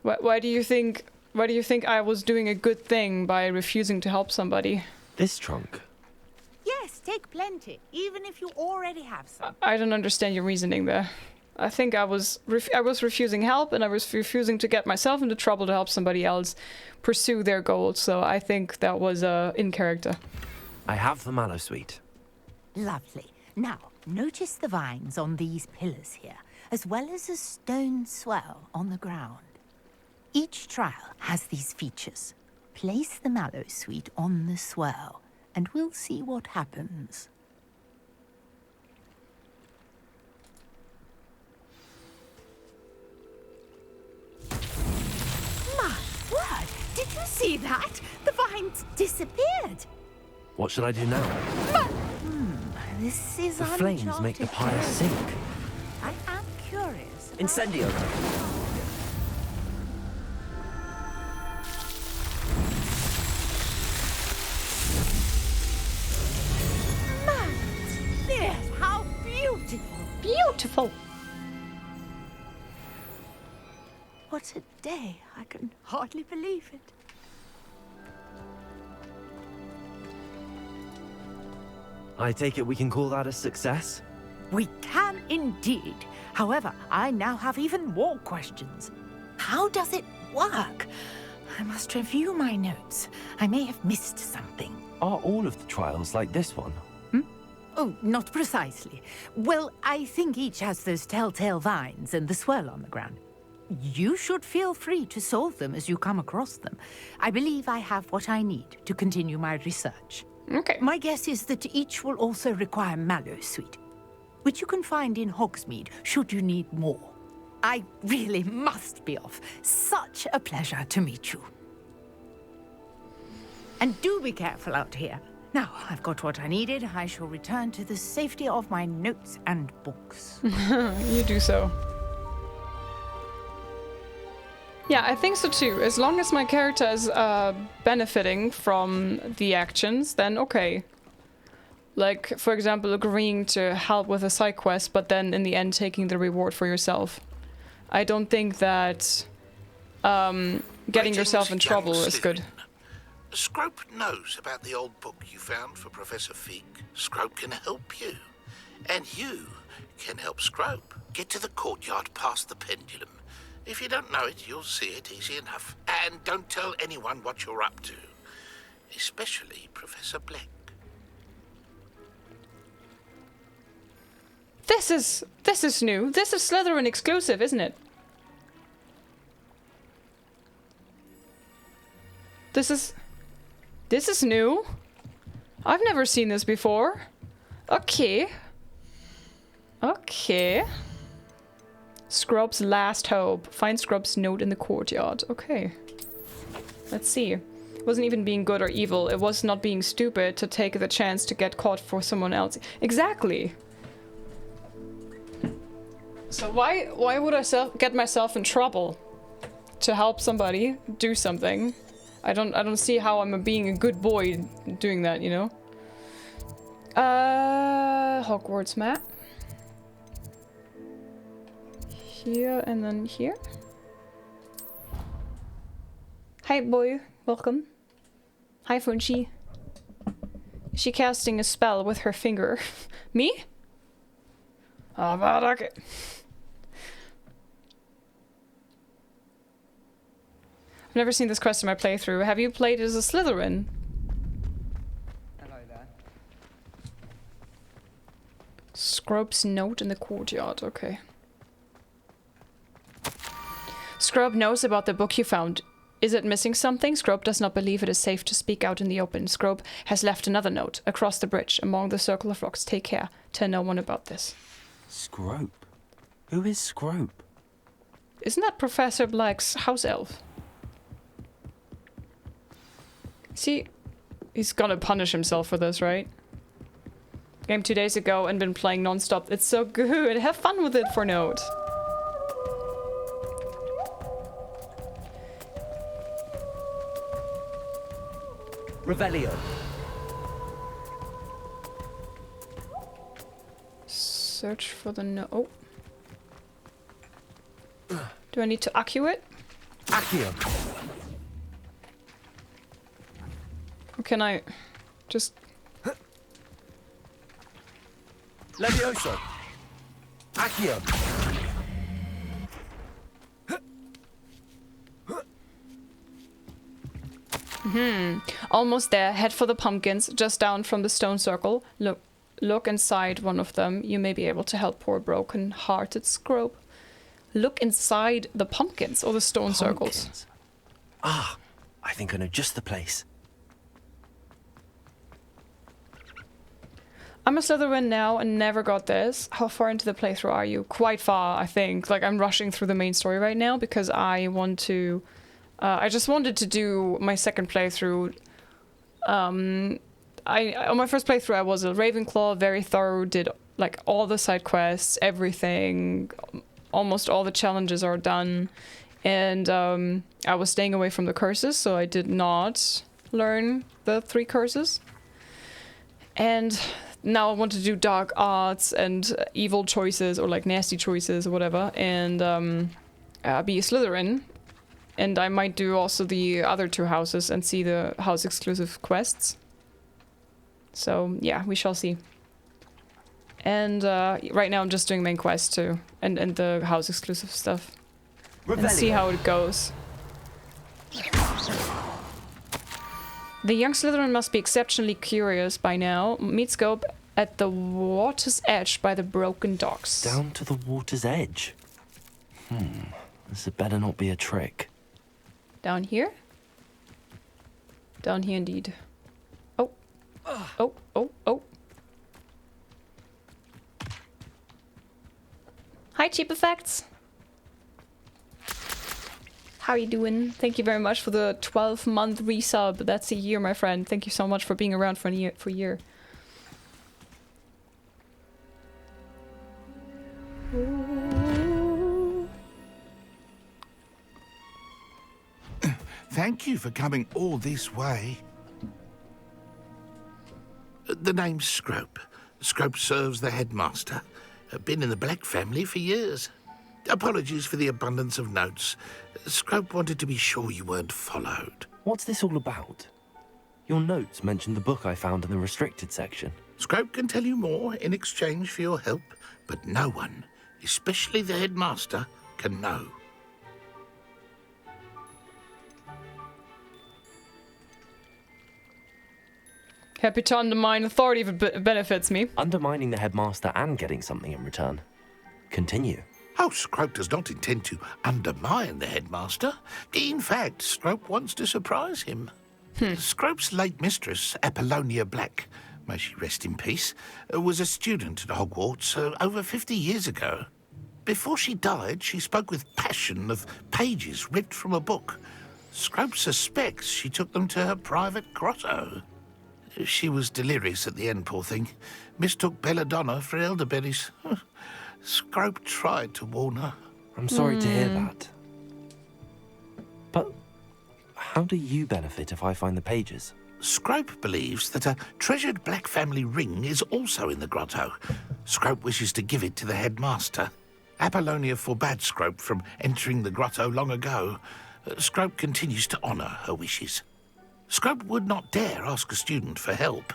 Why do you think I was doing a good thing by refusing to help somebody? This trunk. Yes, take plenty, even if you already have some. I don't understand your reasoning there. I think I was refusing help, and I was refusing to get myself into trouble to help somebody else pursue their goals. So I think that was in character. I have the mallow sweet. Lovely. Now, notice the vines on these pillars here, as well as a stone swell on the ground. Each trial has these features. Place the mallow sweet on the swell, and we'll see what happens. My word! Did you see that? The vines disappeared. What should I do now? This is The flames make the pyre sink. I am curious. Incendio. Yes, how beautiful! Beautiful! What a day! I can hardly believe it. I take it we can call that a success? We can indeed. However, I now have even more questions. How does it work? I must review my notes. I may have missed something. Are all of the trials like this one? Oh, not precisely. Well, I think each has those telltale vines and the swirl on the ground. You should feel free to solve them as you come across them. I believe I have what I need to continue my research. Okay. My guess is that each will also require mallow sweet, which you can find in Hogsmeade should you need more. I really must be off. Such a pleasure to meet you. And do be careful out here. Now, I've got what I needed. I shall return to the safety of my notes and books. You do so. Yeah, I think so too. As long as my character is benefiting from the actions, then okay. Like, for example, agreeing to help with a side quest, but then in the end taking the reward for yourself. I don't think that getting yourself in trouble is good. Scrope knows about the old book you found for Professor Fig. Scrope can help you. And you can help Scrope. Get to the courtyard past the pendulum. If you don't know it, you'll see it easy enough. And don't tell anyone what you're up to. Especially Professor Black. This is new. This is Slytherin exclusive, isn't it? This is new. I've never seen this before. Okay. Okay. Scrub's last hope. Find Scrub's note in the courtyard. Okay. Let's see. It wasn't even being good or evil. It was not being stupid to take the chance to get caught for someone else. Exactly. So why would I get myself in trouble to help somebody do something? I don't see how I'm being a good boy doing that, you know? Hogwarts map. Here and then here. Hi boy, welcome. Hi Funchi. Is she casting a spell with her finger? Me? Oh, but okay. I've never seen this quest in my playthrough. Have you played as a Slytherin? Hello there. Scrub's note in the courtyard, okay. Scrub knows about the book you found. Is it missing something? Scrub does not believe it is safe to speak out in the open. Scrub has left another note across the bridge among the circle of rocks. Take care. Tell no one about this. Scrope? Who is Scrope? Isn't that Professor Black's house elf? See, he's gonna punish himself for this, right? Game 2 days ago and been playing non-stop. It's so good. Have fun with it for note. Revelio. Search for the no. Oh. Do I need to accu it? Accio. Or can I just... Levioso. Accio. Almost there. Head for the pumpkins, just down from the stone circle. Look inside one of them. You may be able to help poor broken-hearted Scrope. Look inside the pumpkins or the stone circles. Ah, I think I know just the place. I'm a Slytherin now and never got this. How far into the playthrough are you? Quite far, I think. Like, I'm rushing through the main story right now because I want to... I just wanted to do my second playthrough. On my first playthrough, I was a Ravenclaw, very thorough, did like all the side quests, everything. Almost all the challenges are done. And I was staying away from the curses, so I did not learn the 3 curses. And now I want to do dark arts and evil choices or like nasty choices or whatever, and be a Slytherin. And I might do also the other 2 houses and see the house exclusive quests. So yeah, we shall see. And right now I'm just doing main quest too, and the house exclusive stuff. And see how it goes. The young Slytherin must be exceptionally curious by now. Meet Scope at the water's edge by the broken docks. Down to the water's edge? This had better not be a trick. Down here? Down here indeed. Oh. Oh, oh, oh. Hi, Cheap Effects. How are you doing? Thank you very much for the 12-month resub. That's a year, my friend. Thank you so much for being around for a year. Thank you for coming all this way. The name's Scrope. Scrope serves the headmaster. Been in the Black family for years. Apologies for the abundance of notes. Scrope wanted to be sure you weren't followed. What's this all about? Your notes mentioned the book I found in the restricted section. Scrope can tell you more in exchange for your help, but no one, especially the headmaster, can know. Happy to undermine authority if it benefits me. Undermining the headmaster and getting something in return. Continue. Oh, Scrope does not intend to undermine the headmaster. In fact, Scrope wants to surprise him. Scrope's late mistress, Apollonia Black, may she rest in peace, was a student at Hogwarts over 50 years ago. Before she died, she spoke with passion of pages ripped from a book. Scrope suspects she took them to her private grotto. She was delirious at the end, poor thing. Mistook belladonna for elderberries. Scrope tried to warn her. I'm sorry to hear that. But how do you benefit if I find the pages? Scrope believes that a treasured Black family ring is also in the grotto. Scrope wishes to give it to the headmaster. Apollonia forbade Scrope from entering the grotto long ago. Scrope continues to honour her wishes. Scrope would not dare ask a student for help,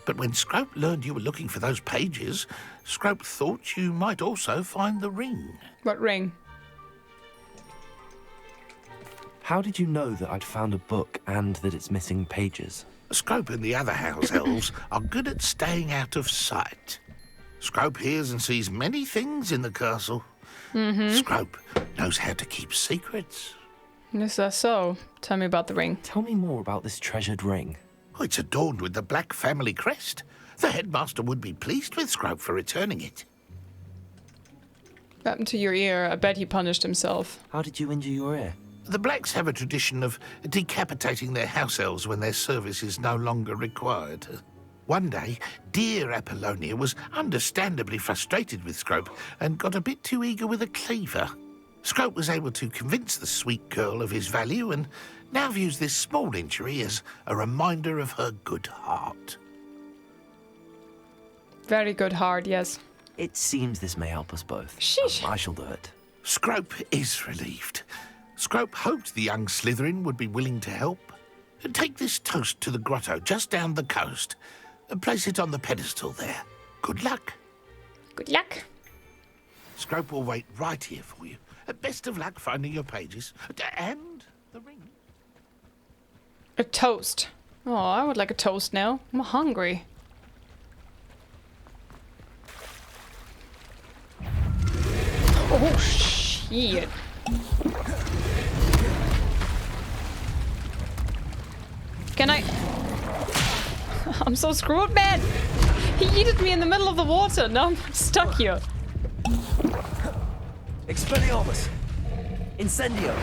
but when Scrope learned you were looking for those pages, Scrope thought you might also find the ring. What ring? How did you know that I'd found a book and that it's missing pages? Scrope and the other house elves are good at staying out of sight. Scrope hears and sees many things in the castle. Scrope knows how to keep secrets. Is that so? Tell me about the ring. Tell me more about this treasured ring. Oh, it's adorned with the Black family crest. The headmaster would be pleased with Scrope for returning it. What happened to your ear? I bet he punished himself. How did you injure your ear? The Blacks have a tradition of decapitating their house elves when their service is no longer required. One day, dear Apollonia was understandably frustrated with Scrope and got a bit too eager with a cleaver. Scrope was able to convince the sweet girl of his value and now views this small injury as a reminder of her good heart. Very good heart, yes. It seems this may help us both. Sheesh. I shall do it. Scrope is relieved. Scrope hoped the young Slytherin would be willing to help. Take this toast to the grotto just down the coast and place it on the pedestal there. Good luck. Good luck. Scrope will wait right here for you. Best of luck finding your pages. And the ring. A toast. Oh, I would like a toast now. I'm hungry. Oh, shit. Can I... I'm so screwed, man. He yeeted me in the middle of the water. Now I'm stuck here. Expelliarmus! Incendio!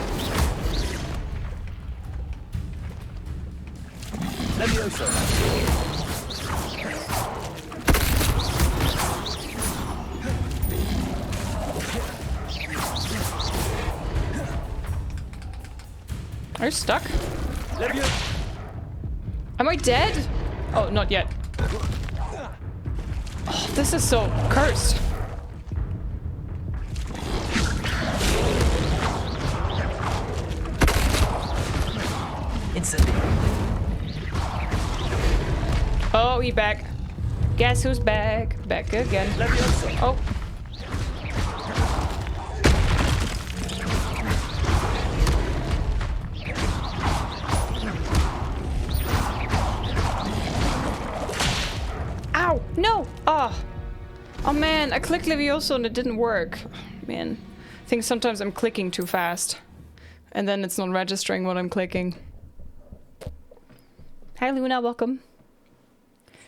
Levioso! Are you stuck? Am I dead? Oh, not yet. Oh, this is so cursed. Oh, he back. Guess who's back? Back again. Oh. Ow! No! Oh. Oh man, I clicked Levioso and it didn't work. Man. I think sometimes I'm clicking too fast. And then it's not registering what I'm clicking. Hi Luna, welcome.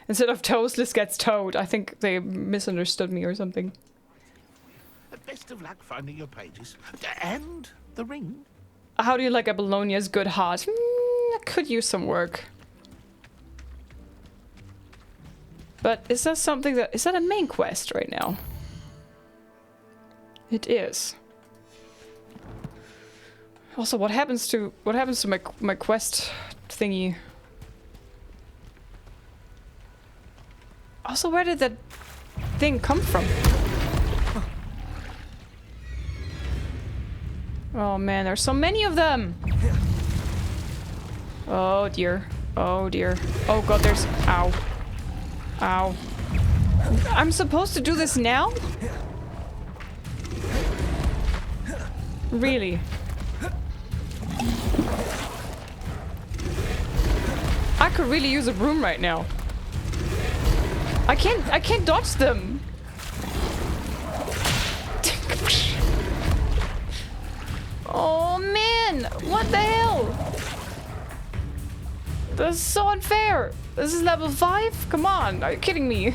Instead of toast, Liz gets toad. I think they misunderstood me or something. Best of luck finding your pages. And the ring. How do you like Apollonia's good heart? I could use some work. But is that something that... Is that a main quest right now? It is. Also, what happens to my quest thingy? Also, where did that thing come from? Oh man, there's so many of them! Oh dear. Oh dear. Oh god, there's... Ow. Ow. I'm supposed to do this now? Really? I could really use a broom right now. I can't dodge them. Oh man, what the hell? This is so unfair. This is level 5? Come on, are you kidding me?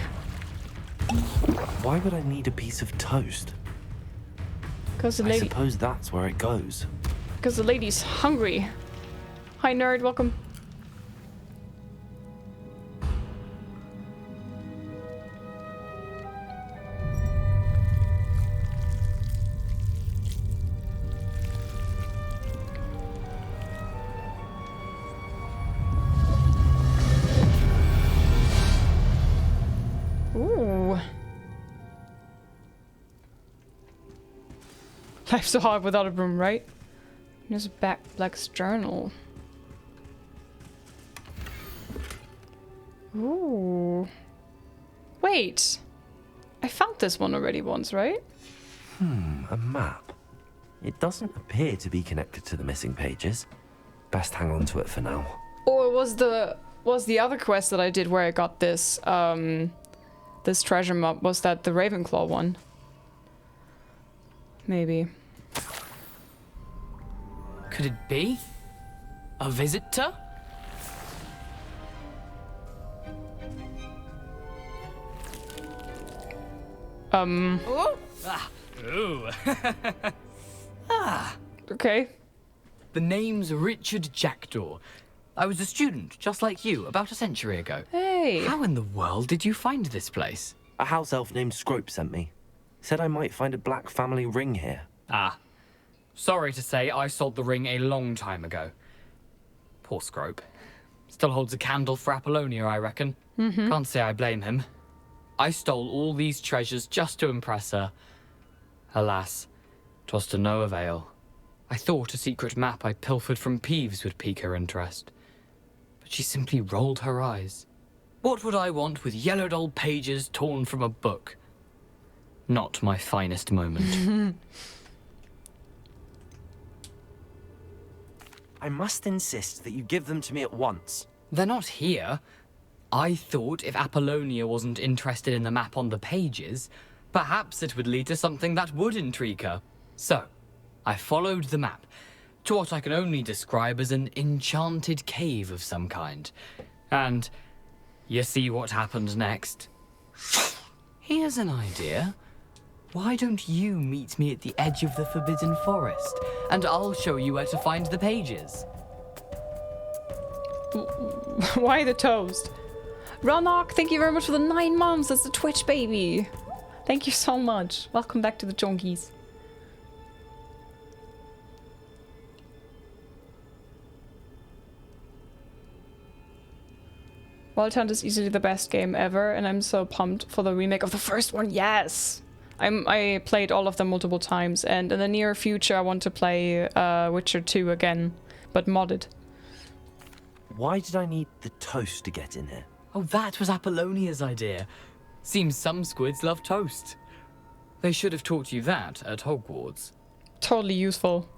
Why would I need a piece of toast? Because the lady... I suppose that's where it goes. Because the lady's hungry. Hi nerd, welcome. Ooh. Life's so hard without a broom, right? There's a Black's journal. Ooh. Wait. I found this one already once, right? A map. It doesn't appear to be connected to the missing pages. Best hang on to it for now. Or was the other quest that I did where I got this this treasure map, was that the Ravenclaw one? Maybe. Could it be? A visitor? Oh. Ah. Ooh. Okay. The name's Richard Jackdaw. I was a student, just like you, about a century ago. Hey! How in the world did you find this place? A house elf named Scrope sent me. Said I might find a black family ring here. Ah. Sorry to say, I sold the ring a long time ago. Poor Scrope. Still holds a candle for Apollonia, I reckon. Can't say I blame him. I stole all these treasures just to impress her. Alas, 'twas to no avail. I thought a secret map I pilfered from Peeves would pique her interest. But she simply rolled her eyes. What would I want with yellowed old pages torn from a book? Not my finest moment. I must insist that you give them to me at once. They're not here. I thought if Apollonia wasn't interested in the map on the pages, perhaps it would lead to something that would intrigue her. So, I followed the map to what I can only describe as an enchanted cave of some kind. And you see what happened next? Here's an idea. Why don't you meet me at the edge of the Forbidden Forest, and I'll show you where to find the pages. Why the toast? Ronok, thank you very much for the 9 months. That's the Twitch baby. Thank you so much. Welcome back to the Chonkies. Wild Hunt is easily the best game ever, and I'm so pumped for the remake of the first one. Yes! I played all of them multiple times, and in the near future I want to play Witcher 2 again, but modded. Why did I need the toast to get in here? Oh, that was Apollonia's idea. Seems some squids love toast. They should have taught you that at Hogwarts. Totally useful.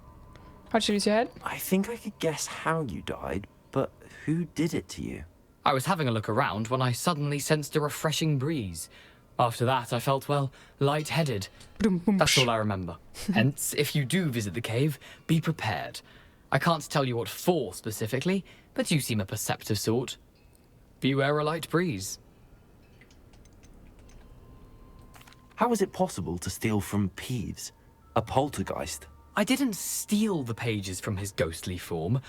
How'd you lose your head? I think I could guess how you died, but who did it to you? I was having a look around when I suddenly sensed a refreshing breeze. After that, I felt, well, lightheaded. That's all I remember. Hence, if you do visit the cave, be prepared. I can't tell you what for specifically, but you seem a perceptive sort. Beware a light breeze. How is it possible to steal from Peeves? A poltergeist? I didn't steal the pages from his ghostly form.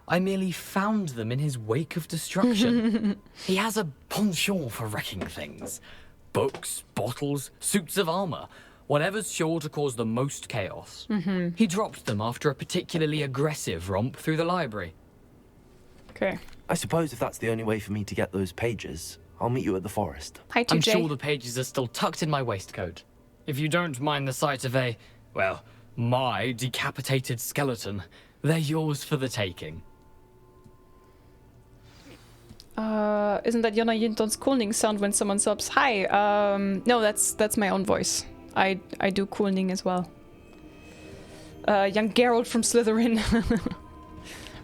I merely found them in his wake of destruction. He has a penchant for wrecking things. Books, bottles, suits of armor. Whatever's sure to cause the most chaos. He dropped them after a particularly aggressive romp through the library. Okay. I suppose if that's the only way for me to get those pages, I'll meet you at the forest. Hi, TJ. I'm sure the pages are still tucked in my waistcoat. If you don't mind the sight of a, well, my decapitated skeleton, they're yours for the taking. Isn't that Jonna Yinton's cooling sound when someone subs? Hi, no, that's my own voice. I do cooling as well. Young Geralt from Slytherin.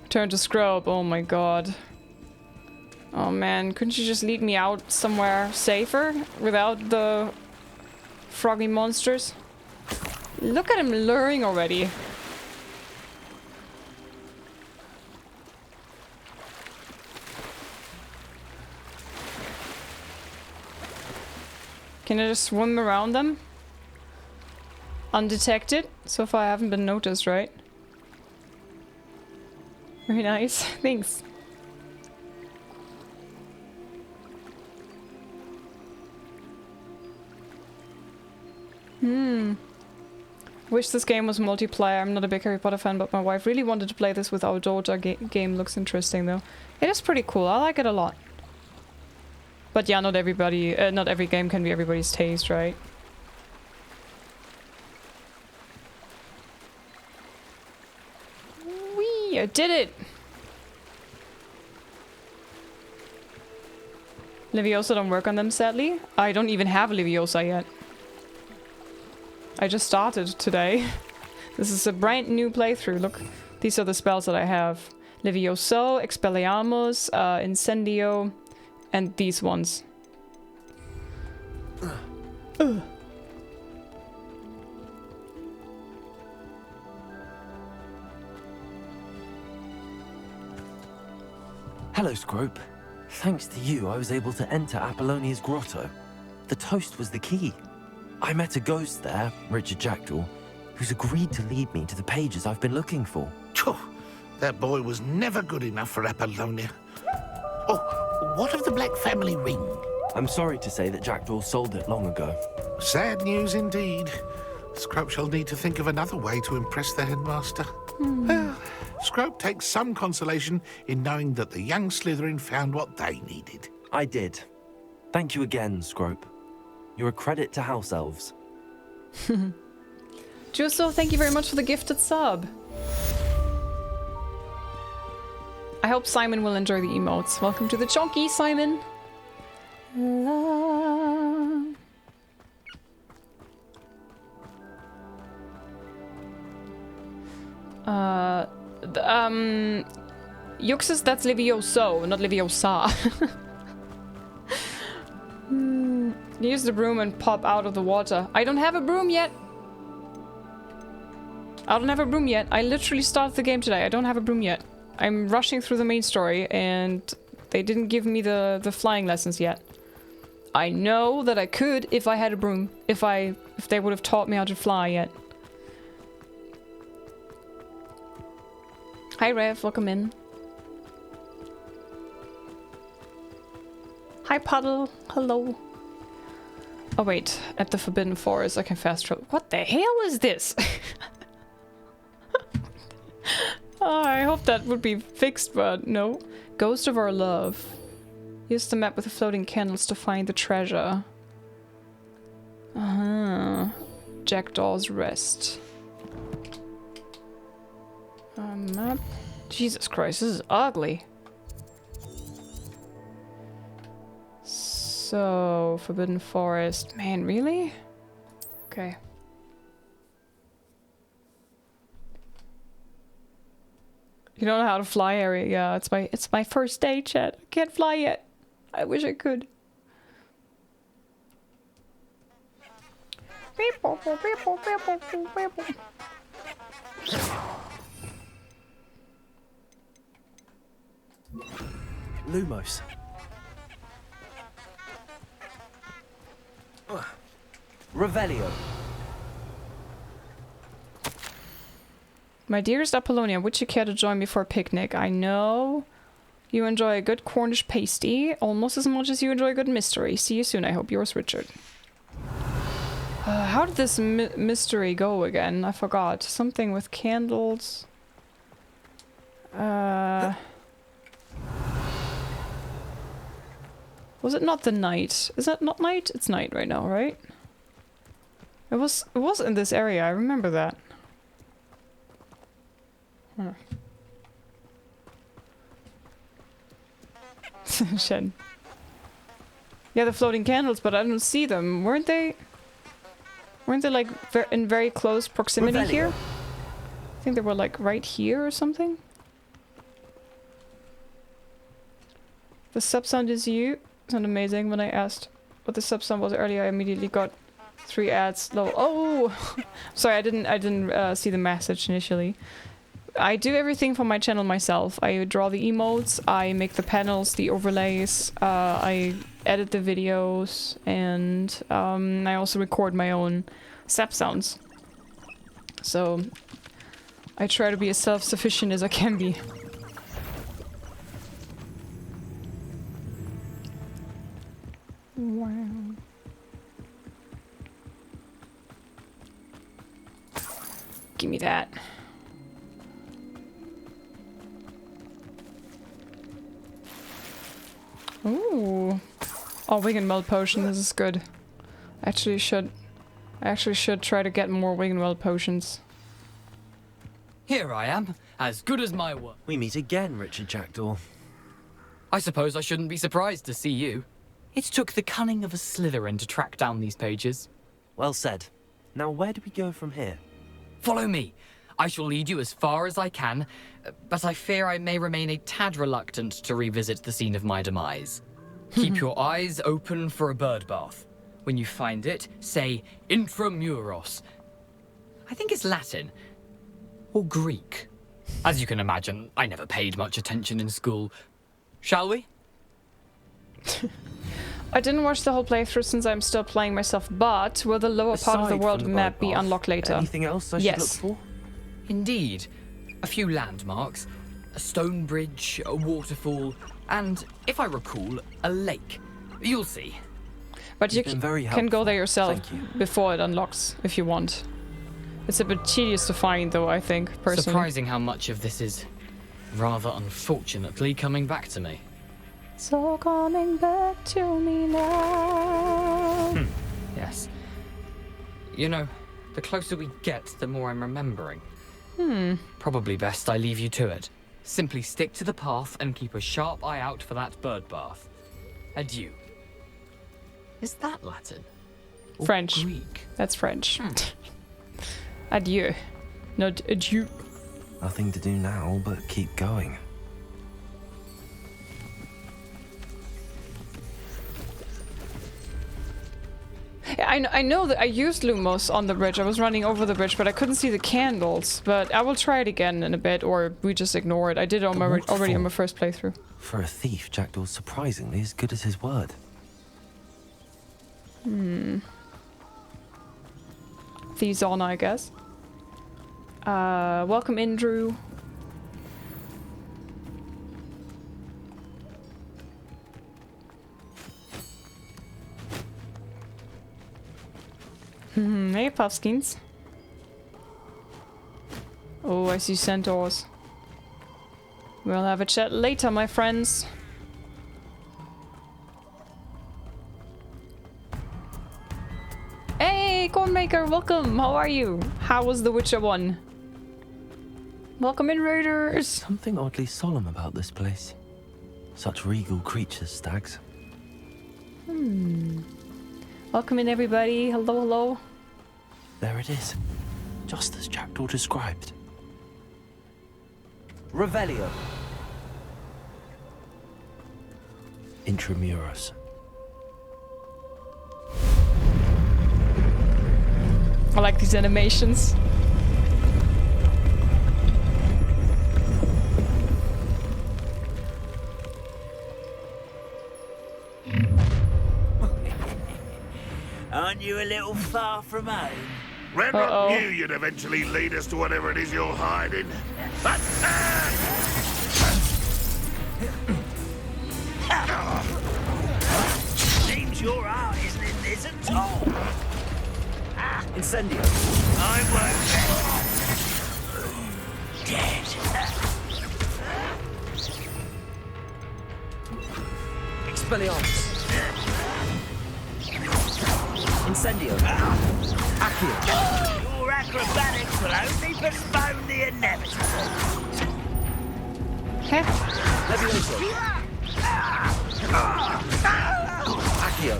Return to Scrub, oh my god. Oh man, couldn't you just lead me out somewhere safer without the froggy monsters? Look at him luring already. Can I just swim around them? Undetected? So far I haven't been noticed, right? Very nice. Thanks. Wish this game was multiplayer. I'm not a big Harry Potter fan, but my wife really wanted to play this with our daughter. Game looks interesting though. It is pretty cool. I like it a lot. But yeah, not every game can be everybody's taste, right? Whee! I did it! Leviosa don't work on them, sadly. I don't even have a Leviosa yet. I just started today. This is a brand new playthrough. Look, these are the spells that I have. Levioso, Expelliarmus, Incendio, and these ones. Hello, Scrope. Thanks to you, I was able to enter Apollonia's grotto. The toast was the key. I met a ghost there, Richard Jackdaw, who's agreed to lead me to the pages I've been looking for. That boy was never good enough for Apollonia. Oh, what of the Black family ring? I'm sorry to say that Jackdaw sold it long ago. Sad news indeed. Scrope shall need to think of another way to impress the headmaster. Well, Scrope takes some consolation in knowing that the young Slytherin found what they needed. I did. Thank you again, Scrope. You're a credit to House Elves. Justo, thank you very much for the gifted sub. I hope Simon will enjoy the emotes. Welcome to the chonky, Simon. Yuxus, that's Livioso, not Liviosa. Use the broom and pop out of the water. I don't have a broom yet. I don't have a broom yet. I literally started the game today. I don't have a broom yet. I'm rushing through the main story and they didn't give me the flying lessons yet. I know that I could if I had a broom. If they would have taught me how to fly yet. Hi Rev, welcome in. Hi Puddle, hello. Oh wait, at the Forbidden Forest I can fast travel. What the hell is this? Oh, I hope that would be fixed, but no. Ghost of Our Love. Use the map with the floating candles to find the treasure. Jackdaw's Rest. Map. Jesus Christ, this is ugly. So, Forbidden Forest. Man, really? Okay. You don't know how to fly, Harry? Yeah, it's my first day, chat. I can't fly yet. I wish I could. Lumos. Revelio. My dearest Apollonia, would you care to join me for a picnic? I know you enjoy a good Cornish pasty almost as much as you enjoy a good mystery. See you soon, I hope. Yours, Richard. How did this mystery go again? I forgot. Something with candles. Was it not the night? Is that not night? It's night right now, right? It was in this area, I remember that. Shed. Yeah, the floating candles, but I don't see them. Weren't they like in very close proximity Revelio. here? I think they were like right here or something. The sub sound is you. Sound amazing. When I asked what the sub sound was earlier, I immediately got 3 ads low. Oh, sorry, I didn't see the message initially. I do everything for my channel myself. I draw the emotes, I make the panels, the overlays, I edit the videos, and I also record my own sap sounds. So I try to be as self-sufficient as I can be. Wow. Give me that. Ooh. Oh, wing and meld potion, this is good. I actually should try to get more wing and meld potions. Here I am, as good as my word. We meet again, Richard Jackdaw. I suppose I shouldn't be surprised to see you. It took the cunning of a Slytherin to track down these pages. Well said. Now where do we go from here? Follow me. I shall lead you as far as I can, but I fear I may remain a tad reluctant to revisit the scene of my demise. Keep your eyes open for a bird bath. When you find it, say intramuros. I think it's Latin. Or Greek. As you can imagine, I never paid much attention in school. Shall we? I didn't watch the whole playthrough since I'm still playing myself, but will the lower part of the world map be unlocked later? Anything else I should look for? Indeed. A few landmarks, a stone bridge, a waterfall, and, if I recall, a lake. You'll see. But you can go there yourself before it unlocks, if you want. It's a bit tedious to find, though, I think, personally. Surprising how much of this is, rather unfortunately, coming back to me. So coming back to me now. Yes. You know, the closer we get, the more I'm remembering. Probably best I leave you to it. Simply stick to the path and keep a sharp eye out for that bird bath. Adieu. Is that Latin? Or French. Greek? That's French. Adieu. Not adieu. Nothing to do now but keep going. I know that I used Lumos on the bridge. I was running over the bridge, but I couldn't see the candles. But I will try it again in a bit, or we just ignore it. I did it on already on my first playthrough. For a thief, Jackdaw's surprisingly as good as his word. Thieves on, I guess. Welcome in, Drew. Hey, Puffskins. Oh, I see centaurs. We'll have a chat later, my friends. Hey, Cornmaker, welcome. How are you? How was The Witcher 1? Welcome in, Raiders. Something oddly solemn about this place. Such regal creatures, stags. Welcome in, everybody. Hello, hello. There it is. Just as Jackdaw described. Revelio. Intramuros. I like these animations. Aren't you a little far from home? Renrock knew you'd eventually lead us to whatever it is you're hiding. Seems your heart isn't in this at all. Incendio. I won't dead. Expelliarmus. Incendio. Accio. Your acrobatics will only postpone the inevitable. Levioso. Accio.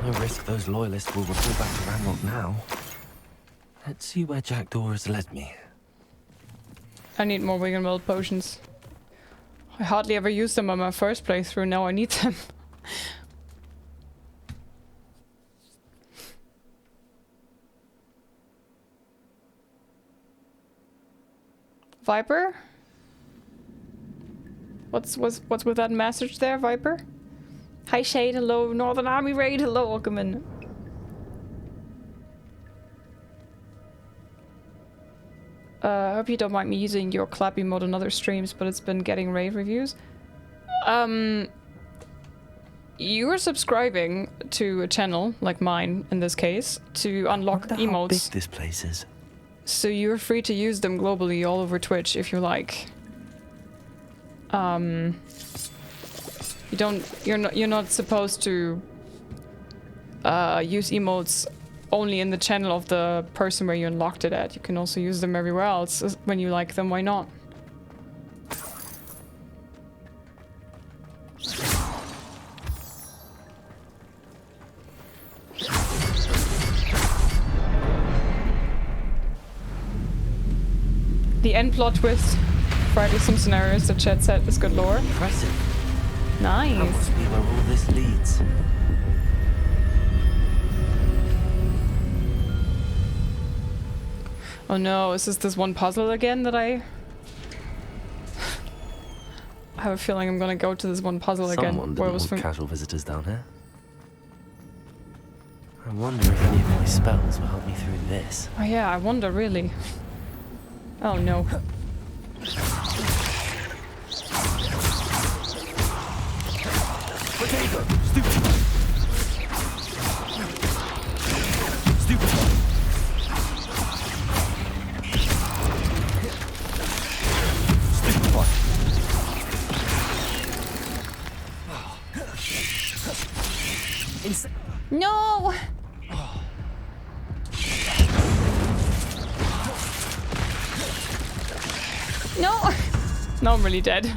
No risk those loyalists will report back to Ranrock now. Let's see where Jackdaw has led me. I need more Wig and World potions. I hardly ever used them on my first playthrough, now I need them. Viper? What's with that message there, Viper? Hi Shade, hello. Northern Army Raid, hello, welcome in. I hope you don't mind me using your clappy mode on other streams, but it's been getting raid reviews. You're subscribing to a channel, like mine in this case, to unlock emotes. How big this place is. So you're free to use them globally all over Twitch if you like. You're not supposed to use emotes only in the channel of the person where you unlocked it at. You can also use them everywhere else when you like them. Why not? The end plot twist. Friday some scenarios the chat set is good lore. Impressive. Nice. That must be where all this leads. Oh no, is this one puzzle again that I have a feeling I'm gonna go to this one puzzle again. Someone didn't want casual visitors down here. I wonder if any of my spells will help me through this. Oh yeah, I wonder really. Oh no. Potato! Stupid! Stupid! Stupid one! No! No! No, I'm really dead.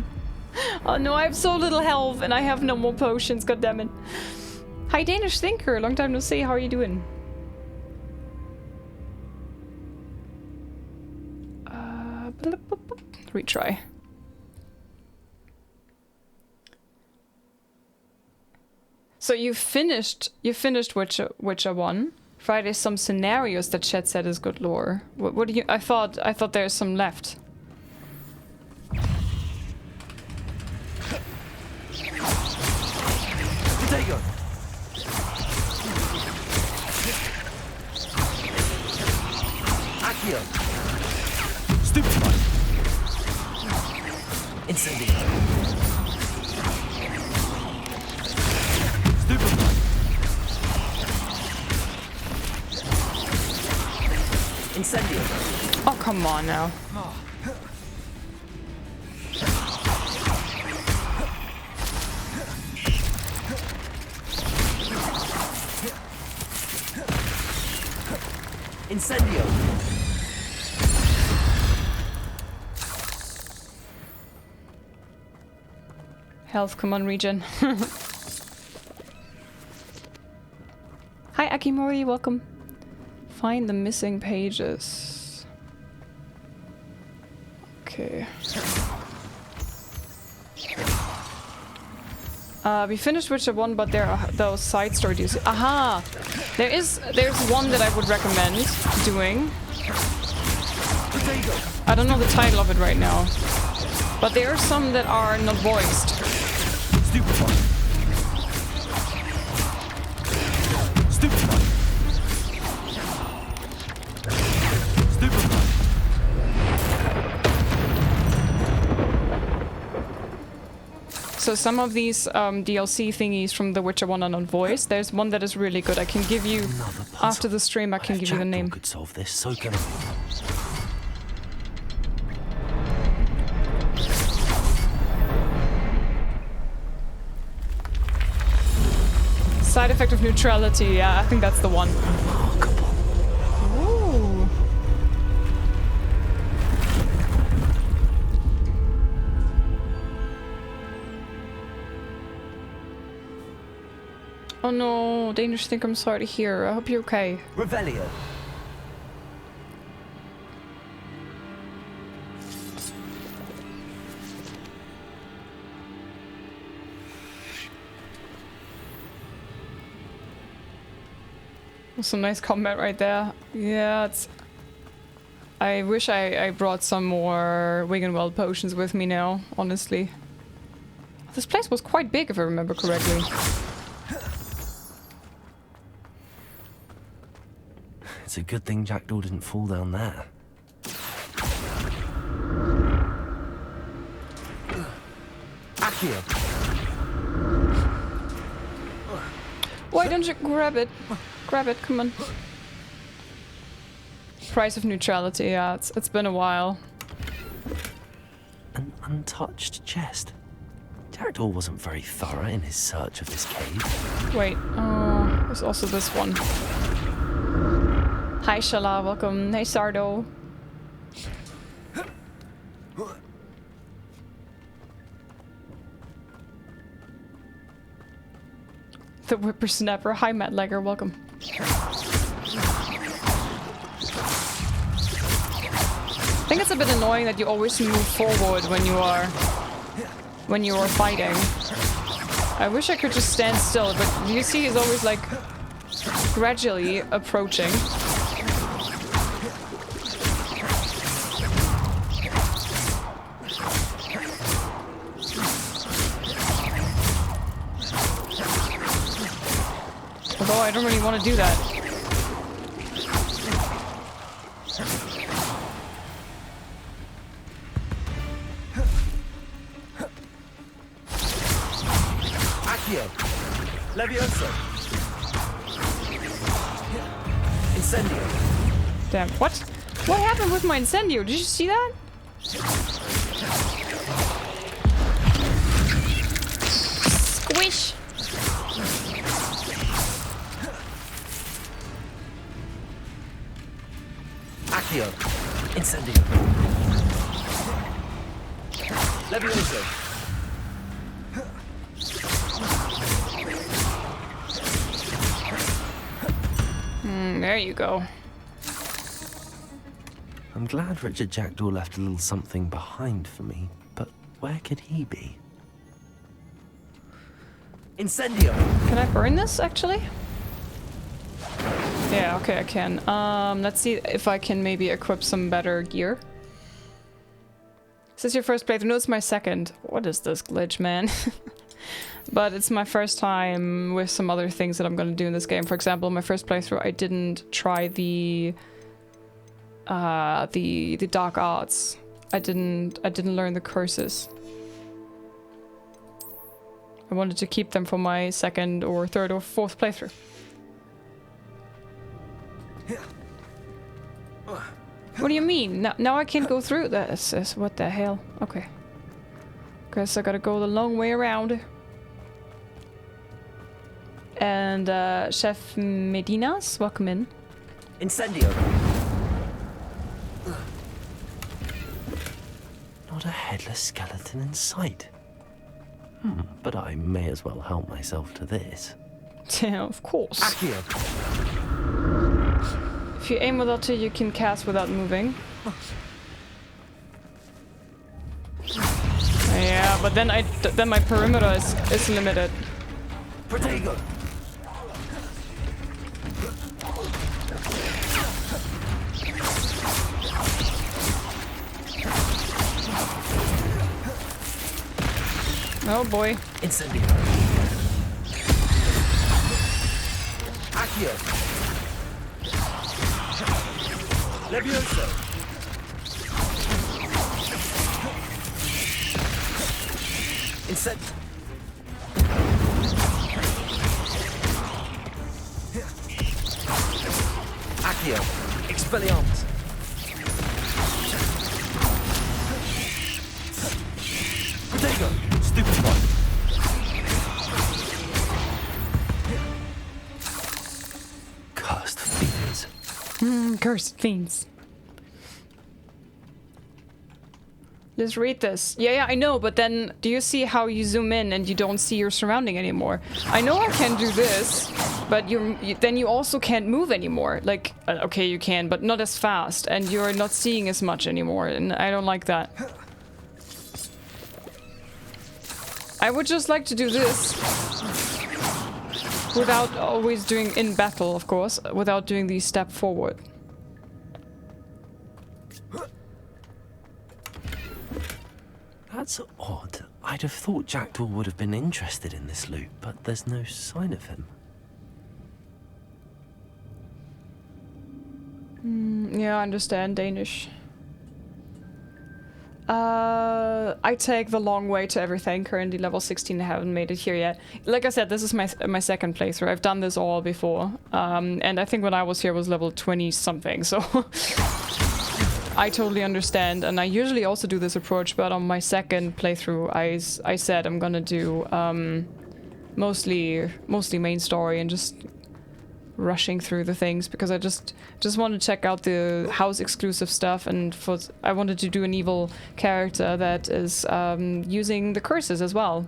Oh no, I have so little health and I have no more potions, goddammit. Hi Danish Thinker, long time no see, how are you doing? Retry. So you finished Witcher 1. Friday's some scenarios that Chet said is good lore. What do you? I thought there's some left. Potato! Accio! Stupid one! Incendio! Stupid one! Incendio! Oh, come on now. Incendio! Health, come on, regen. Hi, Akimori, welcome. Find the missing pages. Okay. We finished Witcher 1, but there are those side stories. Aha! There's one that I would recommend doing. I don't know the title of it right now. But there are some that are not voiced. Stupid one. Stupid one. Stupid one. So some of these DLC thingies from The Witcher 1 are not voiced. There's one that is really good. I can give you, after the stream, I can give you the name. Could solve this, so can I. Side effect of neutrality, yeah, I think that's the one. Ooh. Oh no, Danish Think, I'm sorry to hear. I hope you're okay. Revelio. Some nice comment right there. Yeah, it's... I wish I brought some more Wiggenweld potions with me now, honestly. This place was quite big, if I remember correctly. It's a good thing Jackdaw didn't fall down there. Accio. Why don't you grab it? Grab it, come on. Price of neutrality, yeah, it's been a while. An untouched chest. Jackdaw wasn't very thorough in his search of this cave. Wait, there's also this one. Hi Shala, welcome. Hey Sardo. The whippersnapper. Hi Matt Legger, welcome. I think it's a bit annoying that you always move forward when you are fighting. I wish I could just stand still, but you see he's always like gradually approaching. Although I don't really want to do that. Accio. Levioso. Incendio. Damn, what? What happened with my Incendio? Did you see that? Squish! Accio. Incendio. Levioso. There you go. I'm glad Richard Jackdaw left a little something behind for me, but where could he be? Incendio. Can I burn this, actually? Yeah, okay, I can. Let's see if I can maybe equip some better gear. Is this your first playthrough? No, it's my second. What is this glitch, man? But it's my first time with some other things that I'm gonna do in this game. For example, my first playthrough, I didn't try the dark arts. I didn't learn the curses. I wanted to keep them for my second or third or fourth playthrough. What do you mean? Now I can't go through this. What the hell? Okay. Guess I gotta go the long way around. And Chef Medinas, welcome in. Incendio. Not a headless skeleton in sight. But I may as well help myself to this. Yeah, of course. Accio. If you aim without to, you can cast without moving. Yeah, but then then my perimeter is limited. Protego. Oh boy. Incendio. Accio. Levioso. Incendio. Accio. Expelliarmus. Protego. Stupid one. Cursed fiends. Cursed fiends. Let's read this. Yeah, I know, but then do you see how you zoom in and you don't see your surrounding anymore? I know I can do this, but then you also can't move anymore. Like, okay, you can, but not as fast, and you're not seeing as much anymore, and I don't like that. I would just like to do this without always doing in battle, of course, without doing the step forward. That's odd. I'd have thought Jackdaw would have been interested in this loot, but there's no sign of him. Yeah, I understand Danish. I take the long way to everything. Currently level 16, I haven't made it here yet. Like I said, this is my second playthrough. I've done this all before. And I think when I was here was level 20 something, so... I totally understand, and I usually also do this approach, but on my second playthrough, I said I'm gonna do mostly main story and just rushing through the things because I just want to check out the house exclusive stuff, and I wanted to do an evil character that is using the curses as well.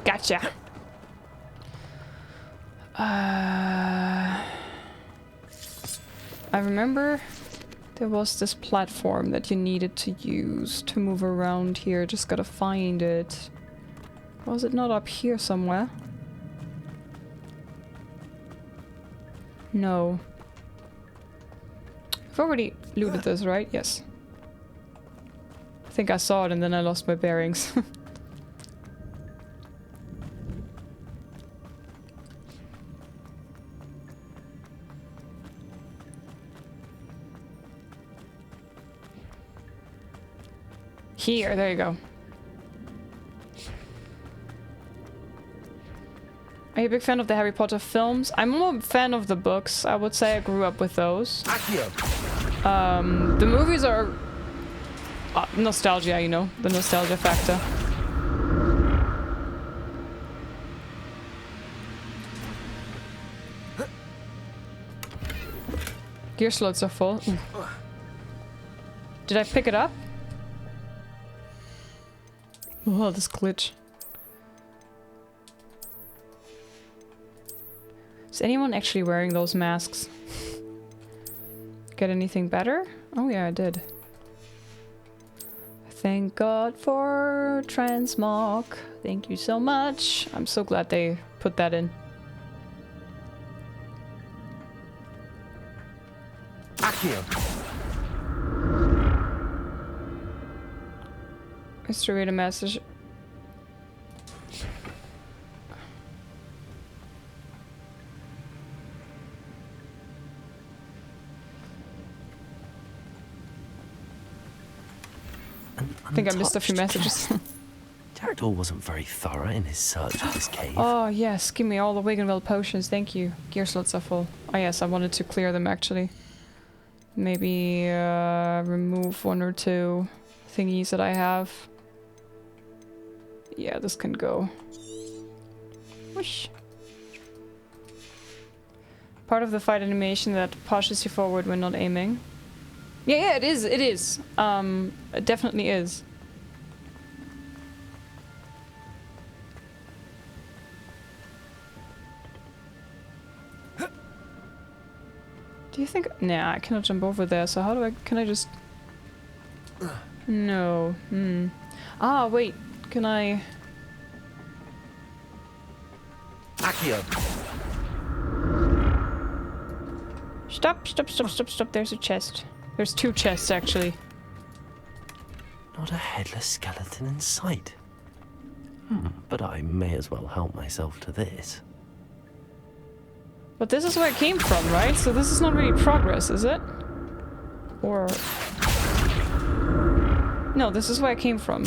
Gotcha. I remember there was this platform that you needed to use to move around here. Just gotta find it. Was it not up here somewhere? No. I've already looted this, right? Yes. I think I saw it and then I lost my bearings. Here, there you go. Are you a big fan of the Harry Potter films? I'm more a fan of the books. I would say I grew up with those. The movies are nostalgia, you know, the nostalgia factor. Gear slots are full. Ooh. Did I pick it up? Oh, this glitch. Is anyone actually wearing those masks? Get anything better? Oh yeah, I did. Thank God for transmog. Thank you so much. I'm so glad they put that in. Accio. Let's read a message. I think I missed a few messages. Jackdaw wasn't very thorough in his search of this cave. Oh yes, give me all the Wiggenweld potions, thank you. Gear slots are full. Oh yes, I wanted to clear them actually. Maybe remove 1 or 2 thingies that I have. Yeah, this can go. Whoosh. Part of the fight animation that pushes you forward when not aiming. Yeah, it is, it is. It definitely is. Do you think... Nah, I cannot jump over there, so how do I... Can I just... No. Ah, wait. Can I... Accio. Stop, stop, stop, stop, stop. There's a chest. There's 2 chests, actually. Not a headless skeleton in sight. But I may as well help myself to this. But this is where it came from, right? So this is not really progress, is it? Or... No, this is where it came from.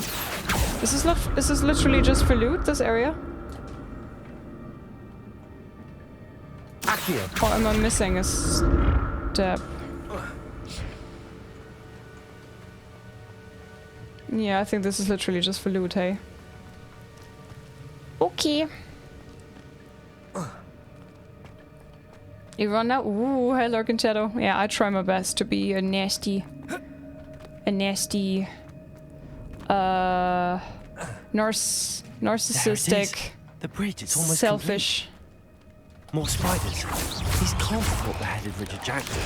This is literally just for loot, this area? Accio. Or am I missing a step? Yeah, I think this is literally just for loot, hey? Okay. You run now? Ooh, hi Lurking Shadow. Yeah, I try my best to be a nasty... narcissistic... The bridge, it's almost selfish. Complete. More spiders. These can't have got the headed Richard Jackdaw.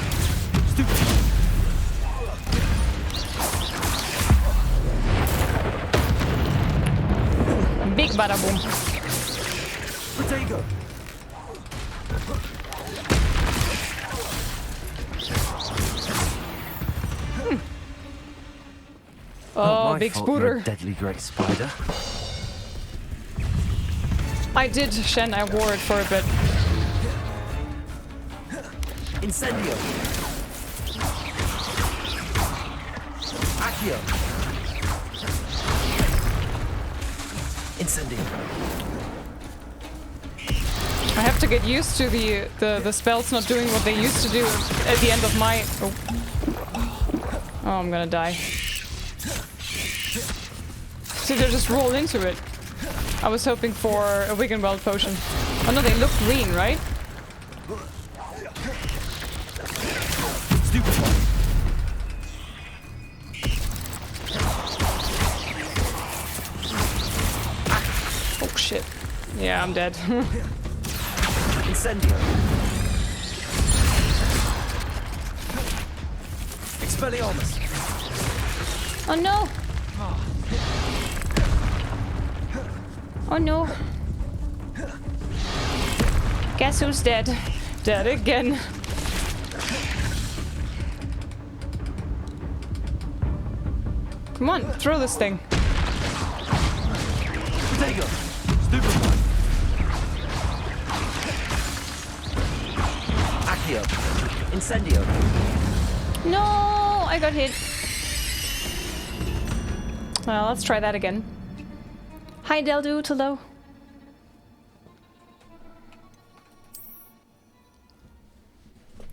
Big bada boom. Potato. Oh, big spooter. Deadly great spider. I did Shen, I wore it for a bit. Incendio. Accio. Incendio. I have to get used to the spells not doing what they used to do at the end of my... Oh, I'm gonna die. So they just roll into it. I was hoping for a Wiggenweld potion. Oh no, they look green, right? Oh shit. Yeah, I'm dead. Incendio. Expelliarmus. Oh no! Oh no. Guess who's dead? Dead again. Come on, throw this thing. Potato. Stupefy. Accio. Incendio. No, I got hit. Well, let's try that again. Hi, Deldude. Hello.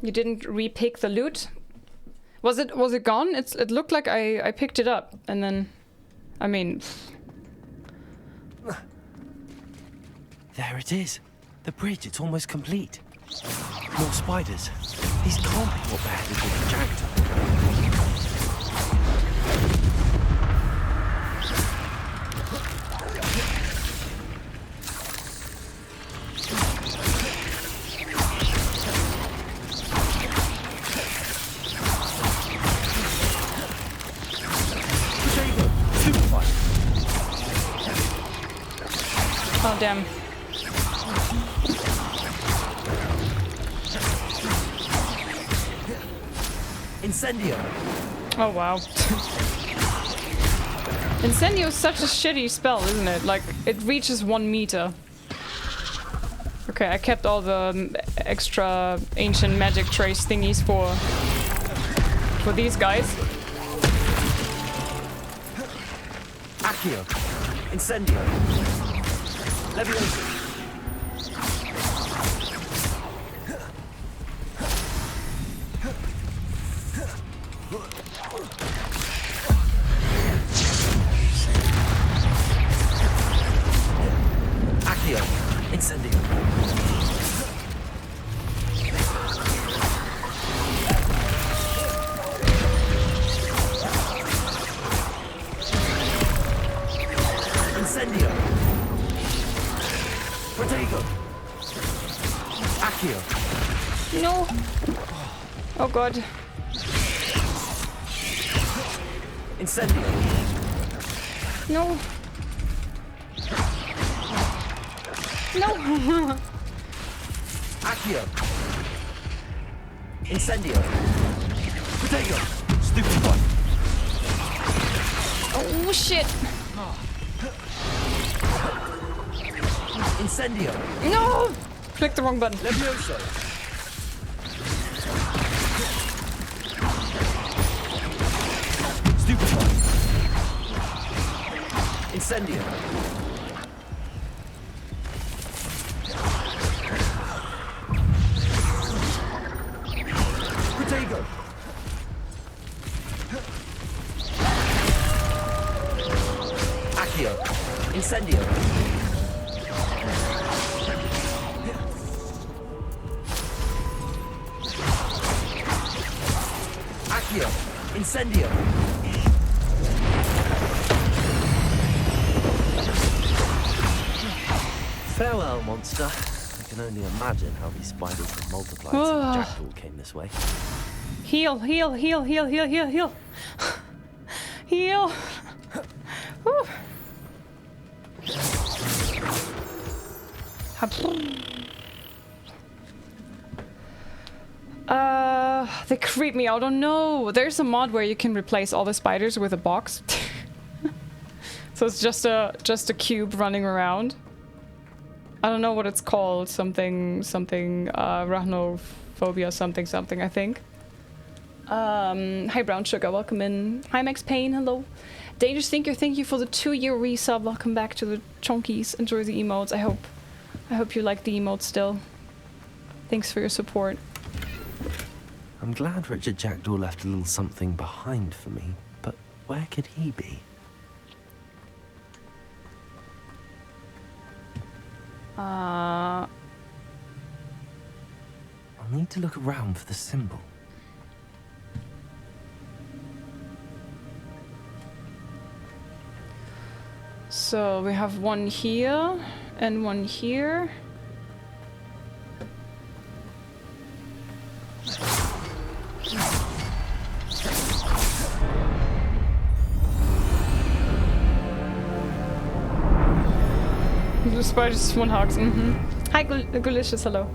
You didn't repick the loot? Was it gone? It looked like I picked it up and then, I mean. There it is. The bridge, it's almost complete. More spiders. These can't be what beheaded with Jackdaw. Oh, damn. Incendio. Oh, wow. Incendio is such a shitty spell, isn't it? Like, it reaches 1 meter. Okay, I kept all the extra ancient magic trace thingies for these guys. Accio. Incendio. Leviosa. Accio. Incendio. Incendio. Protego. Accio. No. Oh god. Incendio. No. No. Accio. Incendio. Protego. Stupid one. Oh shit. Incendio. No! Clicked the wrong button. Leviosa. Stupid one. Incendio. Protego. Accio. Incendio. Accio. Incendio. Farewell, monster. I can only imagine how these spiders would multiply since Jackdaw came this way. Heal, heal, heal, heal, heal, heal, heal. Heal. Whew. They creep me out. Oh no! There's a mod where you can replace all the spiders with a box. So it's just a cube running around. I don't know what it's called. Something arachnophobia something I think. Hi Brown Sugar, welcome in. Hi Max Payne, hello. Dangerous Thinker, thank you for the 2-year resub. Welcome back to the Chonkies. Enjoy the emotes. I hope you like the emotes still. Thanks for your support. I'm glad Richard Jackdaw left a little something behind for me, but where could he be? I'll need to look around for the symbol. So we have one here and one here. The spiders, one hogs. Hi, Delicious. Hello.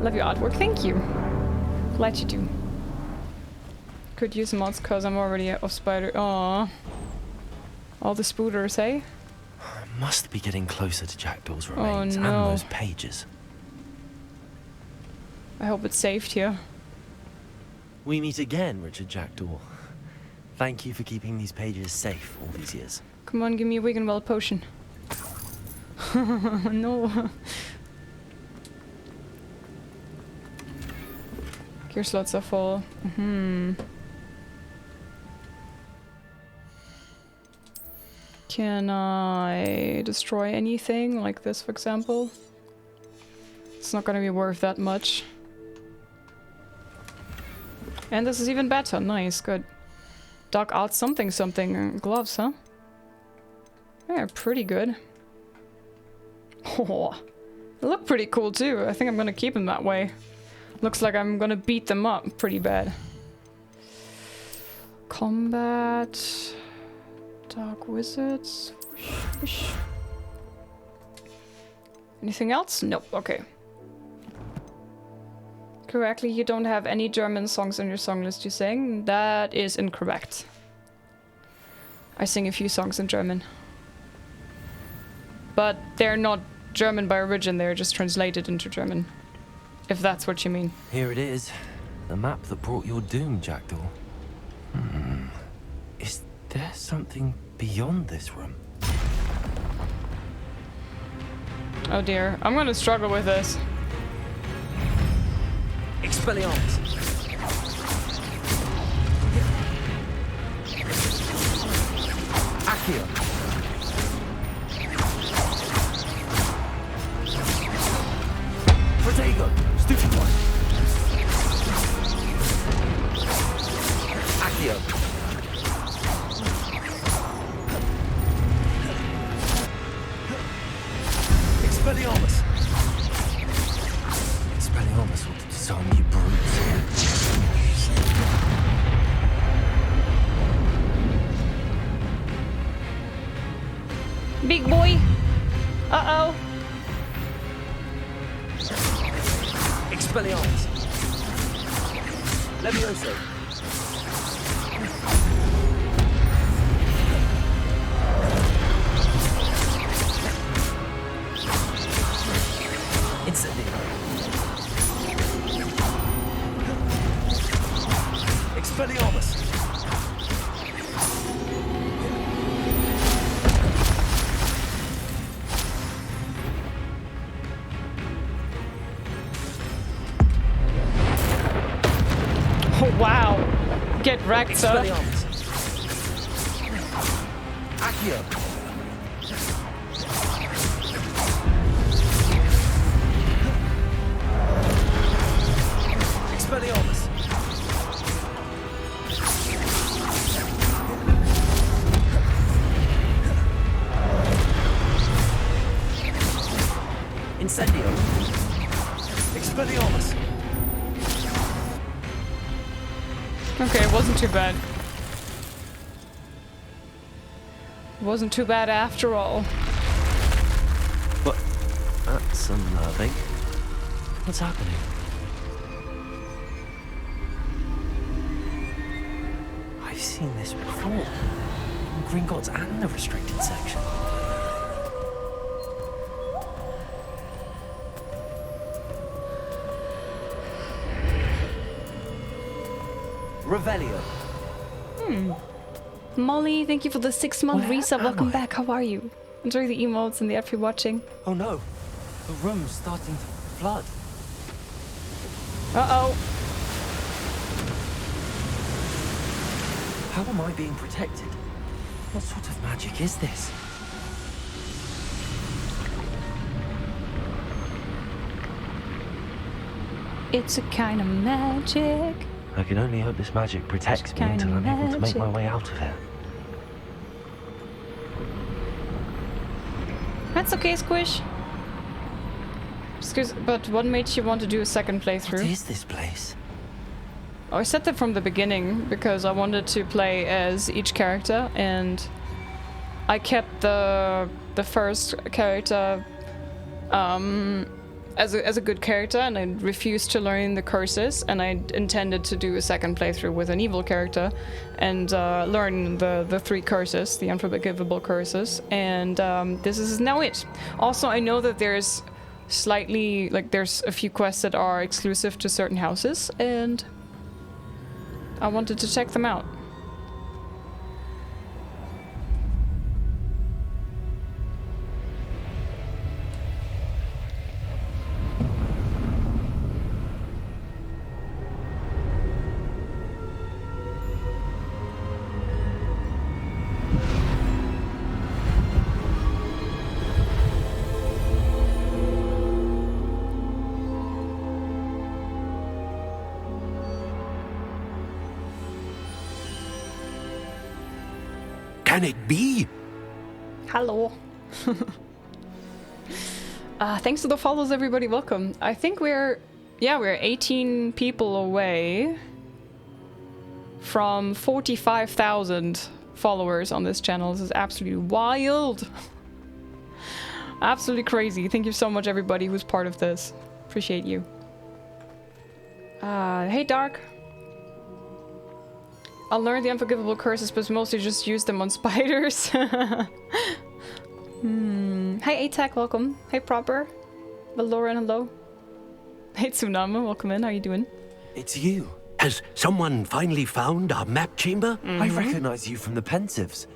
Love your artwork. Thank you. Glad you do. Could use mods because I'm already off spider. Aww. All the spooters, eh? I must be getting closer to Jackdaw's remains and those pages. I hope it's saved here. We meet again, Richard Jackdaw. Thank you for keeping these pages safe all these years. Come on, give me a Wigan Well potion. No. Gear slots are full. Can I destroy anything like this, for example? It's not gonna be worth that much. And this is even better. Nice, good. Dark Arts something something. Gloves, huh? Yeah, pretty good. Oh, they look pretty cool too. I think I'm gonna keep them that way. Looks like I'm gonna beat them up pretty bad. Combat. Dark Wizards. Whoosh. Anything else? Nope, okay. Correctly, you don't have any German songs on your song list, you sing? That is incorrect. I sing a few songs in German. But they're not German by origin, they're just translated into German. If that's what you mean. Here it is. The map that brought your doom, Jackdaw. Is there something beyond this room? Oh dear, I'm gonna struggle with this. Expelliarmus. Accio. Protego. Stupid one. Accio. Expelliarmus. Expelliarmus will disarm you brutes. Big boy. Uh-oh. Expelliarmus. Levioso. Instantly. Expelliarmus. Oh, wow. Get wrecked, sir. Expelliarmus. Accio. Expelliarmus. Incendio. Expelliarmus. Okay, it wasn't too bad. It wasn't too bad after all. But that's unnerving. What's happening? I've seen this before. In Gringotts and the restricted section. Revelio. Molly, thank you for the 6-month resub. Welcome back. How are you? Enjoy the emotes and the app you're watching. Oh no. The room's starting to flood. Uh-oh. How am I being protected? What sort of magic is this? It's a kind of magic. I can only hope this magic protects me until I'm able to make my way out of here. That's okay, Squish. Excuse, but what made you want to do a second playthrough? What is this place? Oh, I said that from the beginning because I wanted to play as each character, and I kept the first character as a good character, and I refused to learn the curses, and I intended to do a second playthrough with an evil character and learn the 3 curses, the unforgivable curses, and this is now it. Also, I know that there's slightly, like, there's a few quests that are exclusive to certain houses, and I wanted to check them out. Can it be? Hello. Thanks to the follows, everybody. Welcome. I think we're 18 people away from 45,000 followers on this channel. This is absolutely wild. Absolutely crazy. Thank you so much, everybody who's part of this. Appreciate you. Hey, Dark. I'll learn the unforgivable curses, but mostly just use them on spiders. Hey, A-Tech, welcome. Hey, Proper. Valoran, hello. Hey, Tsunami, welcome in. How you doing? It's you. Has someone finally found our map chamber? I recognize you from the Pensives.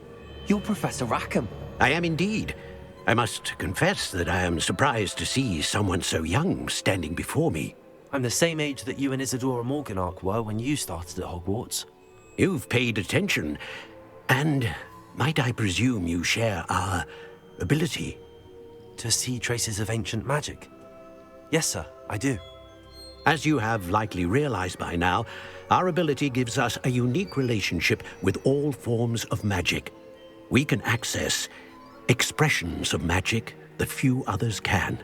You're Professor Rackham. I am indeed. I must confess that I am surprised to see someone so young standing before me. I'm the same age that you and Isadora Morganach were when you started at Hogwarts. You've paid attention, and might I presume you share our ability? To see traces of ancient magic? Yes, sir, I do. As you have likely realized by now, our ability gives us a unique relationship with all forms of magic. We can access expressions of magic that few others can.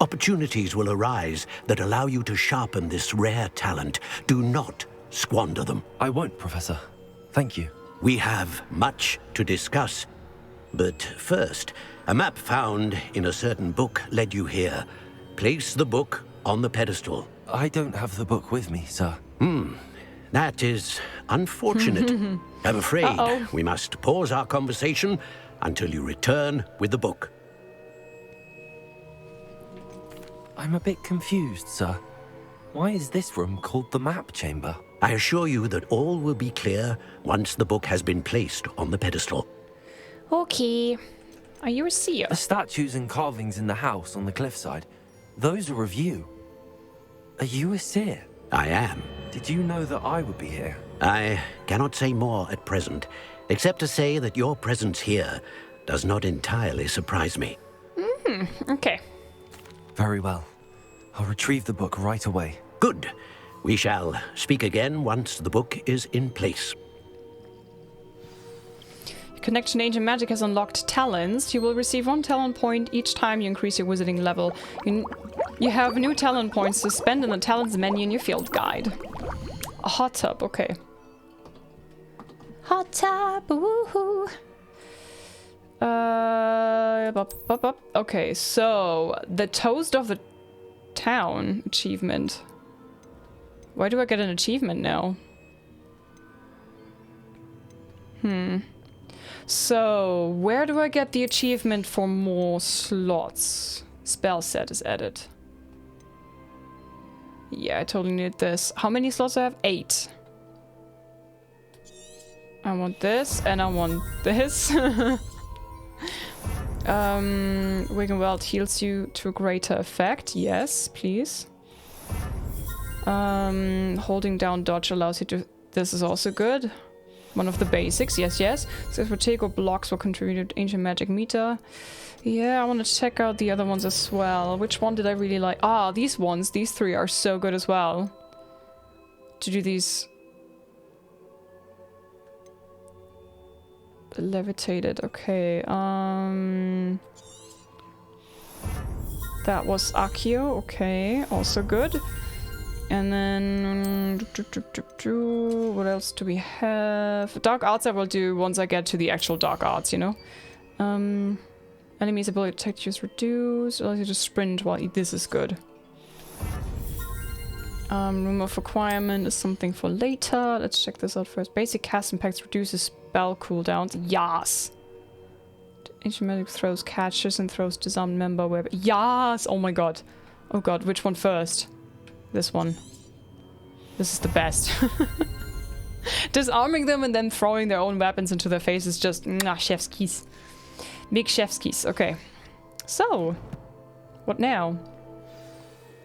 Opportunities will arise that allow you to sharpen this rare talent. Do not squander them. I won't, Professor. Thank you. We have much to discuss. But first, a map found in a certain book led you here. Place the book on the pedestal. I don't have the book with me, sir. That is unfortunate. I'm afraid we must pause our conversation until you return with the book. I'm a bit confused, sir. Why is this room called the map chamber? I assure you that all will be clear once the book has been placed on the pedestal. Okay. Are you a seer? The statues and carvings in the house on the cliffside, those are of you. Are you a seer? I am. Did you know that I would be here? I cannot say more at present, except to say that your presence here does not entirely surprise me. Okay. Very well. I'll retrieve the book right away. Good. We shall speak again once the book is in place. Your connection to ancient magic has unlocked talents. You will receive 1 talent point each time you increase your wizarding level. You have new talent points to spend in the talents menu in your field guide. A hot tub, okay. Hot tub, woohoo! Okay, so the Toast of the Town achievement. Why do I get an achievement now? So, where do I get the achievement for more slots? Spell set is added. Yeah, I totally need this. How many slots do I have? 8. I want this, and I want this. Wigan Weld heals you to a greater effect. Yes, please. Holding down dodge allows you to... This is also good. One of the basics. Yes, yes. Says take or blocks will contribute to ancient magic meter. Yeah, I want to check out the other ones as well. Which one did I really like? Ah, these ones. These 3 are so good as well. To do these... Levitated. Okay. That was Accio. Okay. Also good. And then... What else do we have? Dark Arts I will do once I get to the actual Dark Arts, you know? Enemies' ability to attack is reduced. Allows you to sprint while... This is good. Room of Requirement is something for later. Let's check this out first. Basic cast impacts reduces spell cooldowns. Yas! Ancient magic throws catches and throws disarmed member wherever. Yas! Oh my god. Oh god, which one first? This one. This is the best. Disarming them and then throwing their own weapons into their face is just chef's keys. Big chef's keys. Okay. So, what now?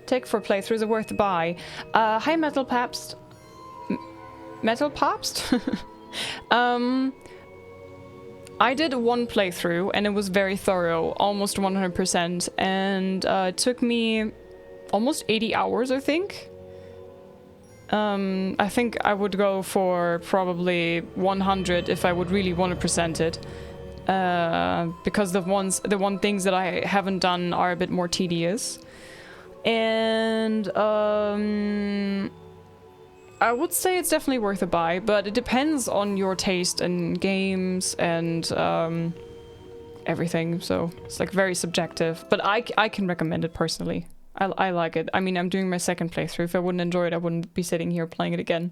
Take for playthroughs are worth the buy. Hi Metal Papst. Metal Papst? I did 1 playthrough and it was very thorough, almost 100%, and it took me almost 80 hours, I think. I think I would go for probably 100 if I would really want to present it. Because the one things that I haven't done are a bit more tedious. And I would say it's definitely worth a buy, but it depends on your taste in games and everything, so it's like very subjective. But I can recommend it personally. I like it. I mean, I'm doing my second playthrough. If I wouldn't enjoy it, I wouldn't be sitting here playing it again.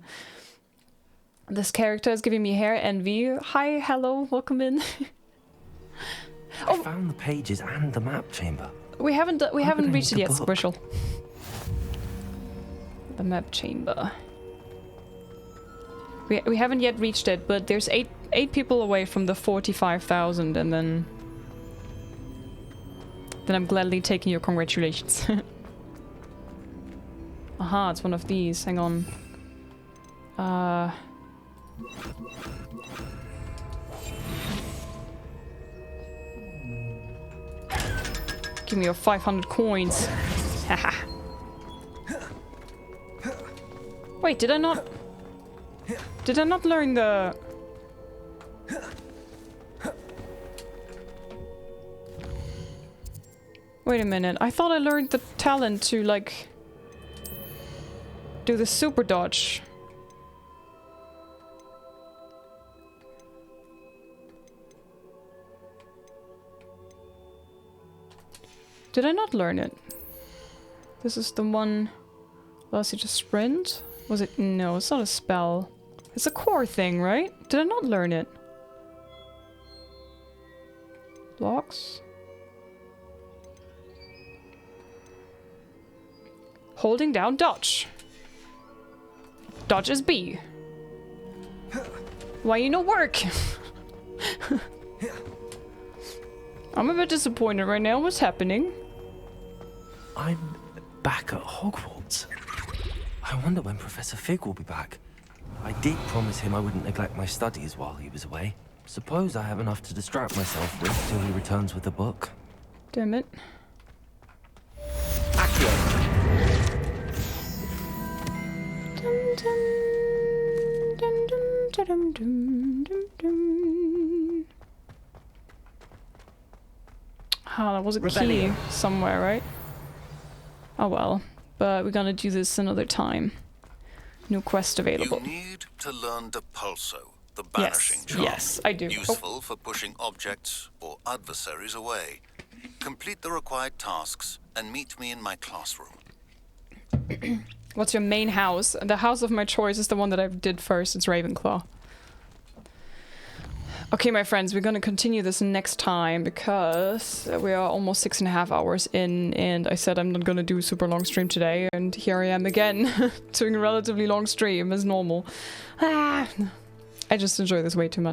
This character is giving me hair envy. Hi, hello, welcome in. I found the pages and the map chamber. We haven't reached it yet, Squishel. The map chamber. We haven't yet reached it, but there's eight people away from the 45,000, and then I'm gladly taking your congratulations. Aha, it's one of these. Hang on. Give me your 500 coins. Haha. Wait, did I not learn the... Wait a minute, I thought I learned the talent to, like, do the super dodge. Did I not learn it? This is the one... allows you to sprint? Was it? No, it's not a spell. It's a core thing, right? Did I not learn it? Blocks? Holding down dodge. Dodge is B. Why you no work? I'm a bit disappointed right now. What's happening? I'm back at Hogwarts. I wonder when Professor Fig will be back. I did promise him I wouldn't neglect my studies while he was away. Suppose I have enough to distract myself with till he returns with a book. Damn it. Ah, that was a key somewhere, right? Oh well, but we're gonna do this another time. New quest available. You need to learn Depulso, the banishing charm. Yes, I do. Useful for pushing objects or adversaries away. Complete the required tasks and meet me in my classroom. What's your main house? The house of my choice is the one that I did first. It's Ravenclaw. Okay, my friends, we're gonna continue this next time because we are almost 6.5 hours in, and I said I'm not gonna do a super long stream today, and here I am again, doing a relatively long stream as normal. I just enjoy this way too much.